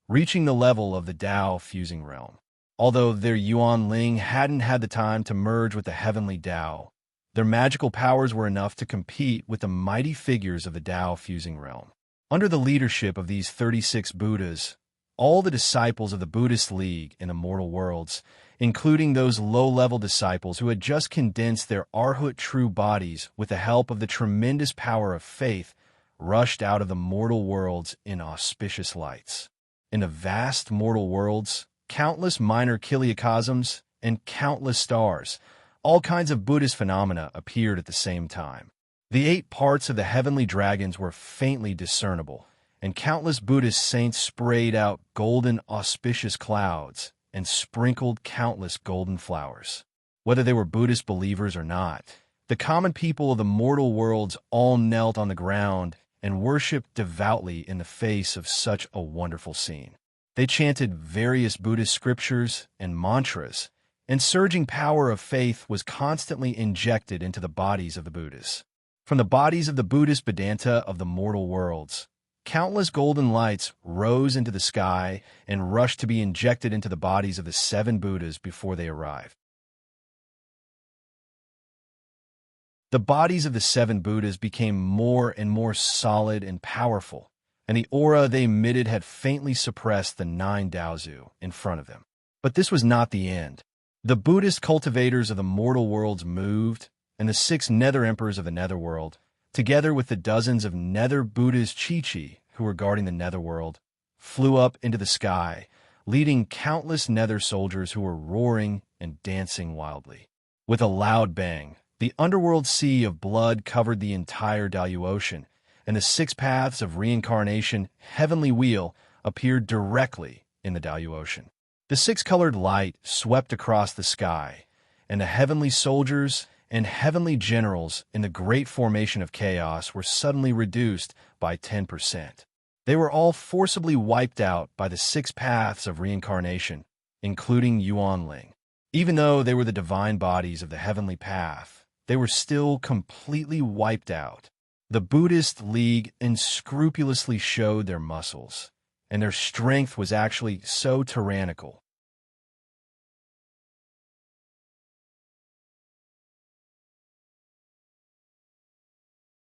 reaching the level of the Tao fusing realm. Although their Yuan Ling hadn't had the time to merge with the heavenly Tao, their magical powers were enough to compete with the mighty figures of the Tao fusing realm. Under the leadership of these 36 Buddhas, all the disciples of the Buddhist League in the mortal worlds, including those low-level disciples who had just condensed their Arhat true bodies with the help of the tremendous power of faith, rushed out of the mortal worlds in auspicious lights. In the vast mortal worlds, countless minor kiliocosms and countless stars, all kinds of Buddhist phenomena appeared at the same time. The 8 parts of the heavenly dragons were faintly discernible, and countless Buddhist saints sprayed out golden auspicious clouds and sprinkled countless golden flowers. Whether they were Buddhist believers or not, the common people of the mortal worlds all knelt on the ground and worshipped devoutly in the face of such a wonderful scene. They chanted various Buddhist scriptures and mantras, and surging power of faith was constantly injected into the bodies of the Buddhas. From the bodies of the Buddhist Vedanta of the mortal worlds, countless golden lights rose into the sky and rushed to be injected into the bodies of the 7 Buddhas before they arrived. The bodies of the 7 Buddhas became more and more solid and powerful, and the aura they emitted had faintly suppressed the 9 Daozu in front of them. But this was not the end. The Buddhist cultivators of the mortal worlds moved, and the 6 nether emperors of the netherworld, together with the dozens of nether Buddhist Chi-Chi who were guarding the netherworld, flew up into the sky, leading countless nether soldiers who were roaring and dancing wildly. With a loud bang, the underworld sea of blood covered the entire Dayu Ocean, and the 6 paths of reincarnation heavenly wheel appeared directly in the Dayu Ocean. The 6-colored light swept across the sky, and the heavenly soldiers and heavenly generals in the great formation of chaos were suddenly reduced by 10%. They were all forcibly wiped out by the 6 paths of reincarnation, including Yuan Ling. Even though they were the divine bodies of the heavenly path, they were still completely wiped out. The Buddhist League unscrupulously showed their muscles, and their strength was actually so tyrannical.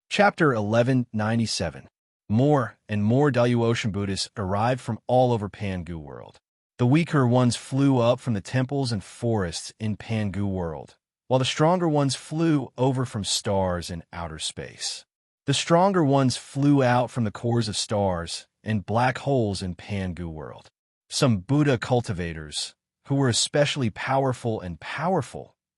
Chapter 1197. More and more Dayu Ocean Buddhists arrived from all over Pangu World. The weaker ones flew up from the temples and forests in Pangu World, while the stronger ones flew over from stars in outer space. The stronger ones flew out from the cores of stars and black holes in Pangu World. Some Buddha cultivators, who were especially powerful,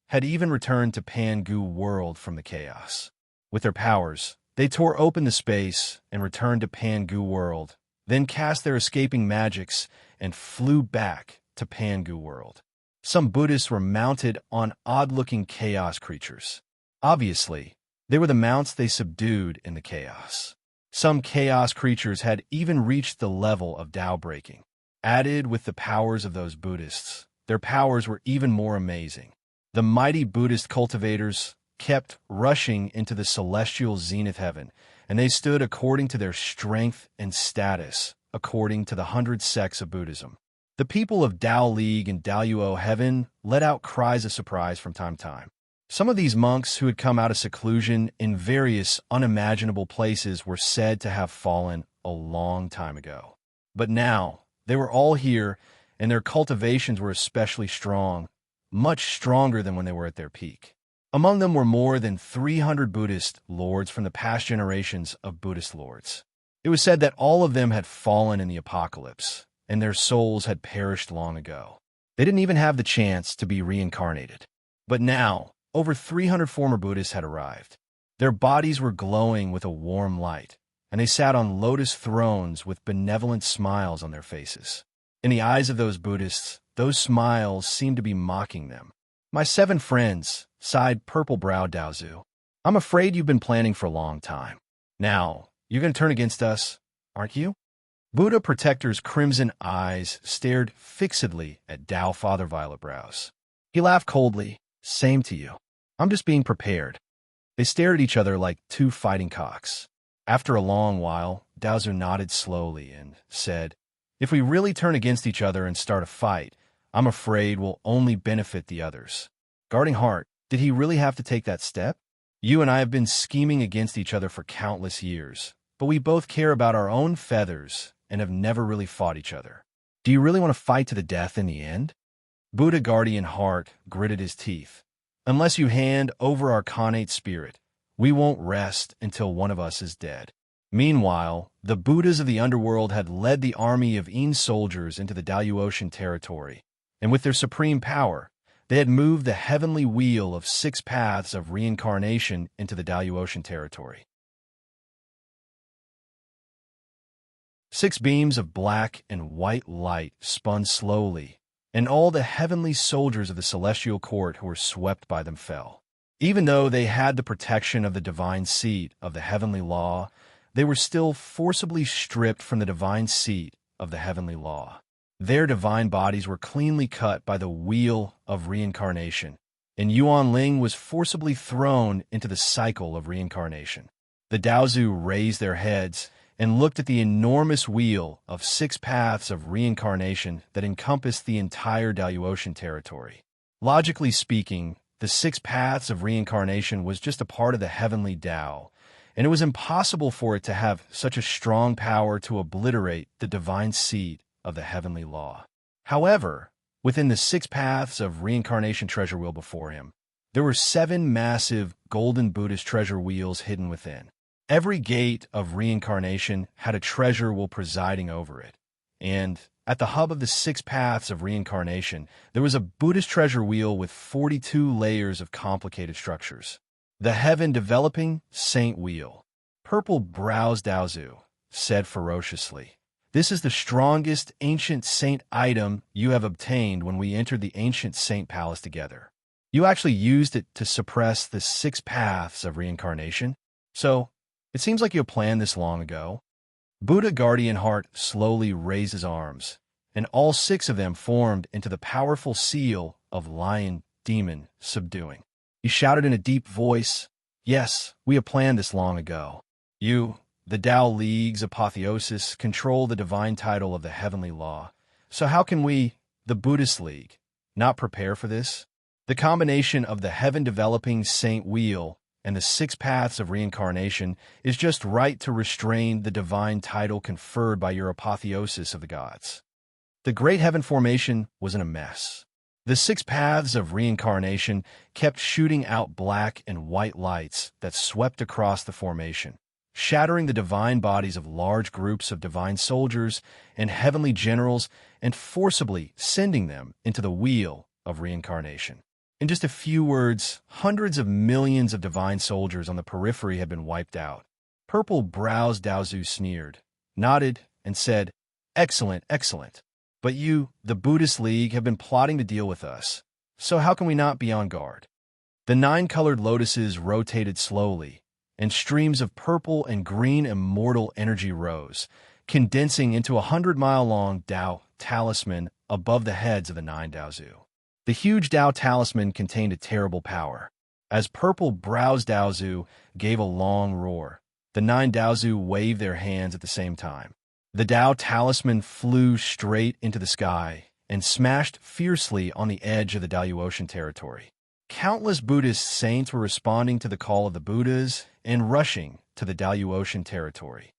had even returned to Pangu World from the chaos. With their powers, they tore open the space and returned to Pangu World, then cast their escaping magics and flew back to Pangu World. Some Buddhists were mounted on odd-looking chaos creatures. Obviously, they were the mounts they subdued in the chaos. Some chaos creatures had even reached the level of Tao breaking. Added with the powers of those Buddhists, their powers were even more amazing. The mighty Buddhist cultivators kept rushing into the celestial zenith heaven, and they stood according to their strength and status, according to the 100 sects of Buddhism. The people of Tao League and Daoyuo heaven let out cries of surprise from time to time. Some of these monks who had come out of seclusion in various unimaginable places were said to have fallen a long time ago. But now, they were all here, and their cultivations were especially strong, much stronger than when they were at their peak. Among them were more than 300 Buddhist lords from the past generations of Buddhist lords. It was said that all of them had fallen in the apocalypse, and their souls had perished long ago. They didn't even have the chance to be reincarnated. But now, over 300 former Buddhists had arrived. Their bodies were glowing with a warm light, and they sat on lotus thrones with benevolent smiles on their faces. In the eyes of those Buddhists, those smiles seemed to be mocking them. "My 7 friends," sighed purple-browed Daozu. "I'm afraid you've been planning for a long time. Now, you're going to turn against us, aren't you?" Buddha Protector's crimson eyes stared fixedly at Tao Father Violet Brows. He laughed coldly. "Same to you. I'm just being prepared." They stared at each other like 2 fighting cocks. After a long while, Daozu nodded slowly and said, "If we really turn against each other and start a fight, I'm afraid we'll only benefit the others." Guarding Heart, did he really have to take that step? "You and I have been scheming against each other for countless years, but we both care about our own feathers and have never really fought each other. Do you really want to fight to the death in the end?" Buddha Guardian Heart gritted his teeth. "Unless you hand over our Khanate spirit, we won't rest until one of us is dead." Meanwhile, the Buddhas of the underworld had led the army of Yin soldiers into the Daluotian territory, and with their supreme power, they had moved the heavenly wheel of 6 paths of reincarnation into the Daluotian territory. 6 beams of black and white light spun slowly, and all the heavenly soldiers of the celestial court who were swept by them fell. Even though they had the protection of the divine seat of the heavenly law, they were still forcibly stripped from the divine seat of the heavenly law. Their divine bodies were cleanly cut by the wheel of reincarnation, and Yuan Ling was forcibly thrown into the cycle of reincarnation. The Daozu raised their heads and looked at the enormous wheel of 6 paths of reincarnation that encompassed the entire Daluotian territory. Logically speaking, the 6 paths of reincarnation was just a part of the heavenly Tao, and it was impossible for it to have such a strong power to obliterate the divine seat of the heavenly law. However, within the 6 paths of reincarnation treasure wheel before him, there were 7 massive golden Buddhist treasure wheels hidden within. Every gate of reincarnation had a treasure wheel presiding over it, and at the hub of the 6 paths of reincarnation, there was a Buddhist treasure wheel with 42 layers of complicated structures. The heaven-developing saint wheel. Purple Brows Daozu said ferociously, "This is the strongest ancient saint item you have obtained when we entered the ancient saint palace together. You actually used it to suppress the 6 paths of reincarnation? So, it seems like you planned this long ago." Buddha Guardian Heart slowly raised his arms, and all 6 of them formed into the powerful seal of Lion Demon Subduing. He shouted in a deep voice, "Yes, we have planned this long ago. You, the Tao League's apotheosis, control the divine title of the heavenly law. So how can we, the Buddhist League, not prepare for this? The combination of the heaven-developing saint wheel and the 6 paths of reincarnation is just right to restrain the divine title conferred by your apotheosis of the gods." The great heaven formation was in a mess. The 6 paths of reincarnation kept shooting out black and white lights that swept across the formation, shattering the divine bodies of large groups of divine soldiers and heavenly generals and forcibly sending them into the wheel of reincarnation. In just a few words, hundreds of millions of divine soldiers on the periphery had been wiped out. Purple Brows Daozu sneered, nodded, and said, "Excellent, excellent. But you, the Buddhist League, have been plotting to deal with us. So how can we not be on guard?" The 9-colored lotuses rotated slowly, and streams of purple and green immortal energy rose, condensing into a 100-mile-long Tao talisman above the heads of the 9 Daozu. The huge Tao talisman contained a terrible power. As Purple Brows Daozu gave a long roar, the 9 Daozu waved their hands at the same time. The Tao talisman flew straight into the sky and smashed fiercely on the edge of the Daluotian territory. Countless Buddhist saints were responding to the call of the Buddhas and rushing to the Daluotian territory.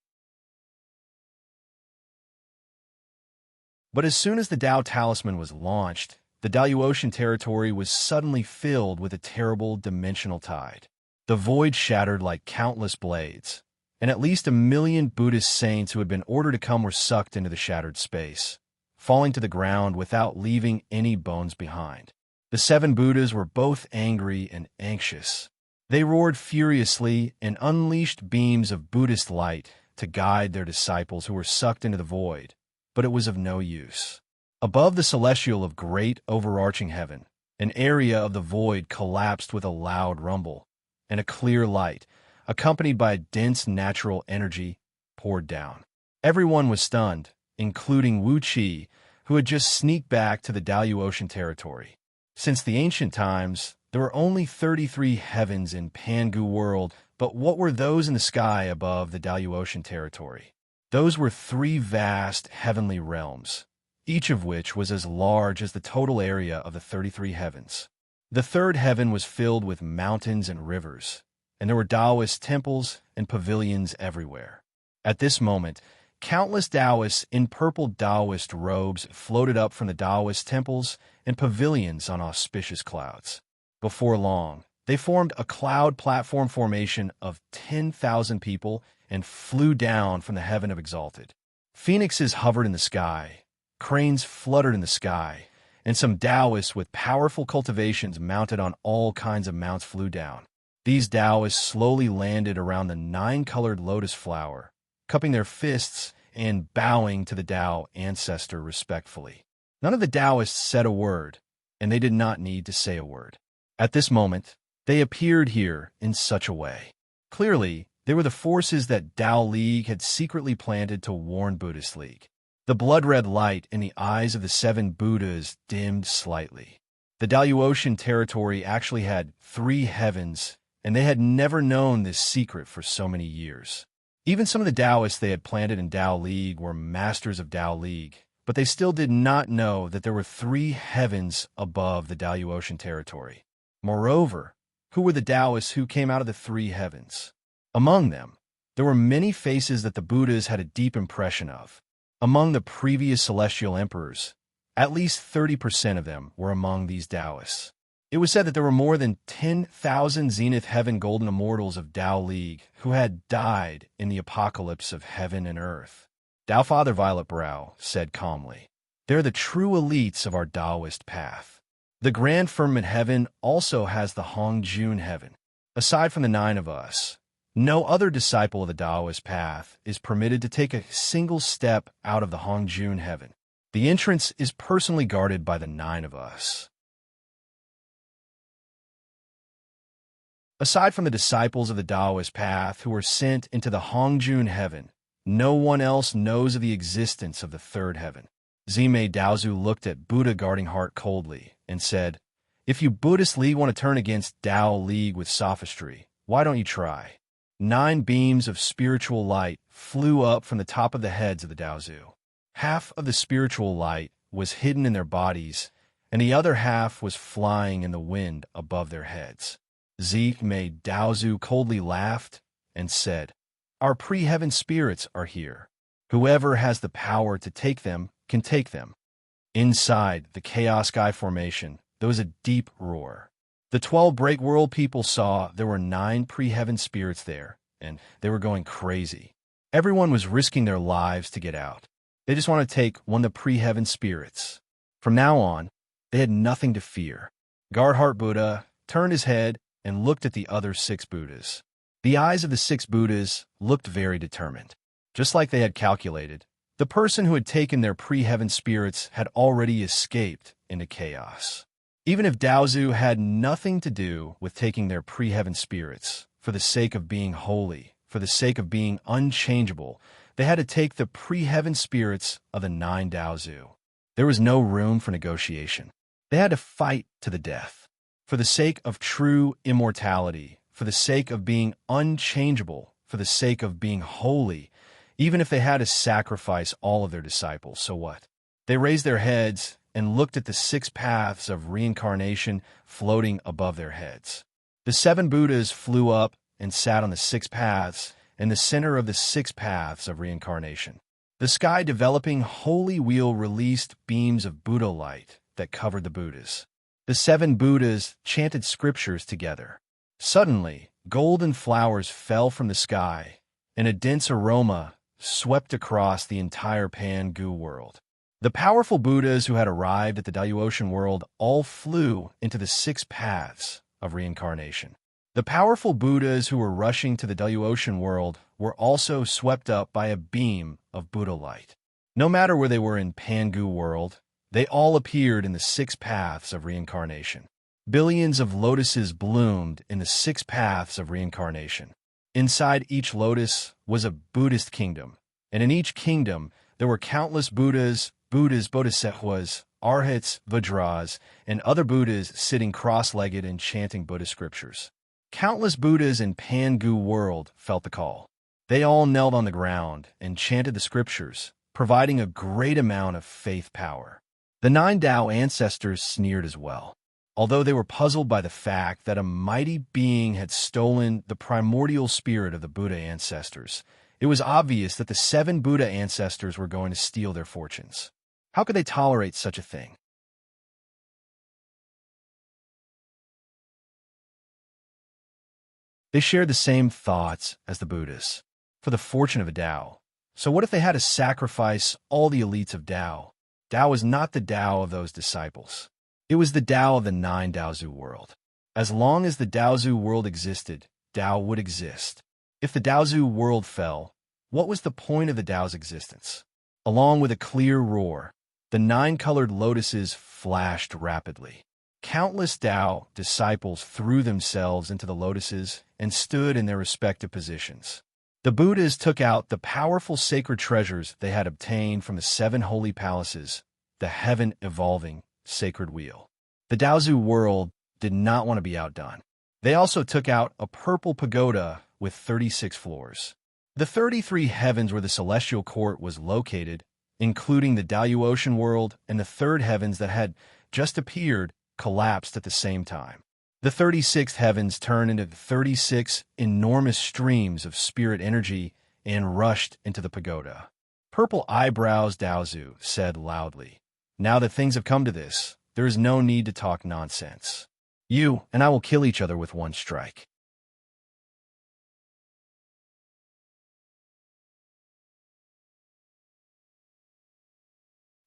But as soon as the Tao talisman was launched, the Daluotian territory was suddenly filled with a terrible dimensional tide. The void shattered like countless blades, and at least 1,000,000 Buddhist saints who had been ordered to come were sucked into the shattered space, falling to the ground without leaving any bones behind. The 7 Buddhas were both angry and anxious. They roared furiously and unleashed beams of Buddhist light to guide their disciples who were sucked into the void, but it was of no use. Above the celestial of great overarching heaven, an area of the void collapsed with a loud rumble, and a clear light, accompanied by a dense natural energy, poured down. Everyone was stunned, including Wuxia, who had just sneaked back to the Daluotian territory. Since the ancient times, there were only 33 heavens in Pangu world, but what were those in the sky above the Daluotian territory? Those were 3 vast heavenly realms, each of which was as large as the total area of the 33 heavens. The 3rd heaven was filled with mountains and rivers, and there were Taoist temples and pavilions everywhere. At this moment, countless Taoists in purple Taoist robes floated up from the Taoist temples and pavilions on auspicious clouds. Before long, they formed a cloud platform formation of 10,000 people and flew down from the heaven of exalted. Phoenixes hovered in the sky, cranes fluttered in the sky, and some Taoists with powerful cultivations mounted on all kinds of mounts flew down. These Taoists slowly landed around the 9-colored lotus flower, cupping their fists and bowing to the Tao ancestor respectfully. None of the Taoists said a word, and they did not need to say a word. At this moment, they appeared here in such a way. Clearly, they were the forces that Tao League had secretly planted to warn Buddhist League. The blood-red light in the eyes of the 7 Buddhas dimmed slightly. The Daluotian territory actually had 3 heavens, and they had never known this secret for so many years. Even some of the Taoists they had planted in Tao League were masters of Tao League, but they still did not know that there were 3 heavens above the Daluotian territory. Moreover, who were the Taoists who came out of the 3 heavens? Among them, there were many faces that the Buddhas had a deep impression of. Among the previous celestial emperors, at least 30% of them were among these Taoists. It was said that there were more than 10,000 Zenith Heaven Golden Immortals of Tao League who had died in the apocalypse of heaven and earth. Tao Father Violet Brow said calmly, "They're the true elites of our Taoist path." The Grand Firmament Heaven also has the Hongjun Heaven. Aside from the 9 of us, no other disciple of the Taoist path is permitted to take a single step out of the Hongjun Heaven. The entrance is personally guarded by the 9 of us. Aside from the disciples of the Taoist path who were sent into the Hongjun Heaven, no one else knows of the existence of the 3rd heaven. Zime Daozu looked at Buddha Guarding Heart coldly and said, "If you Buddhist League want to turn against Tao League with sophistry, why don't you try?" 9 beams of spiritual light flew up from the top of the heads of the Daozu. Half of the spiritual light was hidden in their bodies, and the other half was flying in the wind above their heads. Zime Daozu coldly laughed and said, "Our pre-heaven spirits are here. Whoever has the power to take them can take them." Inside the Chaos Sky Formation, there was a deep roar. The 12 Break World people saw there were 9 pre-heaven spirits there, and they were going crazy. Everyone was risking their lives to get out. They just want to take one of the pre-heaven spirits. From now on, they had nothing to fear. Guardheart Buddha turned his head and looked at the other 6 Buddhas. The eyes of the 6 Buddhas looked very determined. Just like they had calculated, the person who had taken their pre-heaven spirits had already escaped into chaos. Even if Daozu had nothing to do with taking their pre-heaven spirits, for the sake of being holy, for the sake of being unchangeable, they had to take the pre-heaven spirits of the 9 Daozu. There was no room for negotiation. They had to fight to the death. For the sake of true immortality, for the sake of being unchangeable, for the sake of being holy, even if they had to sacrifice all of their disciples, so what? They raised their heads and looked at the 6 paths of reincarnation floating above their heads. The 7 Buddhas flew up and sat on the 6 paths in the center of the 6 paths of reincarnation. The sky developing holy wheel released beams of Buddha light that covered the Buddhas. The 7 Buddhas chanted scriptures together. Suddenly, golden flowers fell from the sky, and a dense aroma swept across the entire Pangu world. The powerful Buddhas who had arrived at the Daluotian world all flew into the 6 paths of reincarnation. The powerful Buddhas who were rushing to the Daluotian world were also swept up by a beam of Buddha light. No matter where they were in Pangu world, they all appeared in the 6 paths of reincarnation. Billions of lotuses bloomed in the 6 paths of reincarnation. Inside each lotus was a Buddhist kingdom, and in each kingdom there were countless Buddhas, Bodhisattvas, Arhats, Vajras, and other Buddhas sitting cross-legged and chanting Buddhist scriptures. Countless Buddhas in Pangu world felt the call. They all knelt on the ground and chanted the scriptures, providing a great amount of faith power. The 9 Tao ancestors sneered as well. Although they were puzzled by the fact that a mighty being had stolen the primordial spirit of the Buddha ancestors, it was obvious that the 7 Buddha ancestors were going to steal their fortunes. How could they tolerate such a thing? They shared the same thoughts as the Buddhas, for the fortune of a Tao. So what if they had to sacrifice all the elites of Tao? Tao was not the Tao of those disciples. It was the Tao of the 9 Daozu world. As long as the Daozu world existed, Tao would exist. If the Daozu world fell, what was the point of the Tao's existence? Along with a clear roar, the 9-colored lotuses flashed rapidly. Countless Tao disciples threw themselves into the lotuses and stood in their respective positions. The Buddhas took out the powerful sacred treasures they had obtained from the 7 holy palaces, the heaven-evolving sacred wheel. The Daozu world did not want to be outdone. They also took out a purple pagoda with 36 floors. The 33 heavens where the celestial court was located, including the Daluotian world and the 3rd heavens that had just appeared, collapsed at the same time. The 36th heavens turned into 36 enormous streams of spirit energy and rushed into the pagoda. Purple Eyebrows Daozu said loudly, "Now that things have come to this, there is no need to talk nonsense. You and I will kill each other with one strike."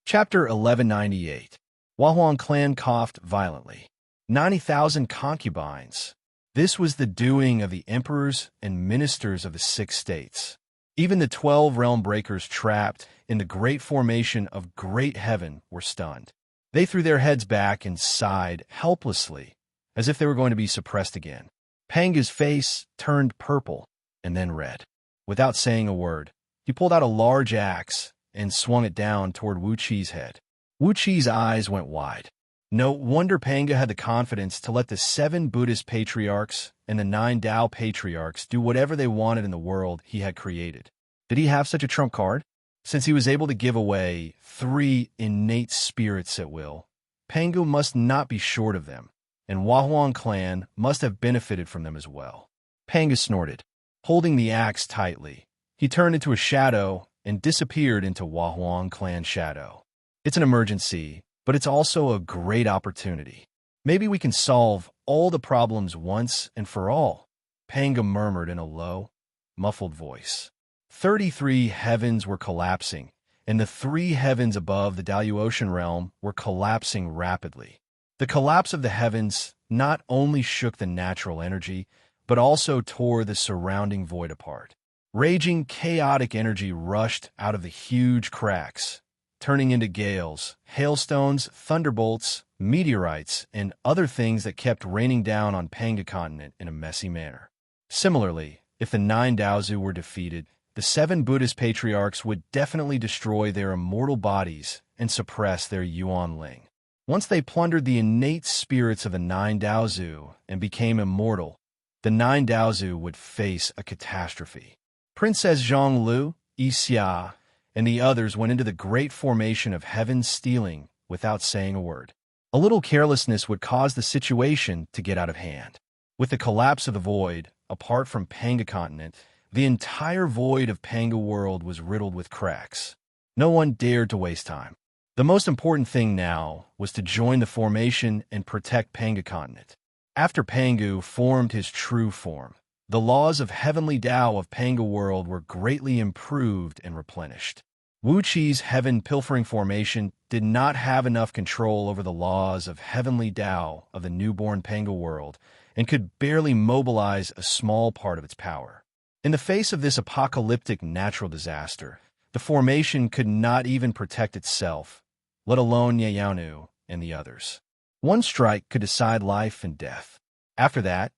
Chapter 1198. Huahuang clan coughed violently. 90,000 concubines. This was the doing of the emperors and ministers of the 6 states. Even the 12 realm breakers trapped in the great formation of great heaven were stunned. They threw their heads back and sighed helplessly, as if they were going to be suppressed again. Panga's face turned purple and then red. Without saying a word, he pulled out a large axe and swung it down toward Wuxi's head. Wuxi's eyes went wide. No wonder Panga had the confidence to let the 7 Buddhist patriarchs and the 9 Tao patriarchs do whatever they wanted in the world he had created. Did he have such a trump card? Since he was able to give away 3 innate spirits at will, Pangu must not be short of them, and Huahuang clan must have benefited from them as well. Panga snorted. Holding the axe tightly, he turned into a shadow and disappeared into Huahuang clan shadow. It's an emergency, but it's also a great opportunity. Maybe we can solve all the problems once and for all, Panga murmured in a low, muffled voice. 33 heavens were collapsing, and the 3 heavens above the Daluotian realm were collapsing rapidly. The collapse of the heavens not only shook the natural energy, but also tore the surrounding void apart. Raging, chaotic energy rushed out of the huge cracks, turning into gales, hailstones, thunderbolts, meteorites, and other things that kept raining down on Panga continent in a messy manner. Similarly, if the 9 Daozu were defeated, the 7 Buddhist patriarchs would definitely destroy their immortal bodies and suppress their Yuan Ling. Once they plundered the innate spirits of the 9 Daozu and became immortal, the 9 Daozu would face a catastrophe. Princess Zhonglu, Xianxia, and the others went into the great formation of heaven stealing without saying a word. A little carelessness would cause the situation to get out of hand. With the collapse of the void, apart from Panga continent, the entire void of Panga world was riddled with cracks. No one dared to waste time. The most important thing now was to join the formation and protect Panga continent. After Pangu formed his true form, the laws of heavenly Tao of Panga world were greatly improved and replenished. Wuxi's heaven-pilfering formation did not have enough control over the laws of heavenly Tao of the newborn Panga world and could barely mobilize a small part of its power. In the face of this apocalyptic natural disaster, the formation could not even protect itself, let alone Yaoyanu and the others. One strike could decide life and death. After that,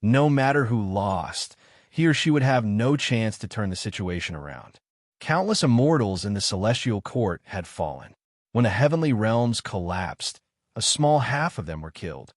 no matter who lost, he or she would have no chance to turn the situation around. Countless immortals in the celestial court had fallen. When the heavenly realms collapsed, a small half of them were killed.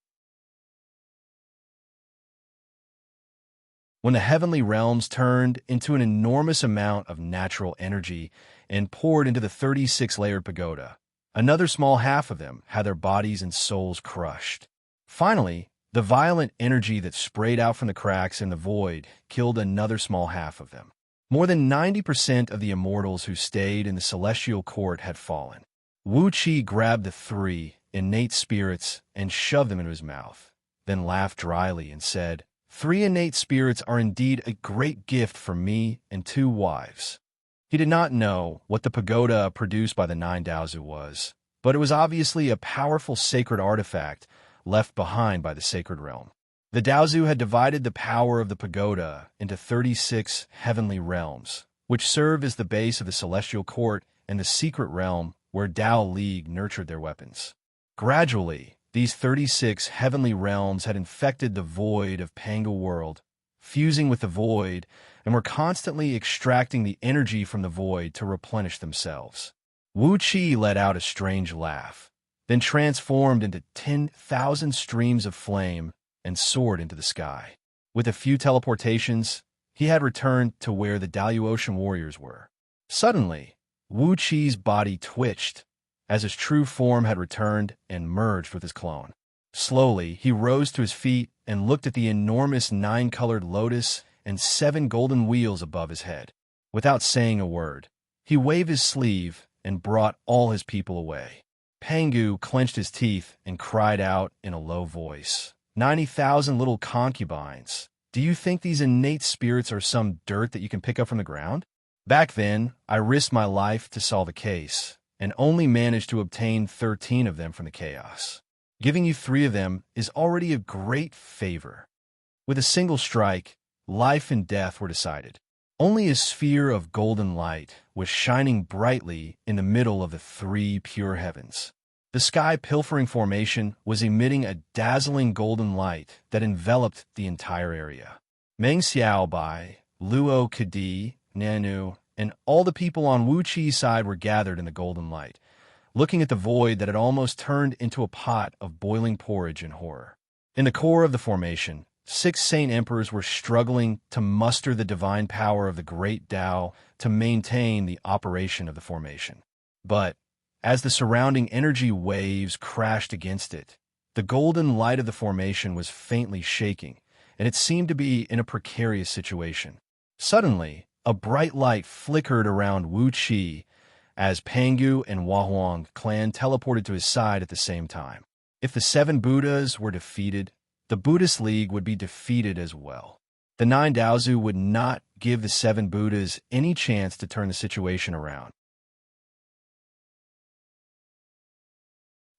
When the heavenly realms turned into an enormous amount of natural energy and poured into the 36-layered pagoda, another small half of them had their bodies and souls crushed. Finally, the violent energy that sprayed out from the cracks in the void killed another small half of them. More than 90% of the immortals who stayed in the celestial court had fallen. Wuxi grabbed the 3 innate spirits and shoved them into his mouth, then laughed dryly and said, "3 innate spirits are indeed a great gift for me and 2 wives." He did not know what the pagoda produced by the 9 Daozu was, but it was obviously a powerful sacred artifact left behind by the sacred realm. The Daozu had divided the power of the pagoda into 36 heavenly realms, which served as the base of the celestial court and the secret realm where Tao League nurtured their weapons. Gradually, these 36 heavenly realms had infected the void of Panga world, fusing with the void, and were constantly extracting the energy from the void to replenish themselves. Wuxi let out a strange laugh, then transformed into 10,000 streams of flame and soared into the sky. With a few teleportations, he had returned to where the Daluotian warriors were. Suddenly, Wuxi's body twitched, as his true form had returned and merged with his clone. Slowly, he rose to his feet and looked at the enormous 9-colored lotus and 7 golden wheels above his head. Without saying a word, he waved his sleeve and brought all his people away. Pangu clenched his teeth and cried out in a low voice, 90,000 little concubines. Do you think these innate spirits are some dirt that you can pick up from the ground? Back then, I risked my life to solve a case, and only managed to obtain 13 of them from the chaos. Giving you 3 of them is already a great favor. With a single strike, life and death were decided. Only a sphere of golden light was shining brightly in the middle of the 3 pure heavens. The sky-pilfering formation was emitting a dazzling golden light that enveloped the entire area. Meng Xiaobai, Luo Kadi, Nanu, and all the people on Wuqi's side were gathered in the golden light, looking at the void that had almost turned into a pot of boiling porridge in horror. In the core of the formation, 6 Saint Emperors were struggling to muster the divine power of the great Tao to maintain the operation of the formation. But as the surrounding energy waves crashed against it, the golden light of the formation was faintly shaking, and it seemed to be in a precarious situation. Suddenly, a bright light flickered around Wu Qi as Pangu and Huahuang clan teleported to his side at the same time. If the 7 Buddhas were defeated, the Buddhist League would be defeated as well. The 9 Daozu would not give the 7 Buddhas any chance to turn the situation around.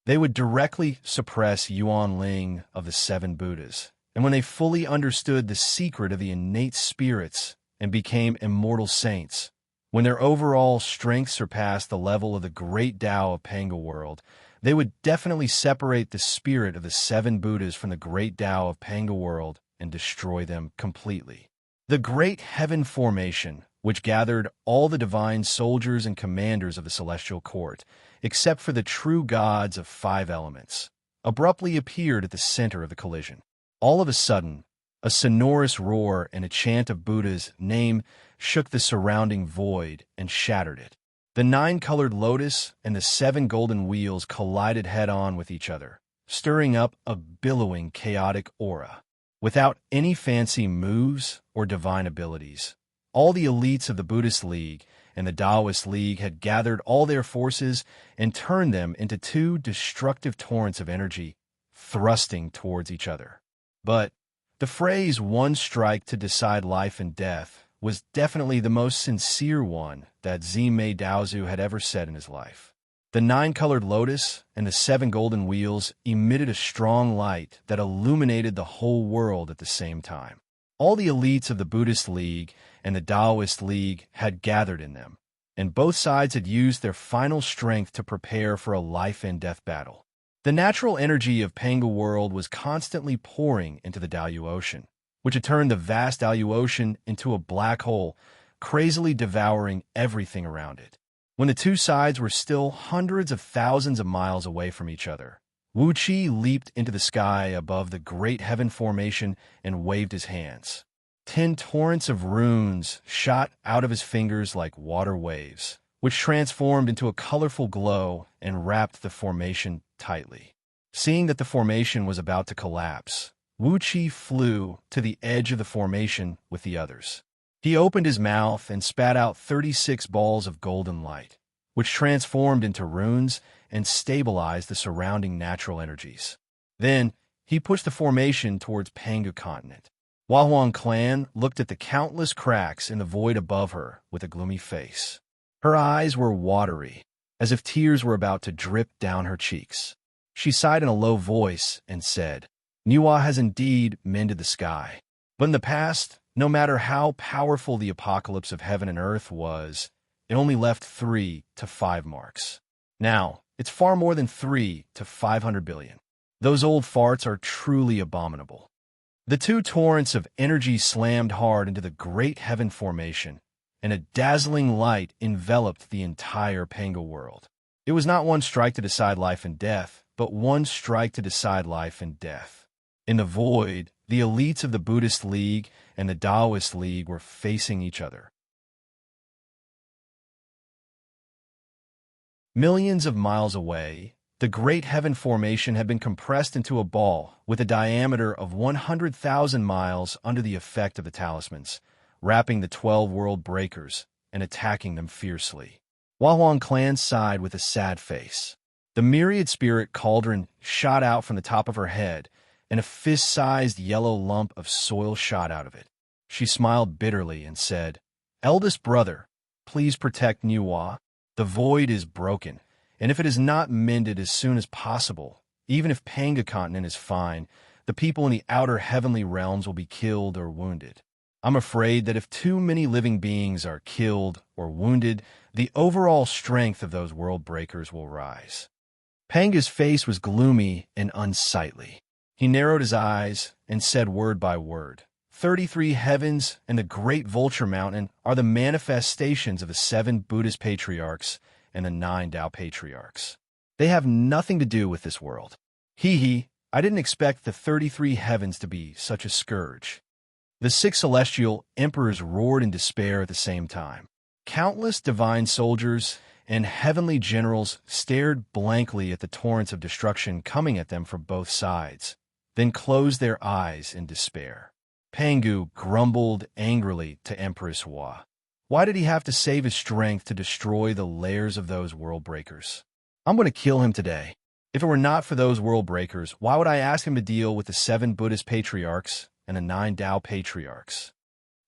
They would directly suppress Yuan Ling of the 7 Buddhas, and when they fully understood the secret of the innate spirits and became immortal saints, when their overall strength surpassed the level of the great Tao of Panga world, they would definitely separate the spirit of the 7 Buddhas from the great Tao of Panga world and destroy them completely. The great heaven formation, which gathered all the divine soldiers and commanders of the celestial court, except for the true gods of 5 elements, abruptly appeared at the center of the collision. All of a sudden, a sonorous roar and a chant of Buddha's name shook the surrounding void and shattered it. The 9-colored lotus and the 7 golden wheels collided head-on with each other, stirring up a billowing, chaotic aura. Without any fancy moves or divine abilities, all the elites of the Buddhist League and the Taoist League had gathered all their forces and turned them into two destructive torrents of energy, thrusting towards each other. But the phrase "one strike to decide life and death" was definitely the most sincere one that Zimei Daozu had ever said in his life. The 9-colored lotus and the 7 golden wheels emitted a strong light that illuminated the whole world at the same time. All the elites of the Buddhist League and the Taoist League had gathered in them, and both sides had used their final strength to prepare for a life-and-death battle. The natural energy of Panga World was constantly pouring into the Daoyu Ocean, which had turned the vast Daoyu Ocean into a black hole, crazily devouring everything around it. When the two sides were still hundreds of thousands of miles away from each other, Wuxia leaped into the sky above the Great Heaven Formation and waved his hands. 10 torrents of runes shot out of his fingers like water waves, which transformed into a colorful glow and wrapped the formation tightly. Seeing that the formation was about to collapse, Wuxia flew to the edge of the formation with the others. He opened his mouth and spat out 36 balls of golden light, which transformed into runes and stabilized the surrounding natural energies. Then, he pushed the formation towards Panga continent. Huahuang clan looked at the countless cracks in the void above her with a gloomy face. Her eyes were watery, as if tears were about to drip down her cheeks. She sighed in a low voice and said, "Niwa has indeed mended the sky. But in the past, no matter how powerful the apocalypse of heaven and earth was, it only left 3 to 5 marks. Now, it's far more than 3 to 500 billion. Those old farts are truly abominable." The two torrents of energy slammed hard into the Great Heaven Formation, and a dazzling light enveloped the entire Panga world. It was not one strike to decide life and death, but one strike to decide life and death. In the void, the elites of the Buddhist League and the Taoist League were facing each other. Millions of miles away, the Great Heaven Formation had been compressed into a ball with a diameter of 100,000 miles under the effect of the talismans, wrapping the 12 world breakers and attacking them fiercely. Huahuang clan sighed with a sad face. The myriad spirit cauldron shot out from the top of her head, and a fist-sized yellow lump of soil shot out of it. She smiled bitterly and said, "Eldest brother, please protect Niwa. The void is broken, and if it is not mended as soon as possible, even if Panga continent is fine, the people in the outer heavenly realms will be killed or wounded. I'm afraid that if too many living beings are killed or wounded, the overall strength of those world breakers will rise." Panga's face was gloomy and unsightly. He narrowed his eyes and said word by word, 33 heavens and the Great Vulture Mountain are the manifestations of the 7 Buddhist patriarchs and the 9 Tao patriarchs. They have nothing to do with this world. I didn't expect the 33 heavens to be such a scourge. The 6 celestial emperors roared in despair at the same time. Countless divine soldiers and heavenly generals stared blankly at the torrents of destruction coming at them from both sides, then closed their eyes in despair. Pangu grumbled angrily to Empress Hua. Why did he have to save his strength to destroy the layers of those world breakers? I'm going to kill him today. If it were not for those world breakers, why would I ask him to deal with the 7 Buddhist patriarchs and the 9 Tao patriarchs?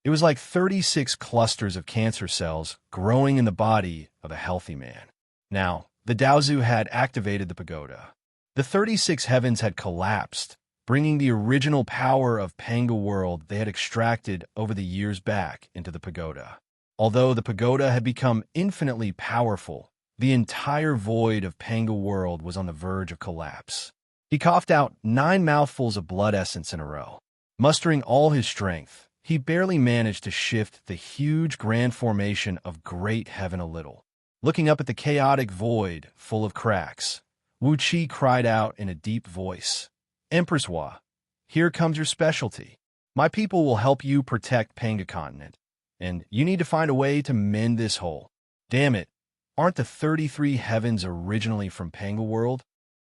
It was like 36 clusters of cancer cells growing in the body of a healthy man. Now, the Daozu had activated the pagoda. The 36 heavens had collapsed, bringing the original power of Panga world they had extracted over the years back into the pagoda. Although the pagoda had become infinitely powerful, the entire void of Panga world was on the verge of collapse. He coughed out 9 mouthfuls of blood essence in a row. Mustering all his strength, he barely managed to shift the huge grand formation of Great Heaven a little. Looking up at the chaotic void full of cracks, Wuxia cried out in a deep voice, "Empress Hua, here comes your specialty. My people will help you protect Panga continent, and you need to find a way to mend this hole. Damn it, aren't the 33 heavens originally from Panga world?"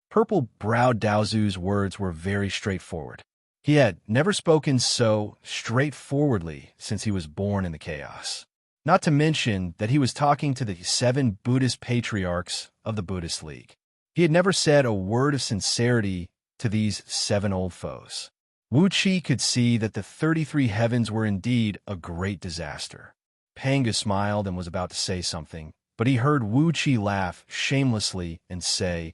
Purple-browed Daozu's words were very straightforward. He had never spoken so straightforwardly since he was born in the chaos. Not to mention that he was talking to the 7 Buddhist patriarchs of the Buddhist League. He had never said a word of sincerity to these 7 old foes. Wuxia could see that the 33 heavens were indeed a great disaster. Pangu smiled and was about to say something, but he heard Wuxia laugh shamelessly and say,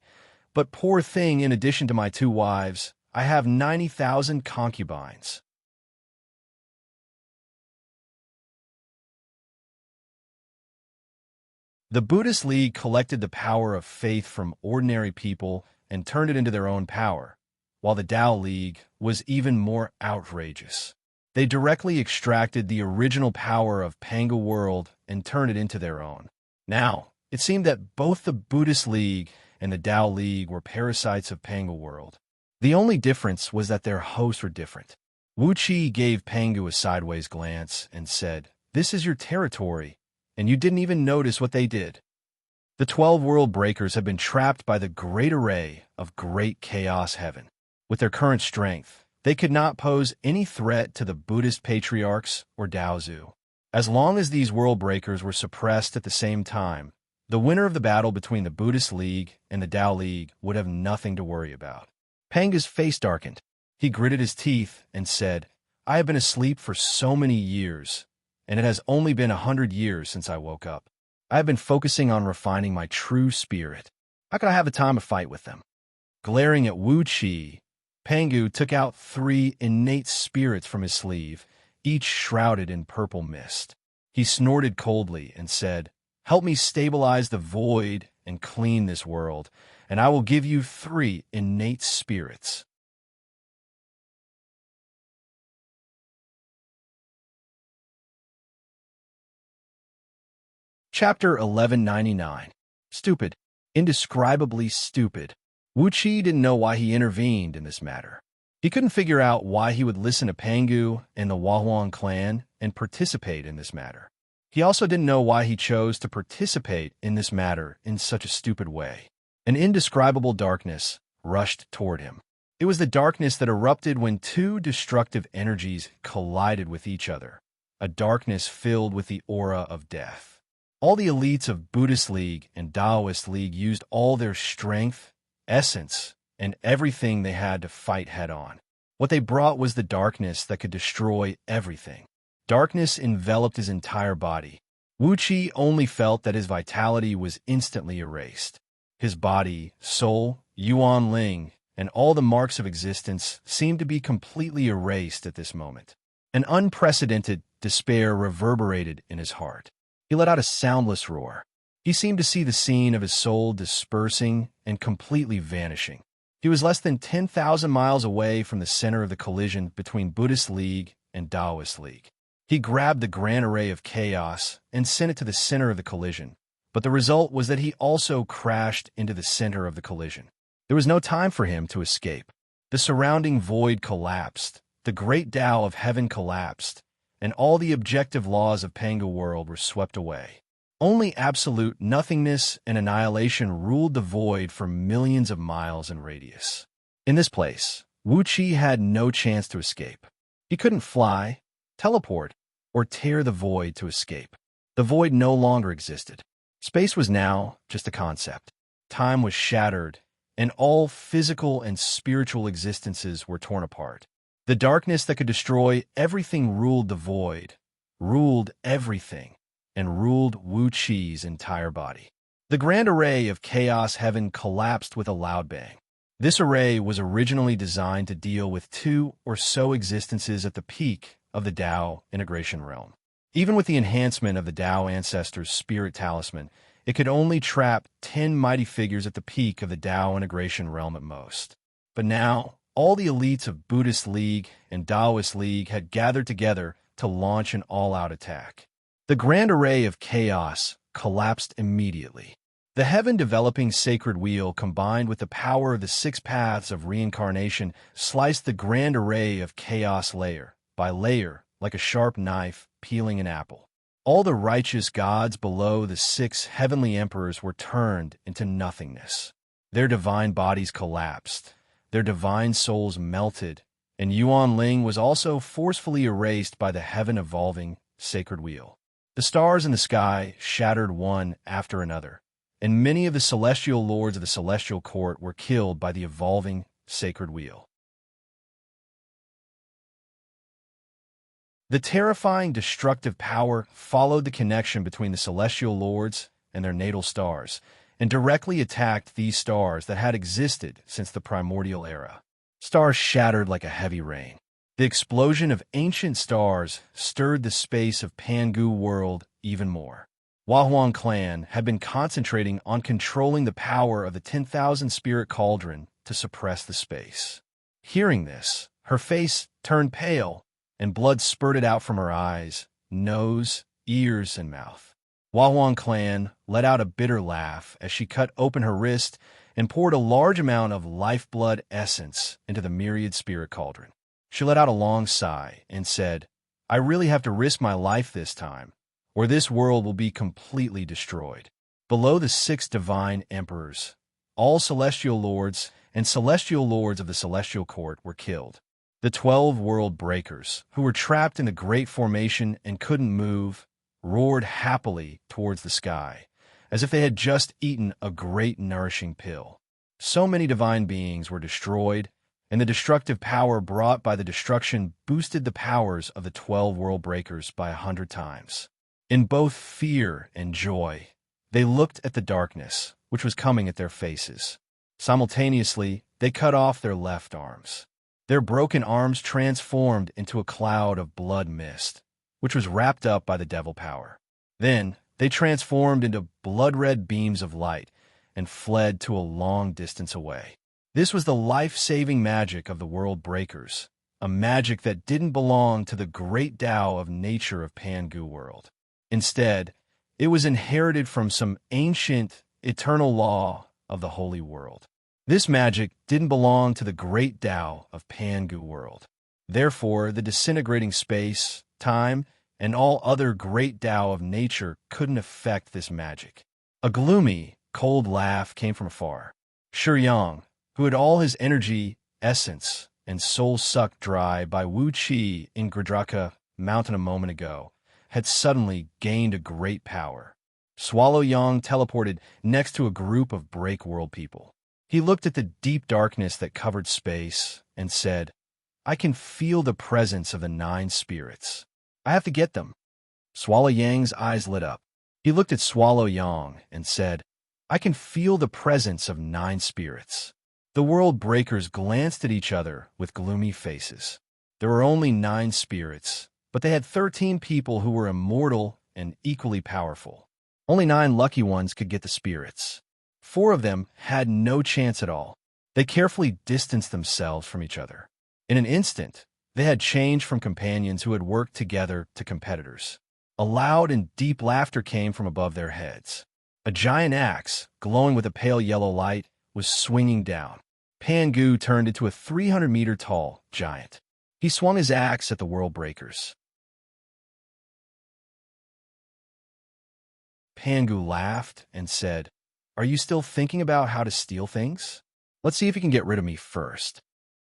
"But poor thing, in addition to my 2 wives, I have 90,000 concubines." The Buddhist League collected the power of faith from ordinary people and turned it into their own power, while the Tao League was even more outrageous. They directly extracted the original power of Pangu world and turned it into their own. Now, it seemed that both the Buddhist League and the Tao League were parasites of Pangu world. The only difference was that their hosts were different. Wuxia gave Pangu a sideways glance and said, "This is your territory, and you didn't even notice what they did." The 12 world breakers have been trapped by the great array of great chaos heaven. With their current strength, they could not pose any threat to the Buddhist patriarchs or Daozu. As long as these world breakers were suppressed at the same time, the winner of the battle between the Buddhist League and the Tao League would have nothing to worry about. Pangu's face darkened. He gritted his teeth and said, "I have been asleep for so many years, and it has only been 100 years since I woke up. I have been focusing on refining my true spirit. How could I have the time to fight with them?" Glaring at Wuxia, Pangu took out 3 innate spirits from his sleeve, each shrouded in purple mist. He snorted coldly and said, "Help me stabilize the void and clean this world, and I will give you 3 innate spirits." Chapter 1199. Stupid. Indescribably stupid. Wuxia didn't know why he intervened in this matter. He couldn't figure out why he would listen to Pangu and the Wahuang clan and participate in this matter. He also didn't know why he chose to participate in this matter in such a stupid way. An indescribable darkness rushed toward him. It was the darkness that erupted when 2 destructive energies collided with each other, a darkness filled with the aura of death. All the elites of Buddhist League and Taoist League used all their strength, essence, and everything they had to fight head-on. What they brought was the darkness that could destroy everything. Darkness enveloped his entire body. Wuxia only felt that his vitality was instantly erased. His body, soul, Yuan Ling, and all the marks of existence seemed to be completely erased at this moment. An unprecedented despair reverberated in his heart. He let out a soundless roar. He seemed to see the scene of his soul dispersing and completely vanishing. He was less than 10,000 miles away from the center of the collision between Buddhist League and Taoist League. He grabbed the grand array of chaos and sent it to the center of the collision, but the result was that he also crashed into the center of the collision. There was no time for him to escape. The surrounding void collapsed, the great Tao of heaven collapsed, and all the objective laws of Pangu world were swept away. Only absolute nothingness and annihilation ruled the void for millions of miles in radius. In this place, Wuxia had no chance to escape. He couldn't fly, teleport, or tear the void to escape. The void no longer existed. Space was now just a concept. Time was shattered, and all physical and spiritual existences were torn apart. The darkness that could destroy everything ruled the void, ruled everything, and ruled Wuxia's entire body. The grand array of chaos heaven collapsed with a loud bang. This array was originally designed to deal with 2 or so existences at the peak of the Tao integration realm. Even with the enhancement of the Tao ancestors' spirit talisman, it could only trap 10 mighty figures at the peak of the Tao integration realm at most. But now, all the elites of Buddhist League and Taoist League had gathered together to launch an all-out attack. The grand array of chaos collapsed immediately. The heaven-developing sacred wheel combined with the power of the 6 paths of reincarnation sliced the grand array of chaos layer by layer like a sharp knife peeling an apple. All the righteous gods below the 6 heavenly emperors were turned into nothingness. Their divine bodies collapsed, their divine souls melted, and Yuan Ling was also forcefully erased by the heaven-evolving sacred wheel. The stars in the sky shattered one after another, and many of the celestial lords of the celestial court were killed by the evolving sacred wheel. The terrifying destructive power followed the connection between the celestial lords and their natal stars, and directly attacked these stars that had existed since the primordial era. Stars shattered like a heavy rain. The explosion of ancient stars stirred the space of Pangu world even more. Huahuang clan had been concentrating on controlling the power of the 10,000 spirit cauldron to suppress the space. Hearing this, her face turned pale, and blood spurted out from her eyes, nose, ears, and mouth. Huahuang clan let out a bitter laugh as she cut open her wrist and poured a large amount of lifeblood essence into the myriad spirit cauldron. She let out a long sigh and said, "I really have to risk my life this time, or this world will be completely destroyed." Below the 6 divine emperors, all celestial lords and celestial lords of the celestial court were killed. The 12 world breakers, who were trapped in the great formation and couldn't move, roared happily towards the sky, as if they had just eaten a great nourishing pill. So many divine beings were destroyed, and the destructive power brought by the destruction boosted the powers of the 12 world breakers by 100 times. In both fear and joy, they looked at the darkness, which was coming at their faces. Simultaneously, they cut off their left arms. Their broken arms transformed into a cloud of blood mist, which was wrapped up by the devil power. Then, they transformed into blood-red beams of light and fled to a long distance away. This was the life-saving magic of the world breakers, a magic that didn't belong to the great Tao of nature of Pangu world. Instead, it was inherited from some ancient, eternal law of the holy world. This magic didn't belong to the great Tao of Pangu world. Therefore, the disintegrating space, time, and all other great Tao of nature couldn't affect this magic. A gloomy, cold laugh came from afar. Xianxia, who had all his energy, essence, and soul sucked dry by Wuxia in Gradraka Mountain a moment ago, had suddenly gained a great power. Swallow Yang teleported next to a group of break world people. He looked at the deep darkness that covered space and said, "I can feel the presence of the 9 spirits. I have to get them." Swallow Yang's eyes lit up. He looked at Swallow Yang and said, "I can feel the presence of 9 spirits." The world breakers glanced at each other with gloomy faces. There were only 9 spirits, but they had 13 people who were immortal and equally powerful. Only 9 lucky ones could get the spirits. 4 of them had no chance at all. They carefully distanced themselves from each other. In an instant, they had changed from companions who had worked together to competitors. A loud and deep laughter came from above their heads. A giant axe, glowing with a pale yellow light, was swinging down. Pangu turned into a 300-meter-tall giant. He swung his axe at the world breakers. Pangu laughed and said, "Are you still thinking about how to steal things? Let's see if you can get rid of me first."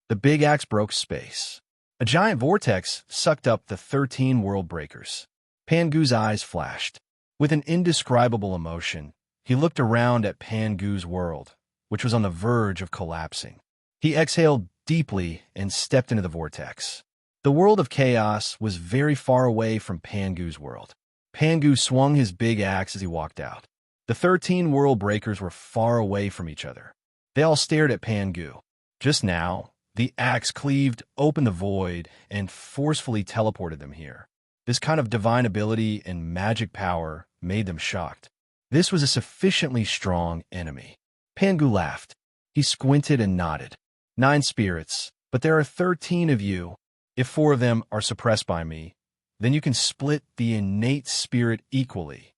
The big axe broke space. A giant vortex sucked up the 13 world breakers. Pangu's eyes flashed. With an indescribable emotion, he looked around at Pangu's world, which was on the verge of collapsing. He exhaled deeply and stepped into the vortex. The world of chaos was very far away from Pangu's world. Pangu swung his big axe as he walked out. The 13 world breakers were far away from each other. They all stared at Pangu. Just now, the axe cleaved open the void and forcefully teleported them here. This kind of divine ability and magic power made them shocked. This was a sufficiently strong enemy. Pangu laughed. He squinted and nodded. 9 spirits, but there are 13 of you. If 4 of them are suppressed by me, then you can split the innate spirit equally.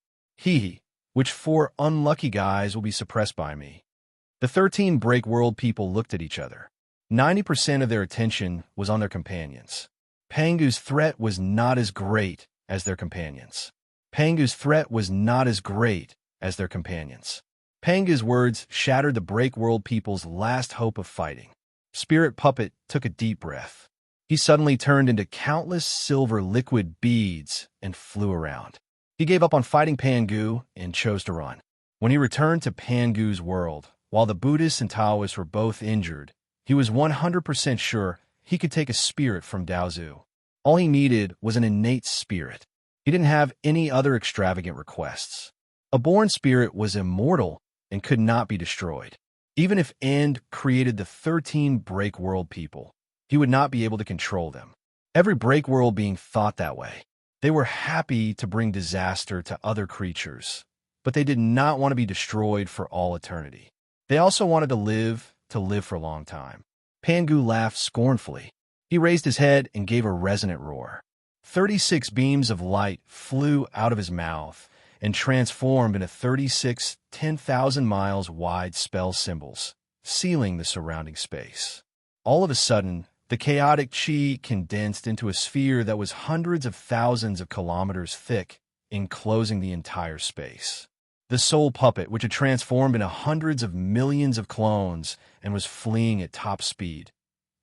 Which 4 unlucky guys will be suppressed by me? The 13 break world people looked at each other. 90% of their attention was on their companions. Pangu's threat was not as great as their companions. Pangu's threat was not as great as their companions. Pangu's words shattered the break world people's last hope of fighting. Spirit Puppet took a deep breath. He suddenly turned into countless silver liquid beads and flew around. He gave up on fighting Pangu and chose to run. When he returned to Pangu's world, while the Buddhists and Taoists were both injured, he was 100% sure he could take a spirit from Daozu. All he needed was an innate spirit. He didn't have any other extravagant requests. A born spirit was immortal and could not be destroyed. Even if End created the 13 break world people, he would not be able to control them. Every break world being thought that way. They were happy to bring disaster to other creatures, but they did not want to be destroyed for all eternity. They also wanted to live for a long time. Pangu laughed scornfully. He raised his head and gave a resonant roar. 36 beams of light flew out of his mouth and transformed into 36 10,000 miles wide spell symbols, sealing the surrounding space. All of a sudden, the chaotic chi condensed into a sphere that was hundreds of thousands of kilometers thick, enclosing the entire space. The soul puppet, which had transformed into hundreds of millions of clones and was fleeing at top speed,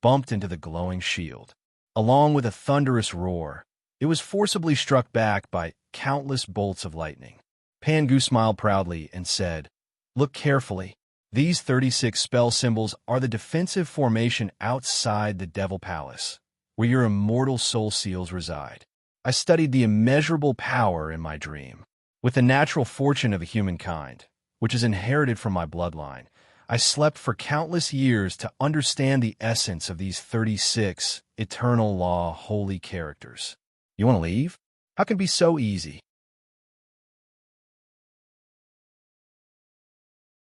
bumped into the glowing shield. Along with a thunderous roar, it was forcibly struck back by countless bolts of lightning. Pangu smiled proudly and said, "Look carefully. These 36 spell symbols are the defensive formation outside the Devil Palace, where your immortal soul seals reside. I studied the immeasurable power in my dream. With the natural fortune of humankind, which is inherited from my bloodline, I slept for countless years to understand the essence of these 36 eternal law holy characters. You want to leave? How can it be so easy?"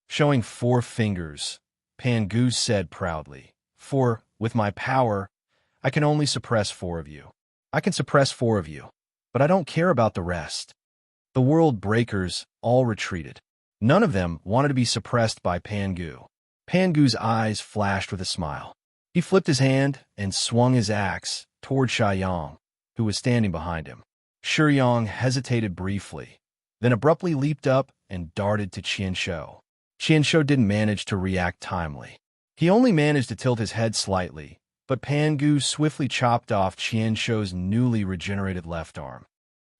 Showing 4 fingers, Pangu said proudly, "For, with my power, I can only suppress 4 of you. I can suppress 4 of you, but I don't care about the rest." The world breakers all retreated. None of them wanted to be suppressed by Pangu. Pangu's eyes flashed with a smile. He flipped his hand and swung his axe toward Xianxia, who was standing behind him. Xianxia hesitated briefly, then abruptly leaped up and darted to Xianxia. Xianxia didn't manage to react timely. He only managed to tilt his head slightly, but Pangu swiftly chopped off Xianxia's newly regenerated left arm.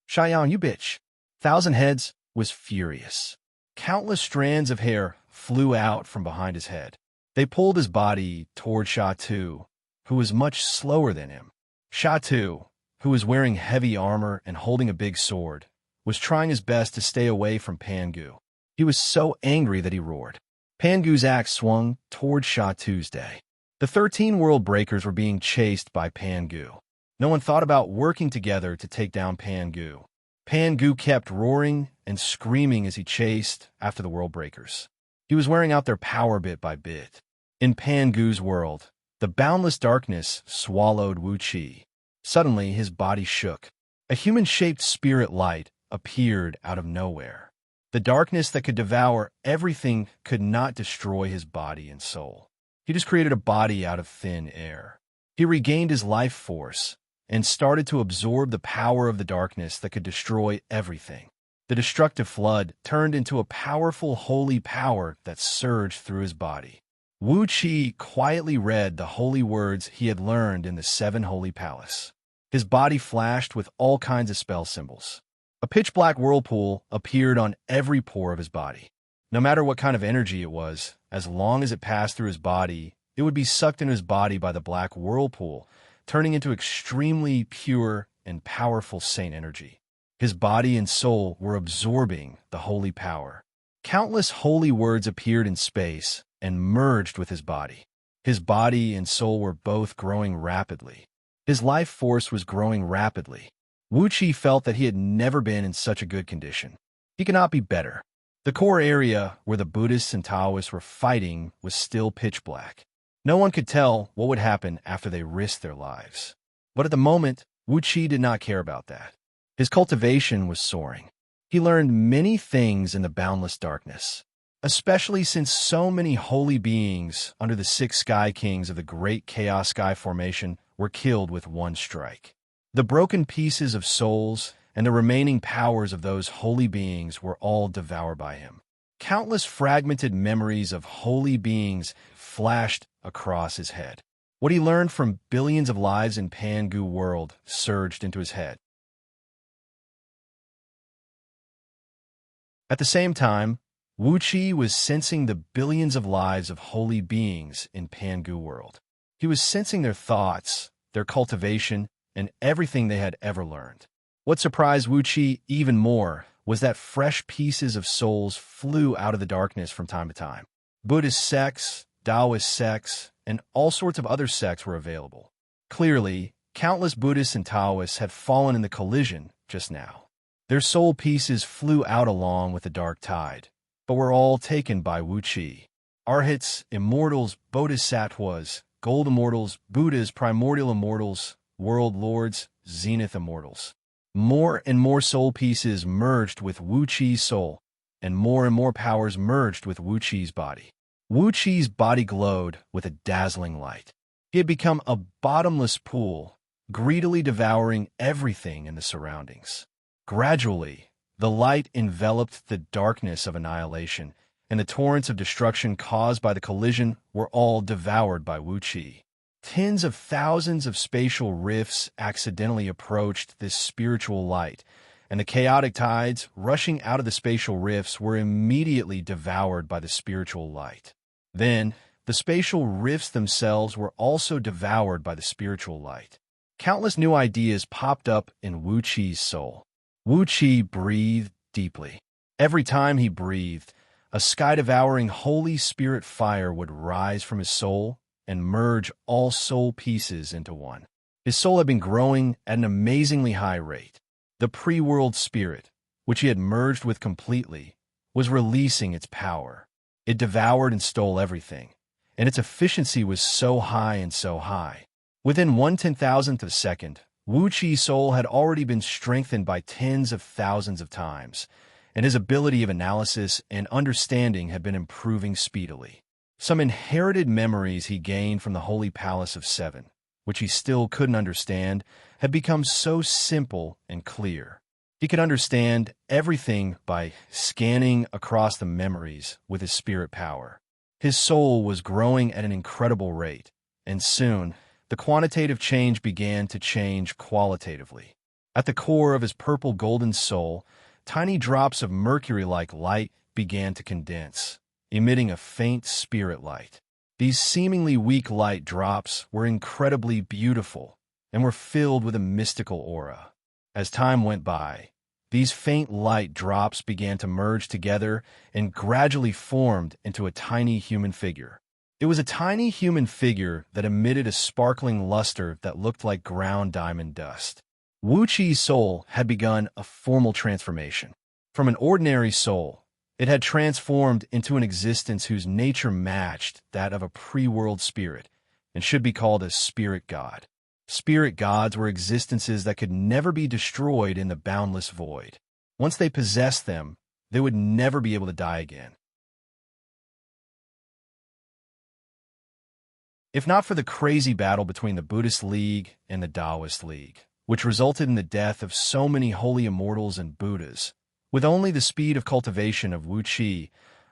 "Xianxia, you bitch!" Thousand Heads was furious. Countless strands of hair flew out from behind his head. They pulled his body toward Sha Tu, who was much slower than him. Sha Tu, who was wearing heavy armor and holding a big sword, was trying his best to stay away from Pangu. He was so angry that he roared. Pangu's axe swung toward Sha Tu's day. The 13 world breakers were being chased by Pangu. No one thought about working together to take down Pangu. Pangu kept roaring and screaming as he chased after the world breakers. He was wearing out their power bit by bit. In Pangu's world, the boundless darkness swallowed Wuxia. Suddenly, his body shook. A human-shaped spirit light appeared out of nowhere. The darkness that could devour everything could not destroy his body and soul. He just created a body out of thin air. He regained his life force and started to absorb the power of the darkness that could destroy everything. The destructive flood turned into a powerful holy power that surged through his body. Wuxia quietly read the holy words he had learned in the 7 Holy Palace. His body flashed with all kinds of spell symbols. A pitch-black whirlpool appeared on every pore of his body. No matter what kind of energy it was, as long as it passed through his body, it would be sucked into his body by the black whirlpool, turning into extremely pure and powerful saint energy. His body and soul were absorbing the holy power. Countless holy words appeared in space and merged with his body. His body and soul were both growing rapidly. His life force was growing rapidly. Wuxia felt that he had never been in such a good condition. He could not be better. The core area where the Buddhists and Taoists were fighting was still pitch black. No one could tell what would happen after they risked their lives. But at the moment, Wuxia did not care about that. His cultivation was soaring. He learned many things in the boundless darkness, especially since so many holy beings under the 6 Sky Kings of the Great Chaos Sky Formation were killed with one strike. The broken pieces of souls and the remaining powers of those holy beings were all devoured by him. Countless fragmented memories of holy beings flashed across his head. What he learned from billions of lives in Pangu world surged into his head. At the same time, Wuqi was sensing the billions of lives of holy beings in Pangu world. He was sensing their thoughts, their cultivation, and everything they had ever learned. What surprised Wuqi even more was that fresh pieces of souls flew out of the darkness from time to time. Buddhist sects, Taoist sects, and all sorts of other sects were available. Clearly, countless Buddhists and Taoists had fallen in the collision just now. Their soul pieces flew out along with the dark tide, but were all taken by Wuqi. Arhats, immortals, bodhisattvas, gold immortals, Buddhas, primordial immortals, world lords, zenith immortals. More and more soul pieces merged with Wuqi's soul, and more powers merged with Wuqi's body. Wuqi's body glowed with a dazzling light. He had become a bottomless pool, greedily devouring everything in the surroundings. Gradually, the light enveloped the darkness of annihilation, and the torrents of destruction caused by the collision were all devoured by Wuqi. Tens of thousands of spatial rifts accidentally approached this spiritual light, and the chaotic tides rushing out of the spatial rifts were immediately devoured by the spiritual light. Then, the spatial rifts themselves were also devoured by the spiritual light. Countless new ideas popped up in Wuqi's soul. Wuqi breathed deeply. Every time he breathed, a sky-devouring Holy Spirit fire would rise from his soul and merge all soul pieces into one. His soul had been growing at an amazingly high rate. The pre-world spirit, which he had merged with completely, was releasing its power. It devoured and stole everything, and its efficiency was so high and so high. Within 1/10,000th of a second, Wuqi's soul had already been strengthened by tens of thousands of times, and his ability of analysis and understanding had been improving speedily. Some inherited memories he gained from the Holy Palace of Seven, which he still couldn't understand, had become so simple and clear. He could understand everything by scanning across the memories with his spirit power. His soul was growing at an incredible rate, and soon, the quantitative change began to change qualitatively. At the core of his purple-golden soul, tiny drops of mercury-like light began to condense, emitting a faint spirit light. These seemingly weak light drops were incredibly beautiful and were filled with a mystical aura. As time went by, these faint light drops began to merge together and gradually formed into a tiny human figure. It was a tiny human figure that emitted a sparkling luster that looked like ground diamond dust. Wuqi's soul had begun a formal transformation. From an ordinary soul, it had transformed into an existence whose nature matched that of a pre-world spirit and should be called a spirit god. Spirit gods were existences that could never be destroyed in the boundless void. Once they possessed them, they would never be able to die again. If not for the crazy battle between the Buddhist League and the Taoist League, which resulted in the death of so many holy immortals and Buddhas, with only the speed of cultivation of Wuqi,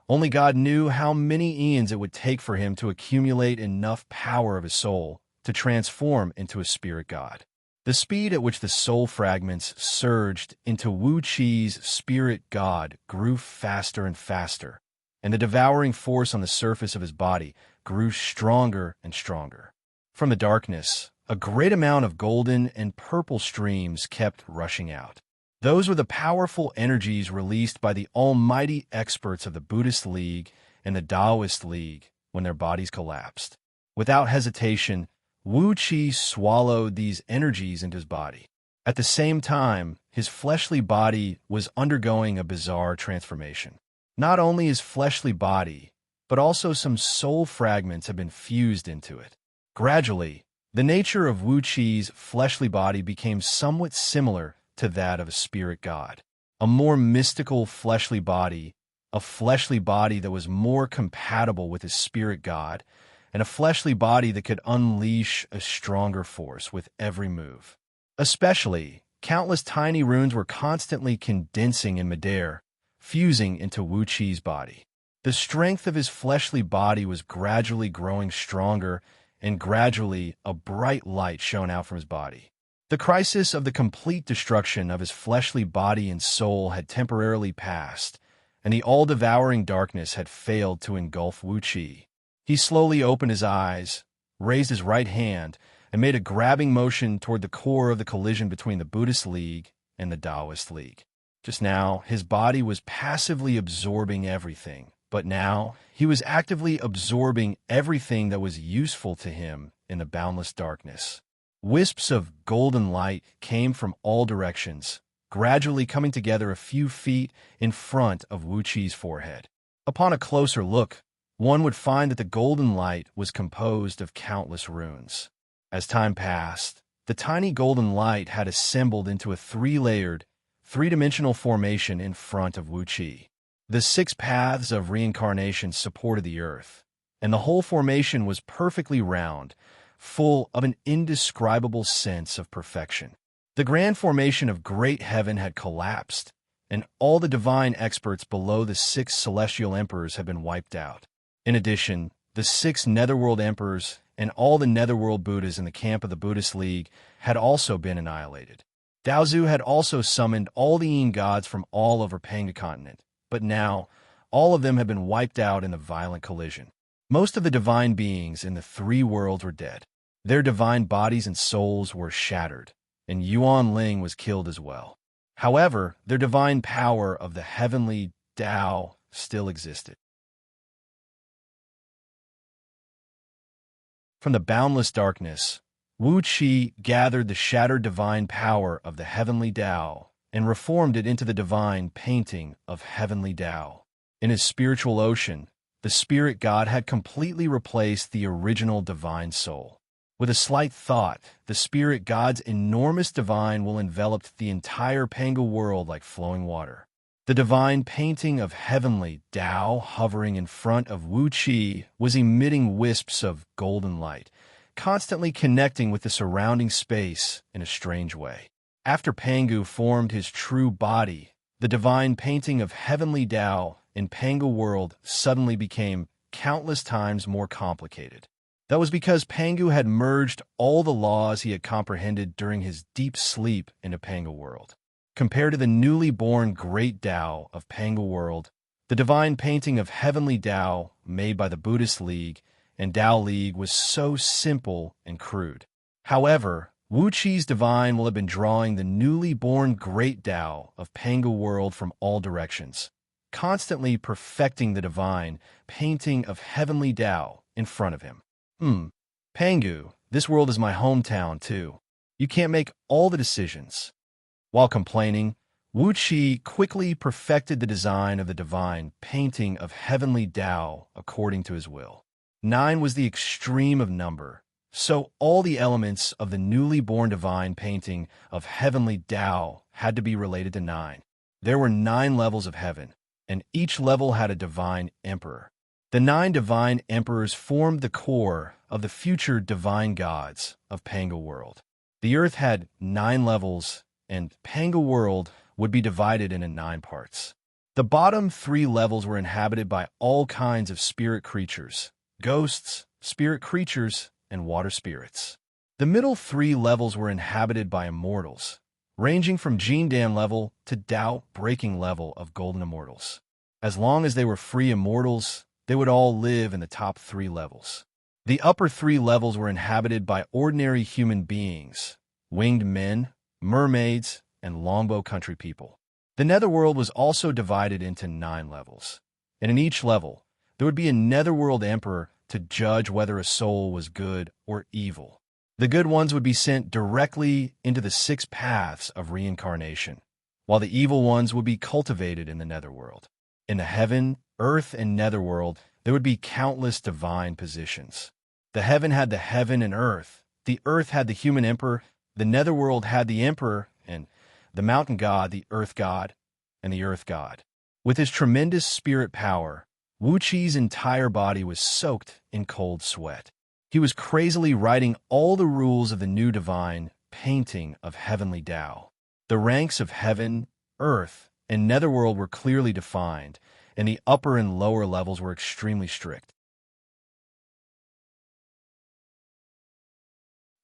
only God knew how many eons it would take for him to accumulate enough power of his soul to transform into a spirit god. The speed at which the soul fragments surged into Wuqi's spirit god grew faster and faster, and the devouring force on the surface of his body grew stronger and stronger. From the darkness, a great amount of golden and purple streams kept rushing out. Those were the powerful energies released by the almighty experts of the Buddhist League and the Taoist League when their bodies collapsed. Without hesitation, Wuqi swallowed these energies into his body. At the same time, his fleshly body was undergoing a bizarre transformation. Not only his fleshly body, but also some soul fragments had been fused into it. Gradually, the nature of Wuqi's fleshly body became somewhat similar to that of a spirit god. A more mystical fleshly body, a fleshly body that was more compatible with his spirit god, and a fleshly body that could unleash a stronger force with every move. Especially, countless tiny runes were constantly condensing in midair, fusing into Wuqi's body. The strength of his fleshly body was gradually growing stronger, and gradually a bright light shone out from his body. The crisis of the complete destruction of his fleshly body and soul had temporarily passed, and the all-devouring darkness had failed to engulf Wuxia. He slowly opened his eyes, raised his right hand, and made a grabbing motion toward the core of the collision between the Buddhist League and the Taoist League. Just now, his body was passively absorbing everything, but now he was actively absorbing everything that was useful to him in the boundless darkness. Wisps of golden light came from all directions, gradually coming together a few feet in front of Wuqi's forehead. Upon a closer look, one would find that the golden light was composed of countless runes. As time passed, the tiny golden light had assembled into a three-layered, three-dimensional formation in front of Wuxia. The 6 paths of reincarnation supported the earth, and the whole formation was perfectly round, full of an indescribable sense of perfection. The grand formation of great heaven had collapsed, and all the divine experts below the 6 celestial emperors had been wiped out. In addition, the 6 netherworld emperors and all the netherworld Buddhas in the camp of the Buddhist League had also been annihilated. Daozu had also summoned all the Yin gods from all over Panga continent, but now all of them had been wiped out in the violent collision. Most of the divine beings in the 3 worlds were dead. Their divine bodies and souls were shattered, and Yuan Ling was killed as well. However, their divine power of the heavenly Tao still existed. From the boundless darkness, Wuqi gathered the shattered divine power of the heavenly Tao and reformed it into the divine painting of heavenly Tao. In his spiritual ocean, the spirit god had completely replaced the original divine soul. With a slight thought, the spirit god's enormous divine will envelop the entire Panga world like flowing water. The divine painting of heavenly Tao hovering in front of Wuqi was emitting wisps of golden light, constantly connecting with the surrounding space in a strange way. After Pangu formed his true body, the divine painting of heavenly Tao in Panga world suddenly became countless times more complicated. That was because Pangu had merged all the laws he had comprehended during his deep sleep into Panga world. Compared to the newly born great Tao of Panga world, the divine painting of heavenly Tao made by the Buddhist League and Tao League was so simple and crude. However, Wuqi's divine will have been drawing the newly born great Tao of Panga world from all directions, constantly perfecting the divine painting of heavenly Tao in front of him. Pangu, this world is my hometown too. You can't make all the decisions. While complaining, Wuqi quickly perfected the design of the divine painting of heavenly Tao according to his will. 9 was the extreme of number, so all the elements of the newly born divine painting of heavenly Tao had to be related to 9. There were 9 levels of heaven, and each level had a divine emperor. The 9 divine emperors formed the core of the future divine gods of Panga world. The earth had 9 levels, and Panga world would be divided into 9 parts. The bottom 3 levels were inhabited by all kinds of spirit creatures, ghosts, spirit creatures, and water spirits. The middle 3 levels were inhabited by immortals, ranging from Jindan level to Tao-breaking level of golden immortals. As long as they were free immortals, they would all live in the top 3 levels. The upper 3 levels were inhabited by ordinary human beings, winged men, mermaids, and longbow country people. The netherworld was also divided into 9 levels, and in each level, there would be a netherworld emperor to judge whether a soul was good or evil. The good ones would be sent directly into the 6 paths of reincarnation, while the evil ones would be cultivated in the netherworld. In the heaven, earth, and netherworld, there would be countless divine positions. The heaven had the heaven and earth, the earth had the human emperor, the netherworld had the emperor, and the mountain god, the earth god, and the earth god. With his tremendous spirit power, Wuqi's entire body was soaked in cold sweat. He was crazily writing all the rules of the new divine painting of heavenly Tao. The ranks of heaven, earth, and netherworld were clearly defined, and the upper and lower levels were extremely strict.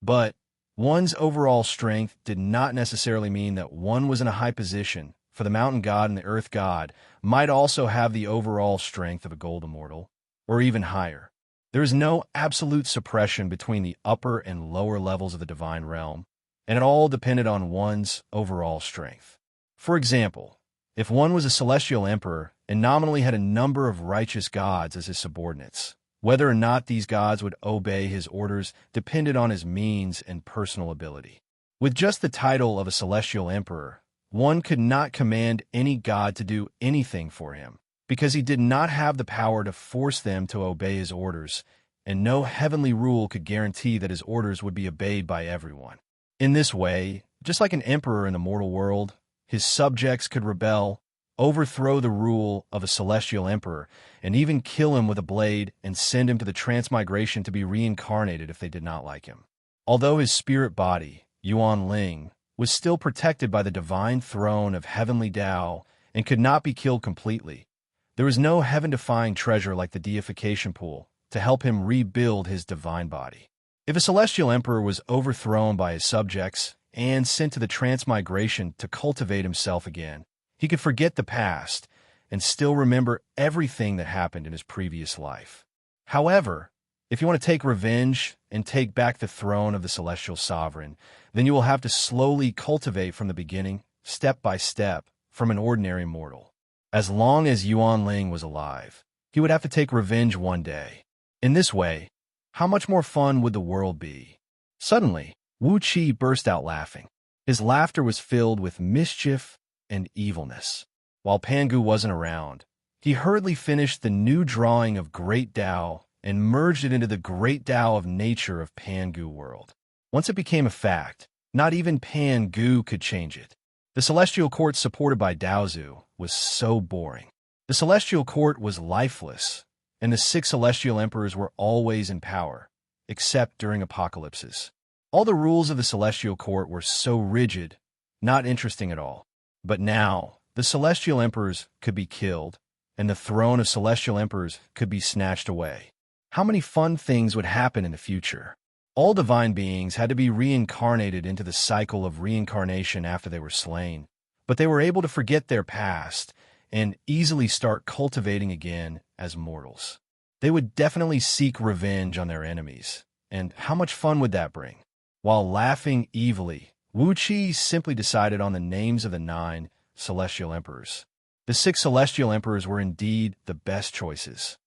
But one's overall strength did not necessarily mean that one was in a high position for the mountain god and the earth god might also have the overall strength of a gold immortal, or even higher. There is no absolute suppression between the upper and lower levels of the divine realm, and it all depended on one's overall strength. For example, if one was a celestial emperor and nominally had a number of righteous gods as his subordinates, whether or not these gods would obey his orders depended on his means and personal ability. With just the title of a celestial emperor, one could not command any god to do anything for him, because he did not have the power to force them to obey his orders, and no heavenly rule could guarantee that his orders would be obeyed by everyone. In this way, just like an emperor in the mortal world, his subjects could rebel, overthrow the rule of a celestial emperor, and even kill him with a blade and send him to the transmigration to be reincarnated if they did not like him. Although his spirit body, Yuan Ling, was still protected by the divine throne of heavenly Tao and could not be killed completely, there was no heaven-defying treasure like the deification pool to help him rebuild his divine body. If a celestial emperor was overthrown by his subjects and sent to the transmigration to cultivate himself again, he could forget the past and still remember everything that happened in his previous life. However, if you want to take revenge and take back the throne of the celestial sovereign, then you will have to slowly cultivate from the beginning, step by step, from an ordinary mortal. As long as Yuan Ling was alive, he would have to take revenge one day. In this way, how much more fun would the world be? Suddenly, Wuxia burst out laughing. His laughter was filled with mischief and evilness. While Pangu wasn't around, he hurriedly finished the new drawing of Great Tao and merged it into the Great Tao of nature of Pangu world. Once it became a fact, not even Pangu could change it. The celestial court supported by Daozu was so boring. The celestial court was lifeless, and the 6 celestial emperors were always in power, except during apocalypses. All the rules of the celestial court were so rigid, not interesting at all. But now, the celestial emperors could be killed, and the throne of celestial emperors could be snatched away. How many fun things would happen in the future? All divine beings had to be reincarnated into the cycle of reincarnation after they were slain, but they were able to forget their past and easily start cultivating again as mortals. They would definitely seek revenge on their enemies, and how much fun would that bring? While laughing evilly, Wuxia simply decided on the names of the 9 celestial emperors. The 6 celestial emperors were indeed the best choices.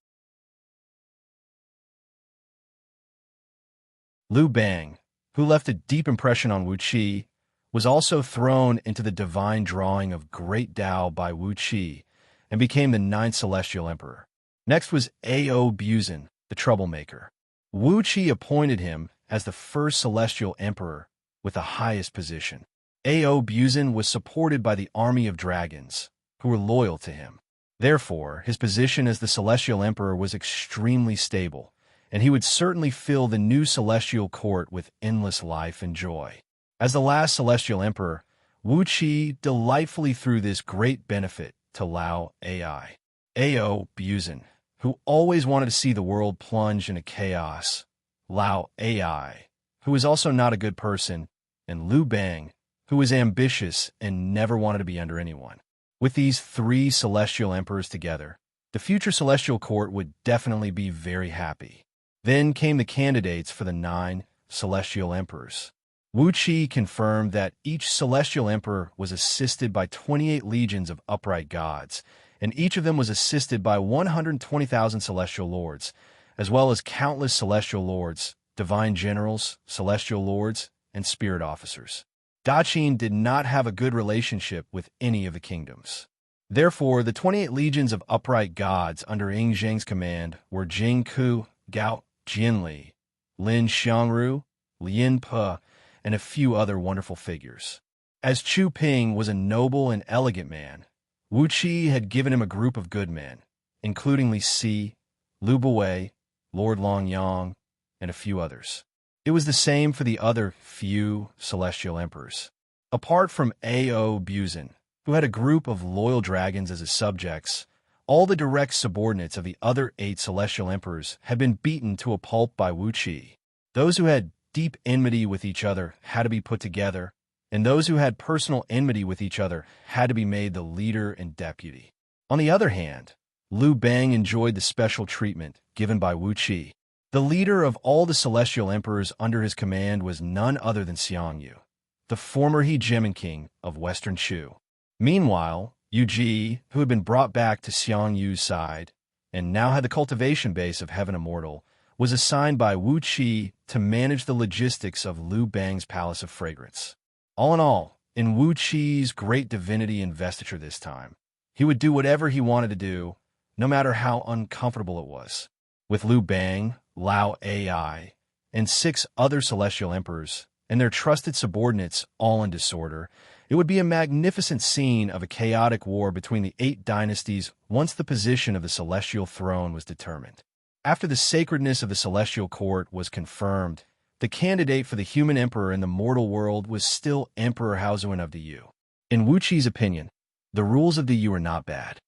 Liu Bang, who left a deep impression on Wuxia, was also thrown into the divine drawing of Great Tao by Wuxia and became the 9th celestial emperor. Next was A.O. Buzan, the troublemaker. Wuxia appointed him as the 1st celestial emperor with the highest position. A.O. Buzan was supported by the army of dragons, who were loyal to him. Therefore, his position as the celestial emperor was extremely stable, and he would certainly fill the new celestial court with endless life and joy. As the last celestial emperor, Wuxia delightfully threw this great benefit to Lao Ai. A.O. Buzan, who always wanted to see the world plunge into chaos, Lao Ai, who was also not a good person, and Liu Bang, who was ambitious and never wanted to be under anyone. With these 3 celestial emperors together, the future celestial court would definitely be very happy. Then came the candidates for the 9 celestial emperors. Wuxia confirmed that each celestial emperor was assisted by 28 legions of upright gods, and each of them was assisted by 120,000 celestial lords, as well as countless celestial lords, divine generals, celestial lords, and spirit officers. Daqin did not have a good relationship with any of the kingdoms. Therefore, the 28 legions of upright gods under Ying Zheng's command were Jing Ku, Gao Jinli, Lin Xiangru, Lin Pe, and a few other wonderful figures. As Chu Ping was a noble and elegant man, Wuxia had given him a group of good men, including Li Si, Liu Buwei, Lord Longyang, and a few others. It was the same for the other few celestial emperors. Apart from A.O. Buzan, who had a group of loyal dragons as his subjects, all the direct subordinates of the other 8 celestial emperors had been beaten to a pulp by Wuxia. Those who had deep enmity with each other had to be put together, and those who had personal enmity with each other had to be made the leader and deputy. On the other hand, Liu Bang enjoyed the special treatment given by Wuxia. The leader of all the celestial emperors under his command was none other than Xianxia, the former hegemon king of Western Shu. Meanwhile, Yu Ji, who had been brought back to Xiangyu's side, and now had the cultivation base of Heaven Immortal, was assigned by Wu Qi to manage the logistics of Liu Bang's Palace of Fragrance. All in all, in Wu Qi's great divinity investiture this time, he would do whatever he wanted to do, no matter how uncomfortable it was. With Liu Bang, Lao Ai, and 6 other celestial emperors, and their trusted subordinates all in disorder, it would be a magnificent scene of a chaotic war between the 8 dynasties once the position of the celestial throne was determined. After the sacredness of the celestial court was confirmed, the candidate for the human emperor in the mortal world was still Emperor Haozuan of the Yu. In Wu Qi's opinion, the rules of the Yu are not bad.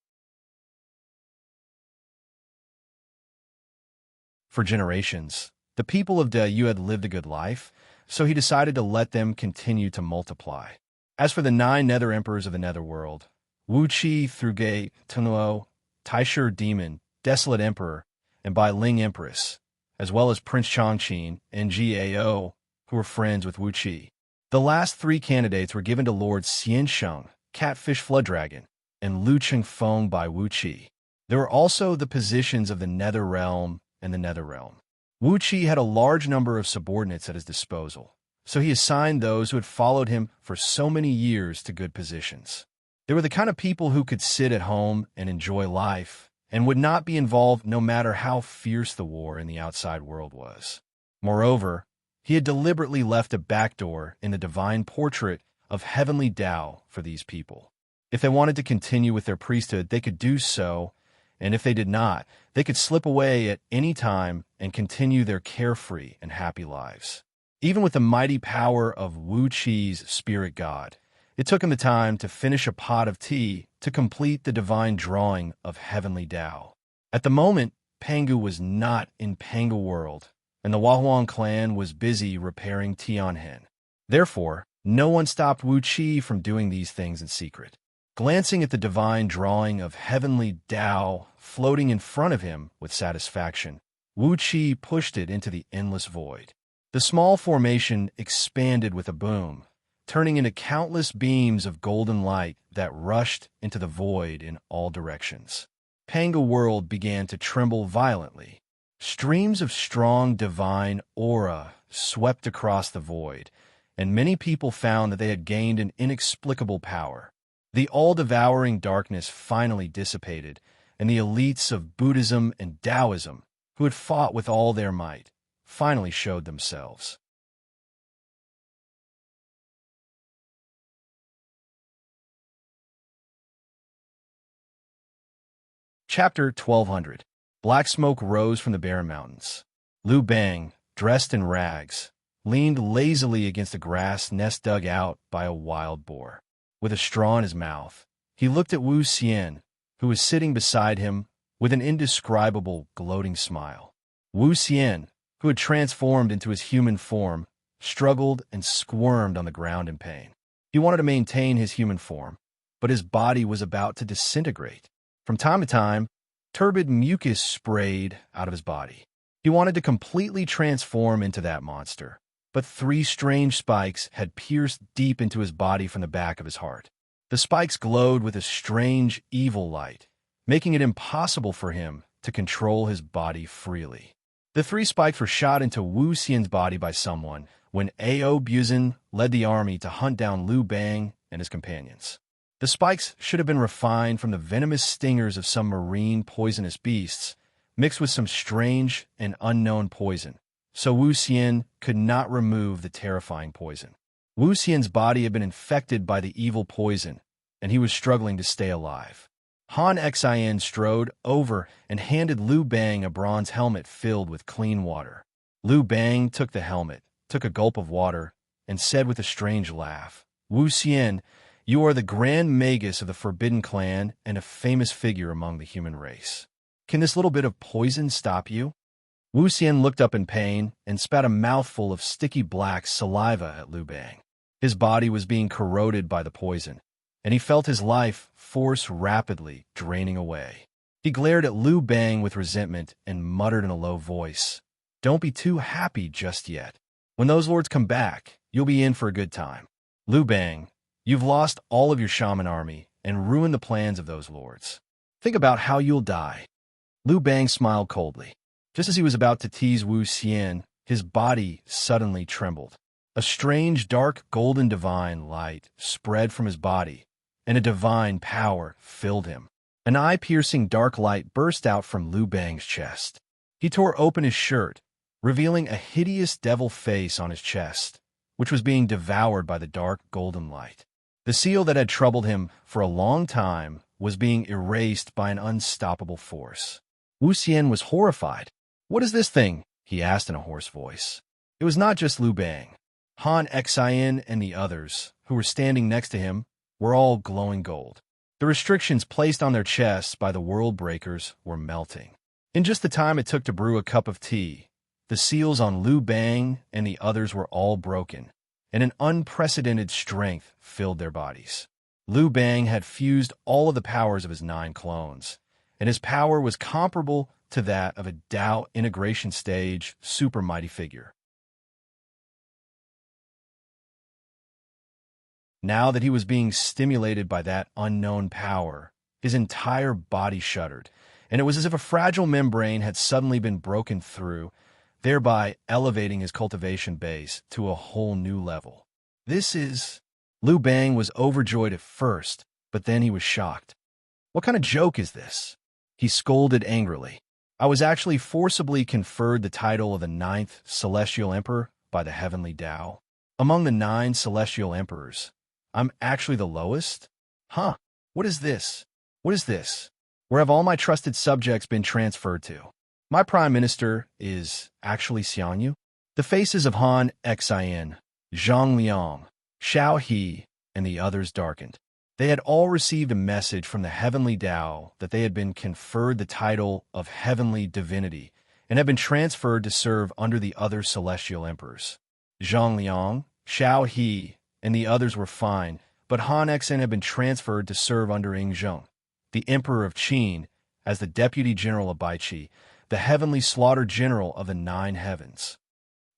For generations, the people of the Yu had lived a good life, so he decided to let them continue to multiply. As for the 9 nether emperors of the netherworld, Wu Qi, Thruge, Tunuo, Taishur Demon, Desolate Emperor, and Bai Ling Empress, as well as Prince Chongqing and Gao, who were friends with Wu Qi. The last 3 candidates were given to Lord Xianxia, Catfish Flood Dragon, and Lu Chengfeng by Wu Qi. There were also the positions of the Nether Realm and the Nether Realm. Wu Qi had a large number of subordinates at his disposal, so he assigned those who had followed him for so many years to good positions. They were the kind of people who could sit at home and enjoy life, and would not be involved no matter how fierce the war in the outside world was. Moreover, he had deliberately left a backdoor in the divine portrait of heavenly Tao for these people. If they wanted to continue with their priesthood, they could do so, and if they did not, they could slip away at any time and continue their carefree and happy lives. Even with the mighty power of Wu Qi's spirit god, it took him the time to finish a pot of tea to complete the divine drawing of heavenly Tao. At the moment, Pangu was not in Pangu world, and the Wahuang clan was busy repairing Tianhen. Therefore, no one stopped Wu Qi from doing these things in secret. Glancing at the divine drawing of heavenly Tao floating in front of him with satisfaction, Wu Qi pushed it into the endless void. The small formation expanded with a boom, turning into countless beams of golden light that rushed into the void in all directions. Pangu world began to tremble violently. Streams of strong divine aura swept across the void, and many people found that they had gained an inexplicable power. The all-devouring darkness finally dissipated, and the elites of Buddhism and Taoism, who had fought with all their might, finally showed themselves. Chapter 1200. Black smoke rose from the barren mountains. Liu Bang, dressed in rags, leaned lazily against a grass nest dug out by a wild boar. With a straw in his mouth, he looked at Wu Xian, who was sitting beside him with an indescribable, gloating smile. Wu Xian, who had transformed into his human form, struggled and squirmed on the ground in pain. He wanted to maintain his human form, but his body was about to disintegrate. From time to time, turbid mucus sprayed out of his body. He wanted to completely transform into that monster, but 3 strange spikes had pierced deep into his body from the back of his heart. The spikes glowed with a strange, evil light, making it impossible for him to control his body freely. The 3 spikes were shot into Wu Xian's body by someone when Ao Buzin led the army to hunt down Liu Bang and his companions. The spikes should have been refined from the venomous stingers of some marine poisonous beasts, mixed with some strange and unknown poison, so Wu Xian could not remove the terrifying poison. Wu Xian's body had been infected by the evil poison, and he was struggling to stay alive. Han Xian strode over and handed Liu Bang a bronze helmet filled with clean water. Liu Bang took the helmet, took a gulp of water, and said with a strange laugh, "Wu Xian, you are the Grand Magus of the Forbidden Clan and a famous figure among the human race. Can this little bit of poison stop you?" Wu Xian looked up in pain and spat a mouthful of sticky black saliva at Liu Bang. His body was being corroded by the poison, and he felt his life force rapidly draining away. He glared at Liu Bang with resentment and muttered in a low voice, "Don't be too happy just yet. When those lords come back, you'll be in for a good time. Liu Bang, you've lost all of your shaman army and ruined the plans of those lords. Think about how you'll die." Liu Bang smiled coldly. Just as he was about to tease Wuxia, his body suddenly trembled. A strange, dark, golden divine light spread from his body, and a divine power filled him. An eye-piercing dark light burst out from Liu Bang's chest. He tore open his shirt, revealing a hideous devil face on his chest, which was being devoured by the dark golden light. The seal that had troubled him for a long time was being erased by an unstoppable force. Wuxia was horrified. "What is this thing?" he asked in a hoarse voice. It was not just Liu Bang. Han Xian and the others, who were standing next to him, were all glowing gold. The restrictions placed on their chests by the world breakers were melting. In just the time it took to brew a cup of tea, the seals on Liu Bang and the others were all broken, and an unprecedented strength filled their bodies. Liu Bang had fused all of the powers of his 9 clones, and his power was comparable to that of a Dao integration stage super mighty figure. Now that he was being stimulated by that unknown power, his entire body shuddered, and it was as if a fragile membrane had suddenly been broken through, thereby elevating his cultivation base to a whole new level. Liu Bang was overjoyed at first, but then he was shocked. "What kind of joke is this?" He scolded angrily. "I was actually forcibly conferred the title of the 9th Celestial Emperor by the Heavenly Dao. Among the 9 Celestial Emperors, I'm actually the lowest? Huh, what is this? What is this? Where have all my trusted subjects been transferred to? My Prime Minister is actually Xianxia?" The faces of Han Xian, Zhang Liang, Xiao He, and the others darkened. They had all received a message from the Heavenly Dao that they had been conferred the title of Heavenly Divinity and had been transferred to serve under the other Celestial Emperors. Zhang Liang, Xiao He, and the others were fine, but Han Xian had been transferred to serve under Yingzheng, the Emperor of Qin, as the Deputy General of Baiqi, the Heavenly Slaughter General of the 9 Heavens.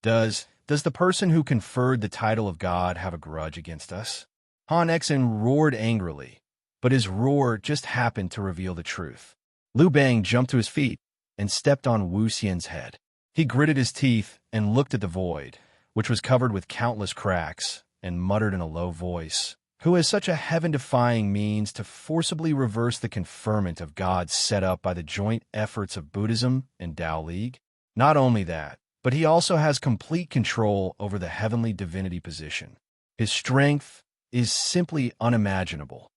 Does the person who conferred the title of God have a grudge against us? Han Xian roared angrily, but his roar just happened to reveal the truth. Liu Bang jumped to his feet and stepped on Wuxian's head. He gritted his teeth and looked at the void, which was covered with countless cracks, and muttered in a low voice, "Who has such a heaven-defying means to forcibly reverse the conferment of gods set up by the joint efforts of Buddhism and Tao League? Not only that, but he also has complete control over the heavenly divinity position. His strength is simply unimaginable."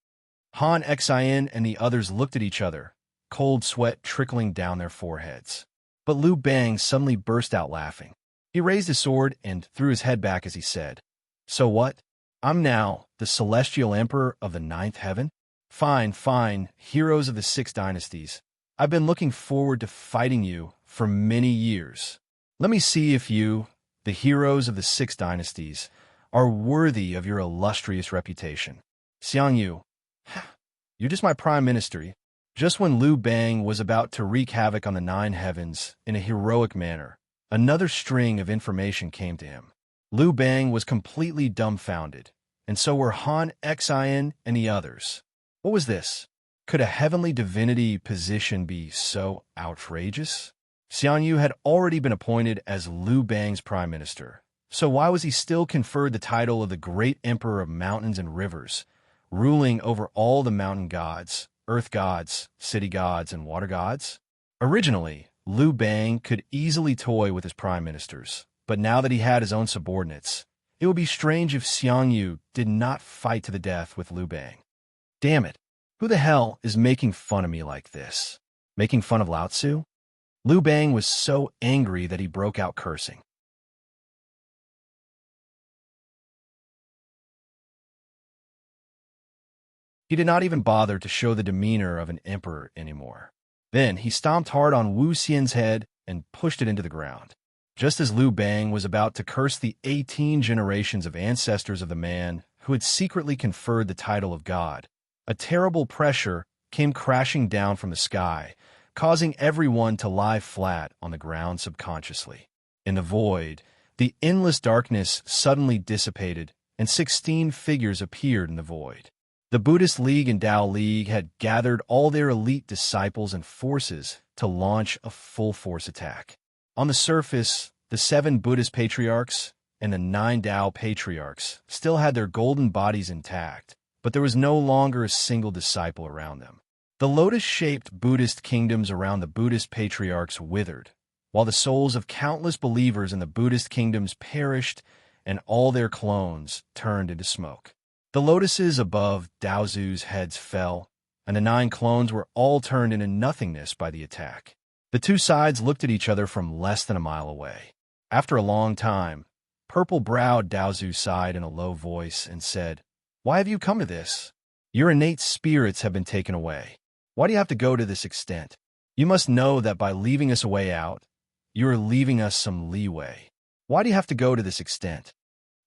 Han Xian and the others looked at each other, cold sweat trickling down their foreheads. But Liu Bang suddenly burst out laughing. He raised his sword and threw his head back as he said, "So what? I'm now the Celestial Emperor of the 9th Heaven? Fine, fine, heroes of the 6 dynasties. I've been looking forward to fighting you for many years. Let me see if you, the heroes of the 6 dynasties, are worthy of your illustrious reputation. Xianxia, you're just my Prime Minister." Just when Liu Bang was about to wreak havoc on the 9 Heavens in a heroic manner, another string of information came to him. Liu Bang was completely dumbfounded, and so were Han Xian and the others. What was this? Could a heavenly divinity position be so outrageous? Xianxia had already been appointed as Liu Bang's prime minister, so why was he still conferred the title of the great emperor of mountains and rivers, ruling over all the mountain gods, earth gods, city gods, and water gods? Originally, Liu Bang could easily toy with his prime ministers, but now that he had his own subordinates, it would be strange if Xianxia did not fight to the death with Liu Bang. Damn it, who the hell is making fun of me like this? Making fun of Lao Tzu? Liu Bang was so angry that he broke out cursing. He did not even bother to show the demeanor of an emperor anymore. Then he stomped hard on Wuxian's head and pushed it into the ground. Just as Liu Bang was about to curse the 18 generations of ancestors of the man who had secretly conferred the title of God, a terrible pressure came crashing down from the sky, causing everyone to lie flat on the ground subconsciously. In the void, the endless darkness suddenly dissipated, and 16 figures appeared in the void. The Buddhist League and Tao League had gathered all their elite disciples and forces to launch a full-force attack. On the surface, the 7 Buddhist patriarchs and the 9 Tao patriarchs still had their golden bodies intact, but there was no longer a single disciple around them. The lotus-shaped Buddhist kingdoms around the Buddhist patriarchs withered, while the souls of countless believers in the Buddhist kingdoms perished and all their clones turned into smoke. The lotuses above Daozu's heads fell, and the 9 clones were all turned into nothingness by the attack. The two sides looked at each other from less than a mile away. After a long time, purple-browed Daozu sighed in a low voice and said, "Why have you come to this? Your innate spirits have been taken away. Why do you have to go to this extent? You must know that by leaving us a way out, you are leaving us some leeway. Why do you have to go to this extent?"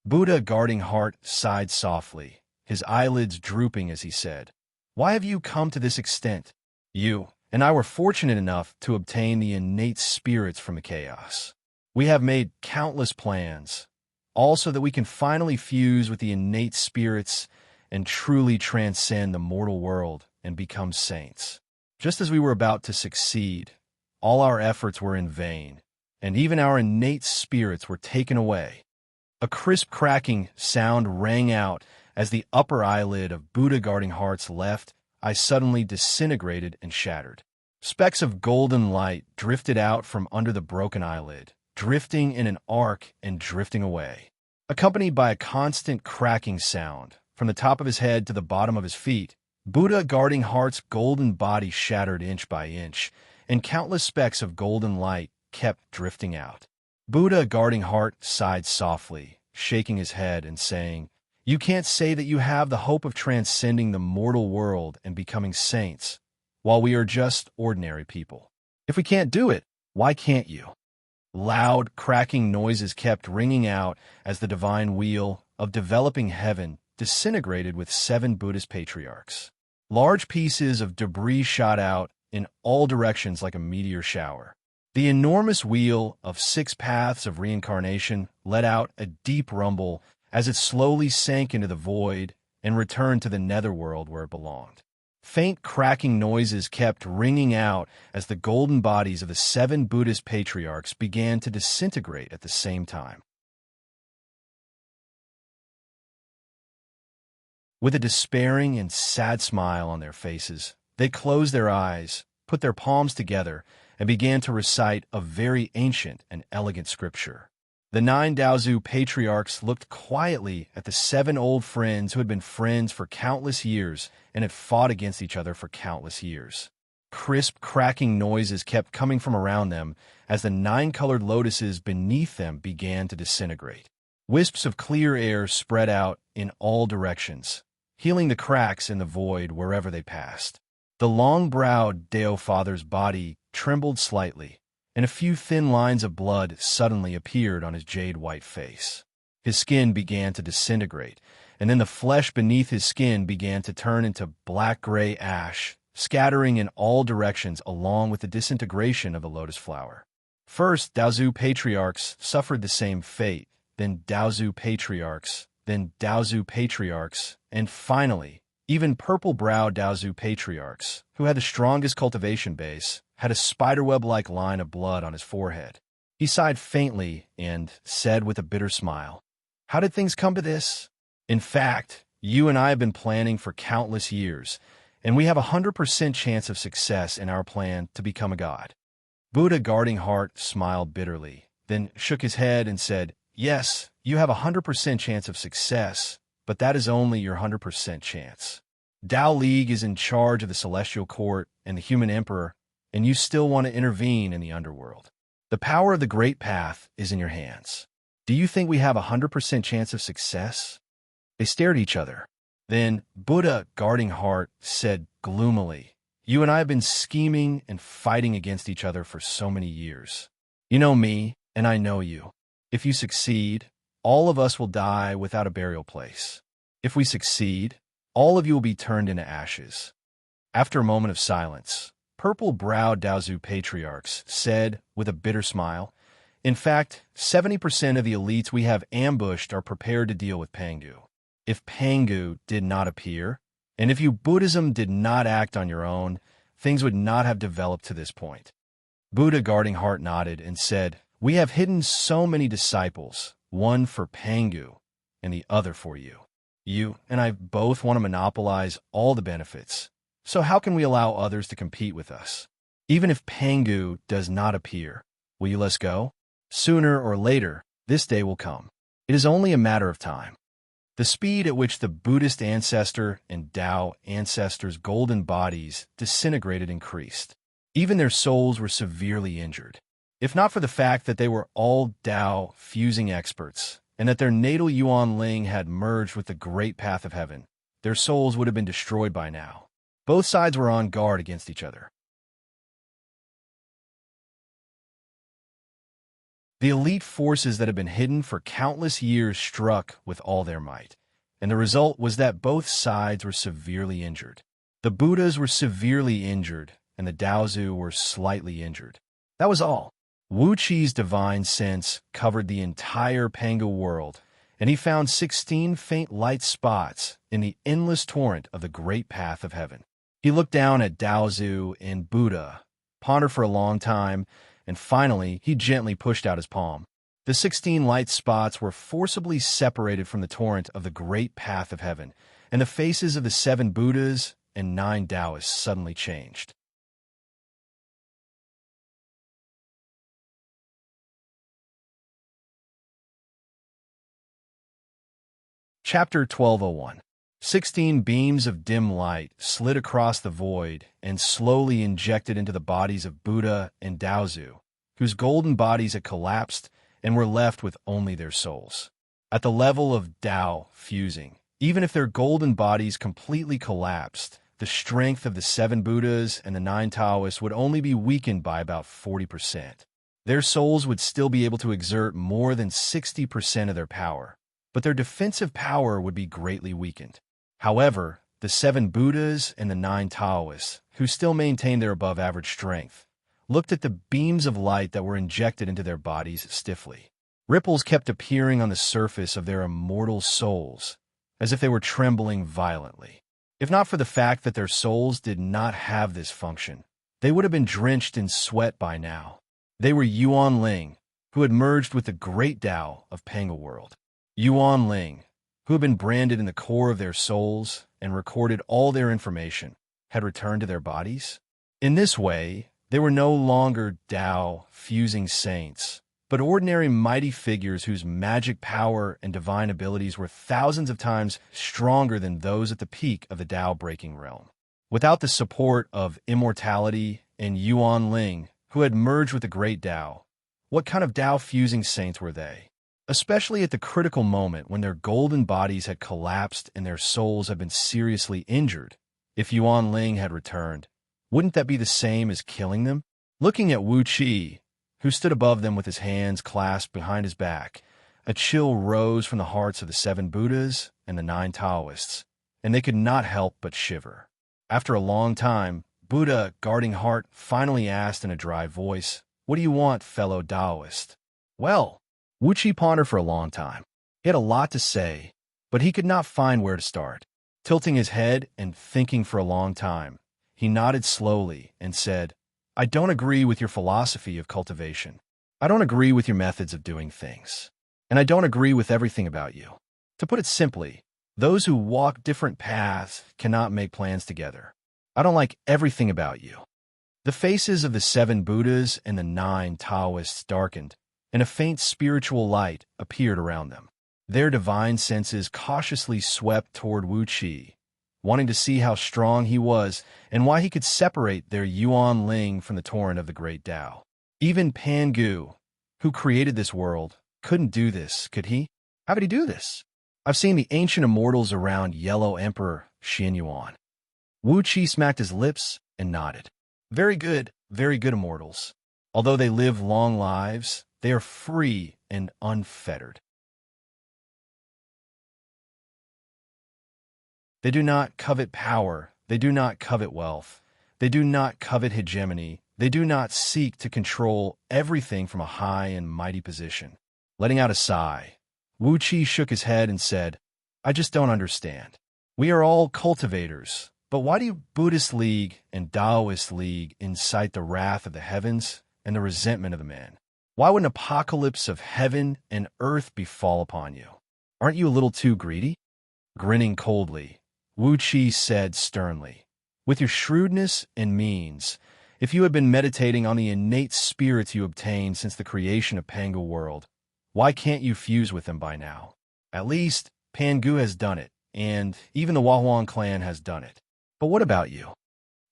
Buddha, guarding heart, sighed softly, his eyelids drooping as he said, "Why have you come to this extent? You and I were fortunate enough to obtain the innate spirits from the chaos. We have made countless plans, all so that we can finally fuse with the innate spirits and truly transcend the mortal world and become saints. Just as we were about to succeed, all our efforts were in vain, and even our innate spirits were taken away." A crisp cracking sound rang out as the upper eyelid of Buddha guarding heart's left eye suddenly disintegrated and shattered. Specks of golden light drifted out from under the broken eyelid, drifting in an arc and drifting away. Accompanied by a constant cracking sound, from the top of his head to the bottom of his feet, Buddha guarding heart's golden body shattered inch by inch, and countless specks of golden light kept drifting out. Buddha guarding heart sighed softly, shaking his head and saying, "You can't say that you have the hope of transcending the mortal world and becoming saints, while we are just ordinary people. If we can't do it, why can't you?" Loud, cracking noises kept ringing out as the divine wheel of developing heaven disintegrated with 7 Buddhist patriarchs. Large pieces of debris shot out in all directions like a meteor shower. The enormous wheel of 6 paths of reincarnation let out a deep rumble as it slowly sank into the void and returned to the netherworld where it belonged. Faint cracking noises kept ringing out as the golden bodies of the 7 Buddhist patriarchs began to disintegrate at the same time. With a despairing and sad smile on their faces, they closed their eyes, put their palms together, and began to recite a very ancient and elegant scripture. The 9 Daozu patriarchs looked quietly at the 7 old friends who had been friends for countless years and had fought against each other for countless years. Crisp, cracking noises kept coming from around them as the 9-colored lotuses beneath them began to disintegrate. Wisps of clear air spread out in all directions, healing the cracks in the void wherever they passed. The long-browed Dao Father's body trembled slightly, and a few thin lines of blood suddenly appeared on his jade-white face. His skin began to disintegrate, and then the flesh beneath his skin began to turn into black-gray ash, scattering in all directions along with the disintegration of the lotus flower. First, Daozu patriarchs suffered the same fate, then Daozu patriarchs, and finally, even purple-browed Daozu patriarchs, who had the strongest cultivation base, had a spiderweb-like line of blood on his forehead. He sighed faintly and said with a bitter smile, "How did things come to this? In fact, you and I have been planning for countless years, and we have a 100% chance of success in our plan to become a god." Buddha guarding heart smiled bitterly, then shook his head and said, "Yes, you have a 100% chance of success, but that is only your 100% chance. Tao League is in charge of the Celestial Court and the Human Emperor, and you still want to intervene in the underworld. The power of the Great Path is in your hands. Do you think we have a 100% chance of success?" They stared at each other. Then Buddha, guarding heart, said gloomily, "You and I have been scheming and fighting against each other for so many years. You know me, and I know you. If you succeed, all of us will die without a burial place. If we succeed, all of you will be turned into ashes." After a moment of silence, purple-browed Daozu patriarchs said with a bitter smile, "In fact, 70% of the elites we have ambushed are prepared to deal with Pangu. If Pangu did not appear, and if you Buddhism did not act on your own, things would not have developed to this point." Buddha Guarding Heart nodded and said, "We have hidden so many disciples, one for Pangu and the other for you. You and I both want to monopolize all the benefits. So how can we allow others to compete with us? Even if Pangu does not appear, will you let us go? Sooner or later, this day will come. It is only a matter of time." The speed at which the Buddhist ancestor and Tao ancestors' golden bodies disintegrated increased. Even their souls were severely injured. If not for the fact that they were all Tao fusing experts, and that their natal Yuan Ling had merged with the great path of heaven, their souls would have been destroyed by now. Both sides were on guard against each other. The elite forces that had been hidden for countless years struck with all their might, and the result was that both sides were severely injured. The Buddhas were severely injured, and the Daozu were slightly injured. That was all. Wuxi's divine sense covered the entire Pangu world, and he found 16 faint light spots in the endless torrent of the great path of heaven. He looked down at Daozu and Buddha, pondered for a long time, and finally he gently pushed out his palm. The 16 light spots were forcibly separated from the torrent of the great path of heaven, and the faces of the 7 Buddhas and 9 Taoists suddenly changed. Chapter 1201. 16 beams of dim light slid across the void and slowly injected into the bodies of Buddha and Daozu, whose golden bodies had collapsed and were left with only their souls. At the level of Tao fusing, even if their golden bodies completely collapsed, the strength of the 7 Buddhas and the 9 Taoists would only be weakened by about 40%. Their souls would still be able to exert more than 60% of their power, but their defensive power would be greatly weakened. However, the 7 Buddhas and the 9 Taoists, who still maintained their above-average strength, looked at the beams of light that were injected into their bodies stiffly. Ripples kept appearing on the surface of their immortal souls, as if they were trembling violently. If not for the fact that their souls did not have this function, they would have been drenched in sweat by now. They were Yuan Ling, who had merged with the great Tao of Pangu world. Yuan Ling, who had been branded in the core of their souls and recorded all their information, had returned to their bodies. In this way, they were no longer Tao fusing saints, but ordinary mighty figures whose magic power and divine abilities were thousands of times stronger than those at the peak of the Tao-breaking realm. Without the support of immortality and Yuan Ling, who had merged with the great Tao, what kind of Tao fusing saints were they? Especially at the critical moment when their golden bodies had collapsed and their souls had been seriously injured. If Yuan Ling had returned, wouldn't that be the same as killing them? Looking at Wuxia, who stood above them with his hands clasped behind his back, a chill rose from the hearts of the 7 Buddhas and the 9 Taoists, and they could not help but shiver. After a long time, Buddha Guarding Heart finally asked in a dry voice, "What do you want, fellow Taoist?" "Well," Wuxia pondered for a long time. He had a lot to say, but he could not find where to start. Tilting his head and thinking for a long time, he nodded slowly and said, "I don't agree with your philosophy of cultivation. I don't agree with your methods of doing things. And I don't agree with everything about you. To put it simply, those who walk different paths cannot make plans together. I don't like everything about you." The faces of the 7 Buddhas and the 9 Taoists darkened, and a faint spiritual light appeared around them. Their divine senses cautiously swept toward Wuxia, wanting to see how strong he was and why he could separate their Yuan Ling from the torrent of the great Tao. Even Pangu, who created this world, couldn't do this, could he? How could he do this? I've seen the ancient immortals around Yellow Emperor Xianxia. Wuxia smacked his lips and nodded. Very good immortals. Although they live long lives, They are free and unfettered. They do not covet power. They do not covet wealth. They do not covet hegemony. They do not seek to control everything from a high and mighty position. Letting out a sigh, Wuxia shook his head and said, I just don't understand. We are all cultivators, but why do Buddhist League and Taoist League incite the wrath of the heavens and the resentment of the man? Why would an apocalypse of heaven and earth befall upon you? Aren't you a little too greedy? Grinning coldly, Wuxia said sternly, with your shrewdness and means, if you had been meditating on the innate spirits you obtained since the creation of Pangu world, why can't you fuse with them by now? At least, Pangu has done it, and even the Wahuan clan has done it. But what about you?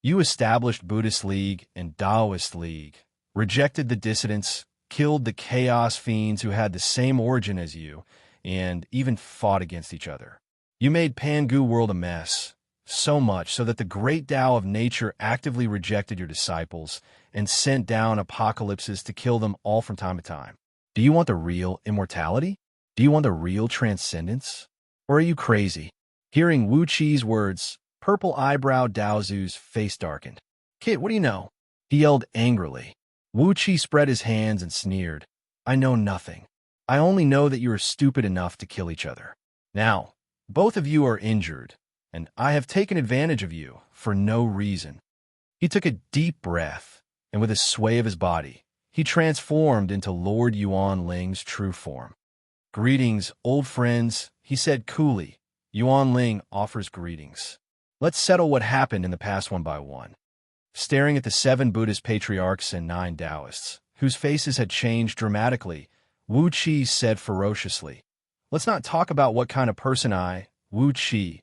You established Buddhist League and Taoist League, rejected the dissidents, killed the chaos fiends who had the same origin as you, and even fought against each other. You made Pangu world a mess, so much so that the great Tao of nature actively rejected your disciples and sent down apocalypses to kill them all from time to time. Do you want the real immortality? Do you want the real transcendence? Or are you crazy? Hearing Wuxi's words, purple eyebrow Daozu's face darkened. Kid, what do you know? He yelled angrily. Wuxia spread his hands and sneered. I know nothing. I only know that you are stupid enough to kill each other. Now, both of you are injured, and I have taken advantage of you for no reason. He took a deep breath, and with a sway of his body, he transformed into Lord Yuan Ling's true form. Greetings, old friends, he said coolly. Yuan Ling offers greetings. Let's settle what happened in the past one by one. Staring at the 7 Buddhist patriarchs and 9 Taoists, whose faces had changed dramatically, Wuxia said ferociously, let's not talk about what kind of person I, Wuxia,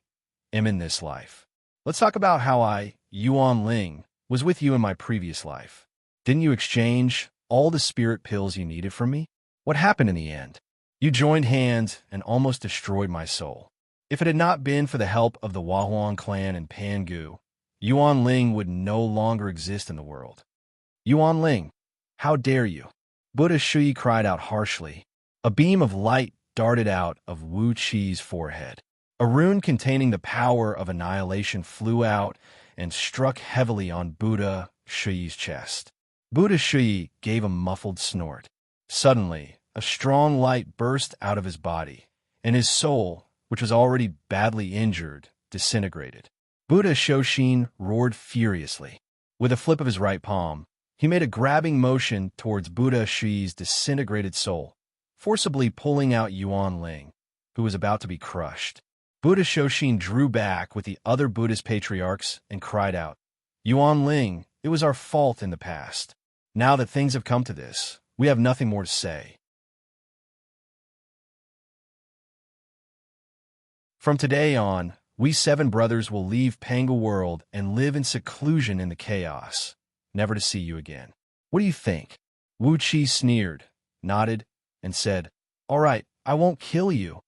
am in this life. Let's talk about how I, Yuan Ling, was with you in my previous life. Didn't you exchange all the spirit pills you needed from me? What happened in the end? You joined hands and almost destroyed my soul. If it had not been for the help of the Wahuan clan and Pangu, Yuan Ling would no longer exist in the world. Yuan Ling, how dare you? Buddha Shui cried out harshly. A beam of light darted out of Wuxi's forehead. A rune containing the power of annihilation flew out and struck heavily on Buddha Shui's chest. Buddha Shui gave a muffled snort. Suddenly, a strong light burst out of his body, and his soul, which was already badly injured, disintegrated. Buddha Shoshin roared furiously. With a flip of his right palm, he made a grabbing motion towards Buddha Shui's disintegrated soul, forcibly pulling out Yuan Ling, who was about to be crushed. Buddha Shoshin drew back with the other Buddhist patriarchs and cried out, Yuan Ling, it was our fault in the past. Now that things have come to this, we have nothing more to say. From today on, we 7 brothers will leave Pangu world and live in seclusion in the chaos, never to see you again. What do you think? Wuxia sneered, nodded, and said, all right, I won't kill you.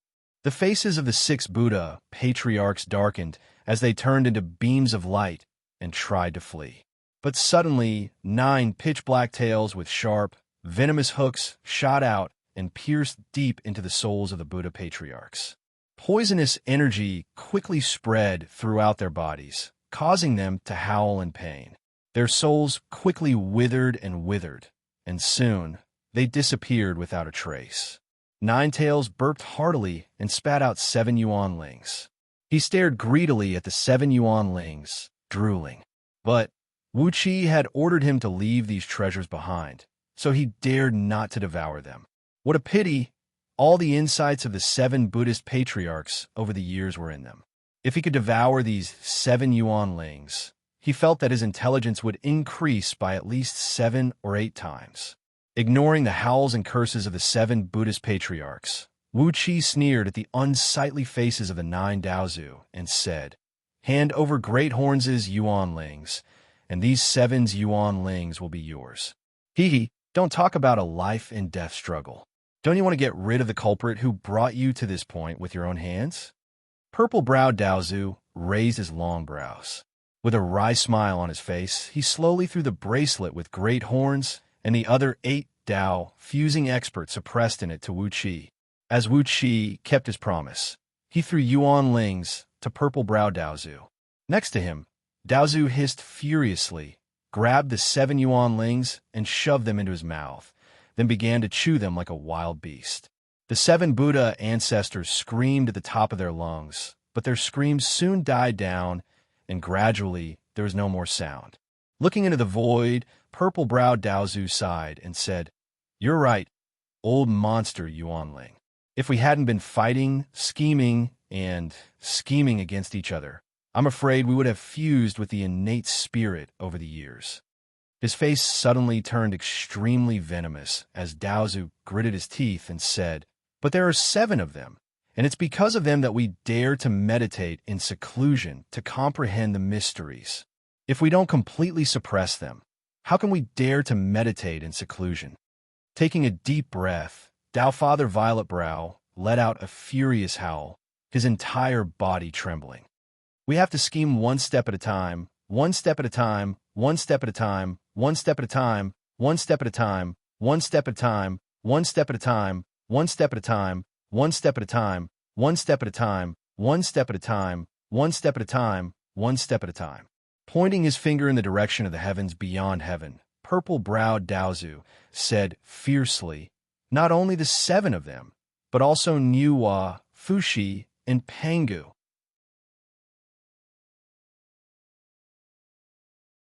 The faces of the 6 Buddha patriarchs darkened as they turned into beams of light and tried to flee. But suddenly, 9 pitch-black tails with sharp, venomous hooks shot out and pierced deep into the souls of the Buddha patriarchs. Poisonous energy quickly spread throughout their bodies, causing them to howl in pain. Their souls quickly withered, and soon they disappeared without a trace. 9 Tails burped heartily and spat out 7 Yuan Lings. He stared greedily at the 7 Yuan Lings, drooling. But Wuxia had ordered him to leave these treasures behind, so he dared not to devour them. What a pity! All the insights of the 7 Buddhist patriarchs over the years were in them. If he could devour these 7 Yuan Lings, he felt that his intelligence would increase by at least 7 or 8 times. Ignoring the howls and curses of the 7 Buddhist patriarchs, Wuxia sneered at the unsightly faces of the 9 Daozu and said, hand over Great Horns' Yuan Lings, and these 7's Yuan Lings will be yours. Hee, don't talk about a life and death struggle. Don't you want to get rid of the culprit who brought you to this point with your own hands? Purple-browed Daozu raised his long brows. With a wry smile on his face, he slowly threw the bracelet with great horns and the other 8 Dao, fusing expert suppressed in it to Wuxia. As Wuxia kept his promise, he threw Yuan Ling's to Purple Brow Daozu. Next to him, Daozu hissed furiously, grabbed the 7 Yuan Lings and shoved them into his mouth, then began to chew them like a wild beast. The 7 Buddha ancestors screamed at the top of their lungs, but their screams soon died down, and gradually there was no more sound. Looking into the void, Purple Brow Daozu sighed and said, "You're right, old monster Yuanling. If we hadn't been fighting, scheming against each other, I'm afraid we would have fused with the innate spirit over the years." His face suddenly turned extremely venomous as Daozu gritted his teeth and said, "But there are 7 of them, and it's because of them that we dare to meditate in seclusion to comprehend the mysteries. If we don't completely suppress them, how can we dare to meditate in seclusion?" Taking a deep breath, Dao Father Violet Brow let out a furious howl, his entire body trembling. "We have to scheme one step at a time, one step at a time, one step at a time, one step at a time, one step at a time, one step at a time, one step at a time, one step at a time, one step at a time, one step at a time, one step at a time, one step at a time, one step at a time." Pointing his finger in the direction of the heavens beyond heaven, Purple-browed Daozu said fiercely, "Not only the 7 of them, but also Niuwa, Fushi, and Pangu.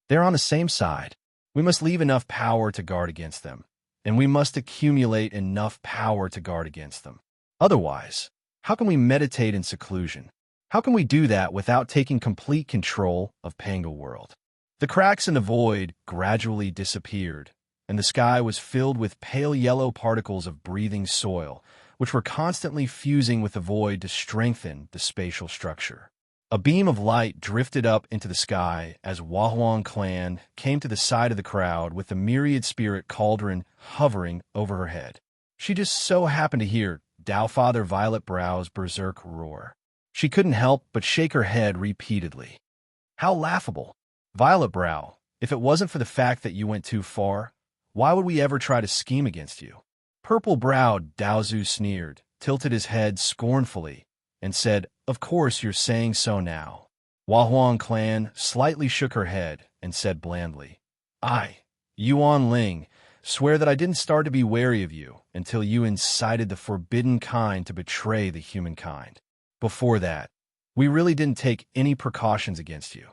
They're on the same side. We must leave enough power to guard against them, and we must accumulate enough power to guard against them. Otherwise, how can we meditate in seclusion? How can we do that without taking complete control of Pangu world?" The cracks in the void gradually disappeared, and the sky was filled with pale yellow particles of breathing soil, which were constantly fusing with the void to strengthen the spatial structure. A beam of light drifted up into the sky as Wahuang clan came to the side of the crowd with the myriad spirit cauldron hovering over her head. She just so happened to hear Dao Father Violet Brow's berserk roar. She couldn't help but shake her head repeatedly. How laughable! Violet Brow, if it wasn't for the fact that you went too far, why would we ever try to scheme against you? Purple-browed Daozu sneered, tilted his head scornfully, and said, "Of course you're saying so now." Wahuang clan slightly shook her head and said blandly, "I, Yuan Ling, swear that I didn't start to be wary of you until you incited the forbidden kind to betray the humankind. Before that, we really didn't take any precautions against you."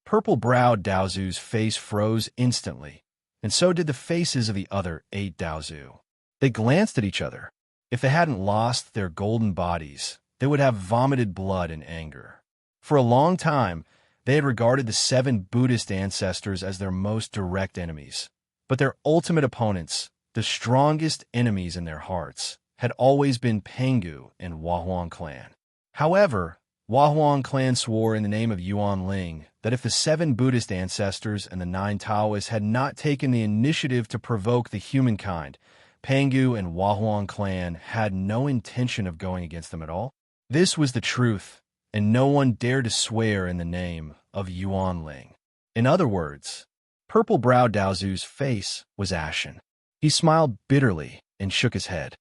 Purple-browed Daozu's face froze instantly, and so did the faces of the other 8 Daozu. They glanced at each other. If they hadn't lost their golden bodies, they would have vomited blood in anger. For a long time, they had regarded the 7 Buddhist ancestors as their most direct enemies. But their ultimate opponents, the strongest enemies in their hearts, had always been Pangu and Wahuang clan. However, Wahuang clan swore in the name of Yuan Ling that if the 7 Buddhist ancestors and the 9 Taoists had not taken the initiative to provoke the humankind, Pangu and Wahuang clan had no intention of going against them at all. This was the truth, and no one dared to swear in the name of Yuan Ling. In other words, Purple-browed Daozu's face was ashen. He smiled bitterly and shook his head.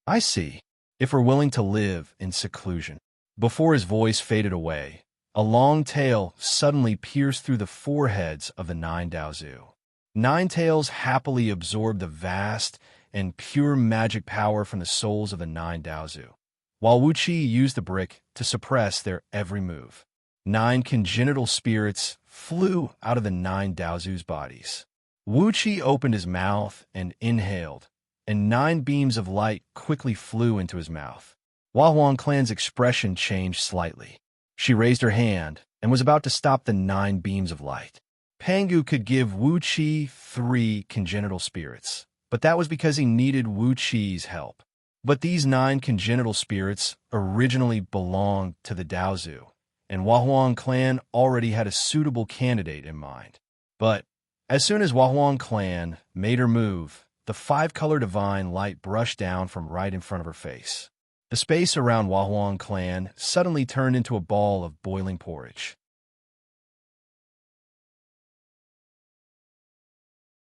"I see, if we're willing to live in seclusion." Before his voice faded away, a long tail suddenly pierced through the foreheads of the 9 Daozu. 9 tails happily absorbed the vast and pure magic power from the souls of the 9 Daozu, while Wuxia used the brick to suppress their every move. 9 congenital spirits flew out of the 9 Daozu's bodies. Wuxia opened his mouth and inhaled, and 9 beams of light quickly flew into his mouth. Wahuang clan's expression changed slightly. She raised her hand and was about to stop the 9 beams of light. Pangu could give Wuxia 3 congenital spirits, but that was because he needed Wuxia's help. But these 9 congenital spirits originally belonged to the Daozu, and Wahuang clan already had a suitable candidate in mind. But as soon as Wahuang clan made her move, the 5-color divine light brushed down from right in front of her face. The space around Wahuang clan suddenly turned into a ball of boiling porridge.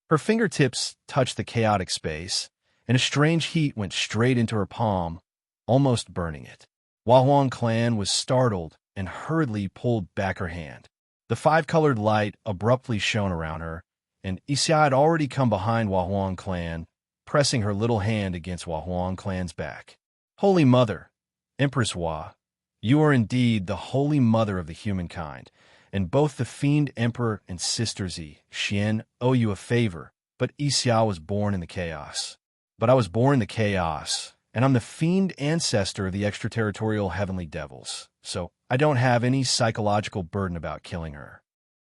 Her fingertips touched the chaotic space, and a strange heat went straight into her palm, almost burning it. Huang Clan was startled and hurriedly pulled back her hand. The five-colored light abruptly shone around her, and Xianxia had already come behind Huang Clan, pressing her little hand against Huang Clan's back. Holy Mother, Empress Hua, you are indeed the Holy Mother of the humankind, and both the Fiend Emperor and Sister Xian owe you a favor, but Xianxia was born in the chaos. But I was born in the chaos, and I'm the Fiend ancestor of the extraterritorial heavenly devils, so I don't have any psychological burden about killing her.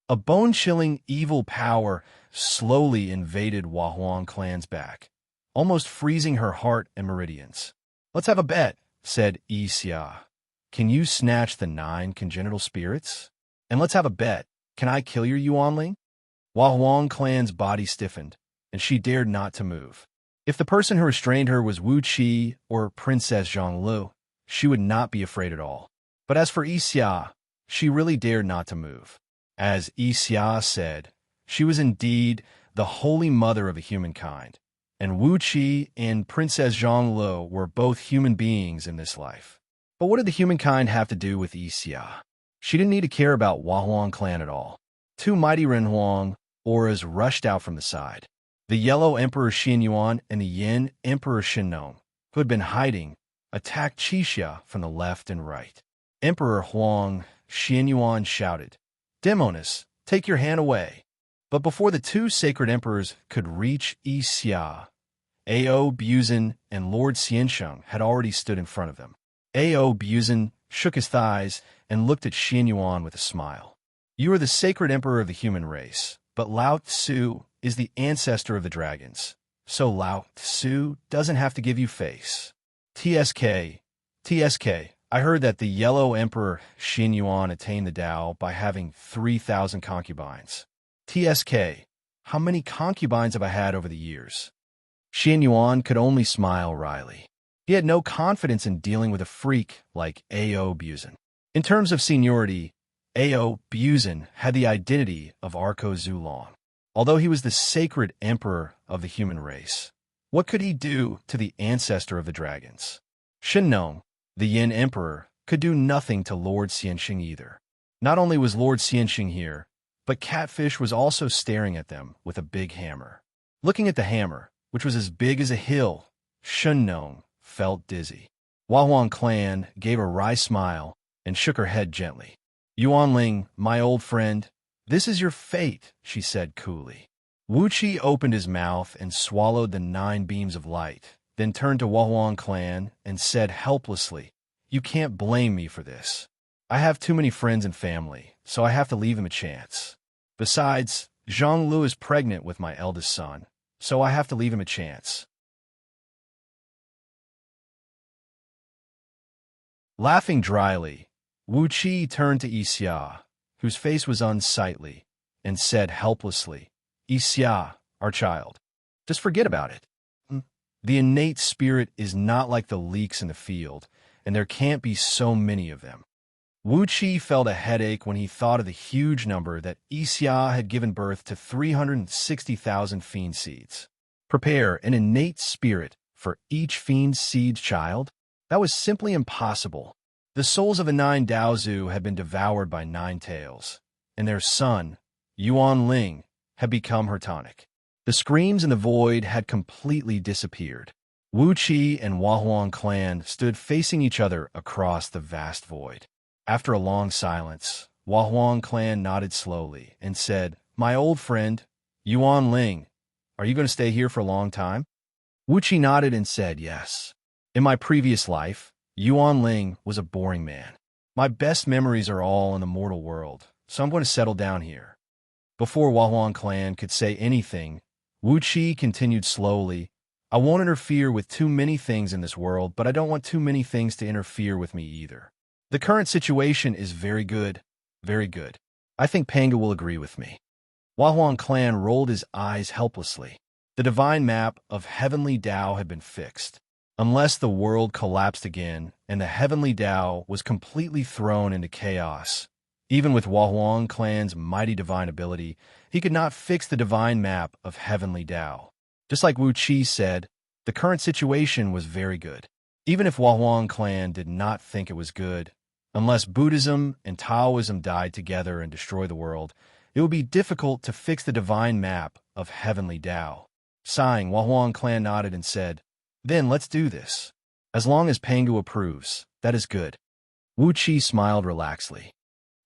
A bone-chilling evil power slowly invaded Huang Clan's back, almost freezing her heart and meridians. Let's have a bet, said Xianxia. Can you snatch the 9 congenital spirits? And let's have a bet. Can I kill your Yuanling? Huang Clan's body stiffened, and she dared not to move. If the person who restrained her was Wuxia or Princess Zhonglu, she would not be afraid at all. But as for Xianxia, she really dared not to move. As Xianxia said, she was indeed the Holy Mother of the humankind, and Wuxia and Princess Zhonglu were both human beings in this life. But what did the humankind have to do with Xianxia? She didn't need to care about Huang Clan at all. 2 mighty Renhuang auras rushed out from the side. The Yellow Emperor Xianyuan and the Yin Emperor Shinnong, who had been hiding, attacked Xianxia from the left and right. Emperor Huang Xianyuan shouted, Demoness, take your hand away. But before the 2 sacred emperors could reach Xianxia, Ao Buzin and Lord Xiansheng had already stood in front of them. Ao Buzin shook his thighs and looked at Xianyuan with a smile. You are the sacred emperor of the human race, but Lao Tzu is the ancestor of the dragons, so Lao Tzu doesn't have to give you face. TSK, I heard that the Yellow Emperor Xianyuan attained the Tao by having 3,000 concubines. TSK, how many concubines have I had over the years? Xianyuan could only smile wryly. He had no confidence in dealing with a freak like Ao Buzin. In terms of seniority, Ao Buzin had the identity of Arko Zulong. Although he was the sacred emperor of the human race, what could he do to the ancestor of the dragons? Shinnong, the Yin Emperor, could do nothing to Lord Xianxing either. Not only was Lord Xianxing here, but Catfish was also staring at them with a big hammer. Looking at the hammer, which was as big as a hill, Shinnong felt dizzy. Huang Clan gave a wry smile and shook her head gently. Yuanling, my old friend, this is your fate, she said coolly. Wuxia opened his mouth and swallowed the 9 beams of light, then turned to Huang Clan and said helplessly, You can't blame me for this. I have too many friends and family, so I have to leave him a chance. Besides, Zhonglu is pregnant with my eldest son, so I have to leave him a chance. Laughing dryly, Wuxia turned to Xianxia, whose face was unsightly, and said helplessly, Xianxia, our child, just forget about it. The innate spirit is not like the leeks in the field, and there can't be so many of them. Wuxia felt a headache when he thought of the huge number that Xianxia had given birth to 360,000 fiend seeds. Prepare an innate spirit for each fiend seed child? That was simply impossible. The souls of the 9 Daozu had been devoured by 9 tails, and their son, Yuanling, had become her tonic. The screams in the void had completely disappeared. Wuxia and Huang Clan stood facing each other across the vast void. After a long silence, Huang Clan nodded slowly and said, My old friend, Yuanling, are you going to stay here for a long time? Wuxia nodded and said yes. In my previous life, Yuanling was a boring man. My best memories are all in the mortal world, so I'm going to settle down here. Before Huang Clan could say anything, Wuxia continued slowly, I won't interfere with too many things in this world, but I don't want too many things to interfere with me either. The current situation is very good, very good. I think Panga will agree with me. Huang Clan rolled his eyes helplessly. The divine map of heavenly Tao had been fixed. Unless the world collapsed again and the heavenly Tao was completely thrown into chaos, Even with Huang clan's mighty divine ability, he could not fix the divine map of heavenly Tao. Just like Wuxia said, the current situation was very good. Even if Huang clan did not think it was good, unless Buddhism and Taoism died together and destroyed the world, it would be difficult to fix the divine map of heavenly Tao. Sighing, Huang clan nodded and said, "Then let's do this. As long as Pangu approves, that is good." Wuxia smiled relaxedly.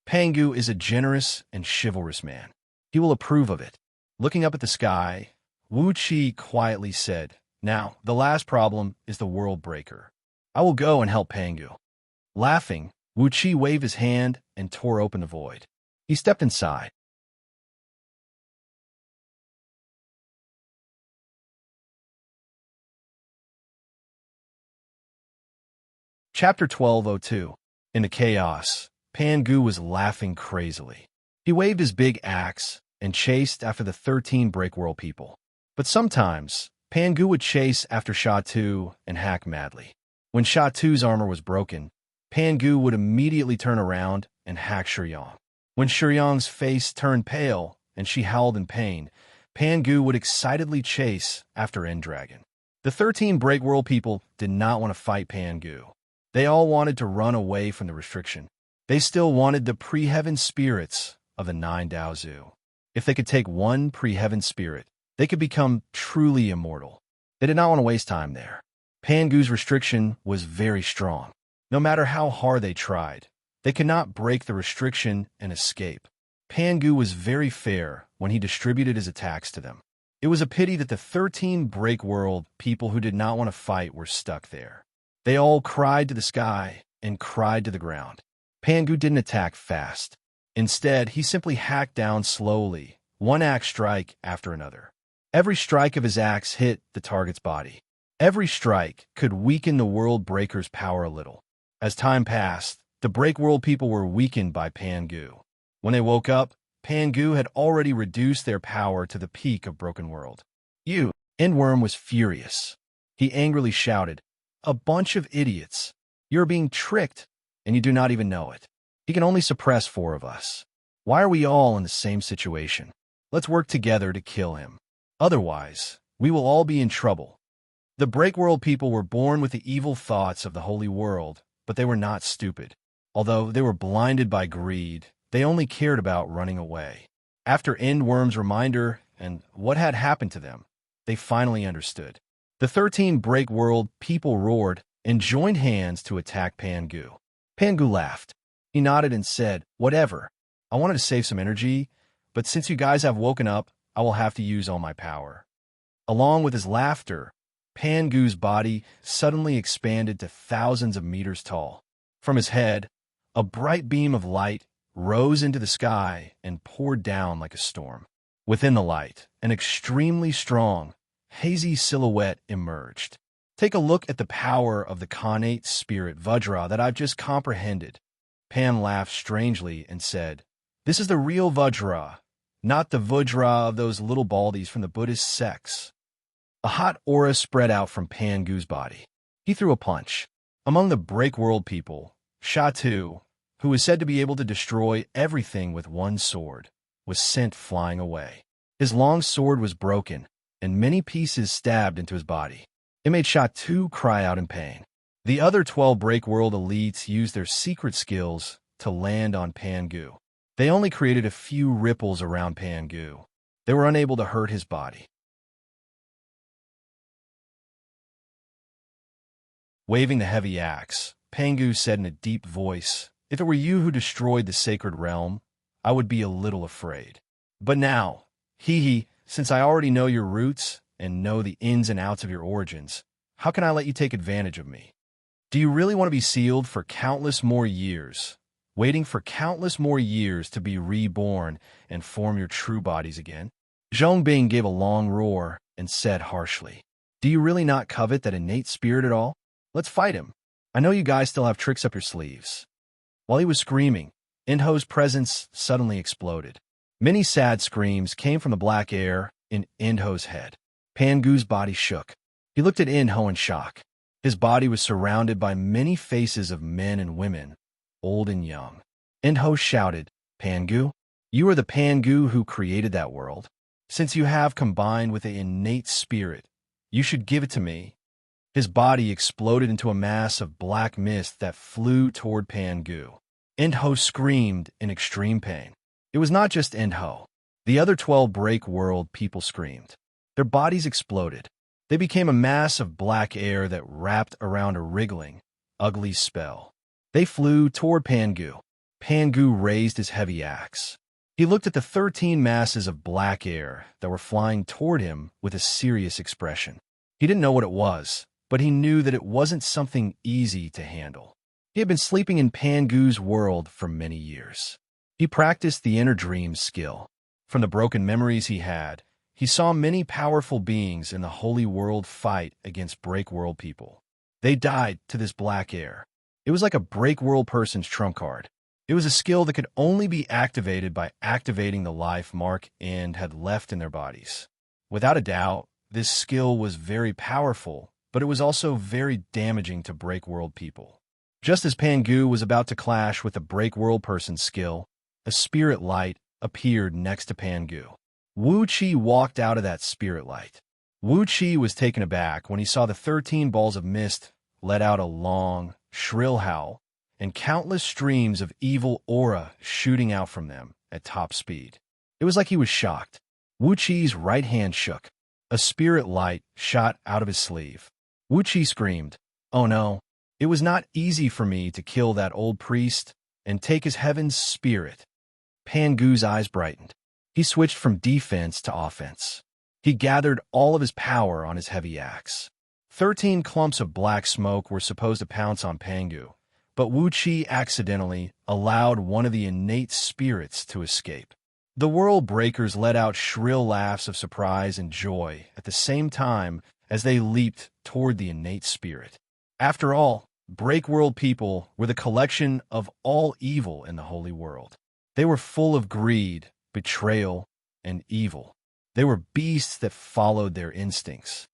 Pangu is a generous and chivalrous man. He will approve of it. Looking up at the sky, Wuxia quietly said, "Now, the last problem is the world breaker. I will go and help Pangu." Laughing, Wuxia waved his hand and tore open the void. He stepped inside. Chapter 1202. In the chaos, Pangu was laughing crazily. He waved his big axe and chased after the 13 Breakworld people. But sometimes, Pangu would chase after Sha Tu and hack madly. When Sha Tu's armor was broken, Pangu would immediately turn around and hack Shuyang. When Shuyang's face turned pale and she howled in pain, Pangu would excitedly chase after Endragon. The 13 Breakworld people did not want to fight Pangu. They all wanted to run away from the restriction. They still wanted the pre-heaven spirits of the 9 Daozu. If they could take one pre-heaven spirit, they could become truly immortal. They did not want to waste time there. Pangu's restriction was very strong. No matter how hard they tried, they could not break the restriction and escape. Pangu was very fair when he distributed his attacks to them. It was a pity that the 13 Breakworld people who did not want to fight were stuck there. They all cried to the sky and cried to the ground. Pangu didn't attack fast. Instead, he simply hacked down slowly, one axe strike after another. Every strike of his axe hit the target's body. Every strike could weaken the World Breaker's power a little. As time passed, the Breakworld people were weakened by Pangu. When they woke up, Pangu had already reduced their power to the peak of Broken World. Endworm was furious. He angrily shouted, "A bunch of idiots. You're being tricked, and you do not even know it. He can only suppress 4 of us. Why are we all in the same situation? Let's work together to kill him. Otherwise, we will all be in trouble." The Breakworld people were born with the evil thoughts of the Holy World, but they were not stupid. Although they were blinded by greed, they only cared about running away. After Endworm's reminder and what had happened to them, they finally understood. The 13 Breakworld people roared and joined hands to attack Pangu. Pangu laughed. He nodded and said, "Whatever. I wanted to save some energy, but since you guys have woken up, I will have to use all my power." Along with his laughter, Pangu's body suddenly expanded to thousands of meters tall. From his head, a bright beam of light rose into the sky and poured down like a storm. Within the light, an extremely strong, hazy silhouette emerged. "Take a look at the power of the connate spirit Vajra that I've just comprehended." Pan laughed strangely and said, "This is the real Vajra, not the Vajra of those little baldies from the Buddhist sects." A hot aura spread out from Pangu's body. He threw a punch. Among the Breakworld people, Sha Tu, who was said to be able to destroy everything with one sword, was sent flying away. His long sword was broken, and many pieces stabbed into his body. It made Sha Tu cry out in pain. The other 12 Breakworld elites used their secret skills to land on Pangu. They only created a few ripples around Pangu. They were unable to hurt his body. Waving the heavy axe, Pangu said in a deep voice, "If it were you who destroyed the sacred realm, I would be a little afraid. But now, since I already know your roots and know the ins and outs of your origins, how can I let you take advantage of me? Do you really want to be sealed for countless more years, waiting for countless more years to be reborn and form your true bodies again?" Zhongbing gave a long roar and said harshly, "Do you really not covet that innate spirit at all? Let's fight him. I know you guys still have tricks up your sleeves." While he was screaming, Inho's presence suddenly exploded. Many sad screams came from the black air in Inho's head. Pangu's body shook. He looked at Inho in shock. His body was surrounded by many faces of men and women, old and young. Inho shouted, Pangu? You are the Pangu who created that world. Since you have combined with the innate spirit, you should give it to me." His body exploded into a mass of black mist that flew toward Pangu. Endho screamed in extreme pain. It was not just Endho. The other 12 Break World people screamed. Their bodies exploded. They became a mass of black air that wrapped around a wriggling, ugly spell. They flew toward Pangu. Pangu raised his heavy axe. He looked at the 13 masses of black air that were flying toward him with a serious expression. He didn't know what it was, but he knew that it wasn't something easy to handle. He had been sleeping in Pangu's world for many years. He practiced the inner dream skill. From the broken memories he had, he saw many powerful beings in the holy world fight against Break World people. They died to this black air. It was like a Break World person's trump card. It was a skill that could only be activated by activating the life Mark and had left in their bodies. Without a doubt, this skill was very powerful, but it was also very damaging to Break World people. Just as Pangu was about to clash with the Break World person's skill, a spirit light appeared next to Pangu. Wuxia walked out of that spirit light. Wuxia was taken aback when he saw the 13 balls of mist let out a long, shrill howl, and countless streams of evil aura shooting out from them at top speed. It was like he was shocked. Wuxia's right hand shook. A spirit light shot out of his sleeve. Wuxia screamed, "Oh no, it was not easy for me to kill that old priest and take his heaven's spirit." Pangu's eyes brightened. He switched from defense to offense. He gathered all of his power on his heavy axe. 13 clumps of black smoke were supposed to pounce on Pangu, but Wuxia accidentally allowed one of the innate spirits to escape. The world breakers let out shrill laughs of surprise and joy at the same time as they leaped toward the innate spirit. After all, Break World people were the collection of all evil in the holy world. They were full of greed, betrayal, and evil. They were beasts that followed their instincts.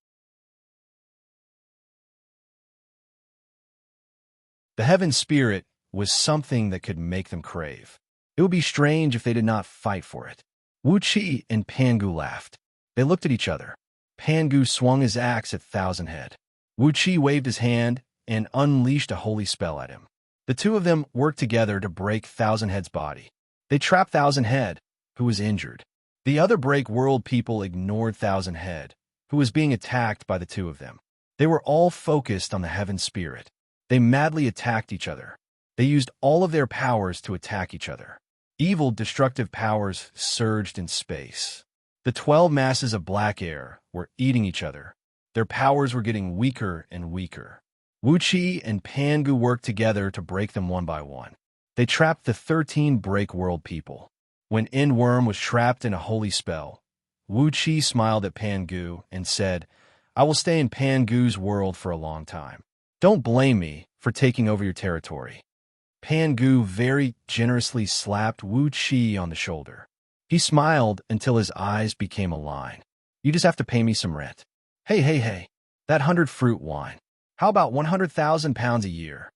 The heaven spirit was something that could make them crave. It would be strange if they did not fight for it. Wuxia and Pangu laughed. They looked at each other. Pangu swung his axe at Thousand Head. Wuxia waved his hand and unleashed a holy spell at him. The two of them worked together to break Thousand Head's body. They trapped Thousand Head, who was injured. The other Break World people ignored Thousand Head, who was being attacked by the two of them. They were all focused on the heaven spirit. They madly attacked each other. They used all of their powers to attack each other. Evil, destructive powers surged in space. The 12 masses of black air were eating each other. Their powers were getting weaker and weaker. Wuxia and Pangu worked together to break them one by one. They trapped the 13 Break World people. When Endworm was trapped in a holy spell, Wuxia smiled at Pangu and said, "I will stay in Pangu's world for a long time. Don't blame me for taking over your territory." Pangu very generously slapped Wuxia on the shoulder. He smiled until his eyes became a line. "You just have to pay me some rent." Hey, that 100 fruit wine. How about 100,000 pounds a year?"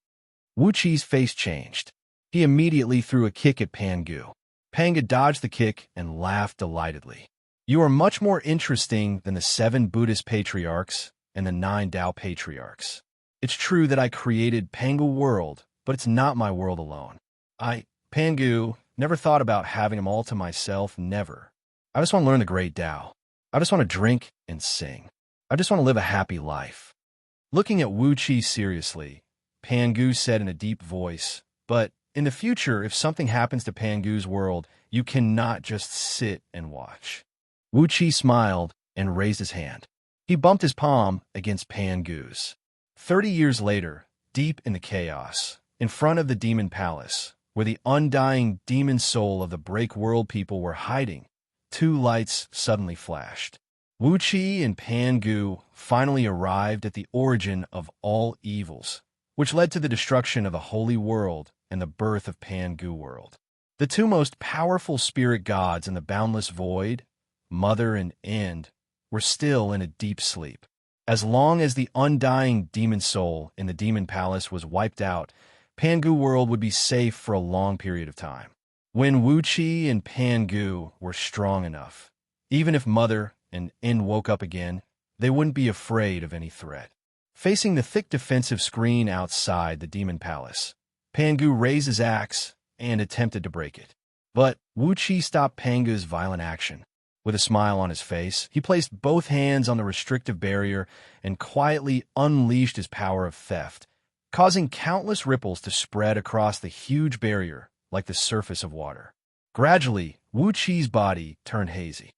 Wuxia's face changed. He immediately threw a kick at Pangu. Pangu dodged the kick and laughed delightedly. "You are much more interesting than the 7 Buddhist patriarchs and the 9 Tao patriarchs. It's true that I created Pangu World, but it's not my world alone. Pangu, never thought about having them all to myself, never. I just want to learn the great Tao. I just want to drink and sing. I just want to live a happy life." Looking at Wuxia seriously, Pangu said in a deep voice, "But in the future, if something happens to Pangu's world, you cannot just sit and watch." Wuxia smiled and raised his hand. He bumped his palm against Pangu's. 30 years later, deep in the chaos, in front of the demon palace, where the undying demon soul of the Break World people were hiding, 2 lights suddenly flashed. Wuxia and Pangu finally arrived at the origin of all evils, which led to the destruction of the holy world and the birth of Pangu World. The 2 most powerful spirit gods in the boundless void, Mother and End, were still in a deep sleep. As long as the undying demon soul in the demon palace was wiped out, Pangu World would be safe for a long period of time. when Wuxia and Pangu were strong enough. Even if Mother and In woke up again, they wouldn't be afraid of any threat. Facing the thick defensive screen outside the demon palace, Pangu raised his axe and attempted to break it. But Wuxia stopped Pangu's violent action. With a smile on his face, he placed both hands on the restrictive barrier and quietly unleashed his power of theft, causing countless ripples to spread across the huge barrier like the surface of water. Gradually, Wuxi's body turned hazy.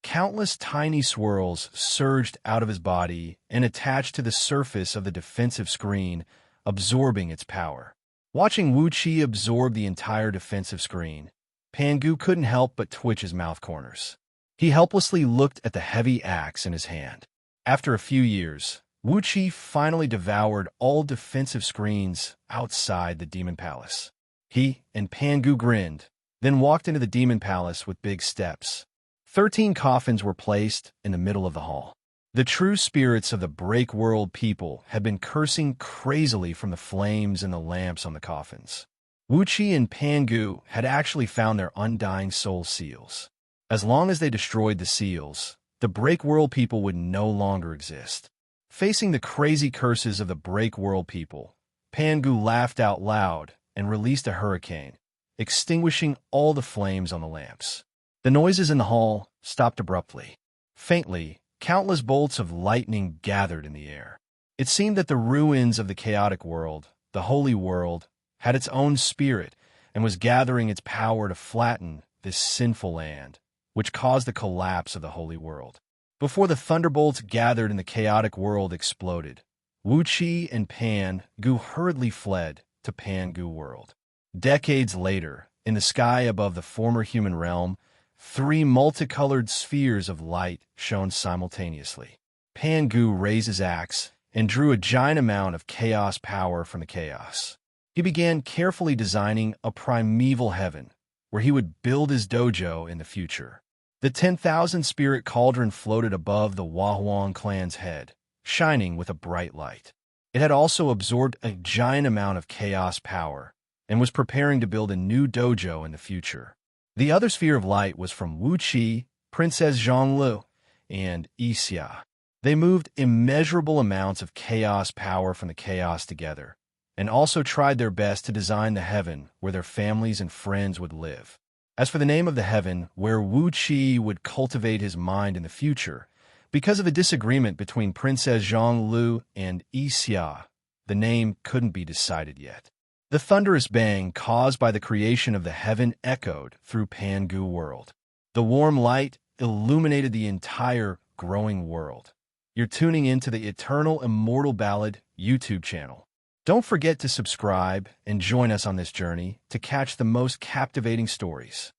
Countless tiny swirls surged out of his body and attached to the surface of the defensive screen, absorbing its power. Watching Wuxia absorb the entire defensive screen, Pangu couldn't help but twitch his mouth corners. He helplessly looked at the heavy axe in his hand. After a few years, Wuxia finally devoured all defensive screens outside the demon palace. He and Pangu grinned, then walked into the demon palace with big steps. 13 coffins were placed in the middle of the hall. The true spirits of the Break World people had been cursing crazily from the flames and the lamps on the coffins. Wuxia and Pangu had actually found their undying soul seals. As long as they destroyed the seals, the Break World people would no longer exist. Facing the crazy curses of the Break World people, Pangu laughed out loud and released a hurricane, extinguishing all the flames on the lamps. The noises in the hall stopped abruptly. Faintly, countless bolts of lightning gathered in the air. It seemed that the ruins of the chaotic world, the holy world, had its own spirit and was gathering its power to flatten this sinful land, which caused the collapse of the holy world. Before the thunderbolts gathered and the chaotic world exploded, Wuxia and Pangu hurriedly fled to Pangu World. Decades later, in the sky above the former human realm, 3 multicolored spheres of light shone simultaneously. Pangu raised his axe and drew a giant amount of chaos power from the chaos. He began carefully designing a primeval heaven where he would build his dojo in the future. The 10,000 spirit cauldron floated above the Wahuang clan's head, shining with a bright light. It had also absorbed a giant amount of chaos power and was preparing to build a new dojo in the future. The other sphere of light was from Wuxia, Princess Zhonglu, and Xianxia. They moved immeasurable amounts of chaos power from the chaos together, and also tried their best to design the heaven where their families and friends would live. As for the name of the heaven where Wuxia would cultivate his mind in the future, because of a disagreement between Princess Zhonglu and Xianxia, the name couldn't be decided yet. The thunderous bang caused by the creation of the heaven echoed through Pangu World. The warm light illuminated the entire growing world. You're tuning into the Eternal Immortal Ballad YouTube channel. Don't forget to subscribe and join us on this journey to catch the most captivating stories.